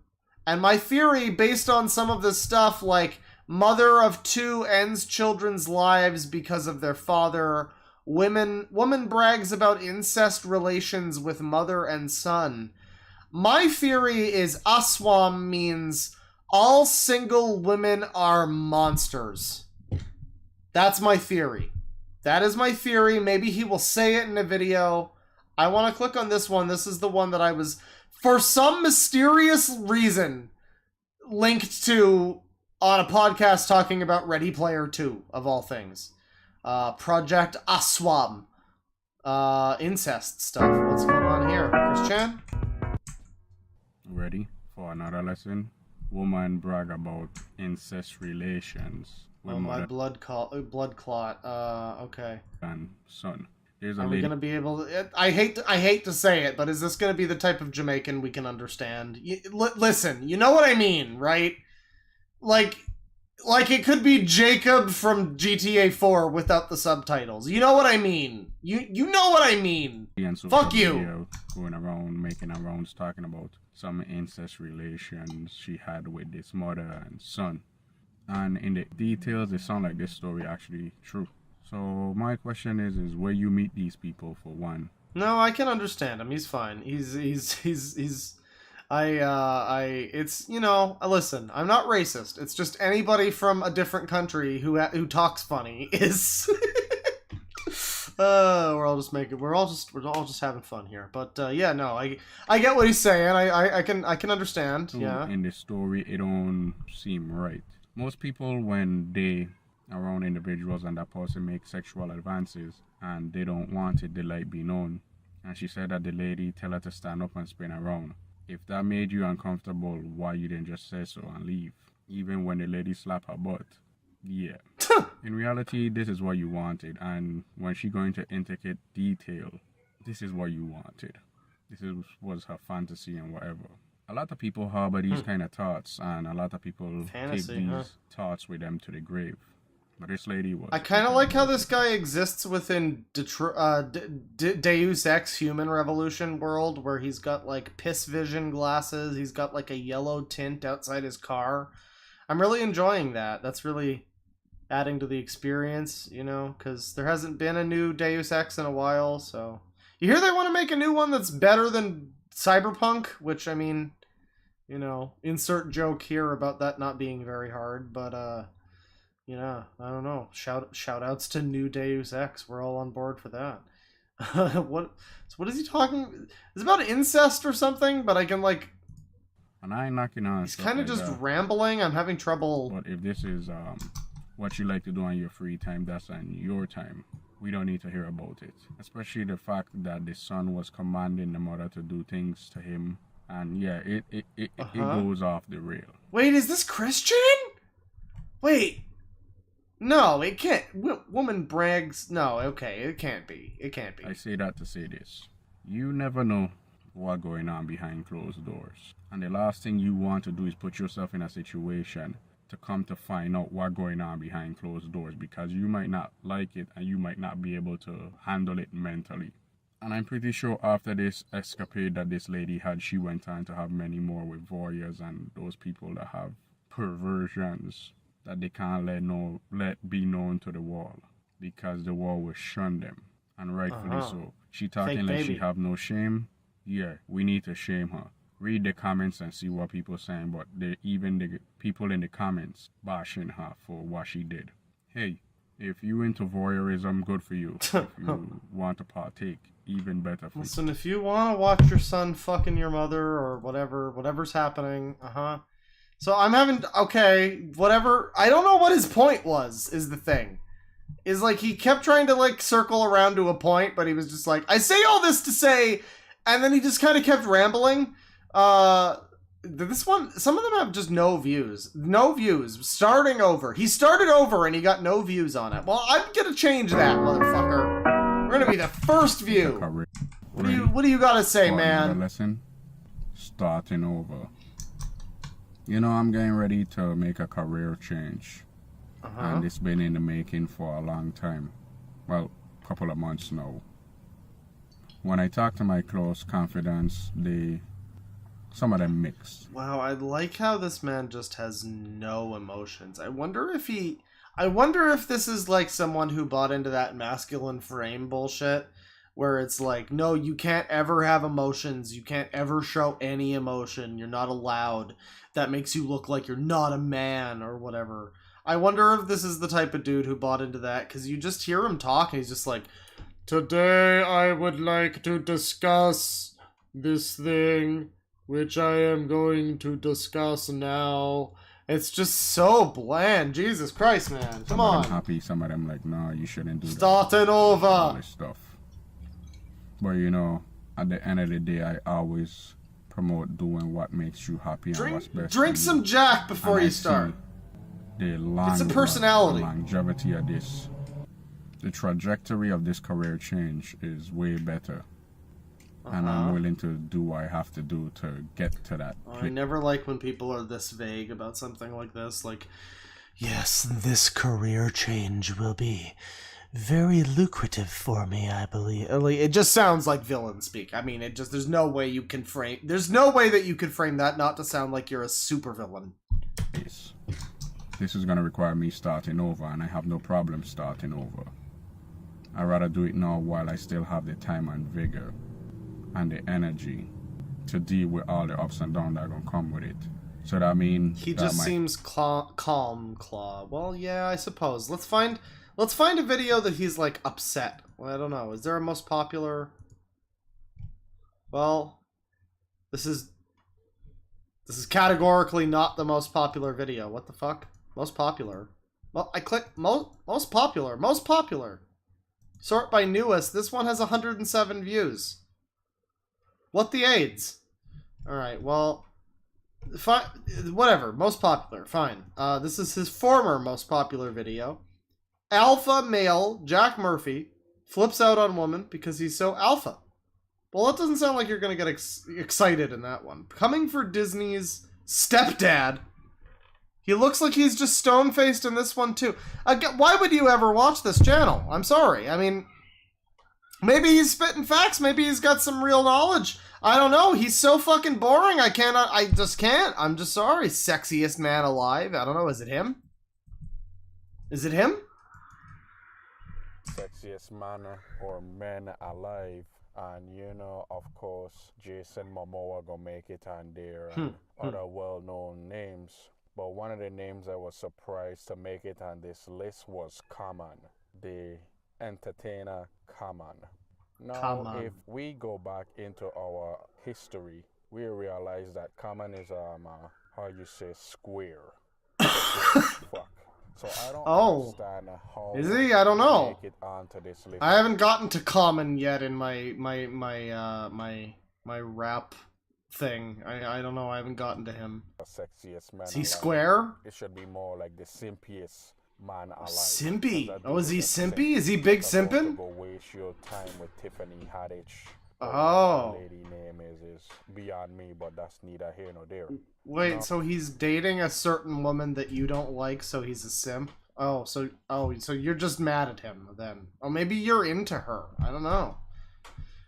And my theory, based on some of this stuff, like mother of 2 ends children's lives because of their father, woman brags about incest relations with mother and son. My theory is Aswam means all single women are monsters. That's my theory. That is my theory. Maybe he will say it in a video. I want to click on this one. This is the one that I was... for some mysterious reason, linked to on a podcast talking about Ready Player 2, of all things. Project Aswam. Incest stuff. What's going on here? Christian? Ready for another lesson? Woman brag about incest relations. Oh, my blood clot. Okay. And son. There's a Are we lady. gonna be able to... I hate to say it, but is this gonna be the type of Jamaican we can understand? Listen, you know what I mean, right? Like it could be Jacob from GTA 4 without the subtitles. You know what I mean? You know what I mean? Fuck you! Going around, making rounds, talking about some incest relations she had with this mother and son. And in the details, it sounds like this story actually true. So my question is where you meet these people, for one. No, I can understand him. He's fine. He's It's, you know, listen, I'm not racist. It's just anybody from a different country who talks funny is. We're all just having fun here. But yeah, no, I get what he's saying. I can understand. Yeah. In the story, it don't seem right. Most people, when they around individuals and that person makes sexual advances and they don't want it, they like be known. And she said that the lady tell her to stand up and spin around. If that made you uncomfortable, why you didn't just say so and leave? Even when the lady slap her butt. Yeah. In reality, this is what you wanted. And when she go into intricate detail, this is what you wanted. Was her fantasy and whatever. A lot of people harbor these kind of thoughts, and a lot of people take these thoughts with them to the grave. But this lady was... I kind of like how this guy exists within Deus Ex Human Revolution world, where he's got, like, piss vision glasses. He's got, like, a yellow tint outside his car. I'm really enjoying that. That's really adding to the experience, you know, because there hasn't been a new Deus Ex in a while, so... You hear they want to make a new one that's better than Cyberpunk, which, I mean, you know, insert joke here about that not being very hard, but, yeah, I don't know. Shout outs to new Deus Ex. We're all on board for that. What is he talking? It's about incest or something, but I can, like... And I ain't knocking on. He's kind of just rambling. I'm having trouble. But if this is what you like to do on your free time, that's on your time. We don't need to hear about it. Especially the fact that the son was commanding the mother to do things to him. And yeah, it goes off the rail. Wait, is this Christian? Wait. No, it can't. Woman brags. No, okay, it can't be. It can't be. I say that to say this. You never know what's going on behind closed doors. And the last thing you want to do is put yourself in a situation to come to find out what's going on behind closed doors, because you might not like it and you might not be able to handle it mentally. And I'm pretty sure after this escapade that this lady had, she went on to have many more with voyeurs and those people that have perversions that they can't let be known to the world, because the world will shun them, and rightfully so. She talking like she have no shame. Yeah, we need to shame her. Read the comments and see what people saying, but even the people in the comments bashing her for what she did. Hey, if you into voyeurism, good for you. If you want to partake, even better for you. Listen, if you want to watch your son fucking your mother or whatever's happening, So I'm having, okay, whatever. I don't know what his point was, is the thing. Is like, he kept trying to, like, circle around to a point, but he was just like, I say all this to say, and then he just kind of kept rambling. This one, some of them have just no views. No views. Starting over. He started over and he got no views on it. Well, I'm gonna change that, motherfucker. We're gonna be the first view. What do you gotta say, man? Lesson. Starting over. You know, I'm getting ready to make a career change. And it's been in the making for a long time. Well, a couple of months now. When I talk to my close confidants, some of them mixed. Wow, I like how this man just has no emotions. I wonder if this is like someone who bought into that masculine frame bullshit, where it's like, no, you can't ever have emotions, you can't ever show any emotion, you're not allowed. That makes you look like you're not a man or whatever. I wonder if this is the type of dude who bought into that, because you just hear him talk and he's just like, today I would like to discuss this thing, which I am going to discuss now. It's just so bland. Jesus Christ, man. Come on. Some of them happy, some of them like, nah, you shouldn't do that. Starting over. All this stuff. But you know, at the end of the day, I always promote doing what makes you happy and what's best. Drink some Jack before you start. It's a personality. The longevity of this. The trajectory of this career change is way better. And I'm willing to do what I have to do to get to that. I never like when people are this vague about something like this. Like, yes, this career change will be very lucrative for me, I believe. It just sounds like villain speak. I mean, there's no way that you can frame that not to sound like you're a supervillain. Yes. This is going to require me starting over, and I have no problem starting over. I'd rather do it now while I still have the time and vigor and the energy to deal with all the ups and downs that are gonna come with it. So that means he just seems calm, Claw. Well, yeah, I suppose. Let's find a video that he's like upset. Well, I don't know. Is there a most popular? Well, this is categorically not the most popular video. What the fuck? Most popular. Well, I click most popular. Sort by newest. This one has 107 views. What the AIDS? All right. Well, fine. Whatever. Most popular. Fine. This is his former most popular video. Alpha male Jack Murphy flips out on woman because he's so alpha. Well, that doesn't sound like you're gonna get excited in that one. Coming for Disney's stepdad. He looks like he's just stone-faced in this one, too. Again, why would you ever watch this channel? I'm sorry. I mean, maybe he's spitting facts. Maybe he's got some real knowledge. I don't know. He's so fucking boring. I just can't. I'm just sorry. Sexiest man alive. I don't know. Is it him? Is it him? Sexiest man or men alive. And you know, of course, Jason Momoa gonna make it on there and other well-known names. But one of the names I was surprised to make it on this list was Common, the entertainer Common. Now, if we go back into our history, we realize that Common is how you say square. Fuck. So I don't understand how is he? I don't know. Make it onto this list. I haven't gotten to Common yet in my rap thing. I don't know. I haven't gotten to him. The sexiest man is he alive. Square? It should be more like the simpiest man alive. Simpy? Oh, is he simpy? Is he big simpin'? Go waste your time with Tiffany Haddish. Oh. The lady name is beyond me, but that's neither here nor there. Wait, No. so he's dating a certain woman that you don't like, so he's a simp? So you're just mad at him then. Or maybe you're into her. I don't know.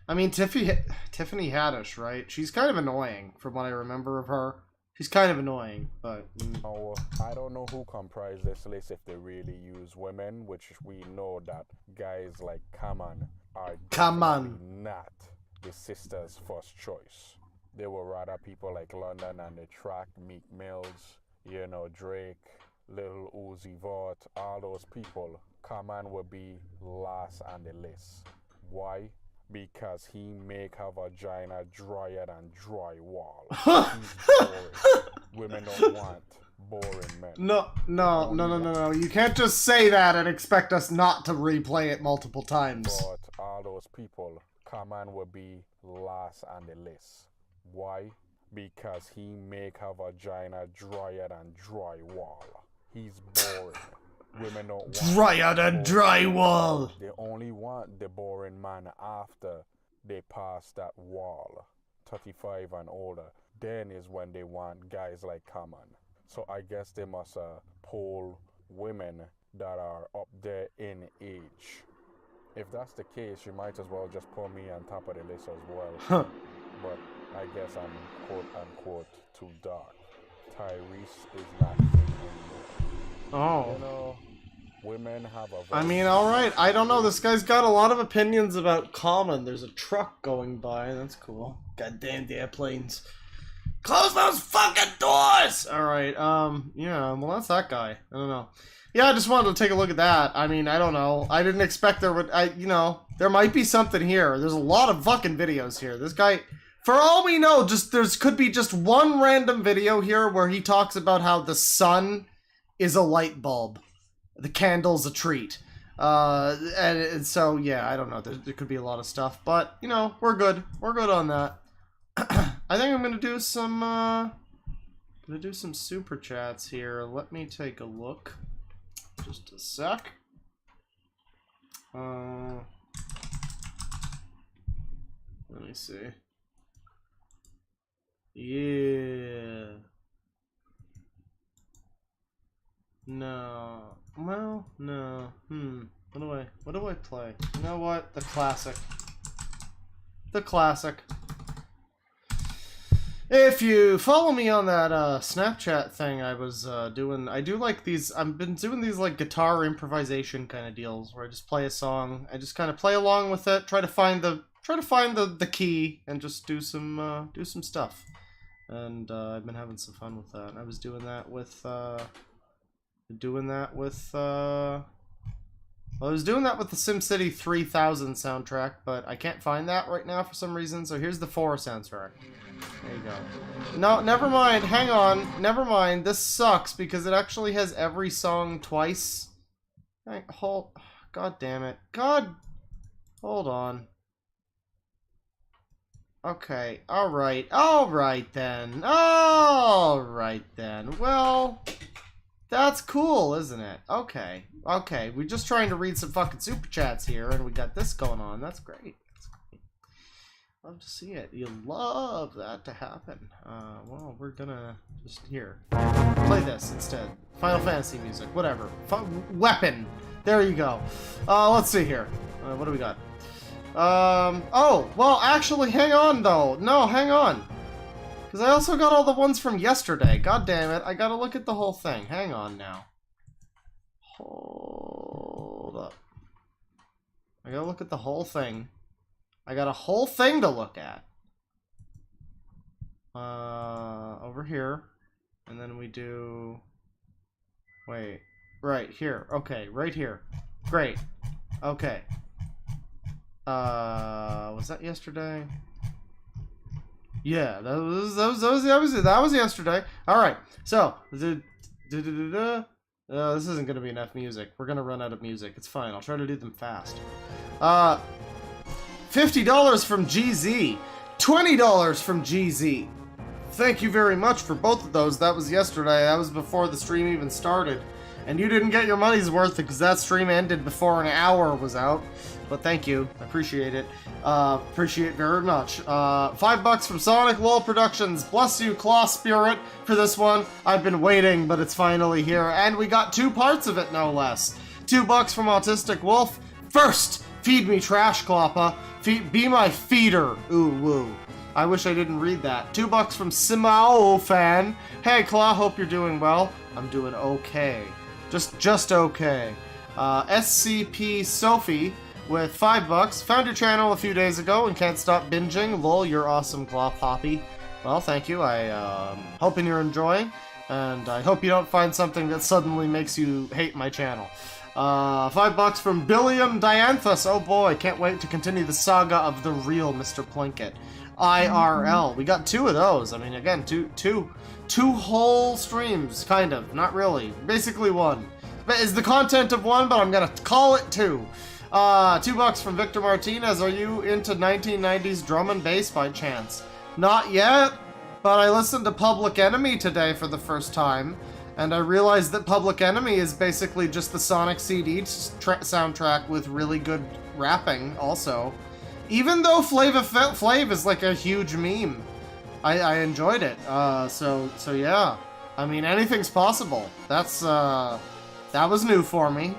I mean, Tiffany Haddish, right? She's kind of annoying from what I remember of her. She's kind of annoying, but... Oh, I don't know who comprised this list if they really use women, which we know that guys like Kaman are definitely not the sister's first choice. They were rather people like London and the Track, Meek Mills, you know, Drake, Lil Uzi Vert, all those people. Kaman would be last on the list. Why? Because he make her vagina drier than drywall. He's boring. Women don't want boring men. No. You can't just say that and expect us not to replay it multiple times. But all those people, Kaman would be last on the list. Why? Because he make her vagina drier than drywall. He's boring. Women don't want drier than drywall. They only want the boring man after they pass that wall, 35 and older. Then is when they want guys like Common. So I guess they must poll women that are up there in age. If that's the case, you might as well just put me on top of the list as well. But I guess I'm quote unquote too dark. Tyrese is not in anymore. Oh. You know, women have a I mean, alright. I don't know. This guy's got a lot of opinions about Common. There's a truck going by. That's cool. Goddamn the airplanes. Close those fucking doors! Alright, yeah, well, that's that guy. I don't know. Yeah, I just wanted to take a look at that. I mean, I don't know. I didn't expect there would... there might be something here. There's a lot of fucking videos here. This guy... For all we know, could be just one random video here where he talks about how the sun is a light bulb. The candle's a treat. And so, yeah, I don't know. There could be a lot of stuff. But, we're good. We're good on that. I think I'm going to do some super chats here. Let me take a look. Just a sec. Let me see. Yeah. No. Well, no. What do I play? You know what? The classic. The classic. If you follow me on that Snapchat thing I was doing, I do like these, I've been doing these like guitar improvisation kind of deals where I just play a song, I just kind of play along with it, try to find the try to find the key and just do some stuff. And I've been having some fun with that. I was doing that with I was doing that with the SimCity 3000 soundtrack, but I can't find that right now for some reason. So here's the 4 soundtrack. There you go. No, never mind. Hang on. Never mind. This sucks because it actually has every song twice. God damn it. God. Hold on. Okay. Alright. Alright then. Alright then. Well, that's cool, isn't it? Okay. Okay. We're just trying to read some fucking super chats here, and we got this going on. That's great. That's great. Love to see it. You love that to happen. Well, we're gonna just here. Play this instead. Final Fantasy music. Whatever. Weapon. There you go. Let's see here. What do we got? Oh, well, actually, hang on, though. No, hang on. Because I also got all the ones from yesterday. God damn it. I gotta look at the whole thing. Hang on now. Hold up. I gotta look at the whole thing. I got a whole thing to look at. Over here. And then we do... Wait. Right here. Okay, right here. Great. Okay. Was that yesterday? Yeah, that was yesterday. All right. So, this isn't gonna be enough music. We're gonna run out of music. It's fine. I'll try to do them fast. $50 from GZ. $20 from GZ. Thank you very much for both of those. That was yesterday. That was before the stream even started. And you didn't get your money's worth because that stream ended before an hour was out. But thank you. I appreciate it. Appreciate very much. $5 from Sonic Lol Productions. Bless you, Claw Spirit, for this one. I've been waiting, but it's finally here. And we got 2 parts of it, no less. $2 from Autistic Wolf. First, feed me trash, Kloppa. Be my feeder. Ooh, woo. I wish I didn't read that. $2 from Simao Fan. Hey, Claw, hope you're doing well. I'm doing okay. Just okay. SCP Sophie with $5. Found your channel a few days ago and can't stop binging. Lol, you're awesome, Claw Poppy. Well, thank you. I hoping you're enjoying, and I hope you don't find something that suddenly makes you hate my channel. $5 from Billiam Dianthus. Oh boy, can't wait to continue the saga of the real Mr. Plinkett. IRL. We got 2 of those. I mean, again, two whole streams, kind of. Not really. Basically 1. Is the content of 1, but I'm gonna call it 2. $2 from Victor Martinez. Are you into 1990s drum and bass by chance? Not yet, but I listened to Public Enemy today for the first time, and I realized that Public Enemy is basically just the Sonic CD soundtrack with really good rapping also. Even though Flava Flav is like a huge meme. I enjoyed it. So yeah. I mean, anything's possible. That was new for me.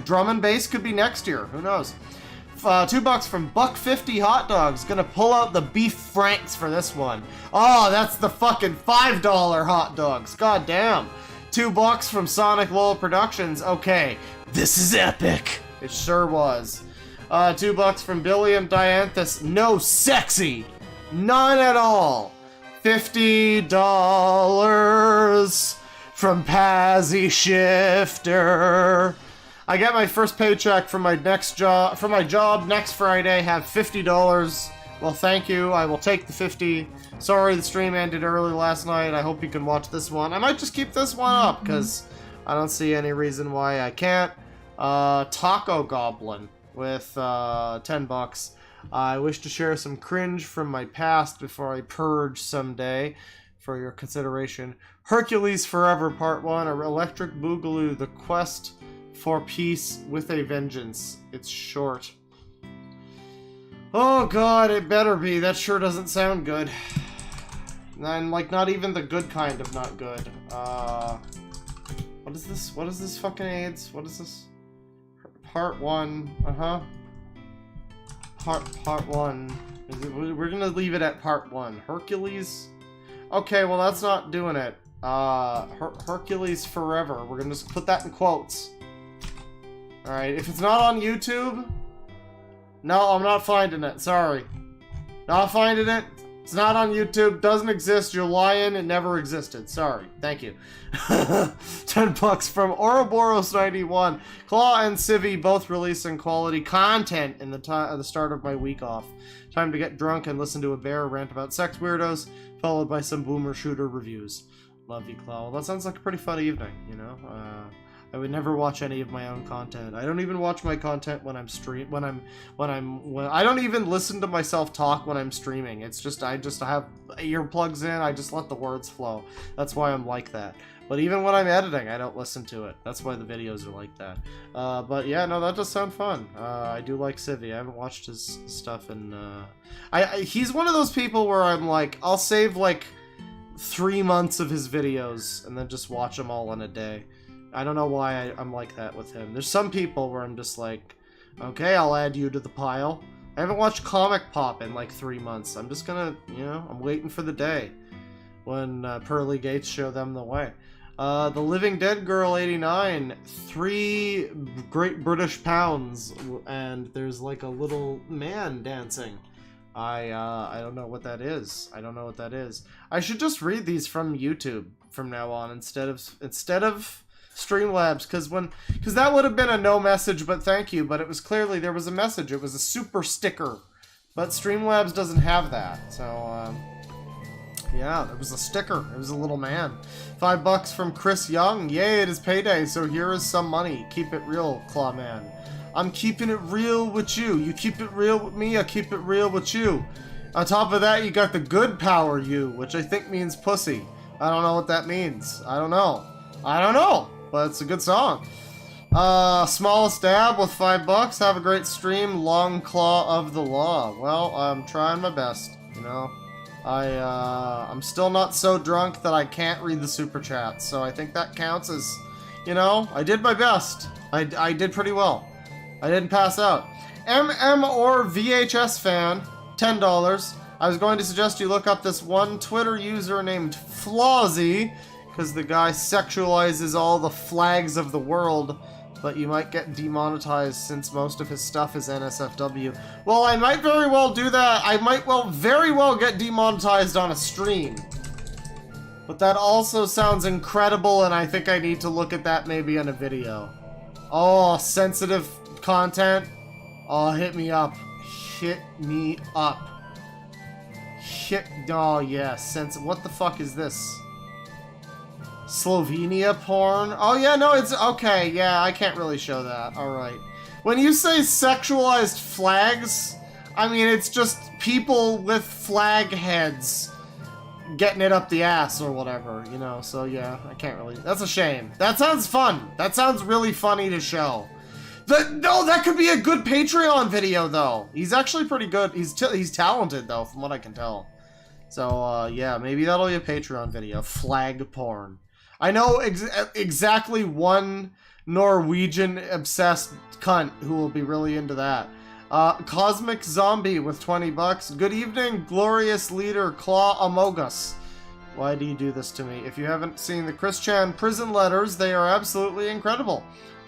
Drum and bass could be next year. Who knows? $2 from Buck50 Hot Dogs. Gonna pull out the beef franks for this one. Oh, that's the fucking $5 hot dogs. God damn. $2 from Sonic Lol Productions. Okay, this is epic. It sure was. $2 from Billiam Dianthus. No sexy. None at all. $50 from Pazzy Shifter. I get my first paycheck from my job next Friday. Have $50. Well, thank you. I will take the 50. Sorry the stream ended early last night. I hope you can watch this one. I might just keep this one up because I don't see any reason why I can't. Taco Goblin with $10. I wish to share some cringe from my past before I purge someday. For your consideration. Hercules Forever Part 1, or Electric Boogaloo, The Quest for Peace with a Vengeance. It's short. Oh god, it better be. That sure doesn't sound good. And, like, not even the good kind of not good. What is this? What is this fucking AIDS? What is this? Part 1. Part 1. We're gonna leave it at Part 1. Hercules? Okay, well that's not doing it. Hercules Forever. We're gonna just put that in quotes. Alright, if it's not on YouTube, No, I'm not finding it. Sorry. Not finding it. It's not on YouTube. Doesn't exist. You're lying. It never existed. Sorry. Thank you. 10 bucks from Ouroboros91. Claw and Civi both releasing quality content in the start of my week off. Time to get drunk and listen to a bear rant about sex weirdos, followed by some boomer shooter reviews. Love you, Claw. Well, that sounds like a pretty fun evening, you know? I would never watch any of my own content. I don't even watch my content when I'm I don't even listen to myself talk when I'm streaming. It's just, I have earplugs in, I just let the words flow. That's why I'm like that. But even when I'm editing, I don't listen to it. That's why the videos are like that. But yeah, no, that does sound fun. I do like Civi. I haven't watched his stuff and he's one of those people where I'm like, I'll save like 3 months of his videos and then just watch them all in a day. I don't know why I'm like that with him. There's some people where I'm just like, okay, I'll add you to the pile. I haven't watched Comic Pop in like 3 months. I'm just gonna, you know, I'm waiting for the day when Pearly Gates show them the way. The Living Dead Girl 89, 3 Great British Pounds, and there's like a little man dancing. I don't know what that is. I don't know what that is. I should just read these from YouTube from now on instead of Streamlabs, because that would have been a no message but thank you, but it was clearly there was a message. It was a super sticker, but Streamlabs doesn't have that. So yeah, there was a sticker. It was a little man. $5 from Chris Young. Yay, it is payday, so here is some money. Keep it real, Clawman. I'm keeping it real with you. You keep it real with me, I keep it real with you. On top of that, you got the good power you, which I think means pussy. I don't know what that means. I don't know, but it's a good song. Smallest dab with $5. Have a great stream. Long Claw of the Law. Well, I'm trying my best, you know. I'm still not so drunk that I can't read the super chat, so I think that counts as, you know, I did my best. I did pretty well. I didn't pass out. MM or VHS fan, $10. I was going to suggest you look up this one Twitter user named Flawsy, because the guy sexualizes all the flags of the world, but you might get demonetized since most of his stuff is NSFW. Well, I might very well do that. I might very well get demonetized on a stream. But that also sounds incredible, and I think I need to look at that maybe in a video. Oh, sensitive content. Oh, hit me up. Hit me up. Oh, yeah, what the fuck is this? Slovenia porn? Oh, yeah, no, it's... Okay, yeah, I can't really show that. Alright. When you say sexualized flags, I mean, it's just people with flag heads getting it up the ass or whatever, you know? So, yeah, I can't really... That's a shame. That sounds fun. That sounds really funny to show. No, that could be a good Patreon video, though. He's actually pretty good. He's talented, though, from what I can tell. So, yeah, maybe that'll be a Patreon video. Flag porn. I know exactly one Norwegian-obsessed cunt who will be really into that. Cosmic Zombie with $20. Good evening, glorious leader Claw Amogus. Why do you do this to me? If you haven't seen the Chris Chan prison letters, they are absolutely incredible.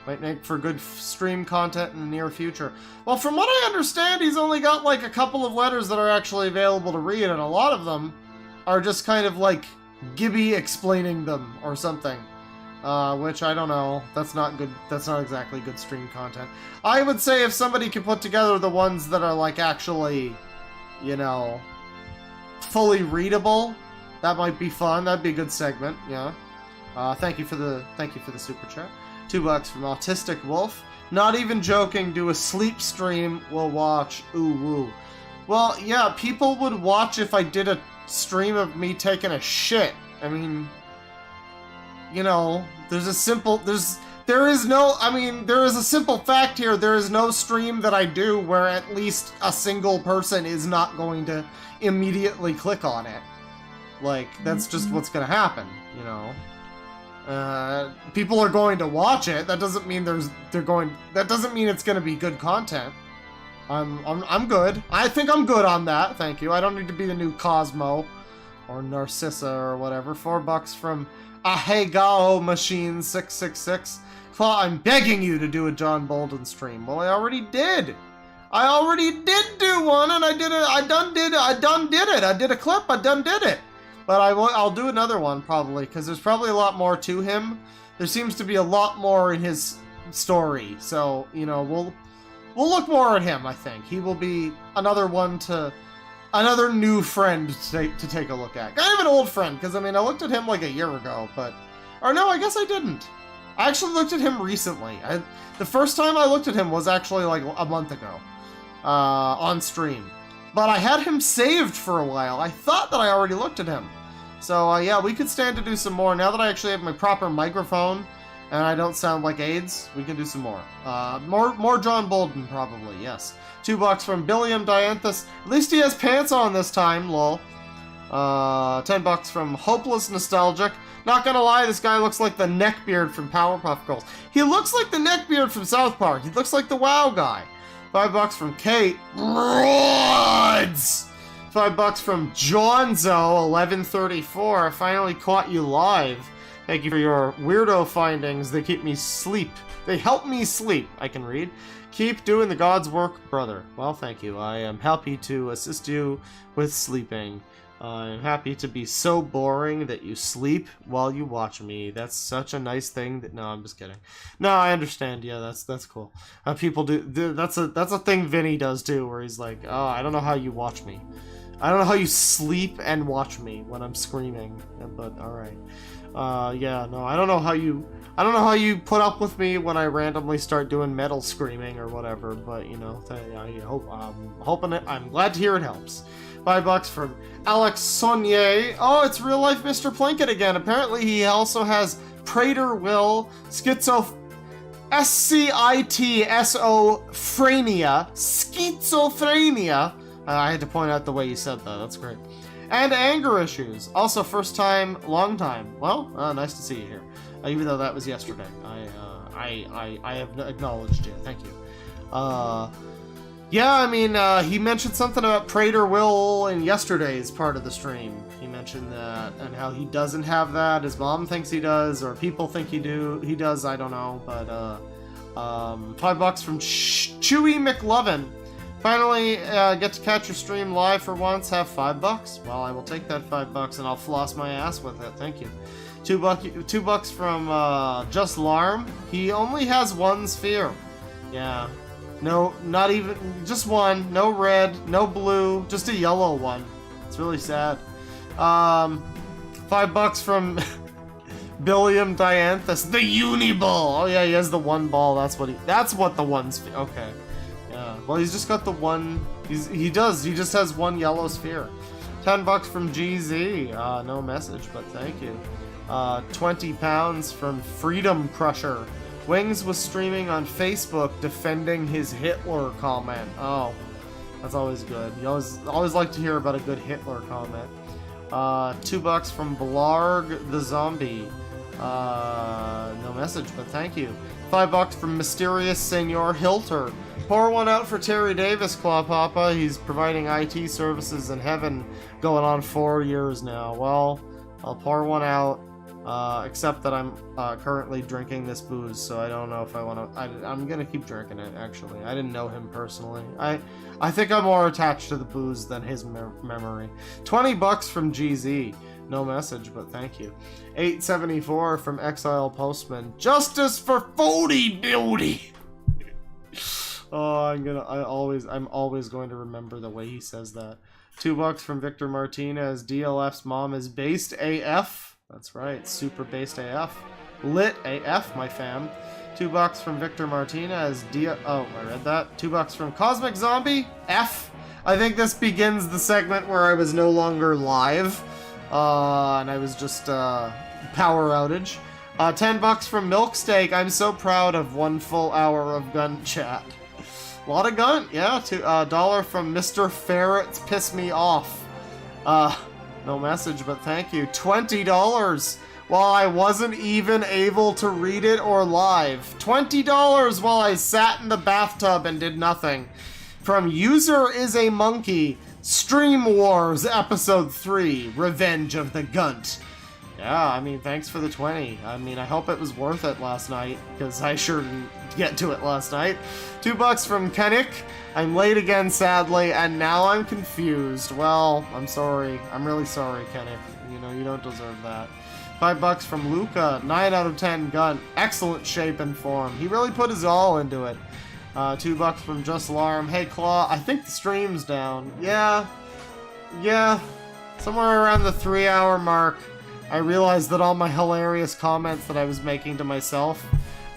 Might make for good stream content in the near future. Well, from what I understand, he's only got like a couple of letters that are actually available to read, and a lot of them are just kind of like Gibby explaining them or something. Which I don't know. That's not good. That's not exactly good stream content. I would say if somebody could put together the ones that are like actually, you know, fully readable, that might be fun. That'd be a good segment. Yeah. Thank you for the super chat. $2 from Autistic Wolf. Not even joking. Do a sleep stream. We'll watch. Ooh woo. Well, yeah. People would watch if I did a stream of me taking a shit. I mean, you know, there is a simple fact here. There is no stream that I do where at least a single person is not going to immediately click on it. Like, that's just what's gonna happen, you know. People are going to watch it. That doesn't mean that doesn't mean it's gonna be good content. I'm good. I think I'm good on that. Thank you. I don't need to be the new Cosmo or Narcissa or whatever. $4 from Ahegao Machine 666. Claw, I'm begging you to do a John Bolton stream. Well, I already did. I already did do one, and I did it. I done did it. I did a clip. I done did it. But I'll do another one probably, because there's probably a lot more to him. There seems to be a lot more in his story, so you know we'll look more at him. I think he will be another new friend to take a look at. Kind of an old friend, because I mean I looked at him like a year ago, or no, I guess I didn't. I actually looked at him recently. The first time I looked at him was actually like a month ago, on stream. But I had him saved for a while. I thought that I already looked at him. So yeah, we could stand to do some more. Now that I actually have my proper microphone and I don't sound like AIDS, we can do some more. More John Bolden, probably, yes. $2 from Billiam Dianthus. At least he has pants on this time, lol. $10 from Hopeless Nostalgic. Not gonna lie, this guy looks like the neckbeard from Powerpuff Girls. He looks like the neckbeard from South Park. He looks like the WoW guy. $5 from Kate. Rods! $5 from Johnzo, 1134. I finally caught you live. Thank you for your weirdo findings. They keep me sleep. They help me sleep. I can read. Keep doing the God's work, brother. Well, thank you. I am happy to assist you with sleeping. I'm happy to be so boring that you sleep while you watch me. That's such a nice thing. No, I'm just kidding. No, I understand. Yeah, that's cool. People do. That's a thing Vinny does too, where he's like, "Oh, I don't know how you watch me. I don't know how you sleep and watch me when I'm screaming." But all right. Yeah, no, I don't know how you put up with me when I randomly start doing metal screaming or whatever. But you know, I'm glad to hear it helps. $5 from Alex Saunier. Oh, it's real life Mr. Plinkett again. Apparently he also has Prater Will, schizophrenia, schizophrenia. I had to point out the way you said that. That's great. And anger issues. Also first time, long time. Well, nice to see you here. Even though that was yesterday. I have acknowledged you. Thank you. Yeah, I mean, he mentioned something about Prater Will in yesterday's part of the stream. He mentioned that, and how he doesn't have that. His mom thinks he does, or people think he does, I don't know. But, $5 from Chewy McLovin. Finally, get to catch your stream live for once. Have $5? Well, I will take that $5 and I'll floss my ass with it. Thank you. $2 from, Just Larm. He only has one sphere. Yeah. No, not even, just one. No red, no blue, just a yellow one. It's really sad. $5 from Billiam Dianthus, the Uniball. Oh yeah, he has the one ball. That's what the one's. Okay, yeah. Well, he's just got the one. He just has one yellow sphere. $10 from GZ. No message, but thank you. 20 pounds from Freedom Crusher. Wings was streaming on Facebook defending his Hitler comment. Oh, that's always good. You always like to hear about a good Hitler comment. $2 from Blarg the Zombie. No message, but thank you. $5 from Mysterious Senor Hilter. Pour one out for Terry Davis, Claw Papa. He's providing IT services in heaven going on 4 years now. Well, I'll pour one out. Except that I'm currently drinking this booze, so I don't know if I want to. I'm gonna keep drinking it. Actually, I didn't know him personally. I think I'm more attached to the booze than his memory. $20 from GZ. No message, but thank you. $8.74 from Exile Postman. Justice for Fody Beauty. Oh, I'm always going to remember the way he says that. $2 from Victor Martinez. DLF's mom is based AF. That's right, super based AF. Lit AF, my fam. $2 from Victor Martinez. Oh, I read that. $2 from Cosmic Zombie. F. I think this begins the segment where I was no longer live. And I was just, power outage. $10 from Milksteak. I'm so proud of 1 full hour of gun chat. A lot of gun, yeah. $1 from Mr. Ferrets Piss Me Off. No message, but thank you. $20 while I wasn't even able to read it or live. $20 while I sat in the bathtub and did nothing. From User is a Monkey, Stream Wars Episode 3, Revenge of the G.U.N.T. Yeah, I mean, thanks for the 20. I mean, I hope it was worth it last night, because I sure didn't get to it last night. $2 from Kennick. I'm late again, sadly, and now I'm confused. Well, I'm sorry. I'm really sorry, Kennick. You know, you don't deserve that. $5 from Luca. 9 out of 10 G.U.N.T. Excellent shape and form. He really put his all into it. $2 from Just Alarm. Hey, Claw, I think the stream's down. Yeah. Somewhere around the 3-hour mark, I realized that all my hilarious comments that I was making to myself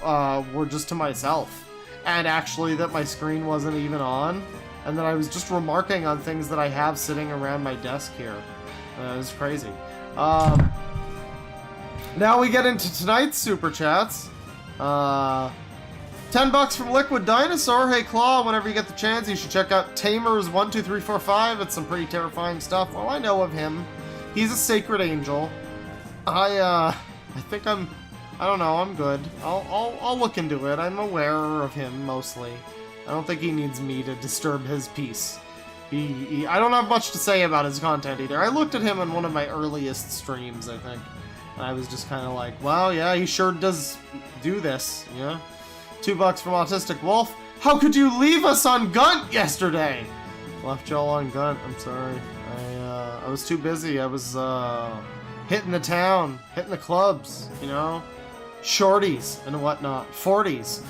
were just to myself. And actually that my screen wasn't even on. And that I was just remarking on things that I have sitting around my desk here. It was crazy. Now we get into tonight's Super Chats. $10 from Liquid Dinosaur. Hey, Claw, whenever you get the chance, you should check out Tamers12345. It's some pretty terrifying stuff. Well, I know of him. He's a sacred angel. I think I don't know, I'm good. I'll look into it. I'm aware of him, mostly. I don't think he needs me to disturb his peace. I don't have much to say about his content either. I looked at him on one of my earliest streams, I think. And I was just kind of like, wow, yeah, he sure does do this, yeah? $2 from Autistic Wolf. How could you leave us on G.U.N.T yesterday? Left y'all on G.U.N.T, I'm sorry. I was too busy. I was, hitting the town, hitting the clubs, you know? Shorties and whatnot. 40s.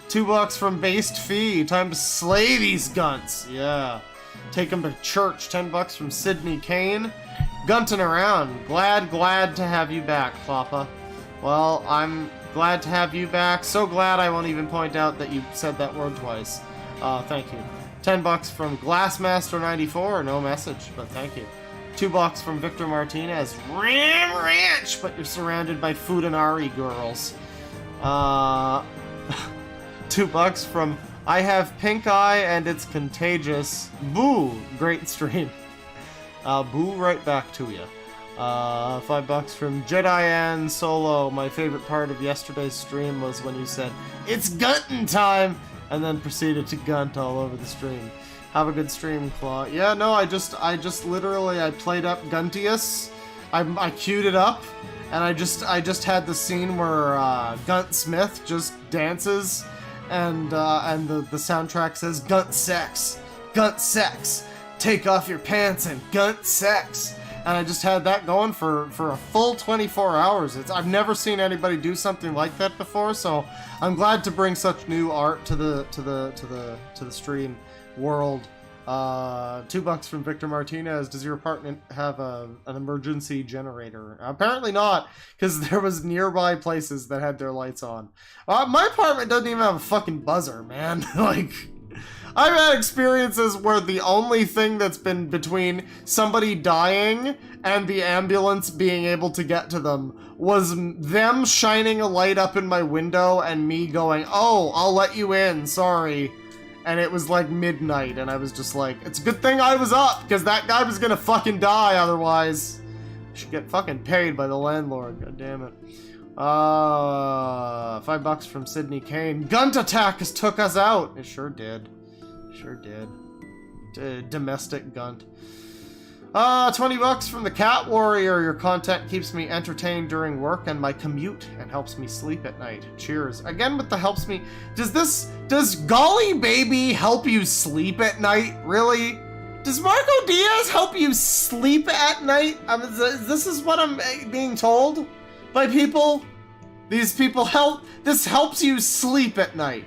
$2 from Based Fee. Time to slay these G.U.N.Ts. Yeah. Take them to church. $10 from Sydney Kane. Gunting around. Glad to have you back, Kloppa. Well, I'm glad to have you back. So glad I won't even point out that you said that word twice. Thank you. $10 from Glassmaster94. No message, but thank you. $2 from Victor Martinez. Ram Ranch, but you're surrounded by Fudanari girls. $2 from I Have Pink Eye and It's Contagious. Boo! Great stream. Boo right back to you. $5 from Jedi and Solo. My favorite part of yesterday's stream was when you said, "It's Guntin' time!" and then proceeded to G.U.N.T all over the stream. Have a good stream, Claw. Yeah, no, I just literally, I played up Guntius. I queued it up, and I just had the scene where G.U.N.T Smith just dances, and the soundtrack says G.U.N.T sex, G.U.N.T sex, take off your pants and G.U.N.T sex. And I just had that going for a full 24 hours. I've never seen anybody do something like that before, so I'm glad to bring such new art to the stream world. $2 from Victor Martinez. Does your apartment have an emergency generator? Apparently not, because there was nearby places that had their lights on. My apartment doesn't even have a fucking buzzer, man. Like, I've had experiences where the only thing that's been between somebody dying and the ambulance being able to get to them was them shining a light up in my window and me going, "Oh, I'll let you in, sorry." And it was like midnight, and I was just like, it's a good thing I was up, because that guy was gonna fucking die otherwise. Should get fucking paid by the landlord, god damn it. $5 from Sydney Kane. G.U.N.T attack has took us out. It sure did. Sure did. Domestic G.U.N.T. $20 from the Cat Warrior. Your content keeps me entertained during work and my commute and helps me sleep at night. Cheers. Again with the helps me. Does Golly Baby help you sleep at night? Really? Does Marco Diaz help you sleep at night? This is what I'm being told by people. These people this helps you sleep at night.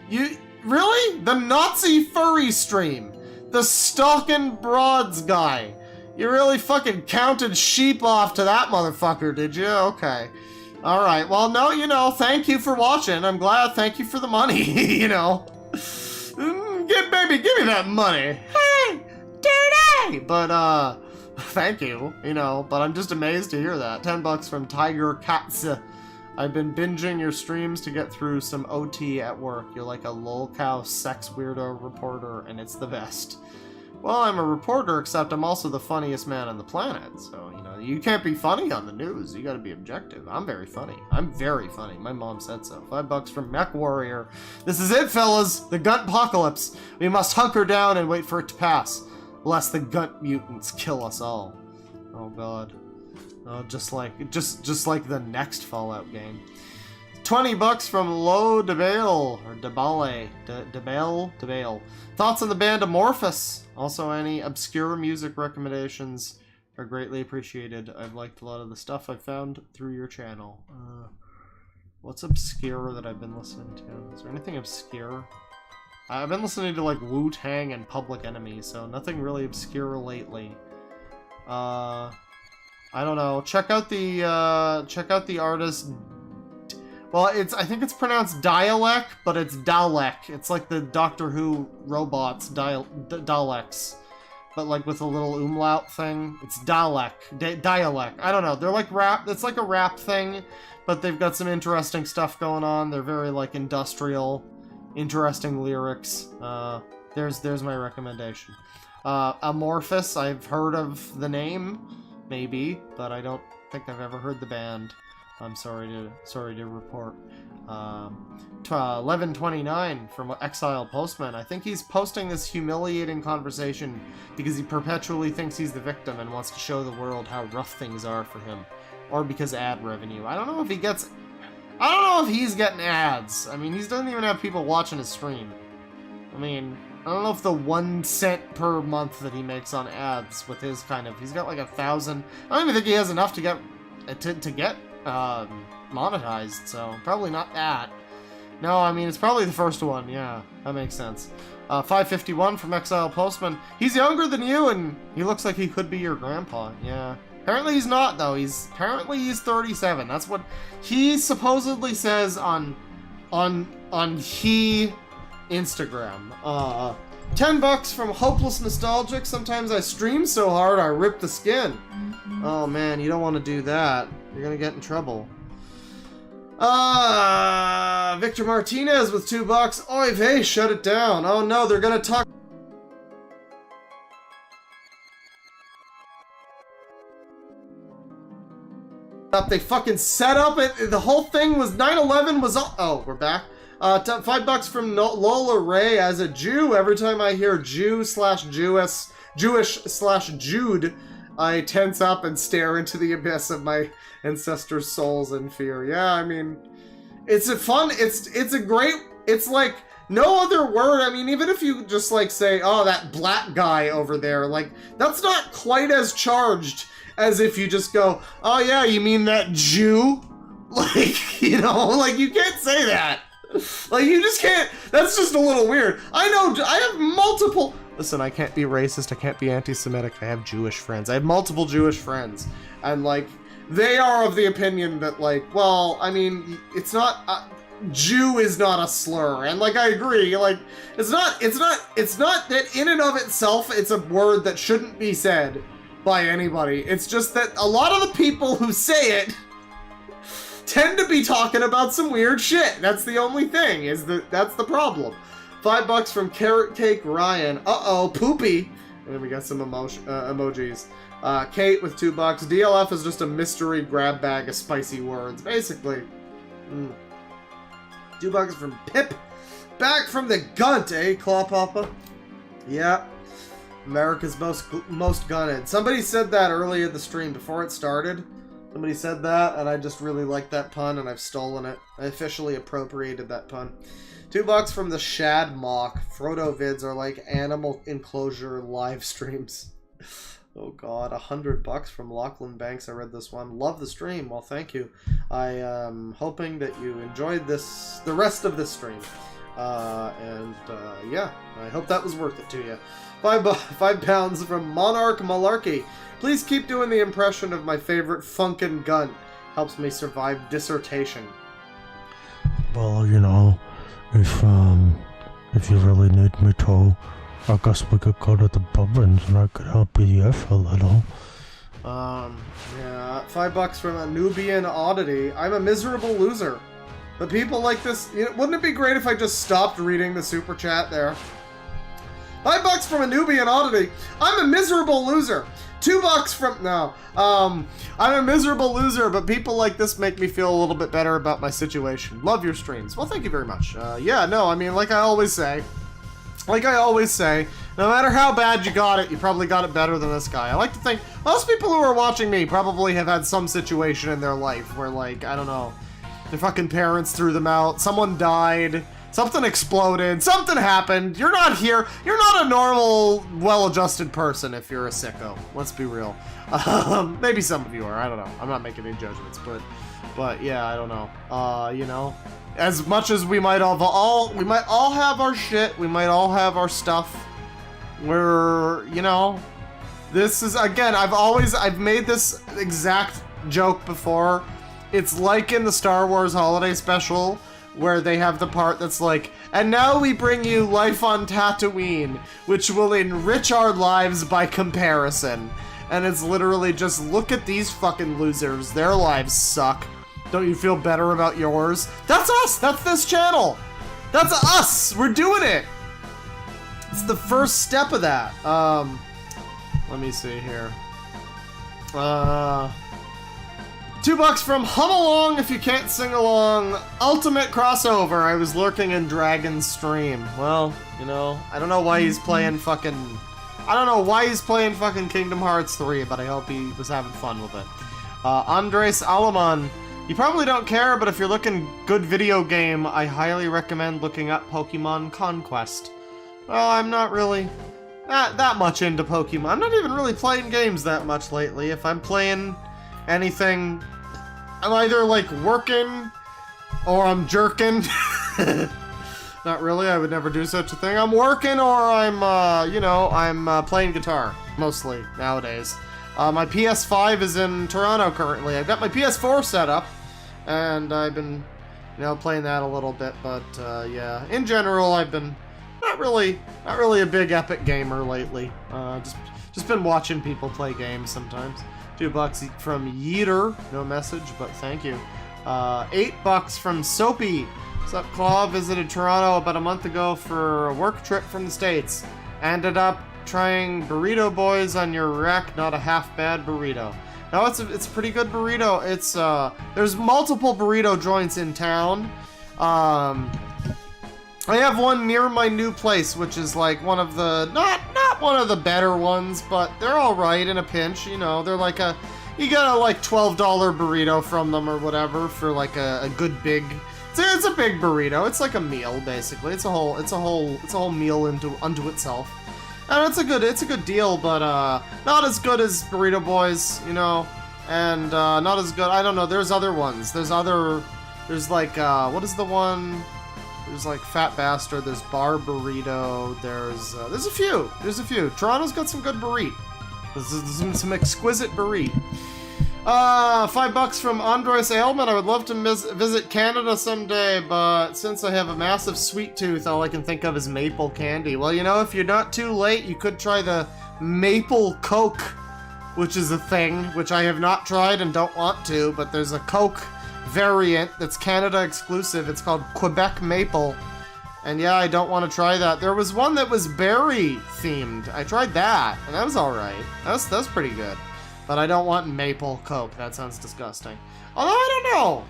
Really? The Nazi furry stream. The stalking broads guy. You really fucking counted sheep off to that motherfucker, did you? Okay. Alright, well, no, thank you for watching. I'm glad. Thank you for the money, Baby, give me that money. Hey, dirty! But, thank you, but I'm just amazed to hear that. $10 from Tiger Katz. I've been binging your streams to get through some OT at work. You're like a lolcow sex weirdo reporter, and it's the best. Well, I'm a reporter, except I'm also the funniest man on the planet. So, you can't be funny on the news. You gotta be objective. I'm very funny. I'm very funny. My mom said so. $5 from Mech Warrior. This is it, fellas. The G.U.N.T apocalypse. We must hunker down and wait for it to pass, lest the G.U.N.T mutants kill us all. Oh, God. Oh, just like the next Fallout game. 20 bucks from Lo DeBale, or DeBale. Thoughts on the band Amorphous? Also, any obscure music recommendations are greatly appreciated. I've liked a lot of the stuff I've found through your channel. What's obscure that I've been listening to? Is there anything obscure? I've been listening to like Wu-Tang and Public Enemy, so nothing really obscure lately. I don't know. Check out the artist. Well, I think it's pronounced Dialect, but it's Dalek. It's like the Doctor Who robots, Daleks, but like with a little umlaut thing. It's Dialect. I don't know. They're like rap. It's like a rap thing, but they've got some interesting stuff going on. They're very like industrial, interesting lyrics. There's my recommendation. Amorphous. I've heard of the name, maybe, but I don't think I've ever heard the band. I'm sorry to report. 1129 from Exile Postman. I think he's posting this humiliating conversation because he perpetually thinks he's the victim and wants to show the world how rough things are for him, or because ad revenue. I don't know if he's getting ads. I mean, he doesn't even have people watching his stream. I mean, I don't know if the 1 cent per month that he makes on ads with his kind of, he's got like 1,000. I don't even think he has enough to get monetized, so probably not that. No, I mean, it's probably the first one. Yeah, that makes sense. 551 from Exile Postman. He's younger than you, and he looks like he could be your grandpa. Yeah. Apparently he's not, though. Apparently he's 37. That's what he supposedly says on Instagram. 10 bucks from Hopeless Nostalgic. Sometimes I stream so hard I rip the skin. Oh man, you don't want to do that. You're gonna get in trouble. Victor Martinez with 2 bucks. Oy vey, shut it down. Oh no, they're gonna talk. They fucking set up it. The whole thing was 9/11 was. Oh, we're back. 5 bucks from Lola Ray. As a Jew, every time I hear Jewish/Jude, I tense up and stare into the abyss of my ancestors' souls in fear. Yeah, I mean, it's a great, it's like no other word. I mean, even if you just like say, oh, that black guy over there, like, that's not quite as charged as if you just go, oh yeah, you mean that Jew? Like, you know, like, you can't say that. Like, you just can't. That's just a little weird. I know, I have multiple. Listen, I can't be racist. I can't be anti-Semitic. I have Jewish friends. I have multiple Jewish friends. And, like, they are of the opinion that, like, well, I mean, it's not. Jew is not a slur. And, like, I agree. Like, it's not that in and of itself it's a word that shouldn't be said by anybody. It's just that a lot of the people who say it tend to be talking about some weird shit. That's the only thing, that's the problem. 5 bucks from Carrot Cake Ryan. Uh-oh, poopy. And then we got some emojis. Kate with 2 bucks. DLF is just a mystery grab bag of spicy words, basically. 2 bucks from Pip. Back from the G.U.N.T, eh, Claw Papa? Yeah. America's most gunted. Somebody said that earlier in the stream before it started. Somebody said that, and I just really like that pun, and I've stolen it. I officially appropriated that pun. 2 bucks from the Shad Mock. Frodo vids are like animal enclosure live streams. Oh god, 100 bucks from Lachlan Banks. I read this one. Love the stream. Well, thank you. I am hoping that you enjoyed the rest of this stream. Yeah, I hope that was worth it to you. 5 pounds from Monarch Malarkey. Please keep doing the impression of my favorite Funkin' G.U.N.T. Helps me survive dissertation. Well, you know, if you really need me to, I guess we could go to the Bubbins and I could help you a little. Yeah, 5 bucks from a Nubian Oddity. I'm a miserable loser. But people like this, you know, wouldn't it be great if I just stopped reading the super chat there? 5 bucks from a Nubian Oddity. I'm a miserable loser. 2 bucks from, no. I'm a miserable loser, but people like this make me feel a little bit better about my situation. Love your streams. Well, thank you very much. Yeah, no, I mean, like I always say, no matter how bad you got it, you probably got it better than this guy. I like to think most people who are watching me probably have had some situation in their life where, like, I don't know, Their fucking parents threw them out. Someone died. Something exploded. Something happened. You're not here. You're not a normal, well-adjusted person if you're a sicko. Let's be real. Maybe some of you are. I don't know. I'm not making any judgments, but yeah, I don't know. You know, as much as we might all have our shit. We might all have our stuff. We're, you know, this is, again, I've made this exact joke before. It's like in the Star Wars Holiday Special, where they have the part that's like, and now we bring you Life on Tatooine, which will enrich our lives by comparison. And it's literally just, look at these fucking losers. Their lives suck. Don't you feel better about yours? That's us! That's this channel! That's us! We're doing it! It's the first step of that. Let me see here. $2 from Hum Along if you can't sing along. Ultimate crossover. I was lurking in Dragon's stream. Well, you know, I don't know why he's playing fucking... I don't know why he's playing fucking Kingdom Hearts 3, but I hope he was having fun with it. Andres Aleman. You probably don't care, but if you're looking good video game, I highly recommend looking up Pokemon Conquest. Well, I'm not really that much into Pokemon. I'm not even really playing games that much lately. If I'm playing anything, I'm either like working or I'm jerking. Not really, I would never do such a thing. I'm working or I'm, you know, I'm playing guitar, mostly, nowadays. My PS5 is in Toronto currently. I've got my PS4 set up, and I've been, you know, playing that a little bit, but, yeah. In general, I've been not really a big Epic gamer lately. Just been watching people play games sometimes. $2 from Yeeter, no message, but thank you. $8 from Soapy. What's up, Claw? Visited Toronto about a month ago for a work trip from the States. Ended up trying Burrito Boys on your rack, not a half bad burrito. No, it's a pretty good burrito. It's there's multiple burrito joints in town. I have one near my new place, which is like one of the not one of the better ones, but they're all right in a pinch. You know, they're like you get a like $12 burrito from them or whatever for like a good big. It's a big burrito. It's like a meal basically. It's a whole meal unto itself. And it's a good deal, but not as good as Burrito Boys, you know, and not as good. I don't know. There's other ones. There's like what is the one? There's like Fat Bastard. There's Bar Burrito. There's a few. Toronto's got some good burrito. There's some exquisite burrito. $5 from Andres Ailman. I would love to visit Canada someday, but since I have a massive sweet tooth, all I can think of is maple candy. Well, you know, if you're not too late, you could try the maple Coke, which is a thing, which I have not tried and don't want to, but there's a Coke variant that's Canada exclusive. It's called Quebec Maple. And yeah, I don't want to try that. There was one that was berry themed. I tried that, and that was alright. That's pretty good. But I don't want maple Coke. That sounds disgusting. Although, I don't know.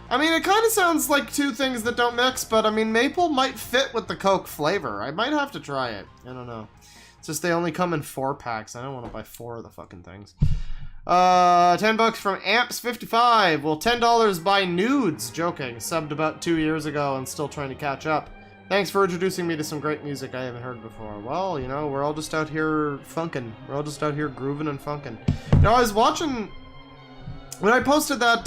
I mean, it kind of sounds like two things that don't mix, but I mean, maple might fit with the Coke flavor. I might have to try it. I don't know. It's just they only come in 4-packs. I don't want to buy 4 of the fucking things. $10 from Amps55. Will $10 buy nudes? Joking. Subbed about 2 years ago and still trying to catch up. Thanks for introducing me to some great music I haven't heard before. Well, you know, we're all just out here funkin'. We're all just out here grooving and funkin'. You know, I was watching... When I posted that,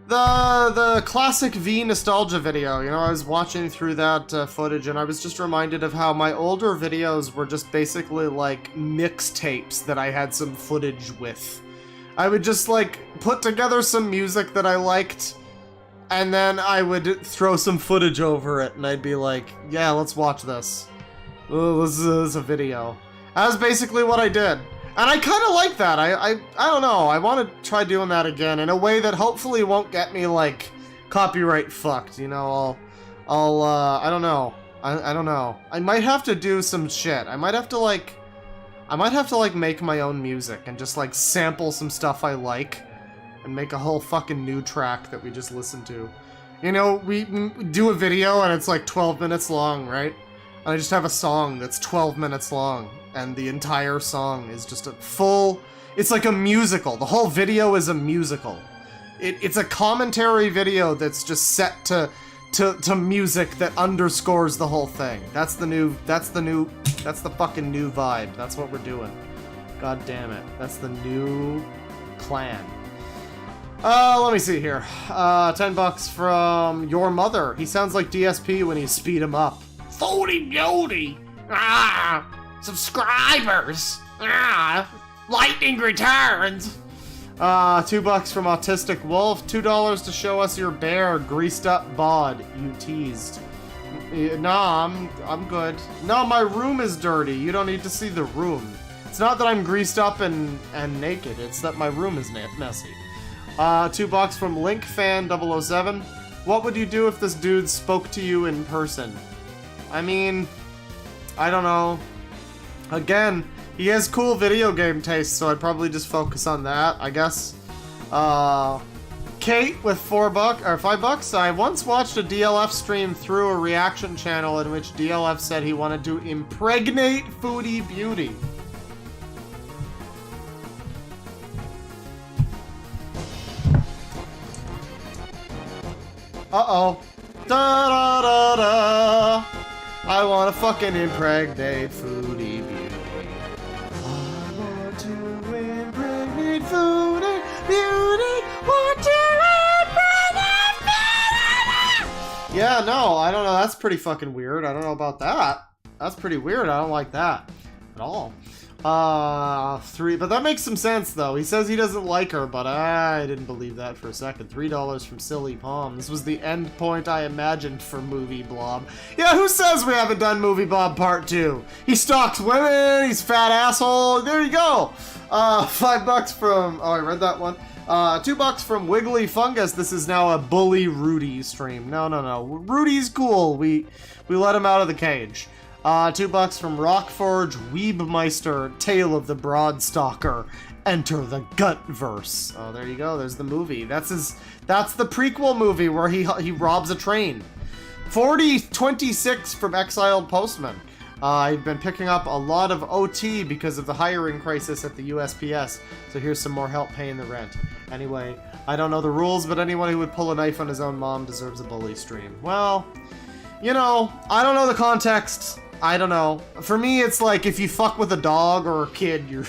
the Classic V nostalgia video, you know, I was watching through that footage and I was just reminded of how my older videos were just basically like mixtapes that I had some footage with. I would just like put together some music that I liked, and then I would throw some footage over it, and I'd be like, yeah, let's watch this. Oh, this is a video. That was basically what I did. And I kind of like that. I don't know. I want to try doing that again in a way that hopefully won't get me, like, copyright fucked, you know? I don't know. I don't know. I might have to do some shit. I might have to, like, make my own music and just, like, sample some stuff I like and make a whole fucking new track that we just listen to. You know, we do a video and it's like 12 minutes long, right? And I just have a song that's 12 minutes long, and the entire song is just a full... It's like a musical. The whole video is a musical. It's a commentary video that's just set to music that underscores the whole thing. That's the fucking new vibe. That's what we're doing. God damn it. That's the new clan. Let me see here. $10 from your mother. He sounds like DSP when you speed him up. 40 beauty. Subscribers. Lightning returns. $2 from Autistic Wolf. $2 to show us your bare greased up bod. You teased. Nah, I'm good. No, my room is dirty. You don't need to see the room. It's not that I'm greased up and naked. It's that my room is messy. $2 from LinkFan007. What would you do if this dude spoke to you in person? I mean, I don't know. Again, he has cool video game taste, so I'd probably just focus on that, I guess. Kate with $5. I once watched a DLF stream through a reaction channel in which DLF said he wanted to impregnate Foodie Beauty. Uh-oh. Da-da-da-da. I wanna fucking impregnate Foodie Beauty. I want to impregnate Foodie Beauty. Want to impregnate Foodie. Yeah, no, I don't know. That's pretty fucking weird. I don't know about that. That's pretty weird. I don't like that at all. 3, but that makes some sense though. He says he doesn't like her, but I didn't believe that for a second. $3 from Silly Palm. This was the end point I imagined for Movie Blob. Yeah, who says we haven't done Movie Blob Part 2? He stalks women, he's a fat asshole. There you go. $5 from, oh, I read that one. $2 from Wiggly Fungus. This is now a Bully Rudy stream. No. Rudy's cool. We let him out of the cage. $2 from Rockforge Weebmeister, Tale of the Broadstalker, Enter the Gutverse. Oh, there you go. There's the movie. That's the prequel movie where he robs a train. 4026 from Exiled Postman. I've been picking up a lot of OT because of the hiring crisis at the USPS, so here's some more help paying the rent. Anyway, I don't know the rules, but anyone who would pull a knife on his own mom deserves a bully stream. Well, you know, I don't know the context. I don't know. For me, it's like if you fuck with a dog or a kid, you're,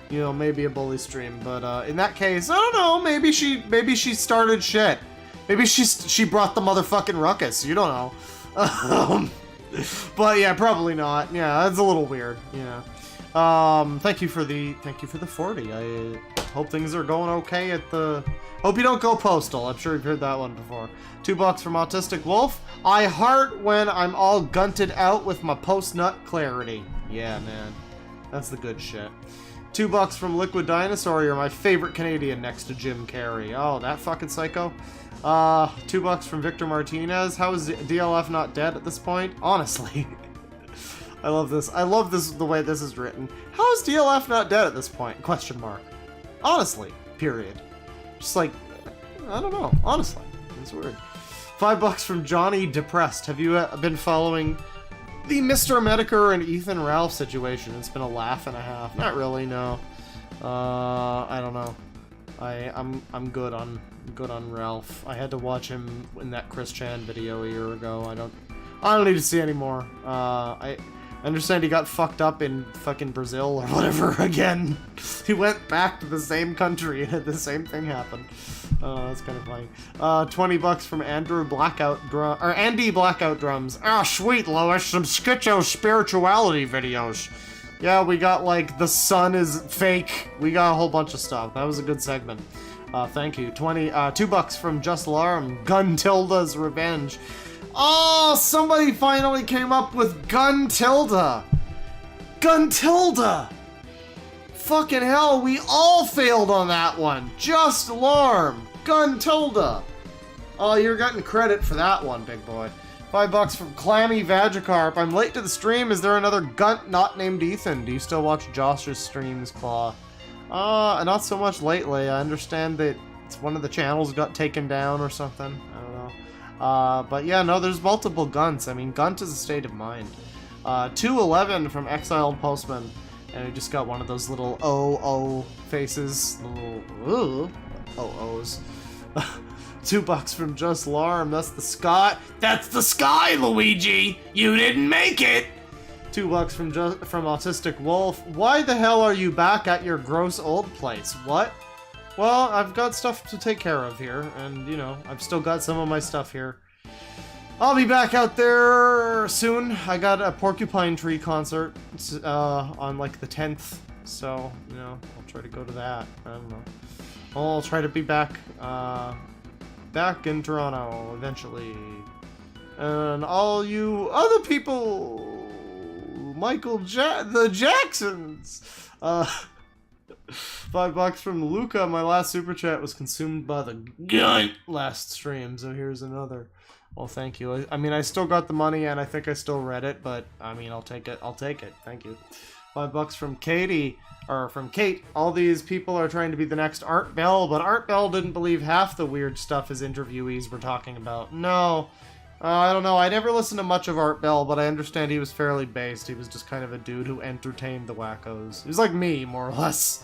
you know, maybe a bully stream. But in that case, I don't know. Maybe she started shit. Maybe she brought the motherfucking ruckus. You don't know. But yeah, probably not. Yeah, that's a little weird. Yeah. Thank you for the 40. I hope things are going okay at the. Hope you don't go postal. I'm sure you've heard that one before. $2 from Autistic Wolf. I heart when I'm all gunted out with my post-nut clarity. Yeah, man. That's the good shit. $2 from Liquid Dinosaur. You're my favorite Canadian next to Jim Carrey. Oh, that fucking psycho. $2 from Victor Martinez. How is DLF not dead at this point? Honestly. I love this. I love this, the way this is written. How is DLF not dead at this point? Question mark. Honestly. Period. Just like, I don't know. Honestly. It's weird. $5 from Johnny Depressed. Have you been following the Mr. Medicare and Ethan Ralph situation? It's been a laugh and a half. Not really, no. I don't know. I'm good on Ralph. I had to watch him in that Chris Chan video a year ago. I don't need to see anymore. I understand he got fucked up in fucking Brazil or whatever again. He went back to the same country and had the same thing happen. That's kind of funny. $20 from Andy Blackout Drums. Ah, sweet, Lois. Some schizo spirituality videos. Yeah, we got like the sun is fake. We got a whole bunch of stuff. That was a good segment. Thank you. $2 from Just Alarm. Guntilda's Revenge. Oh, somebody finally came up with Guntilda. Guntilda. Fucking hell, we all failed on that one. Just Alarm. Guntilda. Oh, you're getting credit for that one, big boy. $5 from Clammy Vagicarp. I'm late to the stream. Is there another Gunt not named Ethan? Do you still watch Josh's streams, Claw? Not so much lately. I understand that it's one of the channels got taken down or something. I don't know. But yeah, no, there's multiple Gunts. I mean, Gunt is a state of mind. 211 from Exiled Postman. And we just got one of those little O faces. Little O-O's. $2 from Just Larm. That's the sky. That's the sky, Luigi. You didn't make it. $2 from Autistic Wolf. Why the hell are you back at your gross old place? What? Well, I've got stuff to take care of here, and you know, I've still got some of my stuff here. I'll be back out there soon. I got a Porcupine Tree concert on like the 10th, so you know, I'll try to go to that. I don't know. I'll try to be back in Toronto eventually. And all you other people, the Jacksons. $5 from Luca. My last super chat was consumed by the G.U.N.T last stream, so here's another. Well, thank you. I mean, I still got the money, and I think I still read it, but I mean, I'll take it. I'll take it. Thank you. $5 from Katie, or from Kate. All these people are trying to be the next Art Bell, but Art Bell didn't believe half the weird stuff his interviewees were talking about. No. I don't know. I never listened to much of Art Bell, but I understand he was fairly based. He was just kind of a dude who entertained the wackos. He was like me, more or less.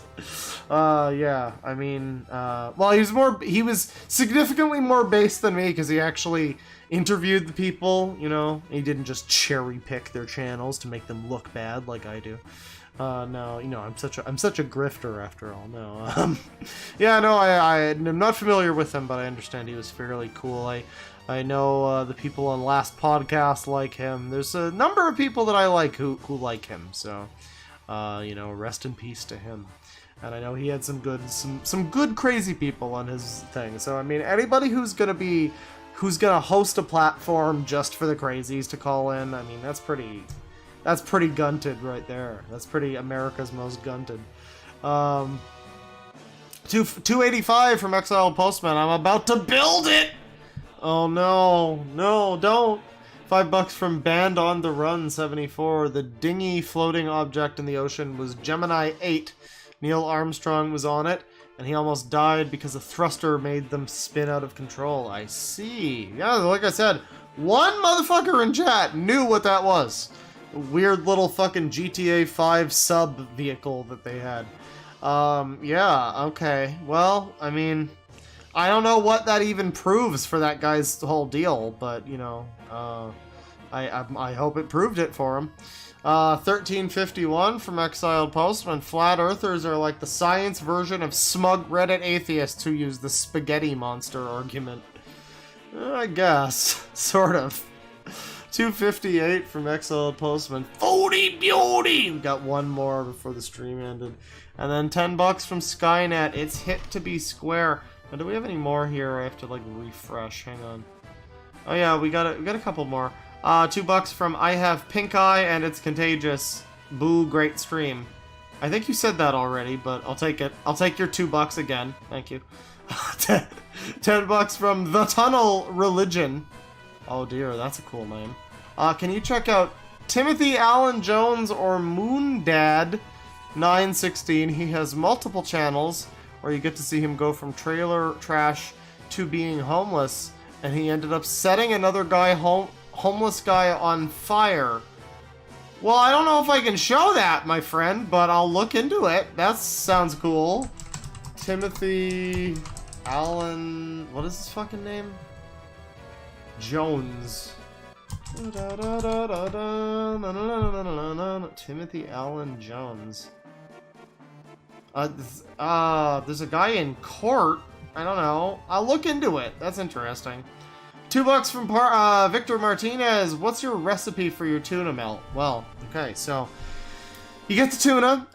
Yeah. I mean, well, he was significantly more based than me because he actually interviewed the people, you know. He didn't just cherry pick their channels to make them look bad like I do. No, you know, I'm such a grifter after all. No. Yeah, no, I'm not familiar with him, but I understand he was fairly cool. I know the people on Last Podcast like him. There's a number of people that I like who like him. So, you know, rest in peace to him. And I know he had some good crazy people on his thing. So I mean, anybody who's gonna host a platform just for the crazies to call in, I mean, that's pretty gunted right there. That's pretty America's Most Gunted. 285 from Exiled Postman. I'm about to build it. Oh no, don't. $5 from Band on the Run 74. The dinghy floating object in the ocean was Gemini 8. Neil Armstrong was on it, and he almost died because a thruster made them spin out of control. I see. Yeah, like I said, one motherfucker in chat knew what that was. A weird little fucking GTA 5 sub vehicle that they had. Yeah, okay. Well, I mean, I don't know what that even proves for that guy's whole deal, but, you know, I hope it proved it for him. 1351 from Exiled Postman. Flat Earthers are like the science version of smug Reddit atheists who use the spaghetti monster argument. I guess. Sort of. 258 from Exiled Postman. Foodie beauty! We got one more before the stream ended. And then $10 from Skynet. It's hit to be square. Now, do we have any more here? I have to, like, refresh. Hang on. Oh, yeah, we got a couple more. $2 from I Have Pink Eye and It's Contagious. Boo, great stream. I think you said that already, but I'll take it. I'll take your $2 again. Thank you. $10 from The Tunnel Religion. Oh, dear, that's a cool name. Can you check out Timothy Allen Jones or Moon Dad 916? He has multiple channels where you get to see him go from trailer trash to being homeless, and he ended up setting another guy homeless guy on fire. Well, I don't know if I can show that, my friend, but I'll look into it. That sounds cool. Timothy Allen... What is his fucking name? Jones. Timothy Allen Jones. There's a guy in court. I don't know. I'll look into it. That's interesting. $2 from Victor Martinez. What's your recipe for your tuna melt? Well, okay, so you get the tuna.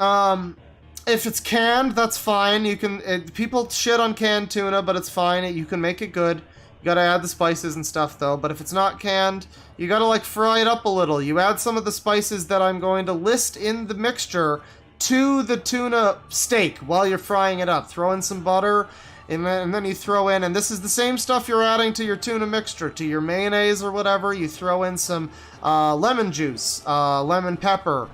If it's canned, that's fine. You can people shit on canned tuna, but it's fine. You can make it good. You gotta add the spices and stuff though. But if it's not canned, you gotta like fry it up a little. You add some of the spices that I'm going to list in the mixture to the tuna steak while you're frying it up. Throw in some butter. And then you throw in, and this is the same stuff you're adding to your tuna mixture, to your mayonnaise or whatever. You throw in some lemon juice, lemon pepper,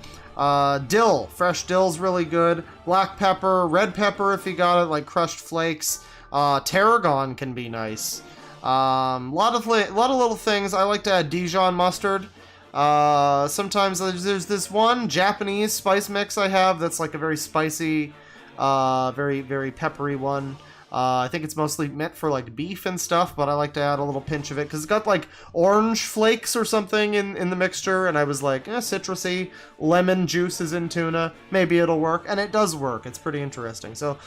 dill. Fresh dill's really good. Black pepper, red pepper if you got it, like crushed flakes. Tarragon can be nice. Lot of little things. I like to add Dijon mustard. Sometimes there's this one Japanese spice mix I have that's like a very spicy, very, very peppery one. I think it's mostly meant for like beef and stuff, but I like to add a little pinch of it because it's got like orange flakes or something in the mixture, and I was like, citrusy, lemon juice is in tuna, maybe it'll work, and it does work. It's pretty interesting. So,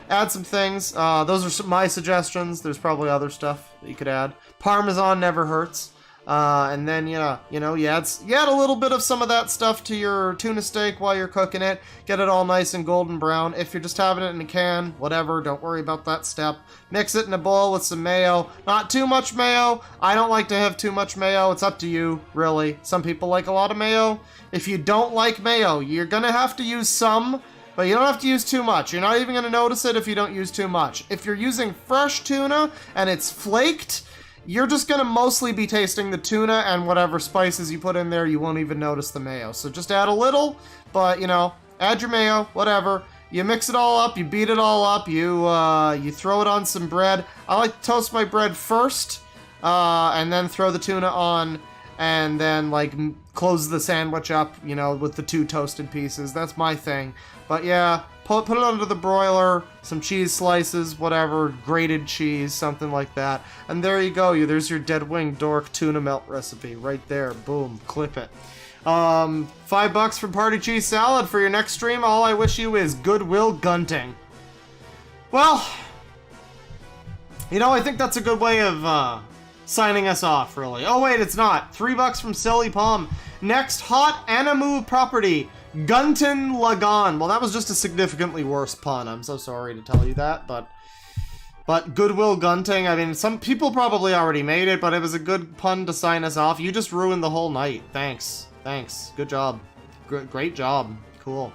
add some things. Those are my suggestions. There's probably other stuff that you could add. Parmesan never hurts. And then, you add a little bit of some of that stuff to your tuna steak while you're cooking it. Get it all nice and golden brown. If you're just having it in a can, whatever, don't worry about that step. Mix it in a bowl with some mayo. Not too much mayo. I don't like to have too much mayo. It's up to you, really. Some people like a lot of mayo. If you don't like mayo, you're gonna have to use some, but you don't have to use too much. You're not even gonna notice it if you don't use too much. If you're using fresh tuna and it's flaked, you're just going to mostly be tasting the tuna and whatever spices you put in there. You won't even notice the mayo. So just add a little, but, add your mayo, whatever. You mix it all up, you beat it all up, you throw it on some bread. I like to toast my bread first, and then throw the tuna on, and then, close the sandwich up, with the 2 toasted pieces. That's my thing. But yeah, put it under the broiler, some cheese slices, whatever, grated cheese, something like that. And there you go. There's your DeadwingDork tuna melt recipe right there. Boom, clip it. $5 for party cheese salad for your next stream. All I wish you is goodwill gunting. Well, I think that's a good way of signing us off, really. Oh wait, it's not. $3 from Silly Palm. Next hot Animu property, Gunton Lagan. Well, that was just a significantly worse pun. I'm so sorry to tell you that, but goodwill gunting. I mean, some people probably already made it, but it was a good pun to sign us off. You just ruined the whole night. Thanks. Good job. Great job. Cool.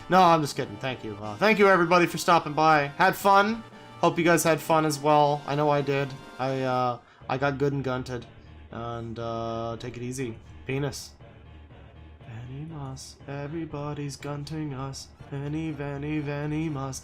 No, I'm just kidding. Thank you. Thank you everybody for stopping by. Had fun. Hope you guys had fun as well. I know I did. I got good and gunted. And take it easy. Penis. Venimas, everybody's gunting us. Veni, veni, venimas.